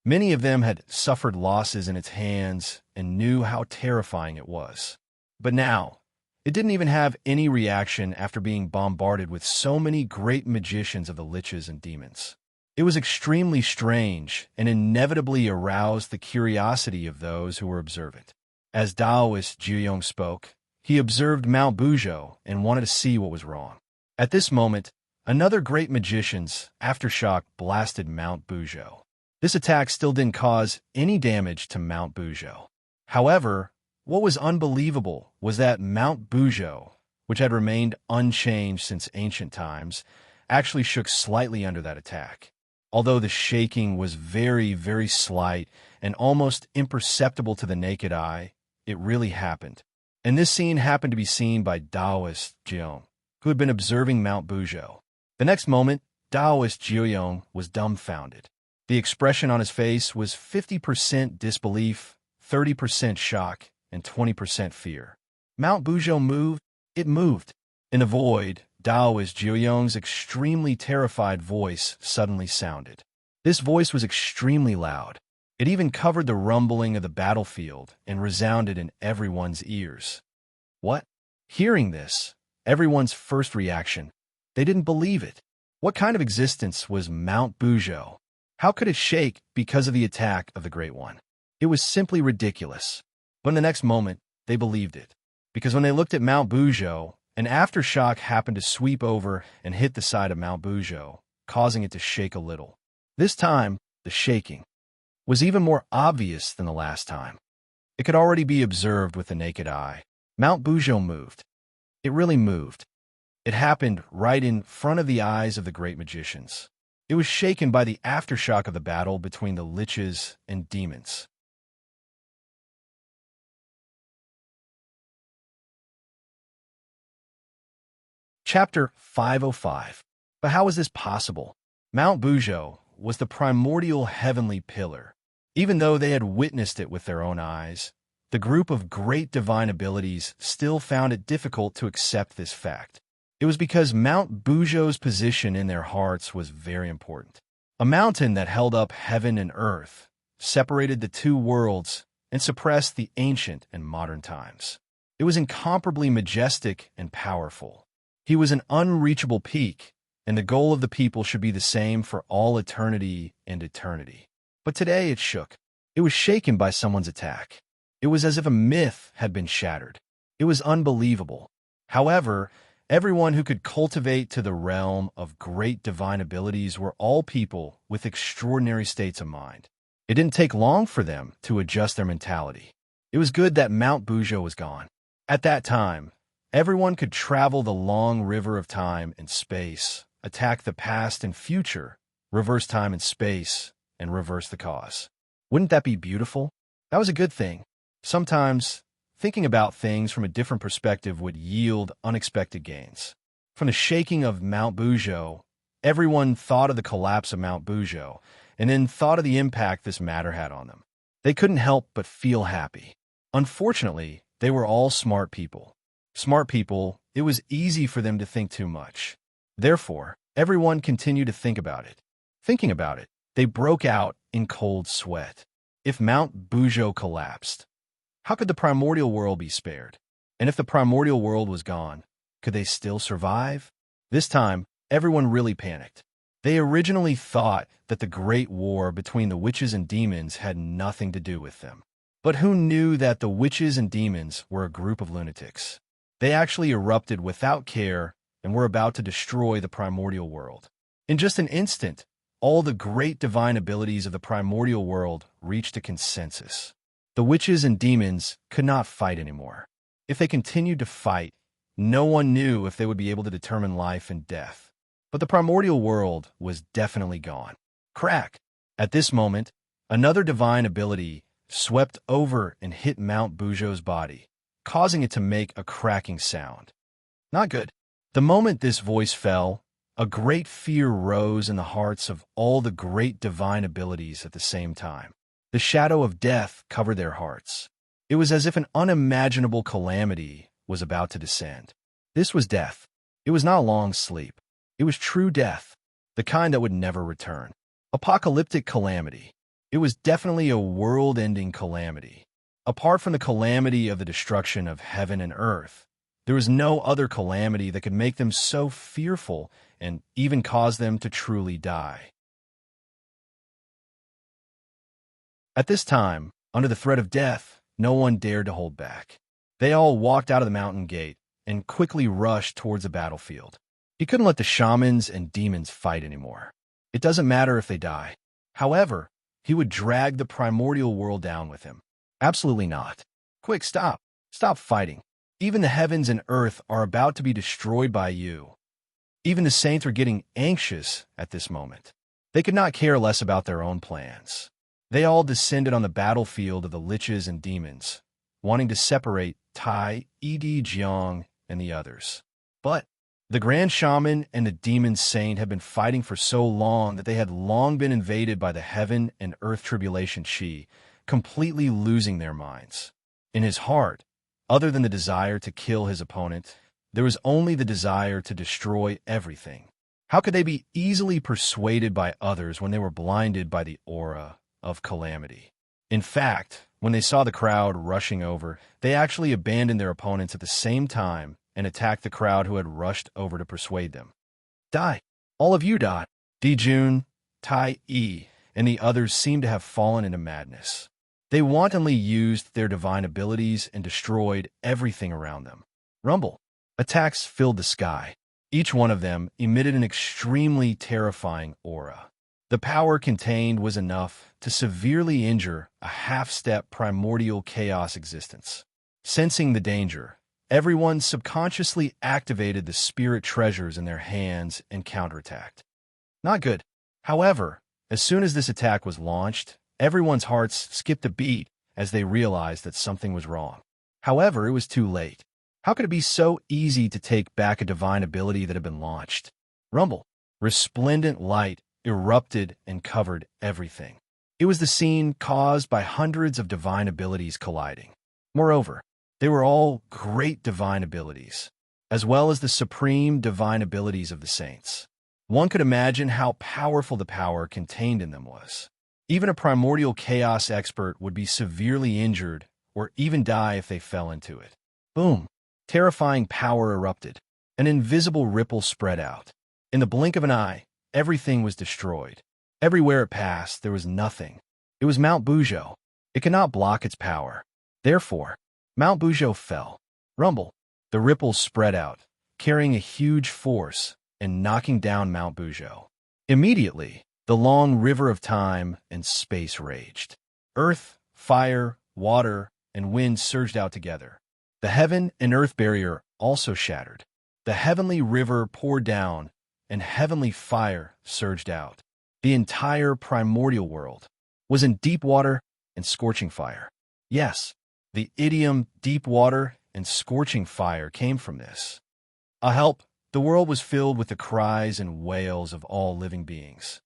Many of them had suffered losses in its hands and knew how terrifying it was. But now, it didn't even have any reaction after being bombarded with so many great magicians of the liches and demons. It was extremely strange and inevitably aroused the curiosity of those who were observant. As Taoist Jiuyong spoke, he observed Mount Buzhou and wanted to see what was wrong. At this moment, another great magician's aftershock blasted Mount Buzhou. This attack still didn't cause any damage to Mount Buzhou. However, what was unbelievable was that Mount Buzhou, which had remained unchanged since ancient times, actually shook slightly under that attack. Although the shaking was very, very slight and almost imperceptible to the naked eye, it really happened. And this scene happened to be seen by Taoist Jiuyong, who had been observing Mount Buzhou. The next moment, Taoist Jiuyong was dumbfounded. The expression on his face was 50% disbelief, 30% shock, and 20% fear. Mount Buzhou moved. It moved. In the void, Taoist Jiuyong's extremely terrified voice suddenly sounded. This voice was extremely loud. It even covered the rumbling of the battlefield and resounded in everyone's ears. What? Hearing this, everyone's first reaction, they didn't believe it. What kind of existence was Mount Buzhou? How could it shake because of the attack of the Great One? It was simply ridiculous. But in the next moment, they believed it. Because when they looked at Mount Buzhou, an aftershock happened to sweep over and hit the side of Mount Buzhou, causing it to shake a little. This time, the shaking was even more obvious than the last time. It could already be observed with the naked eye. Mount Buzhou moved. It really moved. It happened right in front of the eyes of the great magicians. It was shaken by the aftershock of the battle between the liches and demons. Chapter 505. But how was this possible? Mount Buzhou was the primordial heavenly pillar. Even though they had witnessed it with their own eyes, the group of great divine abilities still found it difficult to accept this fact. It was because Mount Buzhou's position in their hearts was very important. A mountain that held up heaven and earth, separated the two worlds, and suppressed the ancient and modern times. It was incomparably majestic and powerful. He was an unreachable peak, and the goal of the people should be the same for all eternity and eternity. But today it shook. It was shaken by someone's attack. It was as if a myth had been shattered. It was unbelievable. However, everyone who could cultivate to the realm of great divine abilities were all people with extraordinary states of mind. It didn't take long for them to adjust their mentality. It was good that Mount Buzhou was gone. At that time, everyone could travel the long river of time and space, attack the past and future, reverse time and space, and reverse the cause. Wouldn't that be beautiful? That was a good thing. Sometimes, thinking about things from a different perspective would yield unexpected gains. From the shaking of Mount Buzhou, everyone thought of the collapse of Mount Buzhou, and then thought of the impact this matter had on them. They couldn't help but feel happy. Unfortunately, they were all smart people. Smart people, it was easy for them to think too much. Therefore, everyone continued to think about it. Thinking about it, they broke out in cold sweat. If Mount Buzhou collapsed, how could the primordial world be spared? And if the primordial world was gone, could they still survive? This time, everyone really panicked. They originally thought that the Great War between the witches and demons had nothing to do with them. But who knew that the witches and demons were a group of lunatics? They actually erupted without care and were about to destroy the primordial world. In just an instant, all the great divine abilities of the primordial world reached a consensus. The witches and demons could not fight anymore. If they continued to fight, no one knew if they would be able to determine life and death. But the primordial world was definitely gone. Crack! At this moment, another divine ability swept over and hit Mount Buzhou's body, causing it to make a cracking sound. Not good. The moment this voice fell, a great fear rose in the hearts of all the great divine abilities at the same time. The shadow of death covered their hearts. It was as if an unimaginable calamity was about to descend. This was death. It was not a long sleep. It was true death, the kind that would never return. Apocalyptic calamity. It was definitely a world-ending calamity. Apart from the calamity of the destruction of heaven and earth, there was no other calamity that could make them so fearful and even cause them to truly die. At this time, under the threat of death, no one dared to hold back. They all walked out of the mountain gate and quickly rushed towards the battlefield. He couldn't let the shamans and demons fight anymore. It doesn't matter if they die. However, he would drag the primordial world down with him. Absolutely not. Quick, stop. Stop fighting. Even the heavens and earth are about to be destroyed by you. Even the saints are getting anxious at this moment. They could not care less about their own plans. They all descended on the battlefield of the liches and demons, wanting to separate Tai, Jiang, and the others. But the Grand Shaman and the Demon Saint had been fighting for so long that they had long been invaded by the heaven and earth tribulation Shi, completely losing their minds. In his heart, other than the desire to kill his opponent, there was only the desire to destroy everything. How could they be easily persuaded by others when they were blinded by the aura of calamity? In fact, when they saw the crowd rushing over, they actually abandoned their opponents at the same time and attacked the crowd who had rushed over to persuade them. Die. All of you die. Dijun, Tai Yi, and the others seemed to have fallen into madness. They wantonly used their divine abilities and destroyed everything around them. Rumble. Attacks filled the sky. Each one of them emitted an extremely terrifying aura. The power contained was enough to severely injure a half-step primordial chaos existence. Sensing the danger, everyone subconsciously activated the spirit treasures in their hands and counterattacked. Not good. However, as soon as this attack was launched, everyone's hearts skipped a beat as they realized that something was wrong. However, it was too late. How could it be so easy to take back a divine ability that had been launched? Rumble. Resplendent light erupted and covered everything. It was the scene caused by hundreds of divine abilities colliding. Moreover, they were all great divine abilities, as well as the supreme divine abilities of the saints. One could imagine how powerful the power contained in them was. Even a primordial chaos expert would be severely injured or even die if they fell into it. Boom! Terrifying power erupted. An invisible ripple spread out. In the blink of an eye, everything was destroyed. Everywhere it passed, there was nothing. It was Mount Buzhou. It could not block its power. Therefore, Mount Buzhou fell. Rumble. The ripples spread out, carrying a huge force and knocking down Mount Buzhou. Immediately, the long river of time and space raged. Earth, fire, water, and wind surged out together. The heaven and earth barrier also shattered. The heavenly river poured down, and heavenly fire surged out. The entire primordial world was in deep water and scorching fire. Yes, the idiom deep water and scorching fire came from this. A help, the world was filled with the cries and wails of all living beings.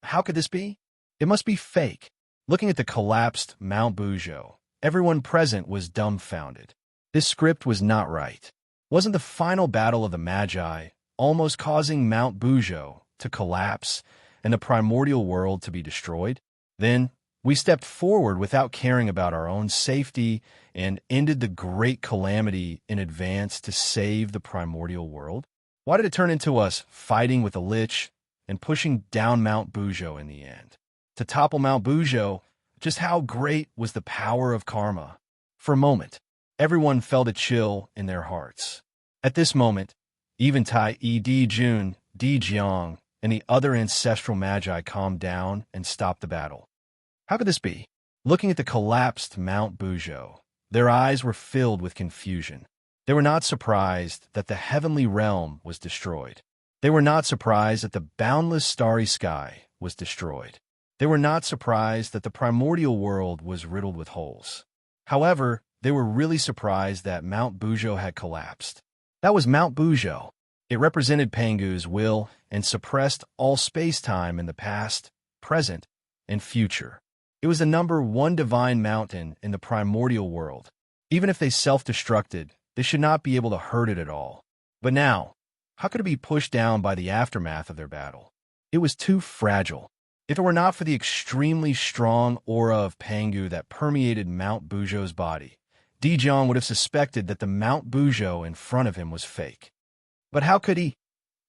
How could this be? It must be fake. Looking at the collapsed Mount Buzhou, everyone present was dumbfounded. This script was not right. Wasn't the final battle of the Magi almost causing Mount Buzhou to collapse and the primordial world to be destroyed? Then, we stepped forward without caring about our own safety and ended the great calamity in advance to save the primordial world? Why did it turn into us fighting with the Lich and pushing down Mount Buzhou in the end? To topple Mount Buzhou, just how great was the power of karma? For a moment, everyone felt a chill in their hearts. At this moment, even Tai Yi Dijun, Jiang, and the other ancestral magi calmed down and stopped the battle. How could this be? Looking at the collapsed Mount Buzhou, their eyes were filled with confusion. They were not surprised that the heavenly realm was destroyed. They were not surprised that the boundless starry sky was destroyed. They were not surprised that the primordial world was riddled with holes. However, they were really surprised that Mount Buzhou had collapsed. That was Mount Buzhou. It represented Pangu's will and suppressed all space-time in the past, present, and future. It was the number one divine mountain in the primordial world. Even if they self-destructed, they should not be able to hurt it at all. But now, how could it be pushed down by the aftermath of their battle? It was too fragile. If it were not for the extremely strong aura of Pangu that permeated Mount Buzhou's body, Dijong would have suspected that the Mount Buzhou in front of him was fake. But how could he?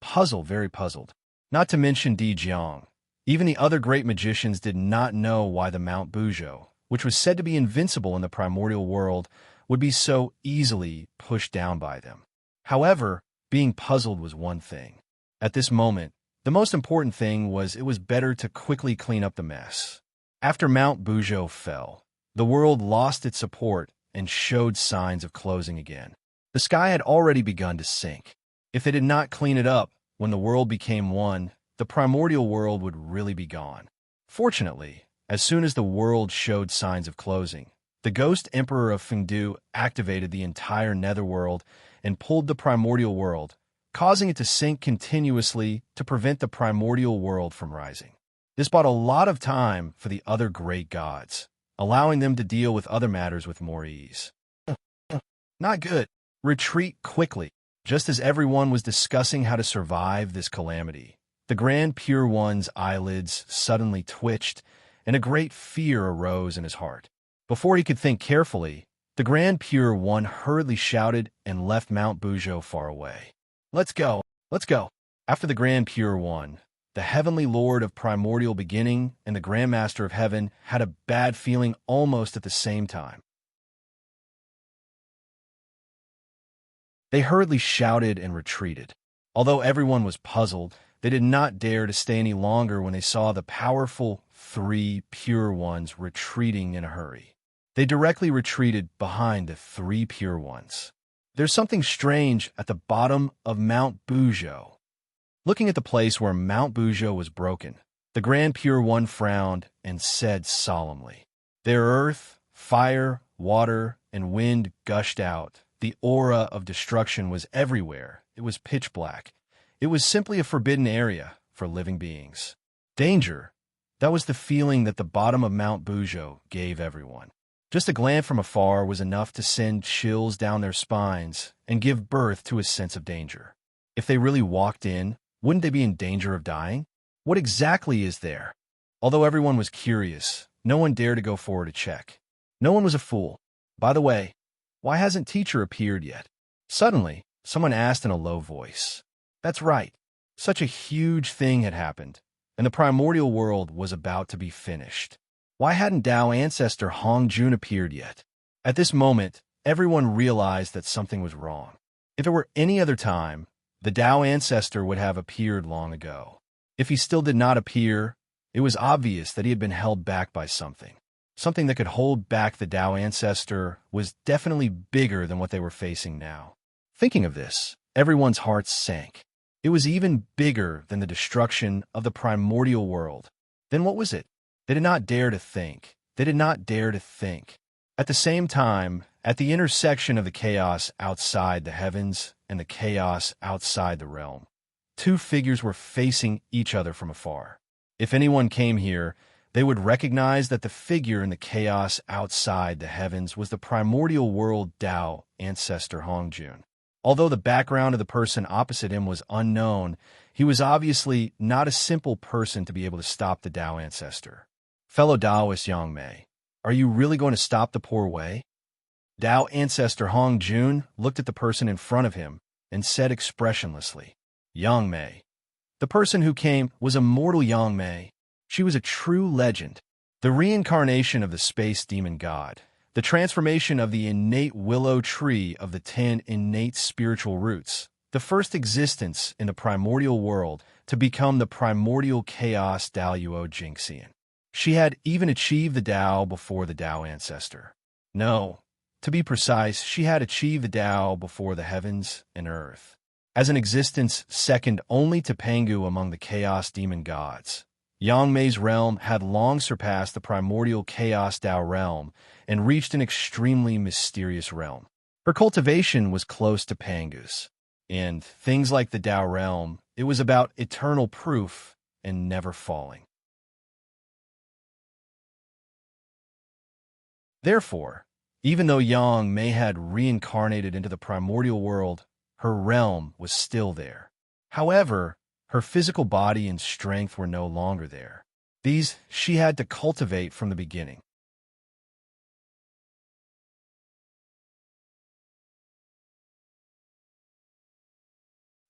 Puzzled, very puzzled. Not to mention Dijong. Even the other great magicians did not know why the Mount Bujo, which was said to be invincible in the primordial world, would be so easily pushed down by them. However, being puzzled was one thing. At this moment, the most important thing was it was better to quickly clean up the mess. After Mount Bujo fell, the world lost its support and showed signs of closing again. The sky had already begun to sink. If they did not clean it up when the world became one, the primordial world would really be gone. Fortunately, as soon as the world showed signs of closing, the ghost emperor of Fengdu activated the entire netherworld and pulled the primordial world, causing it to sink continuously to prevent the primordial world from rising. This bought a lot of time for the other great gods, allowing them to deal with other matters with more ease. Not good. Retreat quickly. Just as everyone was discussing how to survive this calamity, the Grand Pure One's eyelids suddenly twitched, and a great fear arose in his heart. Before he could think carefully, the Grand Pure One hurriedly shouted and left Mount Bujo far away. Let's go, let's go. After the Grand Pure One, the Heavenly Lord of Primordial Beginning and the Grand Master of Heaven had a bad feeling almost at the same time. They hurriedly shouted and retreated. Although everyone was puzzled, they did not dare to stay any longer when they saw the powerful three pure ones retreating in a hurry. They directly retreated behind the three pure ones. There's something strange at the bottom of Mount Bujo. Looking at the place where Mount Bujo was broken, the Grand Pure One frowned and said solemnly, "There earth, fire, water, and wind gushed out. The aura of destruction was everywhere. It was pitch black. It was simply a forbidden area for living beings. Danger. That was the feeling that the bottom of Mount Bujo gave everyone. Just a glance from afar was enough to send chills down their spines and give birth to a sense of danger. If they really walked in, wouldn't they be in danger of dying? What exactly is there? Although everyone was curious, no one dared to go forward to check. No one was a fool. By the way, why hasn't teacher appeared yet? Suddenly, someone asked in a low voice. That's right. Such a huge thing had happened, and the primordial world was about to be finished. Why hadn't Tao ancestor Hong Jun appeared yet? At this moment, everyone realized that something was wrong. If it were any other time, the Tao ancestor would have appeared long ago. If he still did not appear, it was obvious that he had been held back by something. Something that could hold back the Tao ancestor was definitely bigger than what they were facing now. Thinking of this, everyone's hearts sank. It was even bigger than the destruction of the primordial world. Then what was it? They did not dare to think. They did not dare to think. At the same time, at the intersection of the chaos outside the heavens and the chaos outside the realm, two figures were facing each other from afar. If anyone came here, they would recognize that the figure in the chaos outside the heavens was the primordial world Tao ancestor Hong Jun. Although the background of the person opposite him was unknown, he was obviously not a simple person to be able to stop the Tao ancestor. Fellow Taoist Yang Mei, are you really going to stop the poor Wei? Tao ancestor Hong Jun looked at the person in front of him and said expressionlessly, Yang Mei. The person who came was immortal Yang Mei. She was a true legend, the reincarnation of the space demon god, the transformation of the innate willow tree of the 10 innate spiritual roots, the first existence in the primordial world to become the primordial chaos Daoyuo Jingxian. She had even achieved the Tao before the Tao ancestor. No, to be precise, she had achieved the Tao before the heavens and earth. As an existence second only to Pangu among the chaos demon gods, Yang Mei's realm had long surpassed the primordial chaos Tao realm and reached an extremely mysterious realm. Her cultivation was close to Pangu's. And things like the Tao realm, it was about eternal proof and never falling. Therefore, even though Yang Mei had reincarnated into the primordial world, her realm was still there. However, her physical body and strength were no longer there. These she had to cultivate from the beginning.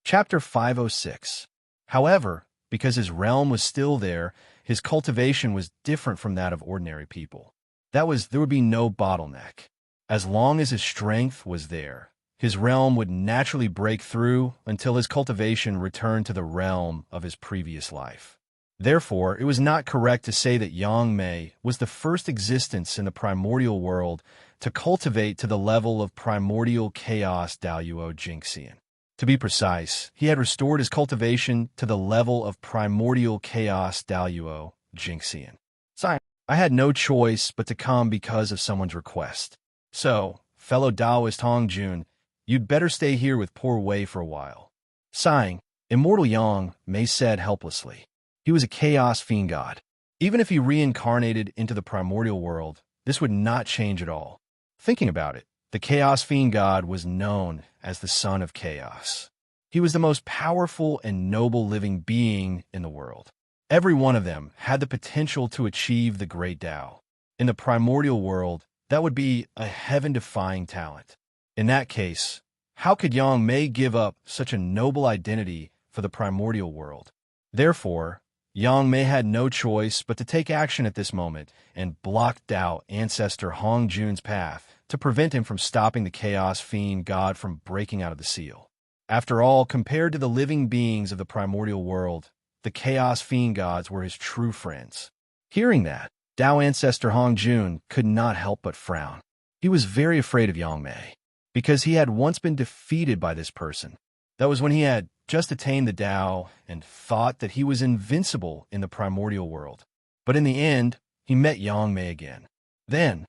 Chapter 506. However, Because his realm was still there, his cultivation was different from that of ordinary people. There would be no bottleneck. As long as his strength was there, his realm would naturally break through until his cultivation returned to the realm of his previous life. Therefore, it was not correct to say that Yang Mei was the first existence in the primordial world to cultivate to the level of primordial chaos Daoyuo Jingxian. To be precise, he had restored his cultivation to the level of primordial chaos Daoyuo Jingxian. Sorry, I had no choice but to come because of someone's request. So, fellow Taoist Hong Jun, you'd better stay here with poor Wei for a while. Sighing, immortal Yang Mei said helplessly. He was a chaos fiend god. Even if he reincarnated into the primordial world, this would not change at all. Thinking about it, the chaos fiend god was known as the son of chaos. He was the most powerful and noble living being in the world. Every one of them had the potential to achieve the great Tao. In the primordial world, that would be a heaven-defying talent. In that case, how could Yang Mei give up such a noble identity for the primordial world? Therefore, Yang Mei had no choice but to take action at this moment and block Tao ancestor Hong Jun's path to prevent him from stopping the chaos fiend god from breaking out of the seal. After all, compared to the living beings of the primordial world, the chaos fiend gods were his true friends. Hearing that, Tao ancestor Hong Jun could not help but frown. He was very afraid of Yang Mei, because he had once been defeated by this person. That was when he had just attained the Tao and thought that he was invincible in the primordial world. But in the end, he met Yang Mei again. Then,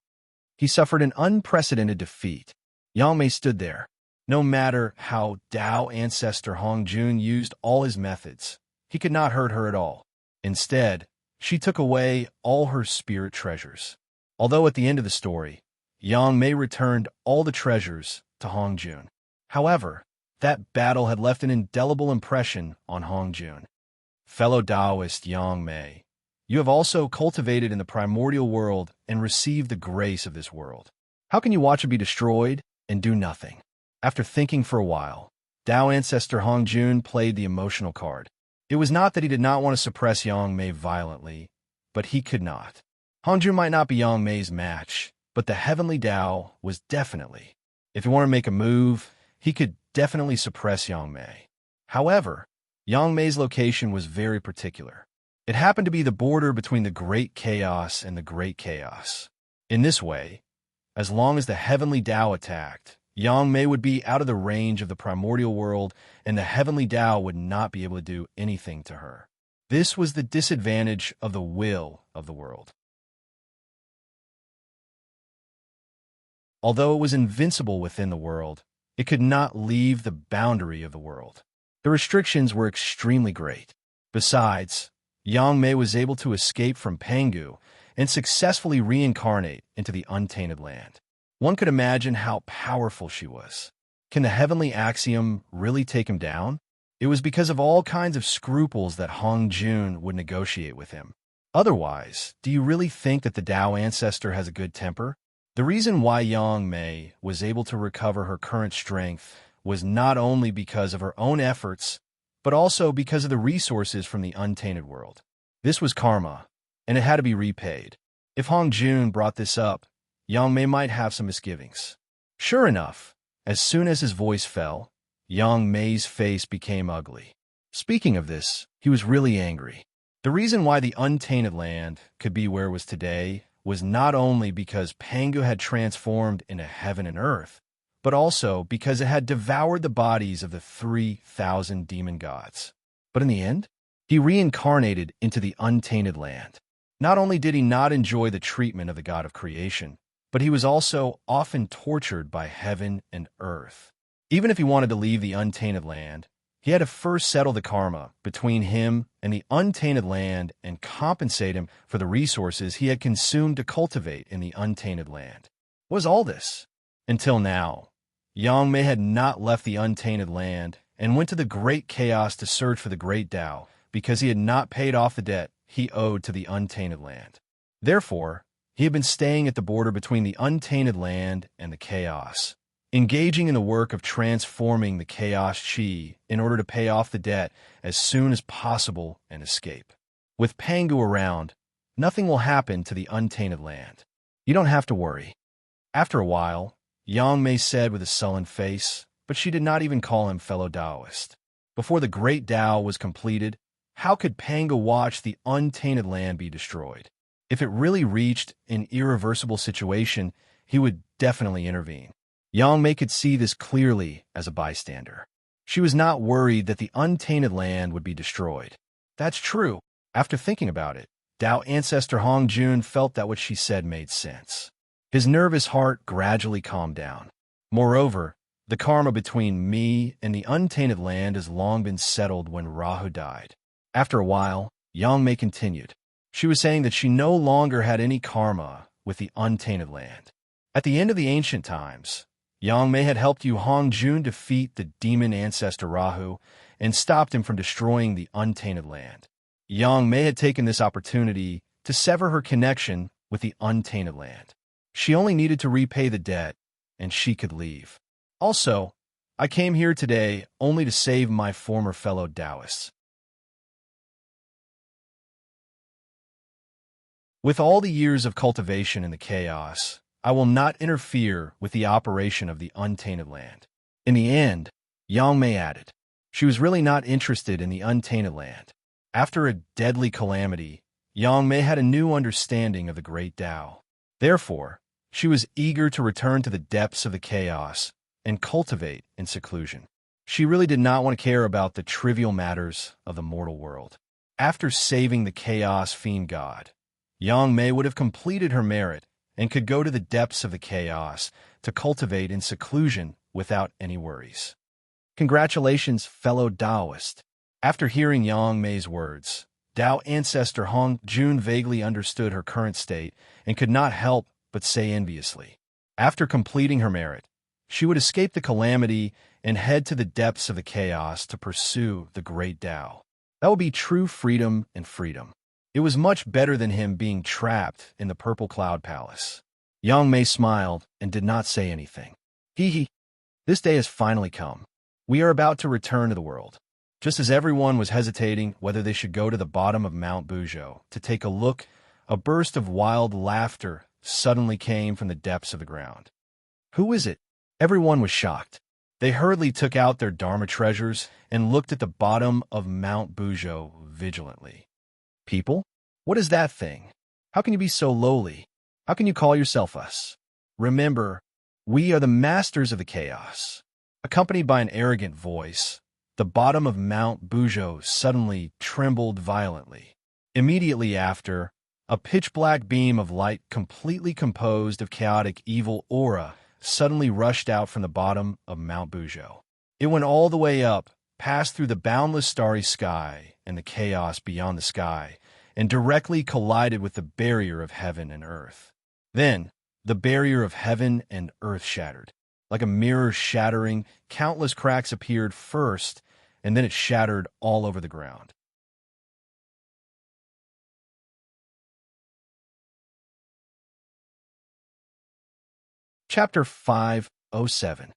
he suffered an unprecedented defeat. Yang Mei stood there. No matter how Tao ancestor Hong Jun used all his methods, he could not hurt her at all. Instead, she took away all her spirit treasures. Although at the end of the story, Yang Mei returned all the treasures to Hong Jun. However, that battle had left an indelible impression on Hong Jun. Fellow Taoist Yang Mei, you have also cultivated in the primordial world and received the grace of this world. How can you watch it be destroyed and do nothing? After thinking for a while, Tao ancestor Hong Jun played the emotional card. It was not that he did not want to suppress Yang Mei violently, but he could not. Hong Jun might not be Yang Mei's match, but the heavenly Tao was definitely. If he wanted to make a move, he could definitely suppress Yang Mei. However, Yang Mei's location was very particular. It happened to be the border between the Great Chaos and the Great Chaos. In this way, as long as the heavenly Tao attacked, Yang Mei would be out of the range of the primordial world, and the heavenly Tao would not be able to do anything to her. This was the disadvantage of the will of the world. Although it was invincible within the world, it could not leave the boundary of the world. The restrictions were extremely great. Besides, Yang Mei was able to escape from Pangu and successfully reincarnate into the untainted land. One could imagine how powerful she was. Can the heavenly axiom really take him down? It was because of all kinds of scruples that Hong Jun would negotiate with him. Otherwise, do you really think that the Tao ancestor has a good temper? The reason why Yang Mei was able to recover her current strength was not only because of her own efforts, but also because of the resources from the untainted world. This was karma, and it had to be repaid. If Hong Jun brought this up, Yang Mei might have some misgivings. Sure enough, as soon as his voice fell, Yang Mei's face became ugly. Speaking of this, he was really angry. The reason why the untainted land could be where it was today was not only because Pangu had transformed into heaven and earth, but also because it had devoured the bodies of the 3,000 demon gods. But in the end, he reincarnated into the untainted land. Not only did he not enjoy the treatment of the god of creation, but he was also often tortured by heaven and earth. Even if he wanted to leave the untainted land, he had to first settle the karma between him and the untainted land and compensate him for the resources he had consumed to cultivate in the untainted land. What was all this? Until now, Yang Mei had not left the untainted land and went to the Great Chaos to search for the Great Tao because he had not paid off the debt he owed to the untainted land. Therefore, he had been staying at the border between the untainted land and the chaos, engaging in the work of transforming the chaos chi in order to pay off the debt as soon as possible and escape. With Pangu around, nothing will happen to the untainted land. You don't have to worry. After a while, Yang Mei said with a sullen face, but she did not even call him fellow Taoist. Before the great Tao was completed, how could Pangu watch the untainted land be destroyed? If it really reached an irreversible situation, he would definitely intervene. Yang Mei could see this clearly as a bystander. She was not worried that the untainted land would be destroyed. That's true. After thinking about it, Tao ancestor Hong Jun felt that what she said made sense. His nervous heart gradually calmed down. Moreover, the karma between me and the untainted land has long been settled when Rahu died. After a while, Yang Mei continued. She was saying that she no longer had any karma with the untainted land. At the end of the ancient times, Yang Mei had helped Yu Hongjun defeat the demon ancestor Rahu and stopped him from destroying the untainted land. Yang Mei had taken this opportunity to sever her connection with the untainted land. She only needed to repay the debt, and she could leave. Also, I came here today only to save my former fellow Taoists. With all the years of cultivation in the chaos, I will not interfere with the operation of the untainted land. In the end, Yang Mei added, she was really not interested in the untainted land. After a deadly calamity, Yang Mei had a new understanding of the great Tao. Therefore, she was eager to return to the depths of the chaos and cultivate in seclusion. She really did not want to care about the trivial matters of the mortal world. After saving the chaos fiend god, Yang Mei would have completed her merit and could go to the depths of the chaos to cultivate in seclusion without any worries. Congratulations, fellow Taoist. After hearing Yang Mei's words, Tao ancestor Hong Jun vaguely understood her current state and could not help but say enviously. After completing her merit, she would escape the calamity and head to the depths of the chaos to pursue the great Tao. That would be true freedom and freedom. It was much better than him being trapped in the Purple Cloud Palace. Yang Mei smiled and did not say anything. Hee hee. This day has finally come. We are about to return to the world. Just as everyone was hesitating whether they should go to the bottom of Mount Buzhou to take a look, a burst of wild laughter suddenly came from the depths of the ground. Who is it? Everyone was shocked. They hurriedly took out their Dharma treasures and looked at the bottom of Mount Buzhou vigilantly. People? What is that thing? How can you be so lowly? How can you call yourself us? Remember, we are the masters of the chaos. Accompanied by an arrogant voice, the bottom of Mount Buzhou suddenly trembled violently. Immediately after, a pitch-black beam of light completely composed of chaotic evil aura suddenly rushed out from the bottom of Mount Buzhou. It went all the way up, passed through the boundless starry sky and the chaos beyond the sky, and directly collided with the barrier of heaven and earth. Then, the barrier of heaven and earth shattered. Like a mirror shattering, countless cracks appeared first, and then it shattered all over the ground. Chapter 507.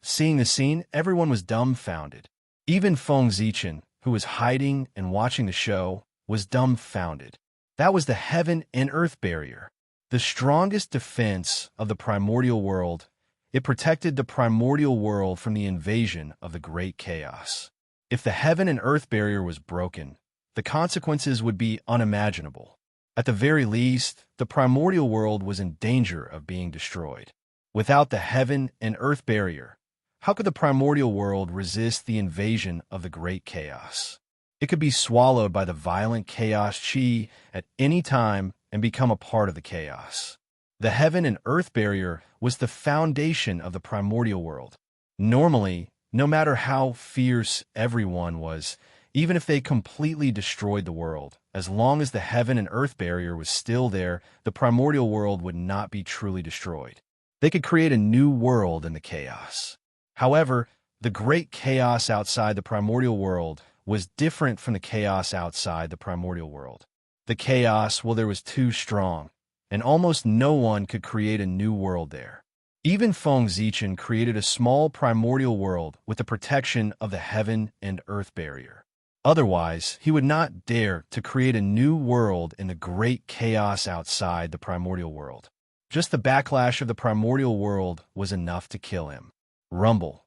Seeing the scene, everyone was dumbfounded. Even Feng Zichen, who was hiding and watching the show, was dumbfounded. That was the heaven and earth barrier, the strongest defense of the primordial world. It protected the primordial world from the invasion of the great chaos. If the heaven and earth barrier was broken, the consequences would be unimaginable. At the very least, the primordial world was in danger of being destroyed. Without the heaven and earth barrier, how could the primordial world resist the invasion of the great chaos? It could be swallowed by the violent chaos chi at any time and become a part of the chaos. The heaven and earth barrier was the foundation of the primordial world. Normally, no matter how fierce everyone was, even if they completely destroyed the world, as long as the heaven and earth barrier was still there, the primordial world would not be truly destroyed. They could create a new world in the chaos. However, the great chaos outside the primordial world was different from the chaos outside the primordial world. The chaos, well, there was too strong, and almost no one could create a new world there. Even Feng Zichen created a small primordial world with the protection of the heaven and earth barrier. Otherwise, he would not dare to create a new world in the great chaos outside the primordial world. Just the backlash of the primordial world was enough to kill him. Rumble.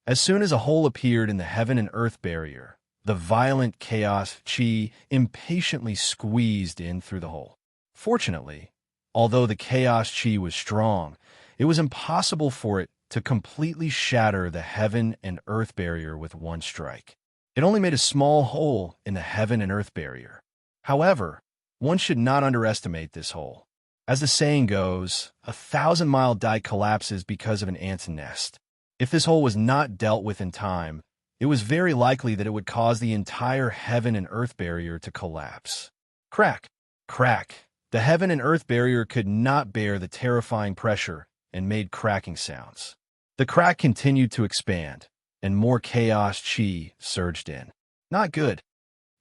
As soon as a hole appeared in the heaven and earth barrier, the violent chaos chi impatiently squeezed in through the hole. Fortunately, although the chaos chi was strong, it was impossible for it to completely shatter the heaven and earth barrier with one strike. It only made a small hole in the heaven and earth barrier. However, one should not underestimate this hole. As the saying goes, 1,000-mile dike collapses because of an ant's nest. If this hole was not dealt with in time, it was very likely that it would cause the entire heaven and earth barrier to collapse. Crack! Crack! The heaven and earth barrier could not bear the terrifying pressure and made cracking sounds. The crack continued to expand, and more chaos chi surged in. Not good.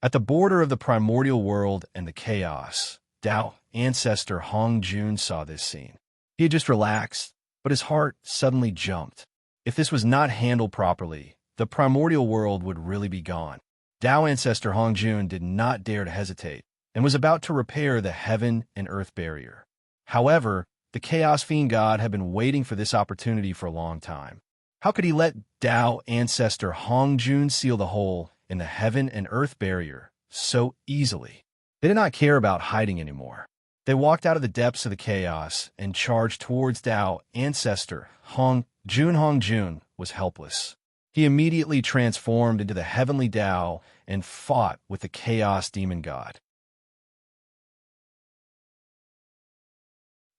At the border of the primordial world and the chaos, Tao ancestor Hong Jun saw this scene. He had just relaxed, but his heart suddenly jumped. If this was not handled properly, the primordial world would really be gone. Tao ancestor Hong Jun did not dare to hesitate, and was about to repair the heaven and earth barrier. However, the Chaos Fiend God had been waiting for this opportunity for a long time. How could he let Tao ancestor Hong Jun seal the hole in the heaven and earth barrier so easily? They did not care about hiding anymore. They walked out of the depths of the chaos and charged towards Tao ancestor Hong Jun. Hong Jun was helpless. He immediately transformed into the heavenly Tao and fought with the Chaos Demon God.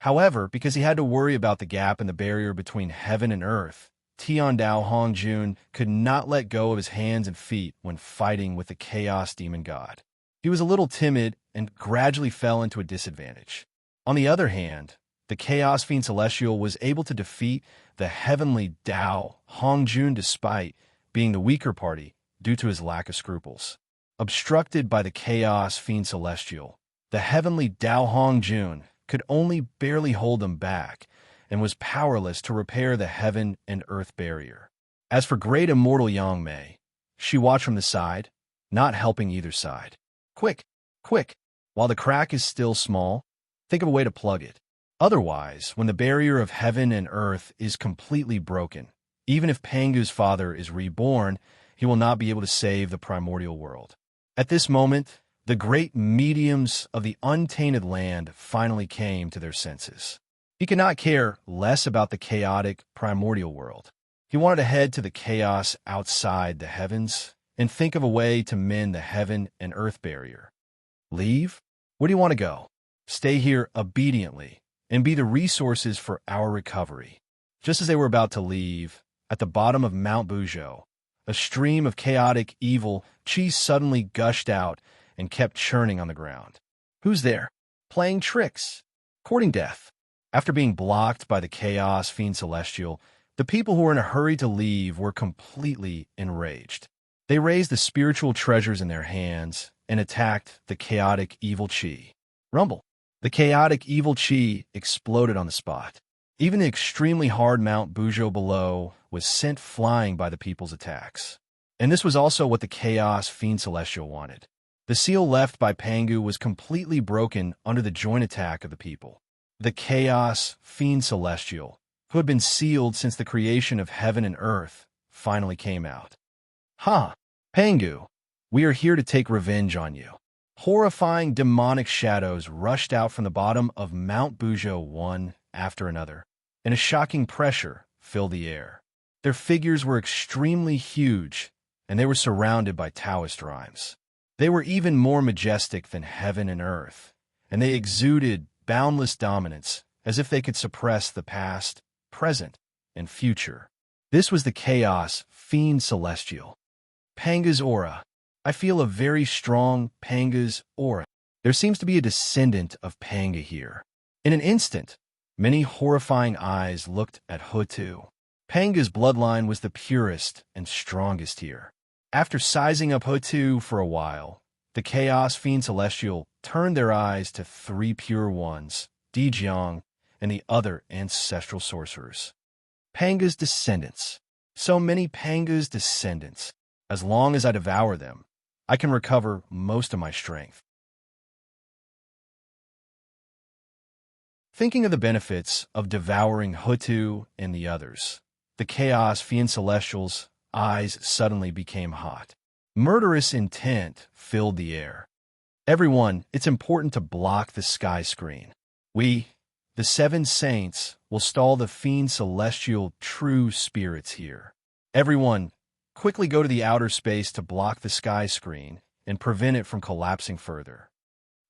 However, because he had to worry about the gap in the barrier between heaven and earth, Tian Dao Hong Jun could not let go of his hands and feet when fighting with the Chaos Demon God. He was a little timid and gradually fell into a disadvantage. On the other hand, the Chaos Fiend Celestial was able to defeat the heavenly Dao Hong Jun despite being the weaker party due to his lack of scruples. Obstructed by the Chaos Fiend Celestial, the heavenly Dao Hong Jun could only barely hold him back and was powerless to repair the heaven and earth barrier. As for great immortal Yang Mei, she watched from the side, not helping either side. Quick, quick, while the crack is still small, think of a way to plug it. Otherwise, when the barrier of heaven and earth is completely broken, even if Pangu's father is reborn, he will not be able to save the primordial world. At this moment, the great mediums of the untainted land finally came to their senses. He could not care less about the chaotic primordial world. He wanted to head to the chaos outside the heavens and think of a way to mend the heaven and earth barrier. Leave? Where do you want to go? Stay here obediently and be the resources for our recovery. Just as they were about to leave, at the bottom of Mount Buzhou, a stream of chaotic evil chi suddenly gushed out and kept churning on the ground. Who's there? Playing tricks. Courting death. After being blocked by the Chaos Fiend Celestial, the people who were in a hurry to leave were completely enraged. They raised the spiritual treasures in their hands and attacked the chaotic evil chi. Rumble. The chaotic evil chi exploded on the spot. Even the extremely hard Mount Buzhou below was sent flying by the people's attacks. And this was also what the Chaos Fiend Celestial wanted. The seal left by Pangu was completely broken under the joint attack of the people. The Chaos Fiend Celestial, who had been sealed since the creation of heaven and earth, finally came out. Ha! Pangu, we are here to take revenge on you. Horrifying demonic shadows rushed out from the bottom of Mount Buzhou one after another, and a shocking pressure filled the air. Their figures were extremely huge, and they were surrounded by Taoist rhymes. They were even more majestic than heaven and earth, and they exuded boundless dominance as if they could suppress the past, present, and future. This was the Chaos Fiend Celestial. Panga's aura. I feel a very strong Panga's aura. There seems to be a descendant of Panga here. In an instant, many horrifying eyes looked at Hutu. Panga's bloodline was the purest and strongest here. After sizing up Hutu for a while, the Chaos Fiend Celestial turned their eyes to three pure ones, Dijiang, and the other ancestral sorcerers. Panga's descendants. So many Panga's descendants. As long as I devour them, I can recover most of my strength. Thinking of the benefits of devouring Hutu and the others, the Chaos Fiend Celestials' eyes suddenly became hot. Murderous intent filled the air. Everyone, it's important to block the sky screen. We, the Seven Saints, will stall the Fiend Celestial true spirits here. Everyone, quickly go to the outer space to block the sky screen and prevent it from collapsing further.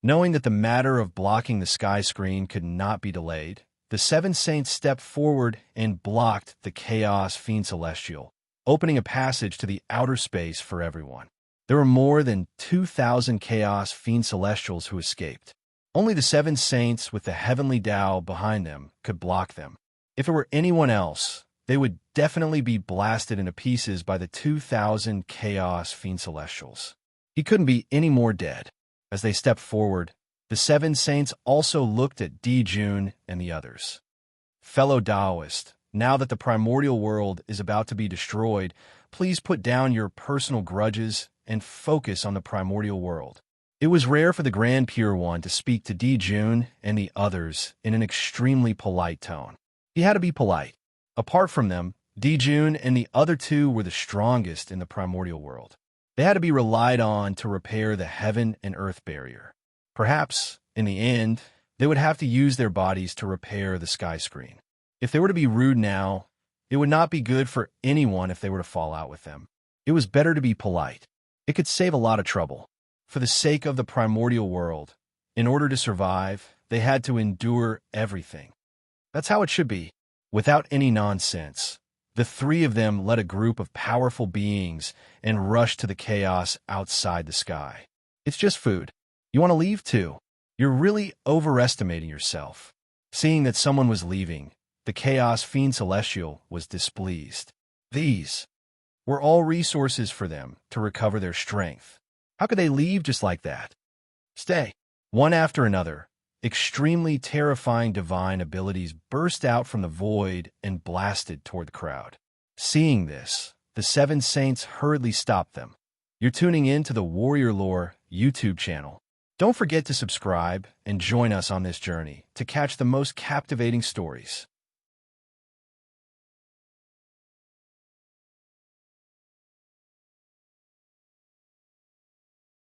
Knowing that the matter of blocking the sky screen could not be delayed, the Seven Saints stepped forward and blocked the Chaos Fiend Celestial, opening a passage to the outer space for everyone. There were more than 2,000 Chaos Fiend Celestials who escaped. Only the Seven Saints with the Heavenly Tao behind them could block them. If it were anyone else, they would definitely be blasted into pieces by the 2,000 Chaos Fiend Celestials. He couldn't be any more dead. As they stepped forward, the Seven Saints also looked at Dijun and the others. Fellow Taoist, now that the primordial world is about to be destroyed, please put down your personal grudges and focus on the primordial world. It was rare for the Grand Pure One to speak to Dijun and the others in an extremely polite tone. He had to be polite. Apart from them, Dijun and the other two were the strongest in the primordial world. They had to be relied on to repair the heaven and earth barrier. Perhaps, in the end, they would have to use their bodies to repair the sky screen. If they were to be rude now, it would not be good for anyone if they were to fall out with them. It was better to be polite. It could save a lot of trouble. For the sake of the primordial world, in order to survive, they had to endure everything. That's how it should be, without any nonsense. The three of them led a group of powerful beings and rushed to the chaos outside the sky. It's just food. You want to leave too? You're really overestimating yourself. Seeing that someone was leaving, the Chaos Fiend Celestial was displeased. These were all resources for them to recover their strength. How could they leave just like that? Stay. One after another, extremely terrifying divine abilities burst out from the void and blasted toward the crowd. Seeing this, the Seven Saints hurriedly stopped them. You're tuning in to the Warrior Lore YouTube channel. Don't forget to subscribe and join us on this journey to catch the most captivating stories.